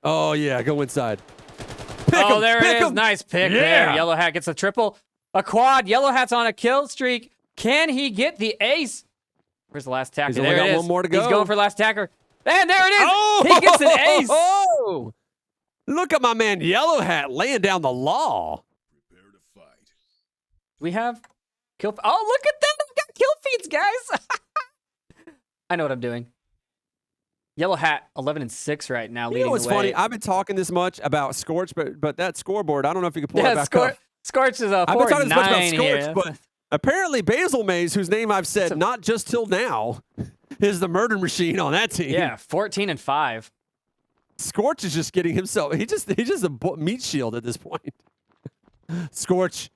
Oh yeah, go inside. Pick Oh, him, there pick it is. him. Nice pick Yeah. there. Yellow Hat gets a triple. A quad. Yellow Hat's on a kill streak. Can he get the ace? Where's the last tacker? He's only There got it is. one more to He's go. going for last tacker. And there it is. Oh, He gets an ace. Oh, look at my man Yellow Hat laying down the law. Prepare to fight. We have kill. Oh, look at that. I've got kill feeds, guys. I know what I'm doing. Yellow Hat, 11-6 right now, You leading know what's the way. funny? I've been talking this much about Scorch, but that scoreboard, I don't know if you can pull it back up. Scorch is a 4-9 I've been talking this much about here. Scorch, but apparently Basil Mays, whose name I've said not just till now, is the murder machine on that team. Yeah, 14-5. Scorch is just getting himself. He's just a meat shield at this point. Scorch,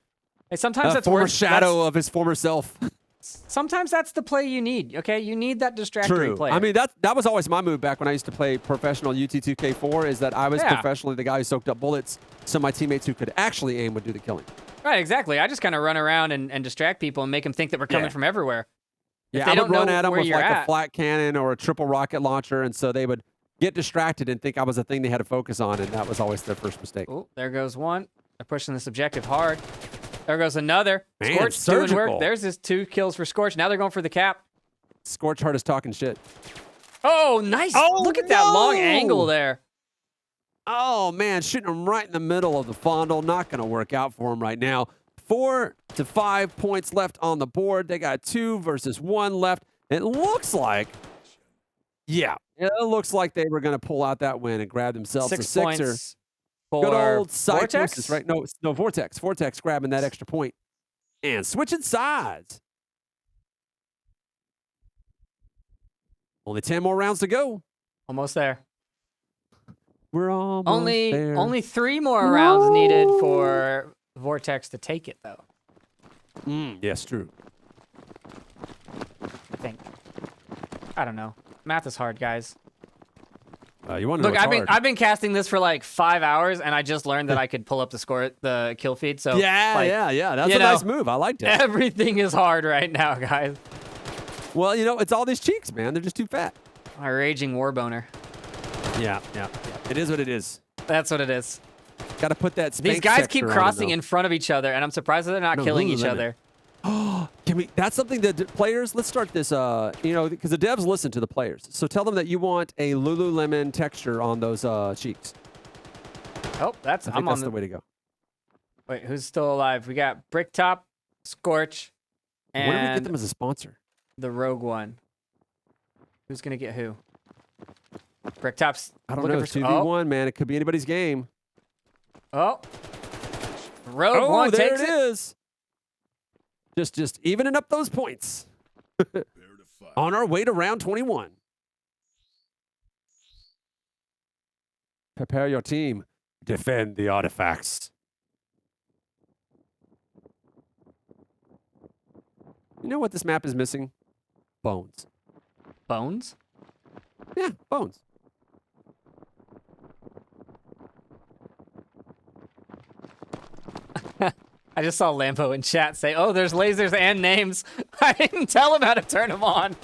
Hey, sometimes a that's former worth, shadow of his former self. Sometimes that's the play you need. Okay, you need that distractory True. player. I mean, that was always my move back when I used to play professional UT2K4. Is that I was professionally the guy who soaked up bullets, so my teammates who could actually aim would do the killing. right, exactly. I just kind of run around and distract people and make them think that we're coming from everywhere. If Yeah, they I don't would run know at them where with you're like a at. flat cannon or a triple rocket launcher, and so they would get distracted and think I was a thing they had to focus on, and that was always their first mistake. Oh, there goes one. They're pushing this objective hard. There goes another. Man, Scorch doing surgical. work. There's his 2 kills for Scorch. Now they're going for the cap. Scorch Heart is talking shit. Oh, nice. Oh, Look at that long no! angle there. Oh, man, shooting him right in the middle of the fondle. Not going to work out for him right now. 4 to 5 points left on the board. They got 2 versus 1 left. It looks like, it looks like they were going to pull out that win and grab themselves 6 a sixer. points for Good old Vortex. Psychosis, right? No, Vortex. Vortex grabbing that extra point and switching sides. Only 10 more rounds to go. Almost there. We're almost there. Only 3 more rounds needed for Vortex to take it, though. Yes, true. I think. I don't know. Math is hard, guys. You want to know Look, what's hard. I've been casting this for like 5 hours, and I just learned that I could pull up the kill feed. So yeah. That's a nice move. I liked it. Everything is hard right now, guys. Well, it's all these cheeks, man. They're just too fat. My raging war boner. Yeah. It is what it is. That's what it is. Got to put that. These Spank guys keep sector on crossing it, in front of each other, and I'm surprised that they're not No, killing each Lululemon. other. Can we? That's something that players. Let's start this. Because the devs listen to the players. So tell them that you want a Lululemon texture on those cheeks. Oh, I think I'm that's on the way to go. Wait, who's still alive? We got Bricktop, Scorch, When do we get and them as a sponsor? the Rogue One. Who's gonna get who? Bricktop's I don't looking know. for 2v1, man. It could be anybody's game. Oh, Rogue One there takes it is. Just evening up those points Prepare to fight. on our way to round 21. Prepare your team. Defend the artifacts. You know what this map is missing? Bones. Bones. Yeah, bones. I just saw Lambo in chat say, "Oh, there's lasers and names." I didn't tell him how to turn them on.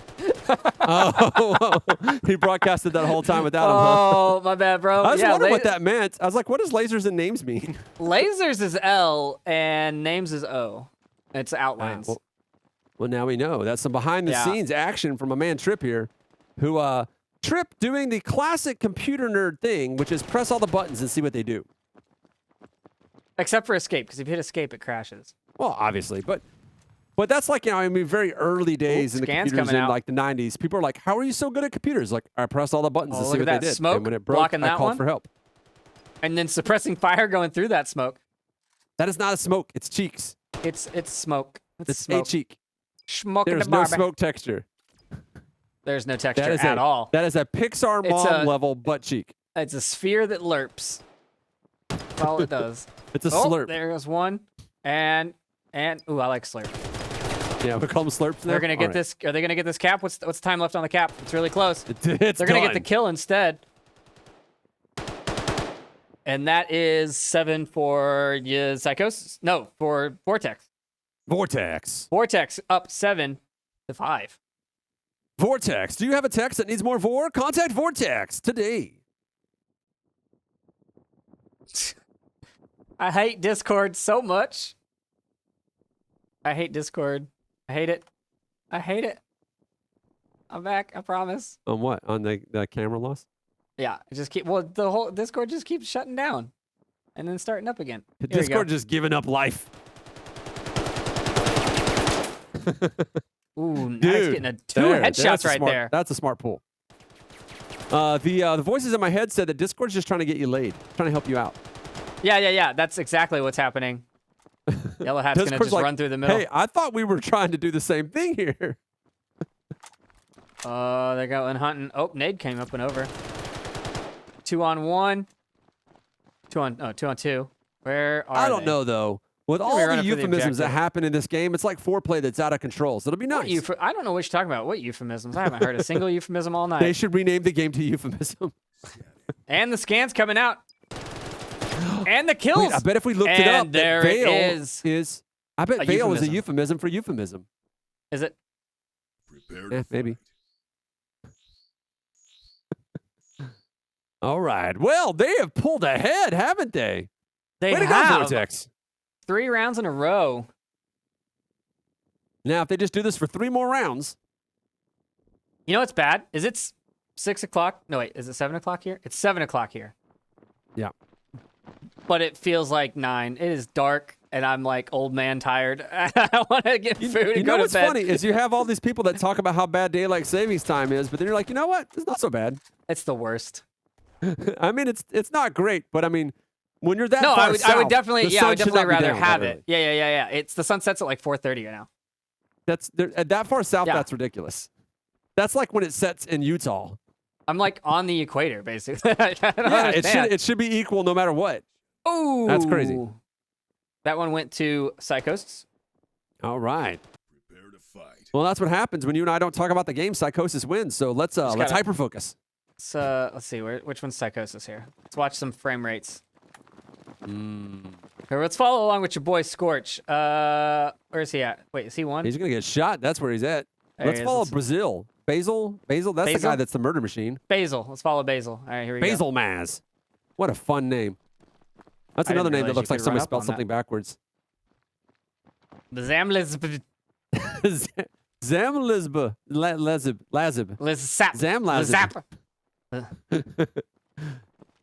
Oh, he broadcasted that whole time without him. Huh? Oh, my bad, bro. I was Yeah, wondering what that meant. I was like, what does lasers and names mean? lasers is L and names is O. It's outlines. Well, now we know. That's some behind-the-scenes action from a man Trip here, who Trip doing the classic computer nerd thing, which is press all the buttons and see what they do. Except for escape, because if you hit escape, it crashes. Well, obviously, but that's like, very early days in the scans computers coming in out. like the 90s. People are like, how are you so good at computers? Like, I press all the buttons to Oh, see look what at they that did. smoke And when it broke, blocking I that called one. for help. And then suppressing fire going through that smoke. That is not a smoke. It's cheeks. It's smoke. It's smoke. a cheek. Smoke in There's the no Barbie. smoke texture. There's no texture That is at all. That is a Pixar It's mom a- level butt cheek. It's a sphere that lerps. That's all it does. It's a Oh, slurp. there goes one. And ooh, I like slurp. Yeah, we call them slurps now. They're gonna get All right. this. Are they gonna get this cap? What's the time left on the cap? It's really close. It's They're gonna get the done. kill instead. And that is 7 for Psychosis. No, for Vortex. Vortex. Vortex up 7 to 5. Vortex. Do you have a text that needs more vor? Contact Vortex today. I hate Discord so much. I hate Discord. I hate it. I hate it. I'm back. I promise. On what? On the camera loss? Yeah, it just keep. Well, the whole Discord just keeps shutting down, and then starting up again. Here we go. Discord just giving up life. Ooh, nice Dude, getting two there, headshots that's a right smart- there. That's a smart pull. The voices in my head said that Discord's just trying to get you laid, trying to help you out. Yeah. That's exactly what's happening. Yellow Hat's gonna Discord's just like, run through the middle. Hey, I thought we were trying to do the same thing here. They're going hunting. Oh, nade came up and over. 2-on-1. 2-on-2. Where are I don't they? know though. With Gonna all be the running for the euphemisms that objective. happen in this game, it's like foreplay that's out of control. So it'll be What nice. I don't know what you're talking about. What euphemisms? I haven't heard a single euphemism all They night. should rename the game to euphemism. And the scans coming out. And the kills. Wait, I bet if we looked it up, And there that it Vail is. I bet A Vail is a euphemism. euphemism for euphemism. Is it? Prepare Yeah, to maybe. fight. All right. Well, they have pulled ahead, haven't they? They Way to go, have Vortex. 3 rounds in a row. Now, if they just do this for 3 more rounds, You know what's bad? Is it 6 o'clock? No, wait. Is it 7 o'clock here? It's 7 o'clock here. yeah. But it feels like 9. It is dark, and I'm like old man tired. I want to get food and You go know to what's bed. funny is you have all these people that talk about how bad daylight savings time is, but then you're like, you know what? It's not so bad. It's the worst. I mean, it's not great, but I mean, when you're that No, far I would south, definitely, the yeah, I sun would should definitely not be rather down have that it. early. Yeah. It's the sun sets at like 4:30 right now. That's at that far south. Yeah. That's ridiculous. That's like when it sets in Utah. I'm like on the equator, basically. I don't Yeah, understand. it should be equal no matter what. Ooh, That's crazy. That one went to Psychosis. All right. Prepare to fight. Well, that's what happens when you and I don't talk about the game. Psychosis wins. So let's gotta- hyper focus. Let's see, which one's Psychosis here? Let's watch some frame rates. Here, let's follow along with your boy Scorch. Where is he at? Wait, is he one? He's gonna get shot. That's where he's at. There Let's he is. follow Let's- Brazil. Basil. That's the Basil? guy that's the murder machine. Basil. Let's follow Basil. All right, here we go. Basil Maz. What a fun name. That's I another didn't name that realize looks you like could somebody run up spelled on something backwards. Zamliz Zamlizba. Lazib. Lizap. Zamlazib. Lizap.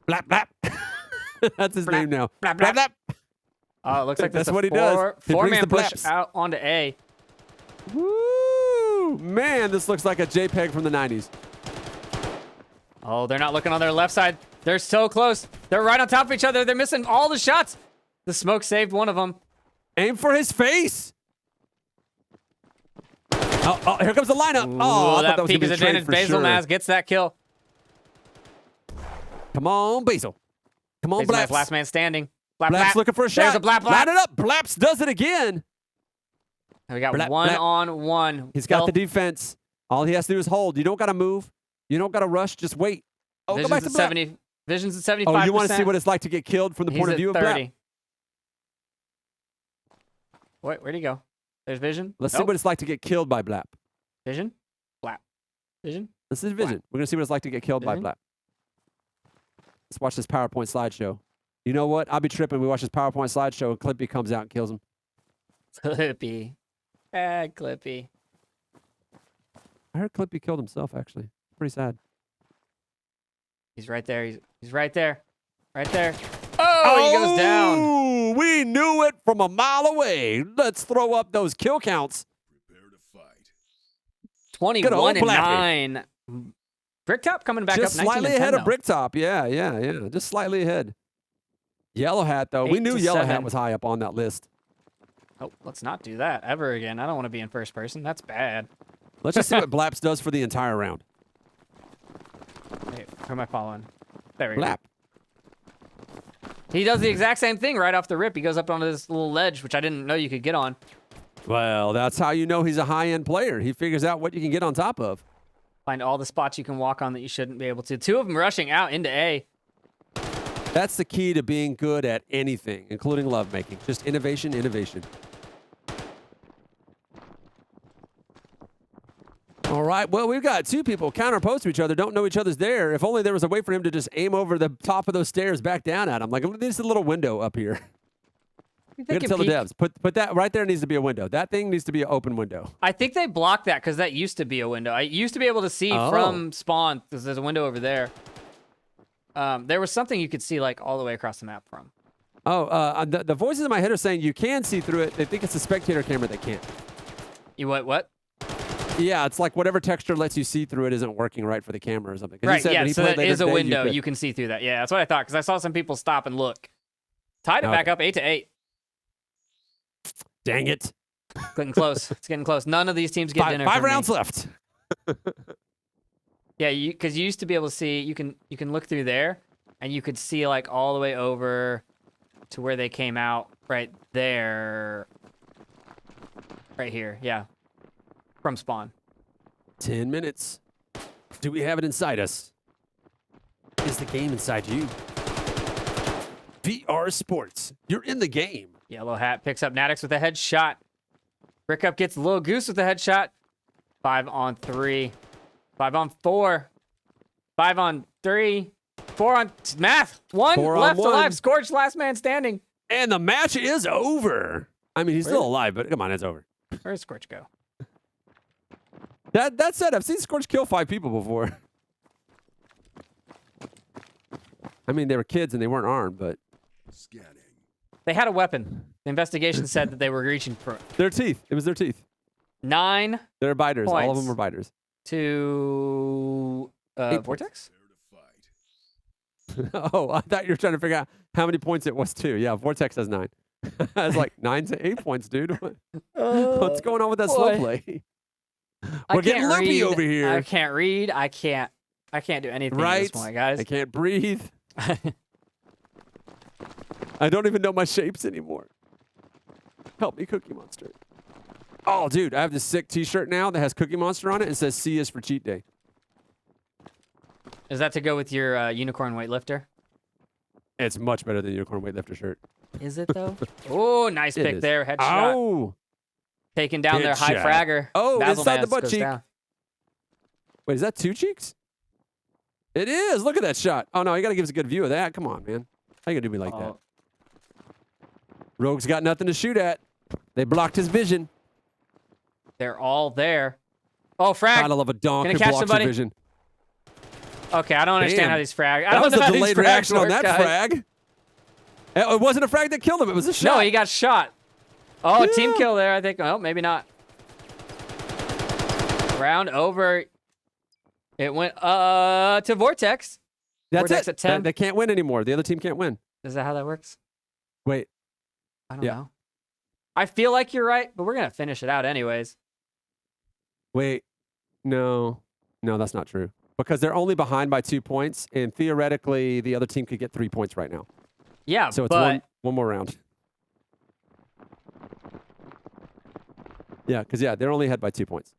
Blap blap. That's his Blap, name now. blap, Blap blap. blap. Oh, it looks like That's there's a what he does. He brings four-man the push blaps. out onto A. Woo! Man, this looks like a JPEG from the 90s. Oh, they're not looking on their left side. They're so close. They're right on top of each other. They're missing all the shots. The smoke saved one of them. Aim for his face. Oh, here comes the lineup. Ooh, Oh, I thought that that was going to Pika's be a trade advantage. for Basil sure. Maz gets that kill. Come on, Basil. Come on, Basil Maz, Blaps. last man standing. Blap, Blaps blap. looking for a shot. There's a blap, blap. Line it up. Blaps does it again. We got Blap, one blap. on one. He's got Well, the defense. All he has to do is hold. You don't got to move. You don't got to rush. Just wait. Oh, go back Vision's to at Blap. 70. Vision's at 75%. Oh, you want to see what it's like to get killed from the He's point of at view of 30. Blap? Where'd he go? There's Vision. Let's see Nope. what it's like to get killed by Blap. Vision. Blap. Vision. This is Vision. We're going to see what it's like to get killed by Vision? Blap. Let's watch this PowerPoint slideshow. You know what? I'll be tripping. We watch this PowerPoint slideshow and Clippy comes out and kills him. Clippy. Clippy. I heard Clippy killed himself, actually. Pretty sad. He's right there. He's right there. Right there. Oh, he goes down. Oh, we knew it from a mile away. Let's throw up those kill counts. Prepare to fight. 21 and Blappy. 9. Bricktop coming back Just up 19 slightly and 10 ahead of though. Bricktop. Yeah. Just slightly ahead. Yellow Hat, though. We 8 knew to Yellow Hat 7. was high up on that list. Oh, let's not do that ever again. I don't want to be in first person. That's bad. Let's just see what Blaps does for the entire round. Wait, who am I following? There we go. Flap. He does the exact same thing right off the rip. He goes up onto this little ledge, which I didn't know you could get on. Well, that's how you know he's a high-end player. He figures out what you can get on top of. Find all the spots you can walk on that you shouldn't be able to. 2 of them rushing out into A. That's the key to being good at anything, including lovemaking. Just innovation, innovation. All right. Well, we've got 2 people counterposed to each other, don't know each other's there. If only there was a way for him to just aim over the top of those stairs back down at him. Like, there's a little window up here. You We think gotta tell the devs. Put that right there needs to be a window. That thing needs to be an open window. I think they blocked that because that used to be a window. I used to be able to see from spawn because there's a window over there. There was something you could see like all the way across the map from. Oh, the voices in my head are saying you can see through it. They think it's a spectator camera that can't. You what? Yeah, it's like whatever texture lets you see through it isn't working right for the camera or something. 'Cause he Right, said yeah, when he so played that later is a today, window. could. You can see through that. Yeah, that's what I thought because I saw some people stop and look. Tied it back up 8-8. Dang it. Getting close. It's getting close. None of these teams get dinner. Five from me. rounds left. Yeah, because you used to be able to see. You can look through there, and you could see like all the way over to where they came out. Right there. Right here. Yeah. From spawn. 10 minutes. Do we have it inside us? Is the game inside you? VR Sports. You're in the game. Yellow hat picks up Natix with a headshot. Brickup gets Lil Goose with a headshot. 5 on 3. 5 on 4. 5 on 3. 4 on math. 1 4 on left 1. alive. Scorched last man standing. And the match is over. I mean, he's still alive, but come on, it's over. Where's Scorch go? That said, I've seen Scorch kill 5 people before. I mean, they were kids and they weren't armed, but Scanning. They had a weapon. The investigation said that they were reaching for their teeth. It was their teeth. 9 They're biters. All of Points. them were biters. to Vortex. Prepare to fight. Oh, I thought you were trying to figure out how many points it was too. Yeah, Vortex has 9. I was like, 9 to 8 points, dude. What's going on with that slow boy. play? I We're getting can't loopy read. over here. I can't read. I can't do anything at Right? this point, guys. I can't breathe. I don't even know my shapes anymore. Help me, Cookie Monster. Oh, dude, I have this sick T-shirt now that has Cookie Monster on it and says C is for cheat day. Is that to go with your unicorn weightlifter? It's much better than Unicorn Weightlifter shirt. Is it though? Oh, nice It pick is. there. Headshot. Oh! Taking down their high Headshot. fragger. Oh, Basil inside the Mance butt goes cheek. down. Wait, is that 2 cheeks? It is. Look at that shot. Oh, no, you got to give us a good view of that. Come on, man. How you going to do me like that? Oh, Rogue's got nothing to shoot at. They blocked his vision. they're all there. Oh, frag. Gotta love a donk Gonna who catch blocks somebody. your vision. Okay, I don't understand Damn. how these frag. I That don't was know a how these delayed frags reaction on work, that guys. frag. It wasn't a frag that killed him. It was a shot. No, he got shot. Oh, Yeah. team kill there, I think. Oh, maybe not. Round over. It went to Vortex. That's Vortex it. at 10. They can't win anymore. The other team can't win. Is that how that works? Wait. I don't Yeah. know. I feel like you're right, but we're going to finish it out anyways. Wait. No. No, that's not true. Because they're only behind by 2 points, and theoretically, the other team could get 3 points right now. Yeah, So it's but one more round. Yeah, because, they're only ahead by 2 points.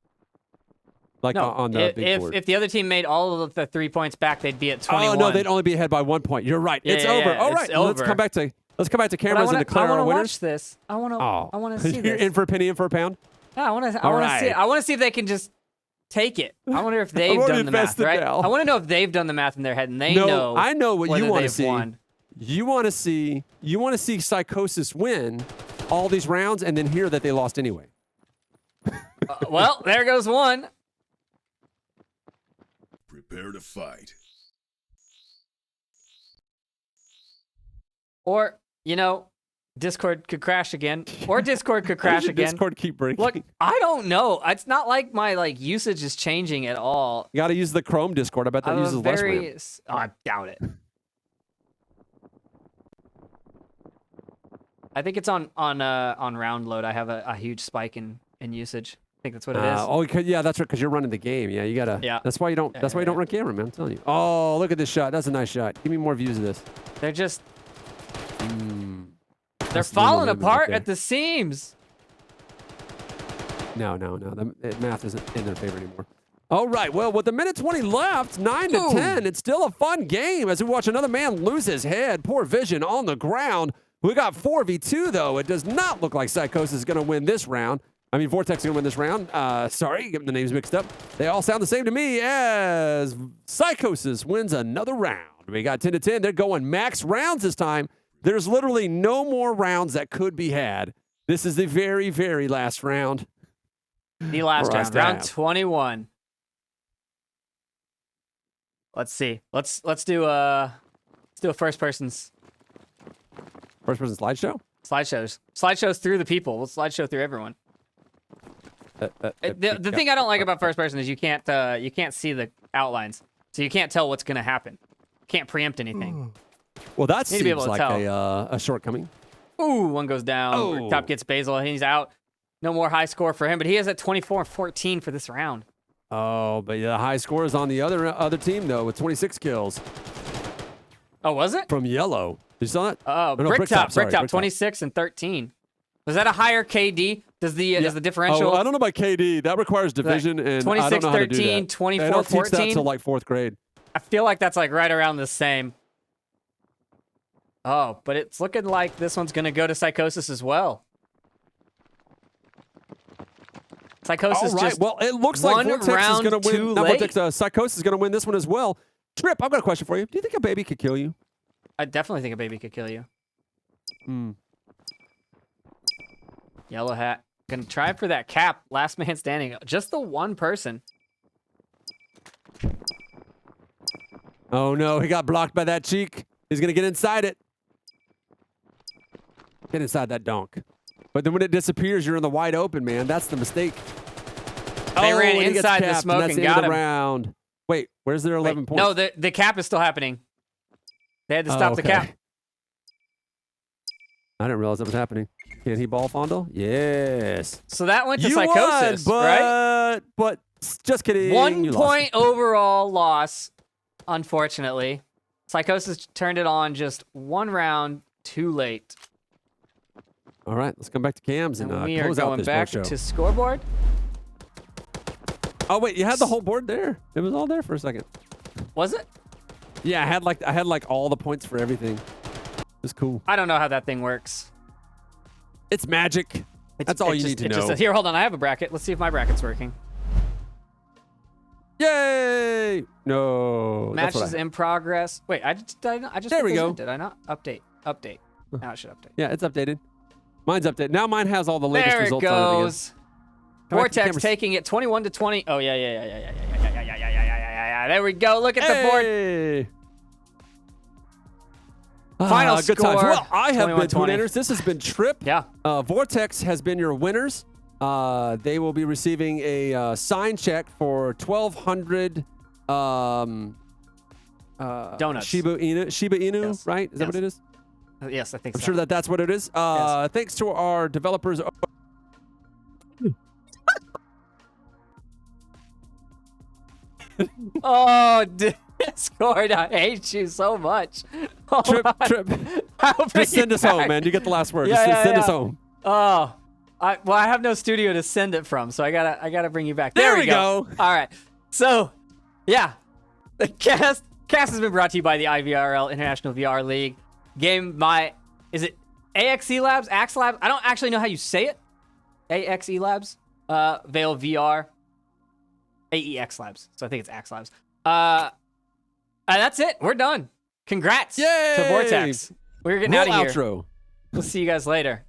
Like no, on the big if, board. if the other team made all of the 3 points back, they'd be at 21. Oh, no, they'd only be ahead by 1 point. You're right. Yeah, It's yeah, over. yeah, All it's right. Let's over. come back to But cameras and declare I our wanna winners. watch this. I want to. Oh. I want to see You're this. in for a penny, in for a pound? Yeah, I want to. I All want to see. right. I want to see if they can just take it. I wonder if they've already done the math, invested right? now. I want to know if they've done the math in their head and they No, know. I know what you whether want to they've see. won. You want to see Psychosis win all these rounds and then hear that they lost anyway. Well, there goes one. Prepare to fight. Or, Discord could crash again. Or Discord could crash again. Discord keep breaking. Look, I don't know. It's not like my usage is changing at all. You got to use the Chrome Discord. I bet that I'm a uses less RAM. very. Oh, I doubt it. I think it's on round load. I have a huge spike in usage. think that's what it is. Oh, yeah, that's right. Because you're running the game. Yeah, you gotta. Yeah. That's why you don't. That's why you don't run camera, man. I'm telling you. Oh, look at this shot. That's a nice shot. Give me more views of this. They're just they're That's falling little movement apart right at the seams. No. The math isn't in their favor anymore. All right. Well, with a minute 20 left, 9-10, it's still a fun game as we watch another man lose his head. Poor vision on the ground. We got 4v2, though. It does not look like Psychosis is going to win this round. I mean, Vortex is going to win this round. Sorry, getting the names mixed up. They all sound the same to me as Psychosis wins another round. We got 10-10. They're going max rounds this time. There's literally no more rounds that could be had. This is the very, very last round. The last For us round, to round have. 21. Let's see. Let's do a first person's First person slideshow? slideshows through the people. We'll slideshow through everyone. The thing I don't like about first person is you can't see the outlines, so you can't tell what's gonna happen. You can't preempt anything. Well, that Need to be able seems to like tell. a shortcoming. Ooh, one goes down. Oh. Top gets Basil. He's out. No more high score for him, but he is at 24-14 for this round. Oh, but the high score is on the other team, though, with 26 kills Oh, was it? from Yellow. Did you saw that? Oh, no, Bricktop, sorry, Bricktop, Bricktop. 26 and 13. Was that a higher KD? Does the differential? Oh, I don't know about KD. That requires division, and I don't know how to do 26-13, that. I don't teach that 24-14. till like 4th grade. I feel like that's like right around the same. Oh, but it's looking like this one's gonna go to Psychosis as well. Psychosis All right. just Well, it looks like one Vortex is round going to too win. Not late. Vortex, Psychosis is going to win this one as well. Trip, I've got a question for you. Do you think a baby could kill you? I definitely think a baby could kill you. Yellow hat. Gonna try for that cap. Last man standing. Just the one person. Oh, no. He got blocked by that cheek. He's going to get inside it. Get inside that donk. But then when it disappears, you're in the wide open, man. That's the mistake. They ran and he gets inside the capped, smoke that's and the end got of the him. round. Wait, where's their 11 Wait, points? no, the cap is still happening. They had to Oh, stop the okay. cap. I didn't realize that was happening. Can he ball fondle? Yes. So that went to You Psychosis, won, right? but just kidding. 1 You lost. point overall loss, unfortunately. Psychosis turned it on just one round too late. All right, let's come back to cams and And we are close out going this back show. to scoreboard. Oh wait, you had the whole board there. It was all there for a second. Was it? Yeah, I had like all the points for everything. It was cool. I don't know how that thing works. It's magic. That's all you need to know. Here, hold on. I have a bracket. Let's see if my bracket's working. Yay! No. that's what Matches I had. in progress. Wait, I just There put we those go. in, did I not? Update. Now it should update. Yeah, it's updated. Mine's updated. Now mine has all the latest There it results on it again. goes. Come back to Vortex cameras. taking it 21-20. Oh yeah. There we go. Look at the board. Hey! Final good times. score, Well, I have been 21-20. winners. This has been Trip. Yeah. Vortex has been your winners. They will be receiving a sign check for 1,200 Donuts. Shiba Inu, Yes. right? Is that what Yes. it is? Yes, I think I'm so. sure that's what it is. Yes. Thanks to our developers. Oh, Discord, I hate you so much. Oh, Trip. I'll bring Just send you us home, back. man. You get the last word. Yeah, Just send us yeah. home. Oh, I have no studio to send it from, so I gotta bring you back. There we we go. go. All right. So, yeah, the cast has been brought to you by the IVRL International VR League. Is it AXE Labs? Axe Labs? I don't actually know how you say it. AXE Labs. Vail VR. AEX Labs. So I think it's Axe Labs. And that's it. We're done. Congrats Yay! to Vortex. We're getting Roll out of here. outro. We'll see you guys later.